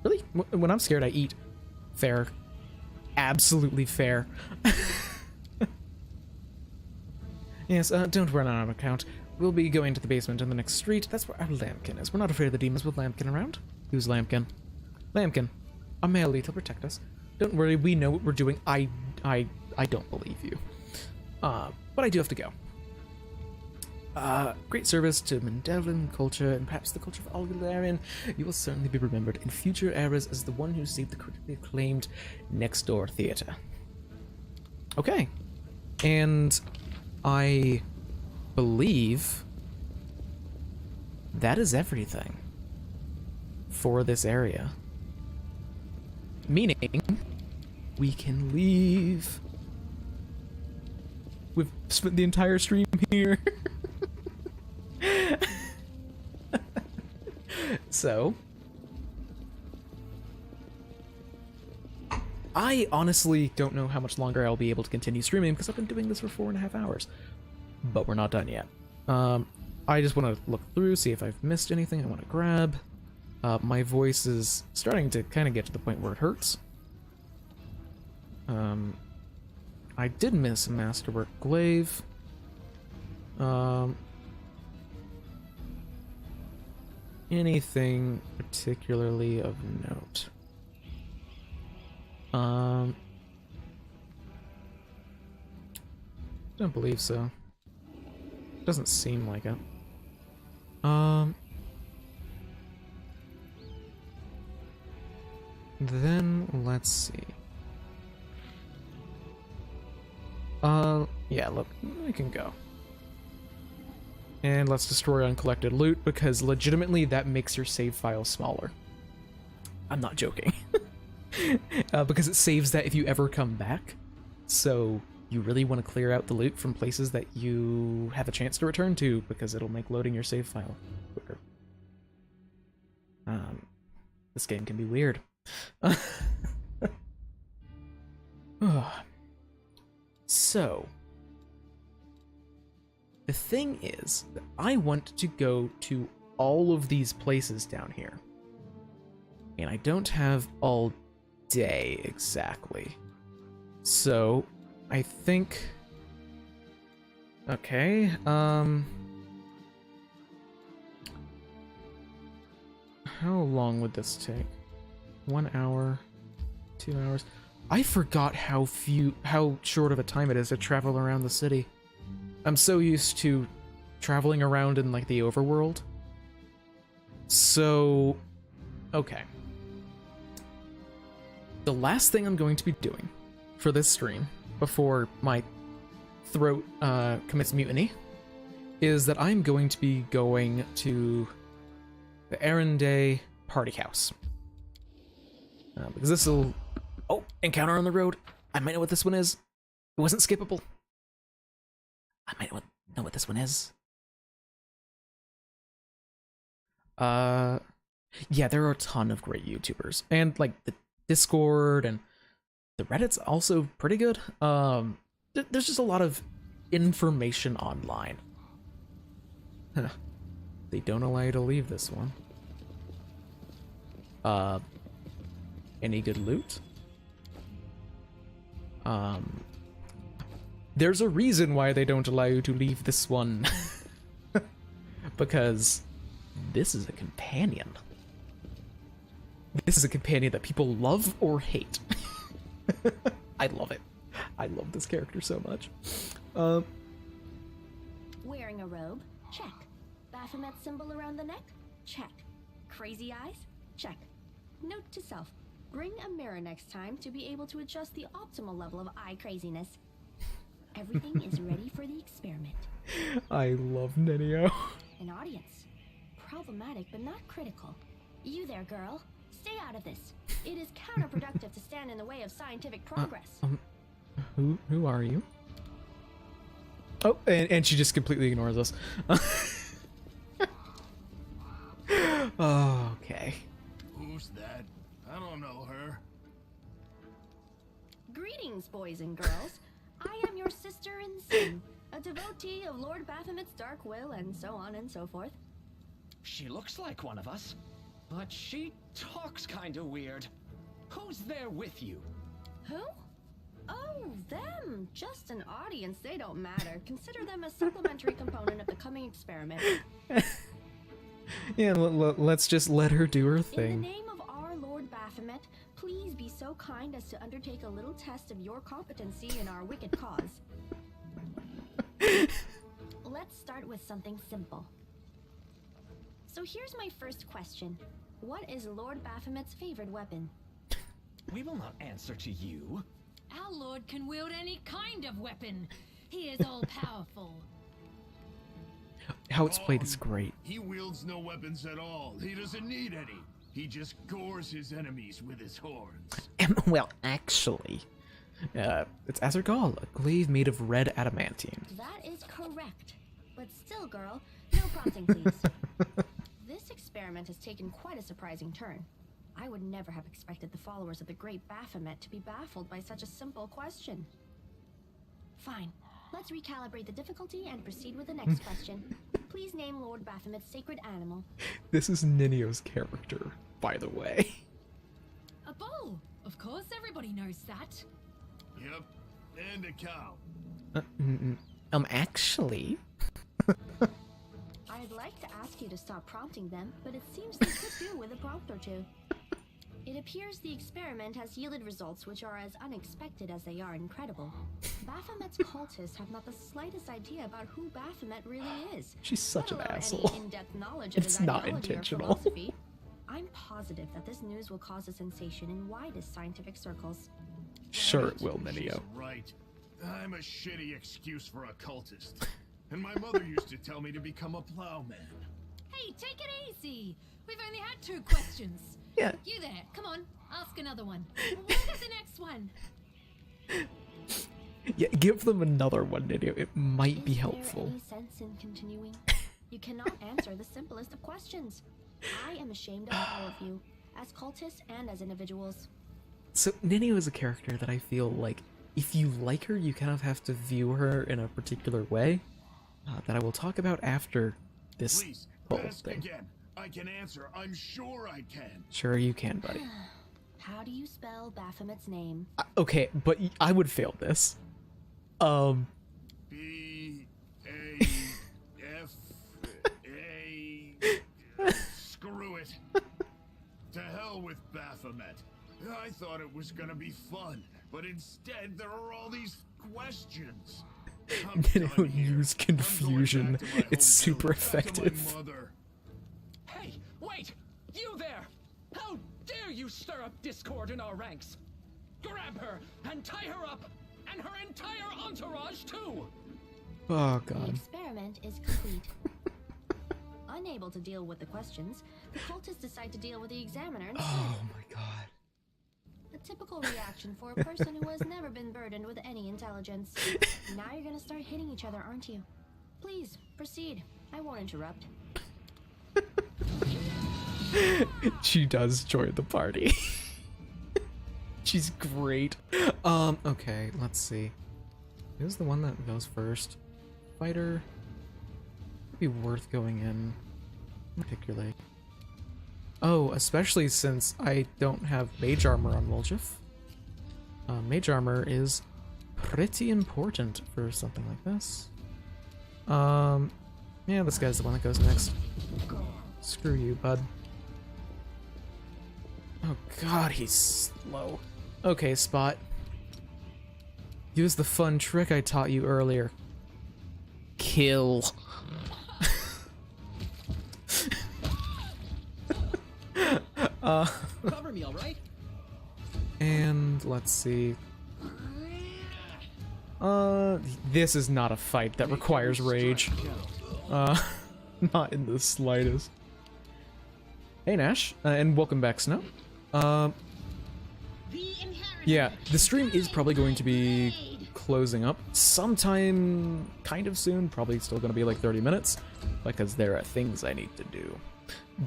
Really? When I'm scared, I eat. Fair. Absolutely fair. Yes, don't run on our account. We'll be going to the basement in the next street. That's where our Lambkin is. We're not afraid of the demons with Lambkin around. Who's Lambkin? Lambkin. Our male lead will protect us. Don't worry, we know what we're doing. I don't believe you. But I do have to go. Great service to Mendelian culture and perhaps the culture of Algalarian. You will certainly be remembered in future eras as the one who saved the critically acclaimed Next Door Theater. Okay. And I believe that is everything for this area. Meaning, we can leave. We've spent the entire stream here. So, I honestly don't know how much longer I'll be able to continue streaming because I've been doing this for 4.5 hours. But we're not done yet. I just want to look through, see if I've missed anything I want to grab. My voice is starting to kind of get to the point where it hurts. I did miss a Masterwork Glaive. Anything particularly of note? Don't believe so. Doesn't seem like it. Then let's see. Yeah, look, we can go. And let's destroy uncollected loot, because legitimately that makes your save file smaller. I'm not joking. Because it saves that if you ever come back. So you really want to clear out the loot from places that you have a chance to return to, because it'll make loading your save file quicker. This game can be weird. So, the thing is that I want to go to all of these places down here. And I don't have all day exactly. So, I think... Okay, how long would this take? 1 hour. 2 hours. I forgot how short of a time it is to travel around the city. I'm so used to traveling around in, like, the overworld. So, okay. The last thing I'm going to be doing for this stream, before my throat commits mutiny, is that I'm going to be going to the Erende Party House. Because this will... Oh, encounter on the road. I might know what this one is. It wasn't skippable. I might know what this one is. Yeah, there are a ton of great YouTubers. And, like, the Discord and the Reddit's also pretty good. There's just a lot of information online. Huh. They don't allow you to leave this one. Any good loot? There's a reason why they don't allow you to leave this one. Because this is a companion. This is a companion that people love or hate. I love it. I love this character so much. Wearing a robe? Check. Baphomet symbol around the neck? Check. Crazy eyes? Check. Note to self. Bring a mirror next time to be able to adjust the optimal level of eye craziness. Everything is ready for the experiment. I love Nenio. An audience. Problematic but not critical. You there, girl. Stay out of this. It is counterproductive to stand in the way of scientific progress. Who are you? Oh, and she just completely ignores us. Okay. Who's that? I don't know her. Greetings, boys and girls. I am your sister in sin, a devotee of Lord Baphomet's dark will, and so on and so forth. She looks like one of us, but she talks kinda weird. Who's there with you? Who? Oh, them. Just an audience. They don't matter. Consider them a supplementary component of the coming experiment. Yeah, let's just let her do her In thing. the name of our Lord Baphomet, please be so kind as to undertake a little test of your competency in our wicked cause. Let's start with something simple. So here's my first question. What is Lord Baphomet's favorite weapon? We will not answer to you. Our lord can wield any kind of weapon. He is all-powerful. How it's played is great. He wields no weapons at all. He doesn't need any. He just gores his enemies with his horns. Well, actually, it's as her call, a glaive made of red adamantine. That is correct. But still, girl, no prompting, please. This experiment has taken quite a surprising turn. I would never have expected the followers of the great Baphomet to be baffled by such a simple question. Fine. Let's recalibrate the difficulty and proceed with the next question. Please name Lord Baphomet's sacred animal. This is Ninio's character, by the way. A bull! Of course, everybody knows that. Yep, and a cow. Actually... I'd like to ask you to stop prompting them, but it seems they could do with a prompt or two. It appears the experiment has yielded results which are as unexpected as they are incredible. Baphomet's cultists have not the slightest idea about who Baphomet really is. She's such let an alone asshole. Any in-depth knowledge of It's his not ideology or intentional. philosophy. I'm positive that this news will cause a sensation in widest scientific circles. Sure it will, She's Ninio. right. I'm a shitty excuse for a cultist. And my mother used to tell me to become a plowman. Hey, take it easy. We've only had 2 questions. Yeah. You there, come on, ask another one. What is the next one? Yeah, give them another one, Ninio. It might be Is helpful. there any sense in continuing? You cannot answer the simplest of questions. I am ashamed of all of you, as cultists and as individuals. So, Ninio is a character that I feel like, if you like her, you kind of have to view her in a particular way, that I will talk about after this Please, whole ask thing. again. I can answer. I'm sure I can. Sure you can, buddy. How do you spell Baphomet's name? Okay, but I would fail this. B-A-F-A... Screw it. To hell with Baphomet. I thought it was gonna be fun, but instead there are all these questions. I'm They done don't here. use I'm going confusion. back to my It's home super village, back to my effective. mother. Hey, wait! You there! How dare you stir up discord in our ranks? Grab her and tie her up, and her entire entourage too! Oh The god. experiment is complete. Unable to deal with the questions, the cultists decide to deal with the examiner instead. Oh my god. A typical reaction for a person who has never been burdened with any intelligence. Now you're gonna start hitting each other, aren't you? Please, proceed. I won't interrupt. She does join the party. She's great. Okay, let's see. Who's the one that goes first? Fighter. Would be worth going in, particularly. Oh, especially since I don't have mage armor on Woljif. Mage armor is pretty important for something like this. Yeah, this guy's the one that goes next. Screw you, bud. Oh god, he's slow. Okay, Spot. Use the fun trick I taught you earlier. Kill. Cover me, all right? And let's see. This is not a fight that requires rage. Not in the slightest. Hey Nash, and welcome back, Snow. Yeah, the stream is probably going to be closing up sometime kind of soon, probably still going to be like 30 minutes, because there are things I need to do.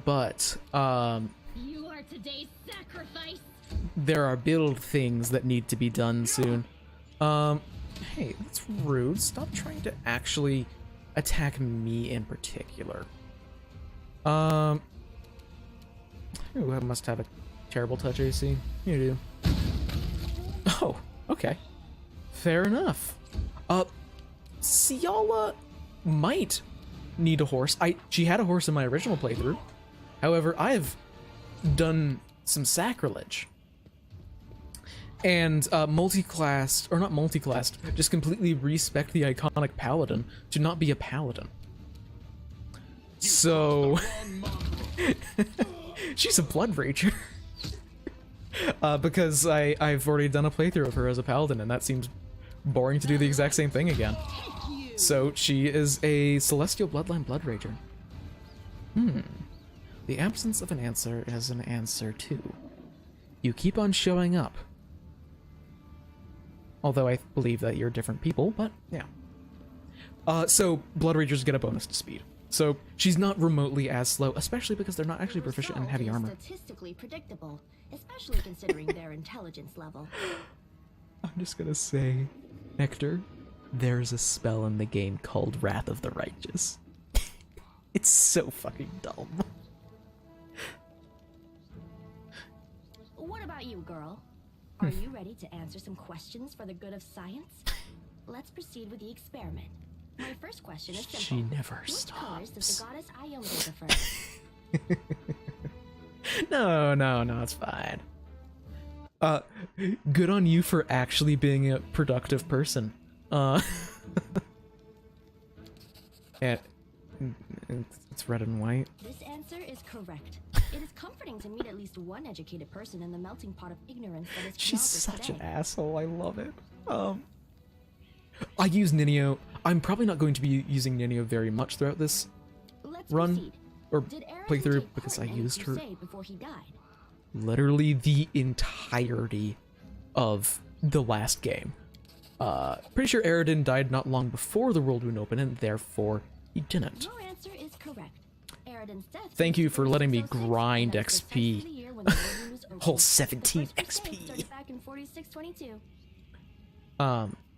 But, You are today's sacrifice. there are build things that need to be done soon. Hey, that's rude. Stop trying to actually attack me in particular. Ooh, I must have a terrible touch AC. You do. Oh, okay. Fair enough. Ciala might need a horse. She had a horse in my original playthrough. However, I have done some sacrilege. And multi-classed, or not multi-classed, just completely respec the iconic paladin to not be a paladin. So she's a blood rager. Because I've already done a playthrough of her as a paladin, and that seems boring to do the exact same thing again. So she is a celestial bloodline blood rager. The absence of an answer is an answer too. You keep on showing up. Although I believe that you're different people, but yeah. So blood ragers get a bonus to speed. So she's not remotely as slow, especially because they're not actually proficient in heavy armor. Statistically predictable, especially considering their intelligence level. I'm just gonna say, Nectar, there's a spell in the game called Wrath of the Righteous. It's so fucking dumb. What about you, girl? Are you ready to answer some questions for the good of science? Let's proceed with the experiment. My first question is simple. She never What colors does stops. the goddess Ione prefer? No, it's fine. Good on you for actually being a productive person. And it's red and white. This answer is correct. It is comforting to meet at least one educated person in the melting pot of ignorance that is She's Kenabres such an today. asshole. I love it. I use Ninio. I'm probably not going to be using Ninio very much throughout this Let's run proceed. or Did Aridin playthrough take because part I in any used her crusade before he died? literally the entirety of the last game. Pretty sure Aridin died not long before the world would open, and therefore he didn't. Your answer is correct. Aridin's death Thank you for letting me 606, grind and that's XP. precisely the year when the world was opened. Whole The 17 first crusade XP. started back in 4622.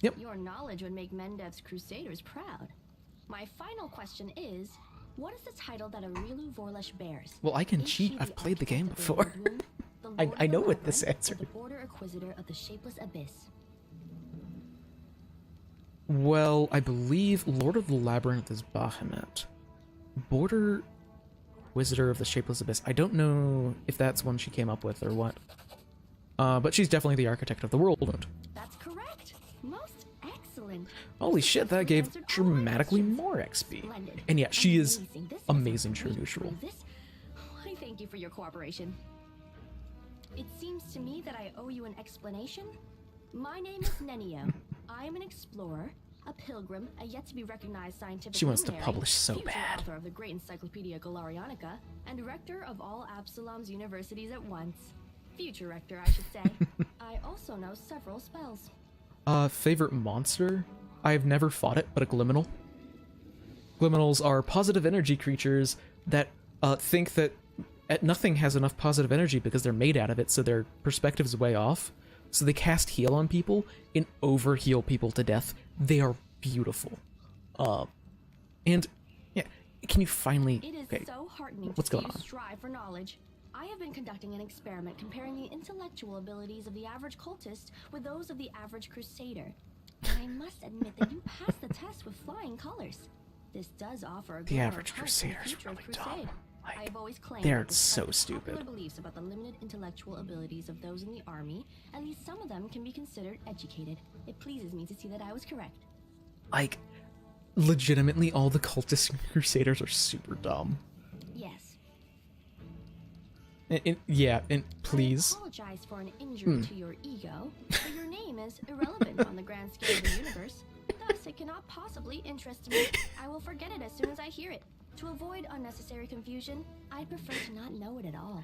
Yep. Your knowledge would make Mendev's Crusaders proud. My final question is, what is the title that Aurilu Vorlesh bears? Well, I can Is she cheat. I've played the Architect game of the before. Lord Womb, the I Lord of know the what this Labyrinth, answer or the is. Border Inquisitor of the Shapeless Abyss? Well, I believe Lord of the Labyrinth is Bahamut. Border Inquisitor of the Shapeless Abyss. I don't know if that's one she came up with or what. but she's definitely the architect of the world wound. That's correct. Most excellent. Holy shit, that gave Answered all my dramatically questions. more XP. Splendid. And yeah, she is Amazing. This amazing is true great. neutral. I thank you for your cooperation. It seems to me that I owe you an explanation. My name is Nenio. I am an explorer, a pilgrim, a yet-to-be-recognized scientific She wants to luminary, publish so future bad. author of the great Encyclopedia Galarianica, and rector of all Absalom's universities at once. Future rector, I should say. I also know several spells. Favorite monster? I've never fought it, but a Gliminal. Gliminals are positive energy creatures that think that nothing has enough positive energy because they're made out of it, so their perspective's way off. So they cast heal on people and over-heal people to death. They are beautiful. And, yeah, can you finally... It is Okay, so heartening what's to see going you on? strive for knowledge. I have been conducting an experiment comparing the intellectual abilities of the average cultist with those of the average crusader. And I must admit that you passed the test with flying colors. This does offer a The glimmer of average hope for crusader is future of really dumb. crusade. Like, I have always claimed they're that despite so popular stupid. beliefs about the limited intellectual abilities of those in the army, at least some of them can be considered educated. It pleases me to see that I was correct. Like, legitimately, all the cultists and crusaders are super dumb. Yes. Yeah, and please. I apologize for an injury to your ego, but your name is irrelevant on the grand scale of the universe. Thus, it cannot possibly interest me. I will forget it as soon as I hear it. To avoid unnecessary confusion, I prefer to not know it at all.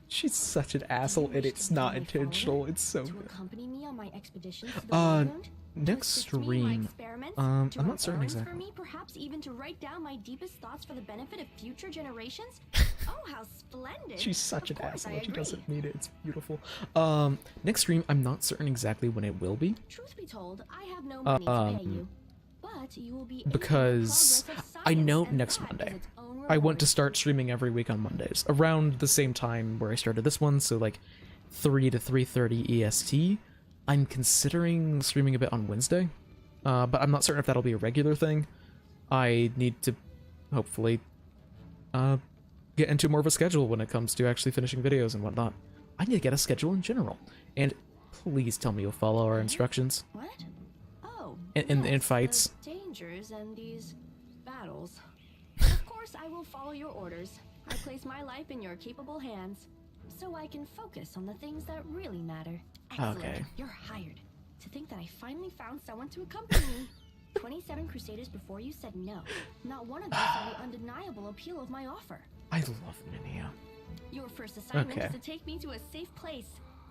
She's such an asshole, and it's not intentional. It's so To good. accompany me on my expeditions to the Wound? Next To assist me in my stream, experiments? I'm To not run certain errands exactly. For me, perhaps even to write down my deepest thoughts for the benefit of future generations? Oh, how splendid! She's such Of an course, asshole. I She agree. doesn't need it. It's beautiful. Next stream, I'm not certain exactly when it will be. Truth be told, I have no money to pay you. But you will be aiding in the Because progress of I know science, and next that Monday. is its own I want reward. to start streaming every week on Mondays, around the same time where I started this one, so like 3 to 3:30 EST. I'm considering streaming a bit on Wednesday, but I'm not certain if that'll be a regular thing. I need to hopefully get into more of a schedule when it comes to actually finishing videos and whatnot. I need to get a schedule in general, and please tell me you'll follow our instructions. What? Oh, In yes, fights. the dangers and these battles. Of course, I will follow your orders. I place my life in your capable hands, so I can focus on the things that really matter. Excellent. Okay. You're hired. To think that I finally found someone to accompany me. 27 Crusaders before you said no. Not one of them saw the undeniable appeal of my offer. I love Ninia. Your first assignment Okay. is to take me to a safe place.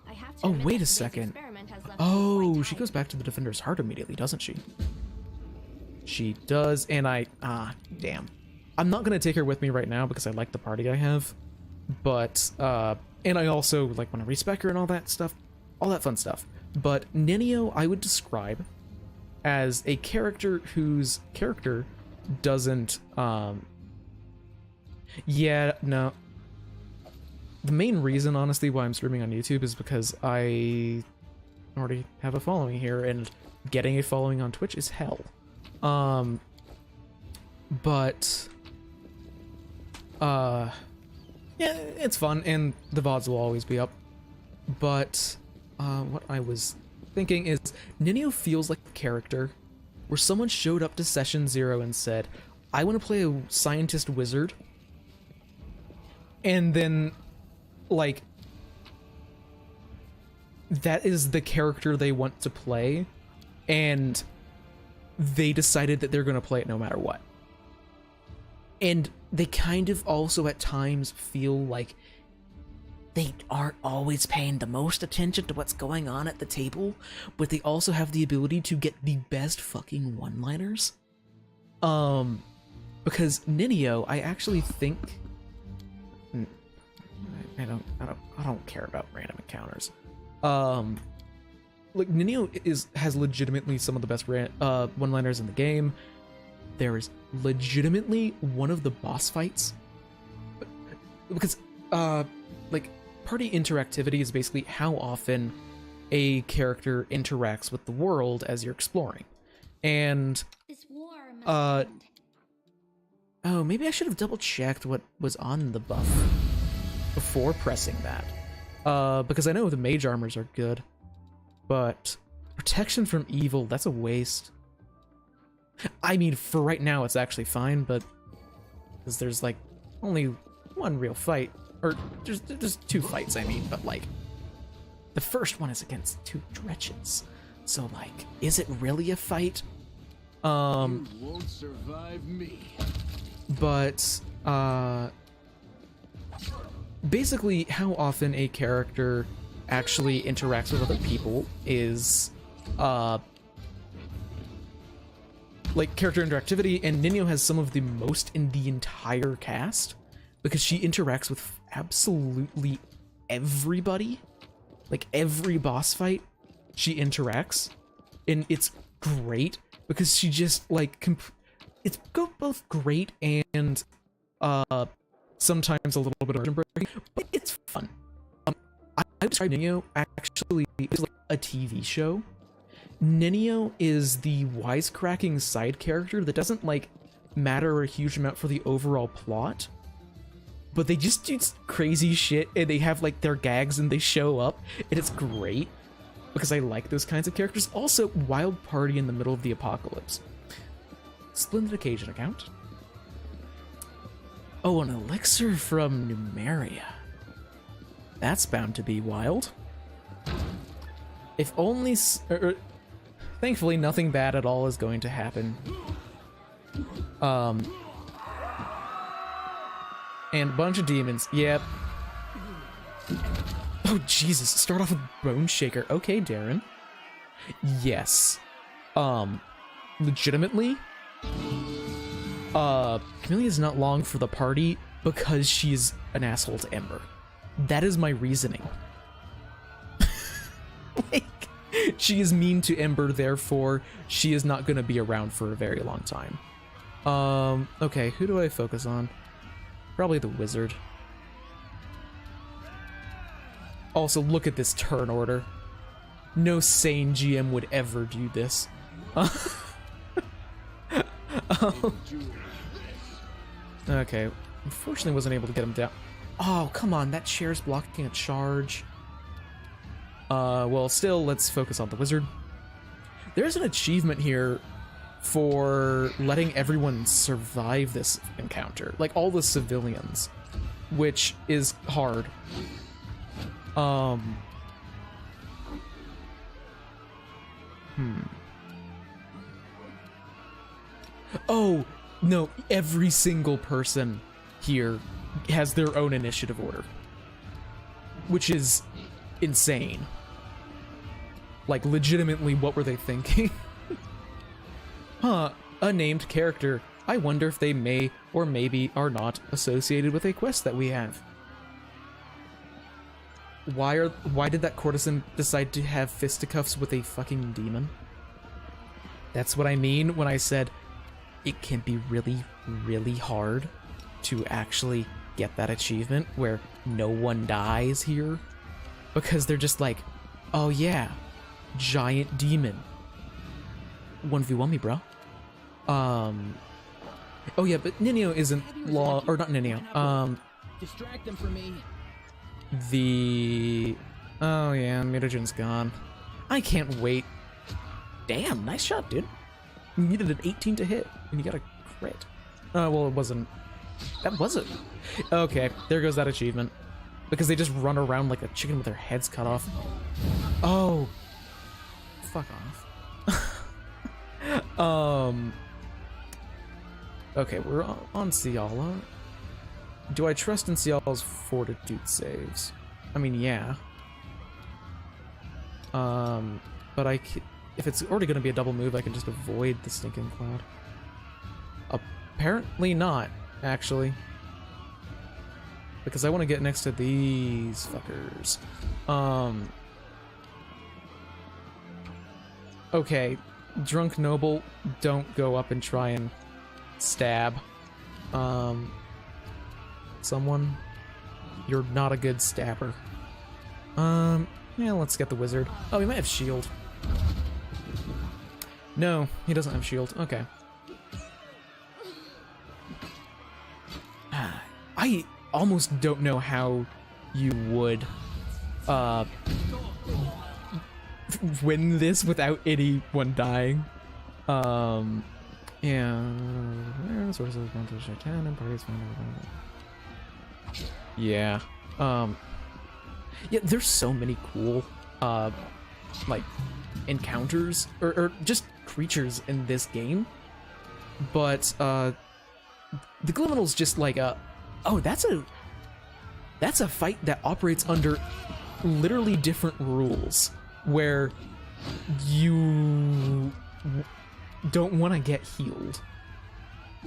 I have to Oh, admit wait that a today's second. experiment has left me Oh, quite she tired. goes back to the Defender's Heart immediately, doesn't she? She does, and damn. I'm not gonna take her with me right now because I like the party I have, but, and I also, like, want to respec her and all that stuff, all that fun stuff. But Nenio, I would describe as a character whose character doesn't, yeah, no. The main reason, honestly, why I'm streaming on YouTube is because I already have a following here, and getting a following on Twitch is hell. But yeah, it's fun, and the VODs will always be up. But what I was thinking is, Nenio feels like a character where someone showed up to session 0 and said, I want to play a scientist wizard, and then, like, that is the character they want to play, and they decided that they're going to play it no matter what. And they kind of also at times feel like they aren't always paying the most attention to what's going on at the table, but they also have the ability to get the best fucking one-liners. Because Nenio, I actually think I don't care about random encounters. Like, Nenio has legitimately some of the best one-liners in the game. There is legitimately one of the boss fights, because like, party interactivity is basically how often a character interacts with the world as you're exploring. And This war must end. oh, maybe I should have double checked what was on the buff. before pressing that. Because I know the mage armors are good, but protection from evil, that's a waste. I mean, for right now, it's actually fine, but because there's like only one real fight, or there's 2 fights, I mean, but like the first one is against 2 dretches, so like, is it really a fight? You won't survive me. But basically, how often a character actually interacts with other people is like character interactivity, and Ninyo has some of the most in the entire cast because she interacts with absolutely everybody. Like every boss fight, she interacts, and it's great because she just like it's both great and sometimes a little bit of immersion breaking, but it's fun. I describe Ninyo actually as like a TV show. Ninyo is the wisecracking side character that doesn't like matter a huge amount for the overall plot, but they just do crazy shit and they have like their gags and they show up, and it's great because I like those kinds of characters. Also, Wild Party in the middle of the apocalypse. Splendid Occasion account. Oh, an elixir from Numeria. That's bound to be wild. If only... thankfully, nothing bad at all is going to happen. And a bunch of demons. Yep. Oh, Jesus. Start off with Bone Shaker. Okay, Darren. Yes. Legitimately... Chameleon's not long for the party because she's an asshole to Ember. That is my reasoning. Like, she is mean to Ember, therefore she is not gonna be around for a very long time. Okay, who do I focus on? Probably the wizard. Also, look at this turn order. No sane GM would ever do this. Okay, unfortunately wasn't able to get him down. Oh, come on, that chair's blocking a charge. Well, still, let's focus on the wizard. There's an achievement here for letting everyone survive this encounter, like all the civilians, which is hard. Oh, no, every single person here has their own initiative order, which is insane. Like, legitimately, what were they thinking? Huh, a named character. I wonder if they may or maybe are not associated with a quest that we have. Why did that courtesan decide to have fisticuffs with a fucking demon? That's what I mean when I said it can be really, really hard to actually get that achievement where no one dies here. Because they're just like, oh yeah, giant demon. 1v1 me, bro. Oh yeah, but Ninyo isn't law, or not Ninyo, Distract them for me. oh yeah, mutagen's gone. I can't wait. Damn, nice shot, dude. You needed an 18 to hit, and you got a crit. Oh, well, it wasn't. That wasn't. Okay, there goes that achievement. Because they just run around like a chicken with their heads cut off. Oh. Fuck off. Okay, we're on Ciala. Do I trust in Ciala's fortitude saves? I mean, yeah. But if it's already going to be a double move, I can just avoid the stinking cloud. Apparently not, actually. Because I want to get next to these fuckers. Okay, Drunk Noble, don't go up and try and stab someone. You're not a good stabber. Yeah, let's get the wizard. Oh, he might have shield. No, he doesn't have shield. Okay. I almost don't know how you would win this without anyone dying. Yeah, sources of cannon parties. Yeah. Yeah, there's so many cool like encounters or just creatures in this game. But the Glimminal's just like that's a fight that operates under literally different rules where you don't want to get healed,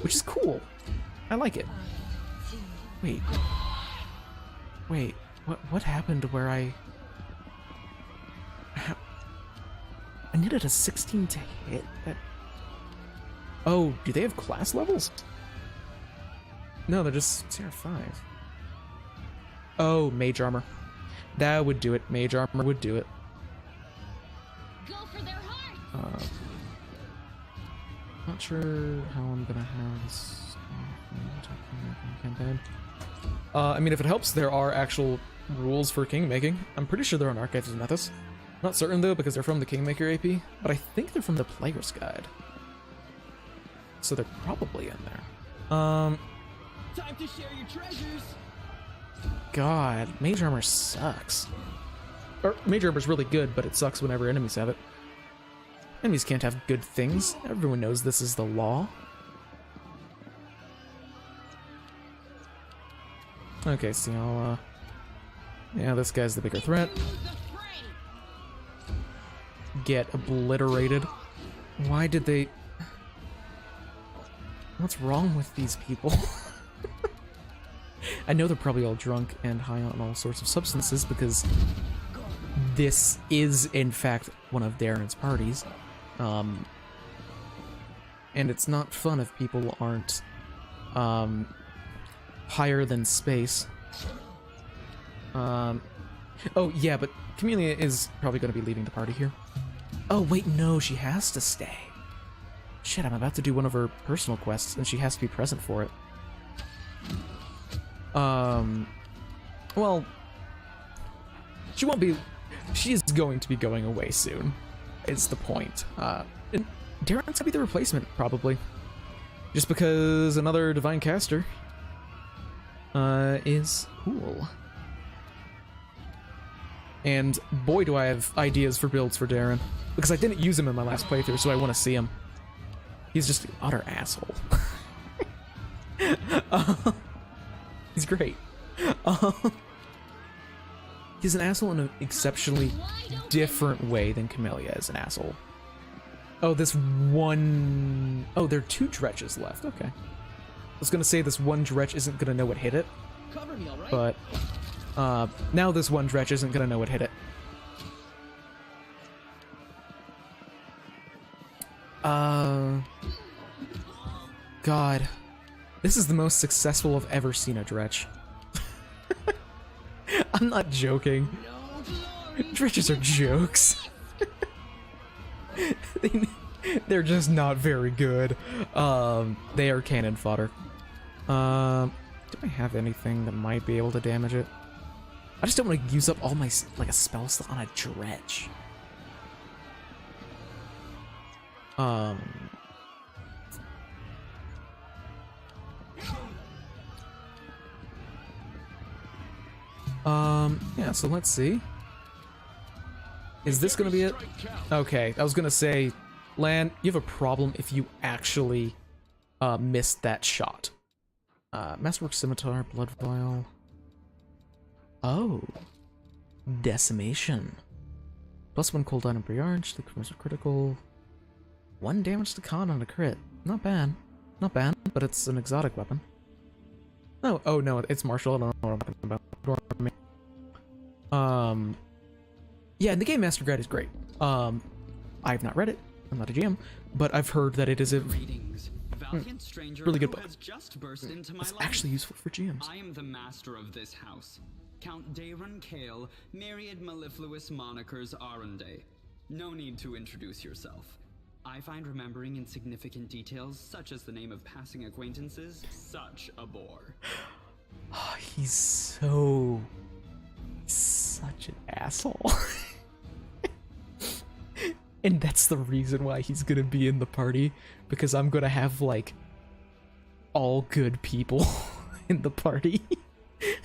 which is cool. I like it. Wait, what happened where I needed a 16 to hit? Oh, do they have class levels? No, they're just CR5. Oh, mage armor. That would do it. Mage armor would do it. Go for their heart. Not sure how I'm gonna have this campaign. I mean, if it helps, there are actual rules for kingmaking. I'm pretty sure they're on Archives of Mythos. Not certain though, because they're from the Kingmaker AP, but I think they're from the Player's Guide. So they're probably in there. Time to share your treasures. God, mage armor sucks. Or mage armor's really good, but it sucks whenever enemies have it. Enemies can't have good things. Everyone knows this is the law. Okay, so I'll, yeah, this guy's the bigger threat. Get obliterated. Why did they... What's wrong with these people? I know they're probably all drunk and high on all sorts of substances because this is, in fact, one of Darren's parties. And it's not fun if people aren't higher than space. Oh, yeah, but Camellia is probably going to be leaving the party here. Oh, wait, no, she has to stay. Shit, I'm about to do one of her personal quests, and she has to be present for it. Well, she won't be... She is going to be going away soon, is the point. And Darren's gonna be the replacement, probably. Just because another Divine Caster is cool. And boy, do I have ideas for builds for Darren. Because I didn't use him in my last playthrough, so I want to see him. He's just an utter asshole. He's great. He's an asshole in an exceptionally different way than Camellia is an asshole. Oh, this one... Oh, there are 2 dretches left. Okay. I was gonna say this one dretch isn't gonna know what hit it. Cover me, all right? But, now this one dretch isn't gonna know what hit it. God. This is the most successful I've ever seen a dretch. I'm not joking. Dretches are jokes. They're just not very good. They are cannon fodder. Do I have anything that might be able to damage it? I just don't want to use up all my, like, a spell slot on a dretch. Yeah, so let's see. Is this gonna be it? Okay, I was gonna say, Lan, you have a problem if you actually missed that shot. Masterwork Scimitar, Blood Vial. Oh. Decimation. +1 cooldown and pre-arch, the commercial critical. 1 damage to con on a crit. Not bad. Not bad, but it's an exotic weapon. Oh no, it's martial, I don't know what I'm talking about. Yeah, and the Game Master Guide is great. I have not read it, I'm not a GM, but I've heard that it is a really good book. It's actually useful for GMs. I am the master of this house. Count Daron Kale, myriad mellifluous monikers Aronde. No need to introduce yourself. I find remembering insignificant details, such as the name of passing acquaintances, such a bore. He's so Such an asshole. And that's the reason why he's gonna be in the party, because I'm gonna have, like, all good people in the party.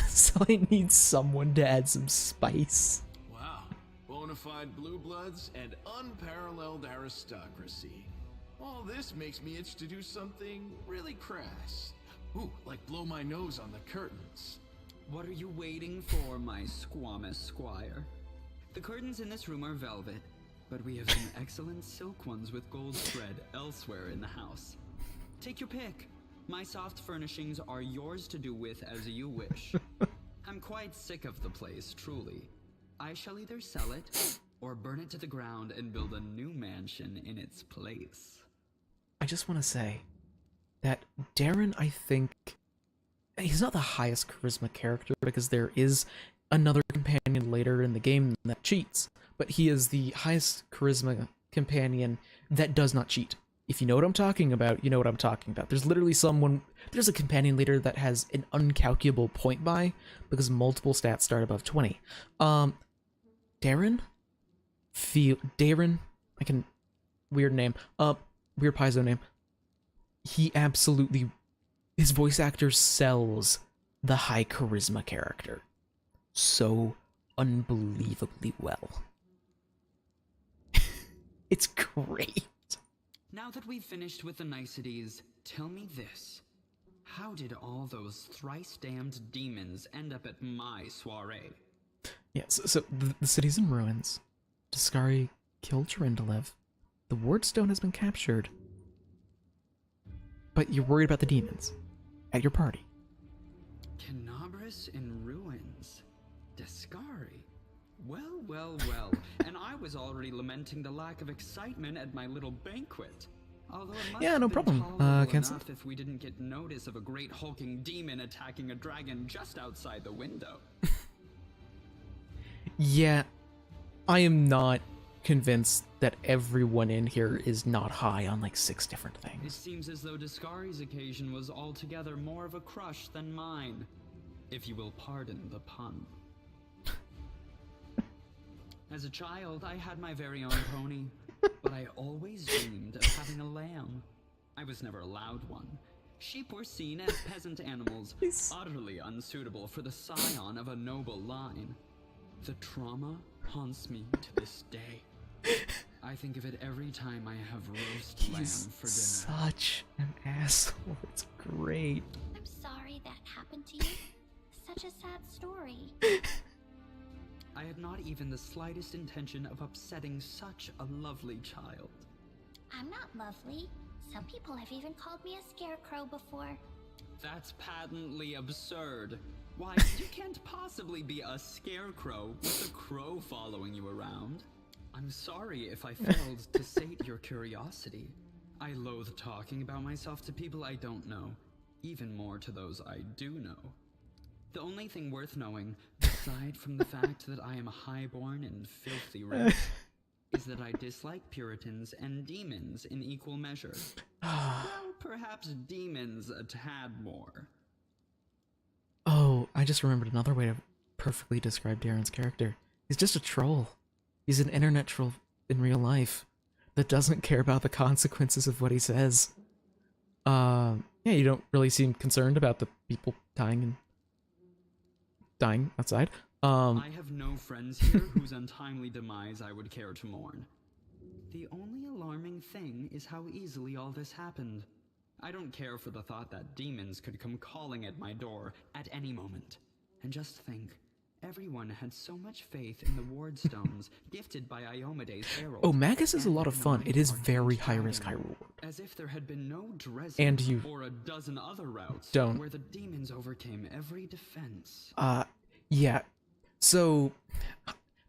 So I need someone to add some spice. Wow. Bonafide blue bloods and unparalleled aristocracy. All this makes me itch to do something really crass. Ooh, like blow my nose on the curtains. What are you waiting for, my squamous squire? The curtains in this room are velvet, but we have some excellent silk ones with gold thread elsewhere in the house. Take your pick. My soft furnishings are yours to do with as you wish. I'm quite sick of the place, truly. I shall either sell it, or burn it to the ground and build a new mansion in its place. I just want to say that Darren, I think, he's not the highest charisma character, because there is another companion later in the game that cheats, but he is the highest charisma companion that does not cheat. If you know what I'm talking about, you know what I'm talking about. There's literally there's a companion leader that has an uncalculable point buy, because multiple stats start above 20. Darren, weird name, weird Paizo name. He absolutely, his voice actor sells the high charisma character so unbelievably well. It's great. Now that we've finished with the niceties, tell me this. How did all those thrice-damned demons end up at my soiree? Yeah, so the city's in ruins. Daskari killed Jorindalev. The Wardstone has been captured. But you're worried about the demons at your party. Kenabres in ruins. Daskari. Well, well, well. And I was already lamenting the lack of excitement at my little banquet. Although it must Yeah, no have been problem. tolerable Cancel. enough if we didn't get notice of a great hulking demon attacking a dragon just outside the window. Yeah, I am not convinced that everyone in here is not high on like 6 different It things. seems as though Daskari's occasion was altogether more of a crush than mine, if you will pardon the pun. As a child, I had my very own pony, but I always dreamed of having a lamb. I was never allowed one. Sheep were seen as peasant animals, utterly unsuitable for the scion of a noble line. The trauma haunts me to this day. I think of it every time I have roast lamb He's for dinner. such an asshole. It's great. I'm sorry that happened to you. Such a sad story. I had not even the slightest intention of upsetting such a lovely child. I'm not lovely. Some people have even called me a scarecrow before. That's patently absurd. Why, you can't possibly be a scarecrow with a crow following you around. I'm sorry if I failed to sate your curiosity. I loathe talking about myself to people I don't know, even more to those I do know. The only thing worth knowing, aside from the fact that I am highborn and filthy rich, is that I dislike Puritans and demons in equal measure. Well, perhaps demons a tad more. Oh, I just remembered another way to perfectly describe Darren's character. He's just a troll. He's an internet troll in real life that doesn't care about the consequences of what he says. Yeah, you don't really seem concerned about the people dying outside. I have no friends here whose untimely demise I would care to mourn. The only alarming thing is how easily all this happened. I don't care for the thought that demons could come calling at my door at any moment. And just think, everyone had so much faith in the Wardstones gifted by Iomede's herald. Oh, Magus is a lot of and fun. It is our very huge high risk, high dragon, reward. As if there had been no Dresden And you or a dozen other routes don't. where the demons overcame every defense. Yeah. So,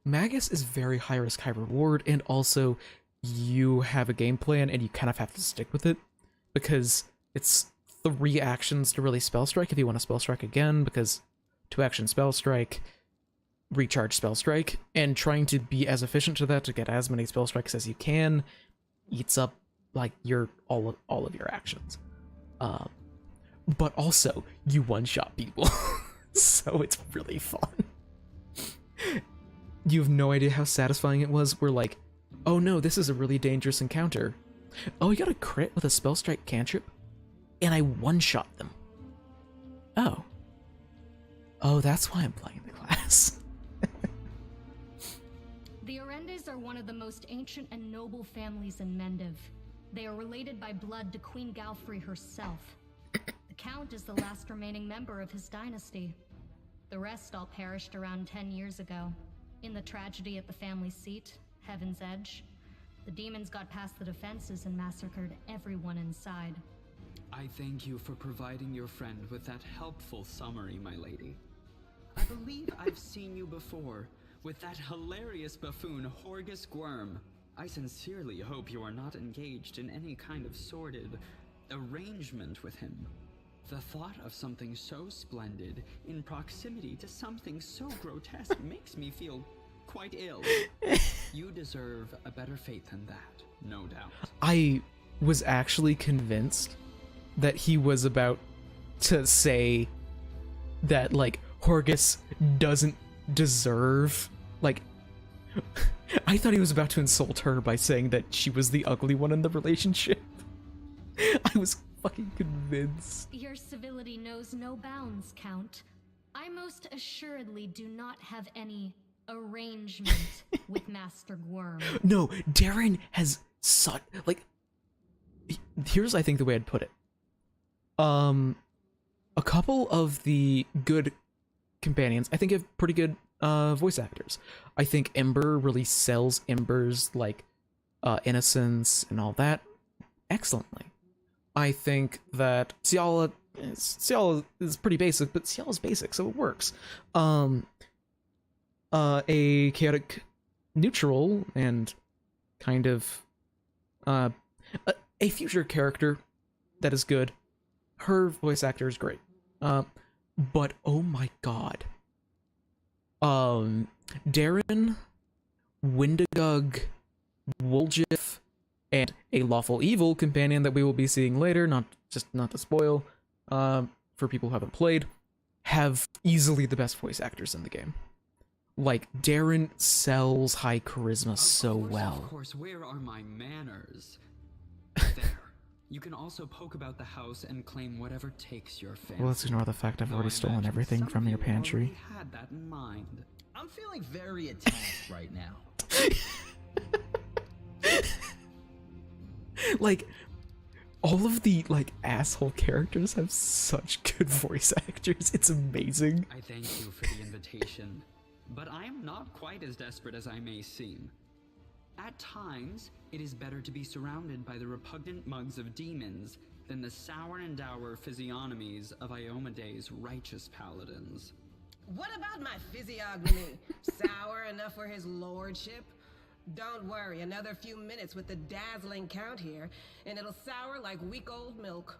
Magus is very high risk, high reward, and also you have a game plan and you kind of have to stick with it because it's 3 actions to really spell strike if you want to spell strike again, because 2 action spell strike, recharge spell strike, and trying to be as efficient to that to get as many spell strikes as you can eats up like your all of your actions. But also you one-shot people. So it's really fun. You have no idea how satisfying it was. We're like, oh no, this is a really dangerous encounter. Oh, we got a crit with a spell strike cantrip, and I one-shot them. Oh. Oh, that's why I'm playing the class. The Orendes are one of the most ancient and noble families in Mendiv. They are related by blood to Queen Galfrey herself. The Count is the last remaining member of his dynasty. The rest all perished around 10 years ago. In the tragedy at the family seat, Heaven's Edge, the demons got past the defenses and massacred everyone inside. I thank you for providing your friend with that helpful summary, my lady. I believe I've seen you before, with that hilarious buffoon Horgus Gwyrm. I sincerely hope you are not engaged in any kind of sordid arrangement with him. The thought of something so splendid in proximity to something so grotesque makes me feel quite ill. You deserve a better fate than that, no doubt. I was actually convinced that he was about to say that, like, Horgus doesn't deserve, like... I thought he was about to insult her by saying that she was the ugly one in the relationship. I was fucking convinced. Your civility knows no bounds, Count. I most assuredly do not have any arrangement with Master Gwyrm. No, Darren has such, like... Here's, I think, the way I'd put it. A couple of the good companions, I think, have pretty good voice actors. I think Ember really sells Ember's, like, innocence and all that excellently. I think that Ciala is pretty basic, but Ciala's basic, so it works. A chaotic neutral and kind of a future character that is good. Her voice actor is great. But oh my god. Darren, Windagug, Woljif, and a lawful evil companion that we will be seeing later, not to spoil, for people who haven't played, have easily the best voice actors in the game. Like, Darren sells high charisma so well. Of course, where are my manners? There. You can also poke about the house and claim whatever takes your fancy. Well, let's ignore the fact I've already stolen everything from your pantry. Had that in mind. I'm feeling very attacked right now. Like, all of the, like, asshole characters have such good voice actors. It's amazing. I thank you for the invitation, but I am not quite as desperate as I may seem. At times, it is better to be surrounded by the repugnant mugs of demons than the sour and dour physiognomies of Iomede's righteous paladins. What about my physiognomy? Sour enough for his lordship? Don't worry, another few minutes with the dazzling Count here, and it'll sour like week-old milk.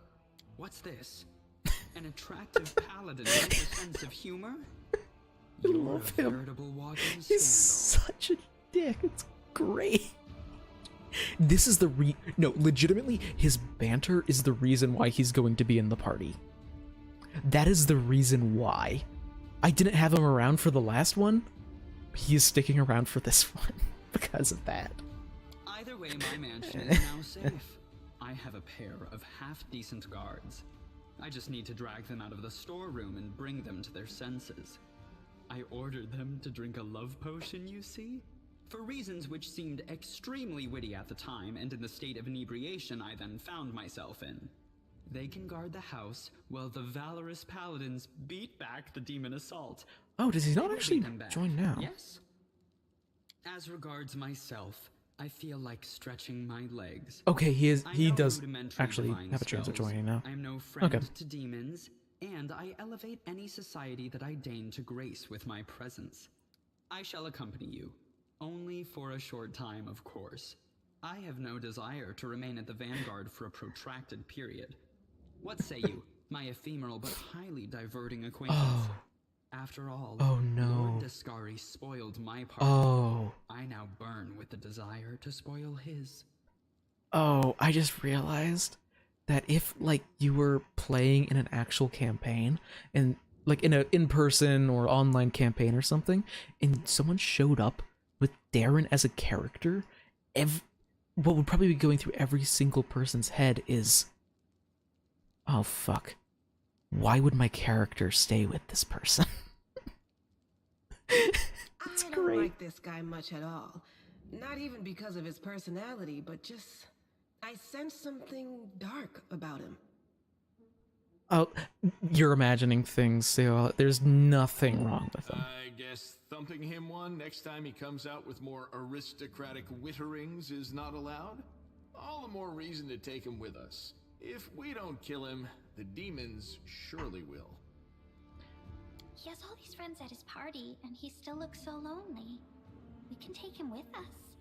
What's this? An attractive paladin with a sense of humor? I love him. Veritable walking He's scandal. such a dick. It's great. This is the no, legitimately, his banter is the reason why he's going to be in the party. That is the reason why. I didn't have him around for the last one. He is sticking around for this one because of that. Either way, my mansion is now safe. I have a pair of half-decent guards. I just need to drag them out of the storeroom and bring them to their senses. I ordered them to drink a love potion, you see? For reasons which seemed extremely witty at the time and in the state of inebriation I then found myself in. They can guard the house while the valorous paladins beat back the demon assault. Oh, does he not actually join now? Yes. As regards myself, I feel like stretching my legs. Okay, he does rudimentary actually divine have a chance of spells. joining now. I am no friend Okay. to demons, and I elevate any society that I deign to grace with my presence. I shall accompany you. Only for a short time, of course. I have no desire to remain at the vanguard for a protracted period. What say you, my ephemeral but highly diverting acquaintance? Oh. After all, Oh, no. Lord Descari spoiled my party. Oh. I now burn with the desire to spoil his. Oh, I just realized that if, like, you were playing in an actual campaign and like in a in-person or online campaign or something, and someone showed up with Darren as a character, what would probably be going through every single person's head is, oh fuck, why would my character stay with this person? It's I great. don't like this guy much at all. Not even because of his personality, but just I sense something dark about him. Oh, you're imagining things, so there's nothing wrong with him. I guess thumping him one next time he comes out with more aristocratic witterings is not allowed? All the more reason to take him with us. If we don't kill him, the demons surely will. He has all these friends at his party, and he still looks so lonely. We can take him with us.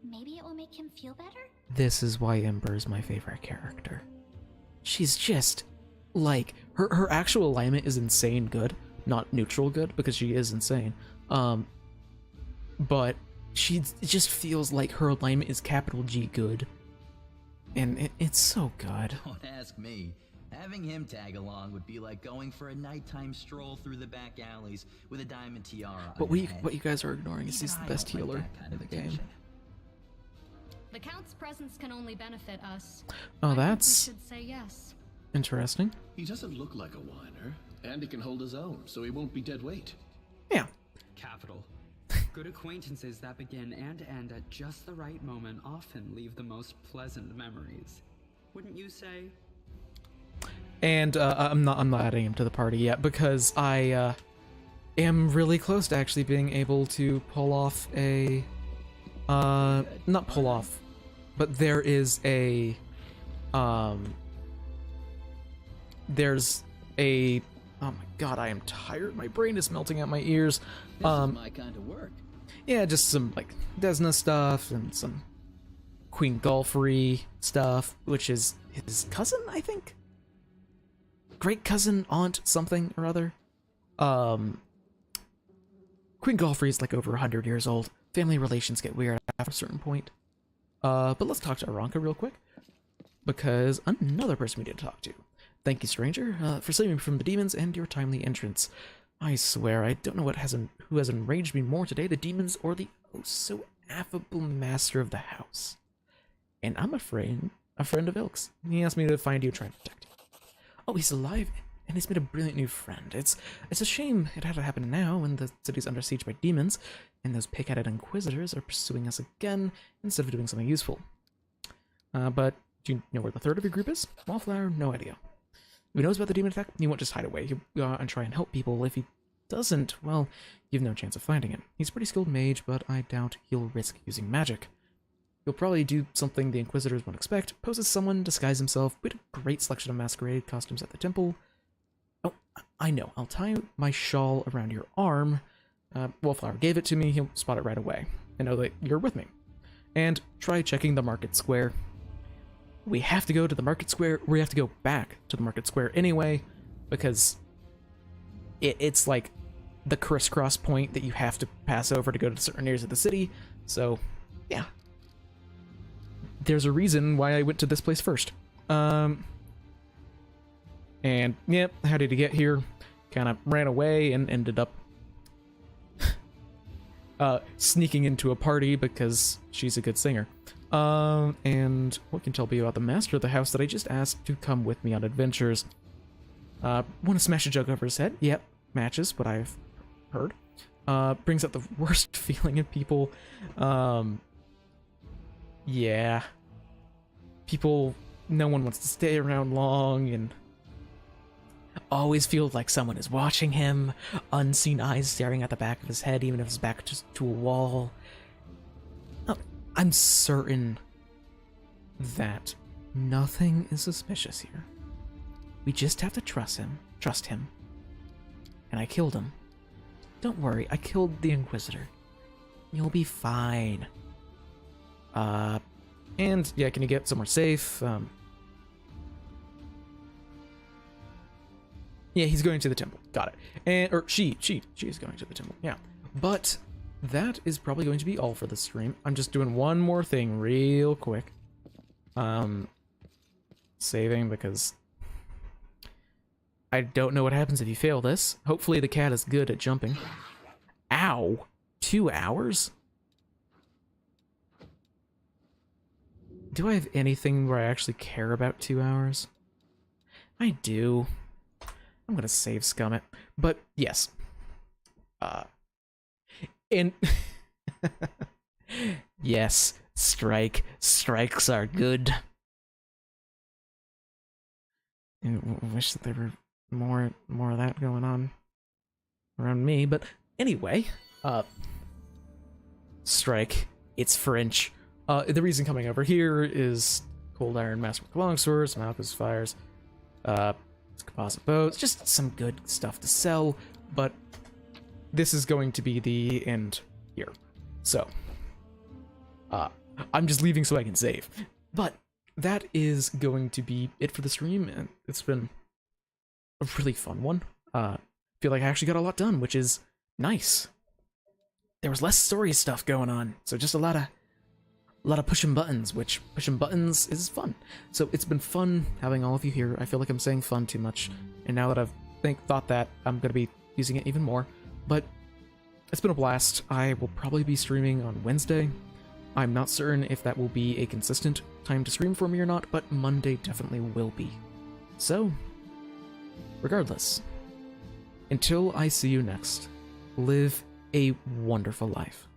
Maybe it will make him feel better? This is why Ember is my favorite character. She's just, like, her actual alignment is insane good, not neutral good, because she is insane. But it just feels like her alignment is capital G good. And it's so good. Don't ask me. Having him tag along would be like going for a nighttime stroll through the back alleys with a diamond tiara. But what you guys are ignoring is he's the best healer in the game. The Count's presence can only benefit us. Oh, I think that's we should say yes. interesting. He doesn't look like a whiner, and he can hold his own, so he won't be dead weight. Yeah. Capital. Good acquaintances that begin and end at just the right moment often leave the most pleasant memories. Wouldn't you say? And I'm not adding him to the party yet because I am really close to actually being able to pull off a not pull off, but there is a there's a oh my god, I am tired. My brain is melting out my ears. This is my kind of work. Yeah, just some like Desna stuff and some Queen Golfery stuff, which is his cousin, I think. Great cousin, aunt, something or other. Queen Golfery is like over 100 years old. Family relations get weird after a certain point. But let's talk to Aranka real quick, because another person we need to talk to. Thank you, stranger, for saving me from the demons and your timely entrance. I swear, I don't know who has enraged me more today, the demons or the oh so affable master of the house. And I'm a friend of Ilk's. He asked me to find you and try and protect you. Oh, he's alive, and he's made a brilliant new friend. It's a shame it had to happen now when the city's under siege by demons, and those pig-headed inquisitors are pursuing us again instead of doing something useful. But do you know where the third of your group is? Wallflower, no idea. If he knows about the demon attack, he won't just hide away. He'll go out and try and help people. If he doesn't, well, you have no chance of finding him. He's a pretty skilled mage, but I doubt he'll risk using magic. He'll probably do something the Inquisitors won't expect, pose as someone, disguise himself. We had a great selection of masquerade costumes at the temple. Oh, I know. I'll tie my shawl around your arm. Wallflower gave it to me. He'll spot it right away and know that you're with me. And try checking the market square. We have to go to the market square. We have to go back to the market square anyway, because it's like the crisscross point that you have to pass over to go to certain areas of the city. So, yeah. There's a reason why I went to this place first. And, yep, how did he get here? Kind of ran away and ended up sneaking into a party because she's a good singer. And what can tell me about the master of the house that I just asked to come with me on adventures? Want to smash a jug over his head? Yep, matches what I've heard. Brings out the worst feeling in people. Yeah. People, no one wants to stay around long and always feel like someone is watching him. Unseen eyes staring at the back of his head, even if his back just to a wall. I'm certain that nothing is suspicious here. We just have to trust him. And I killed him. Don't worry, I killed the Inquisitor. You'll be fine. And yeah, can you get somewhere safe? Yeah, he's going to the temple. Got it. And or she is going to the temple. Yeah. But that is probably going to be all for the stream. I'm just doing one more thing real quick. Saving because I don't know what happens if you fail this. Hopefully the cat is good at jumping. Ow! 2 hours? Do I have anything where I actually care about 2 hours? I do. I'm gonna save scum it. But, yes. And... yes, strike. Strikes are good. And wish that there were more of that going on around me, but anyway, strike. It's French. The reason coming over here is cold iron masterwork longswords, Malchus fires, composite bows, just some good stuff to sell, but this is going to be the end here. So, I'm just leaving so I can save. But that is going to be it for the stream, and it's been a really fun one. Feel like I actually got a lot done, which is nice. There was less story stuff going on, so just a lot of pushing buttons, which pushing buttons is fun. So it's been fun having all of you here. I feel like I'm saying fun too much, and now that I've thought that, I'm gonna be using it even more. But it's been a blast. I will probably be streaming on Wednesday. I'm not certain if that will be a consistent time to stream for me or not, but Monday definitely will be. So, regardless, until I see you next, live a wonderful life.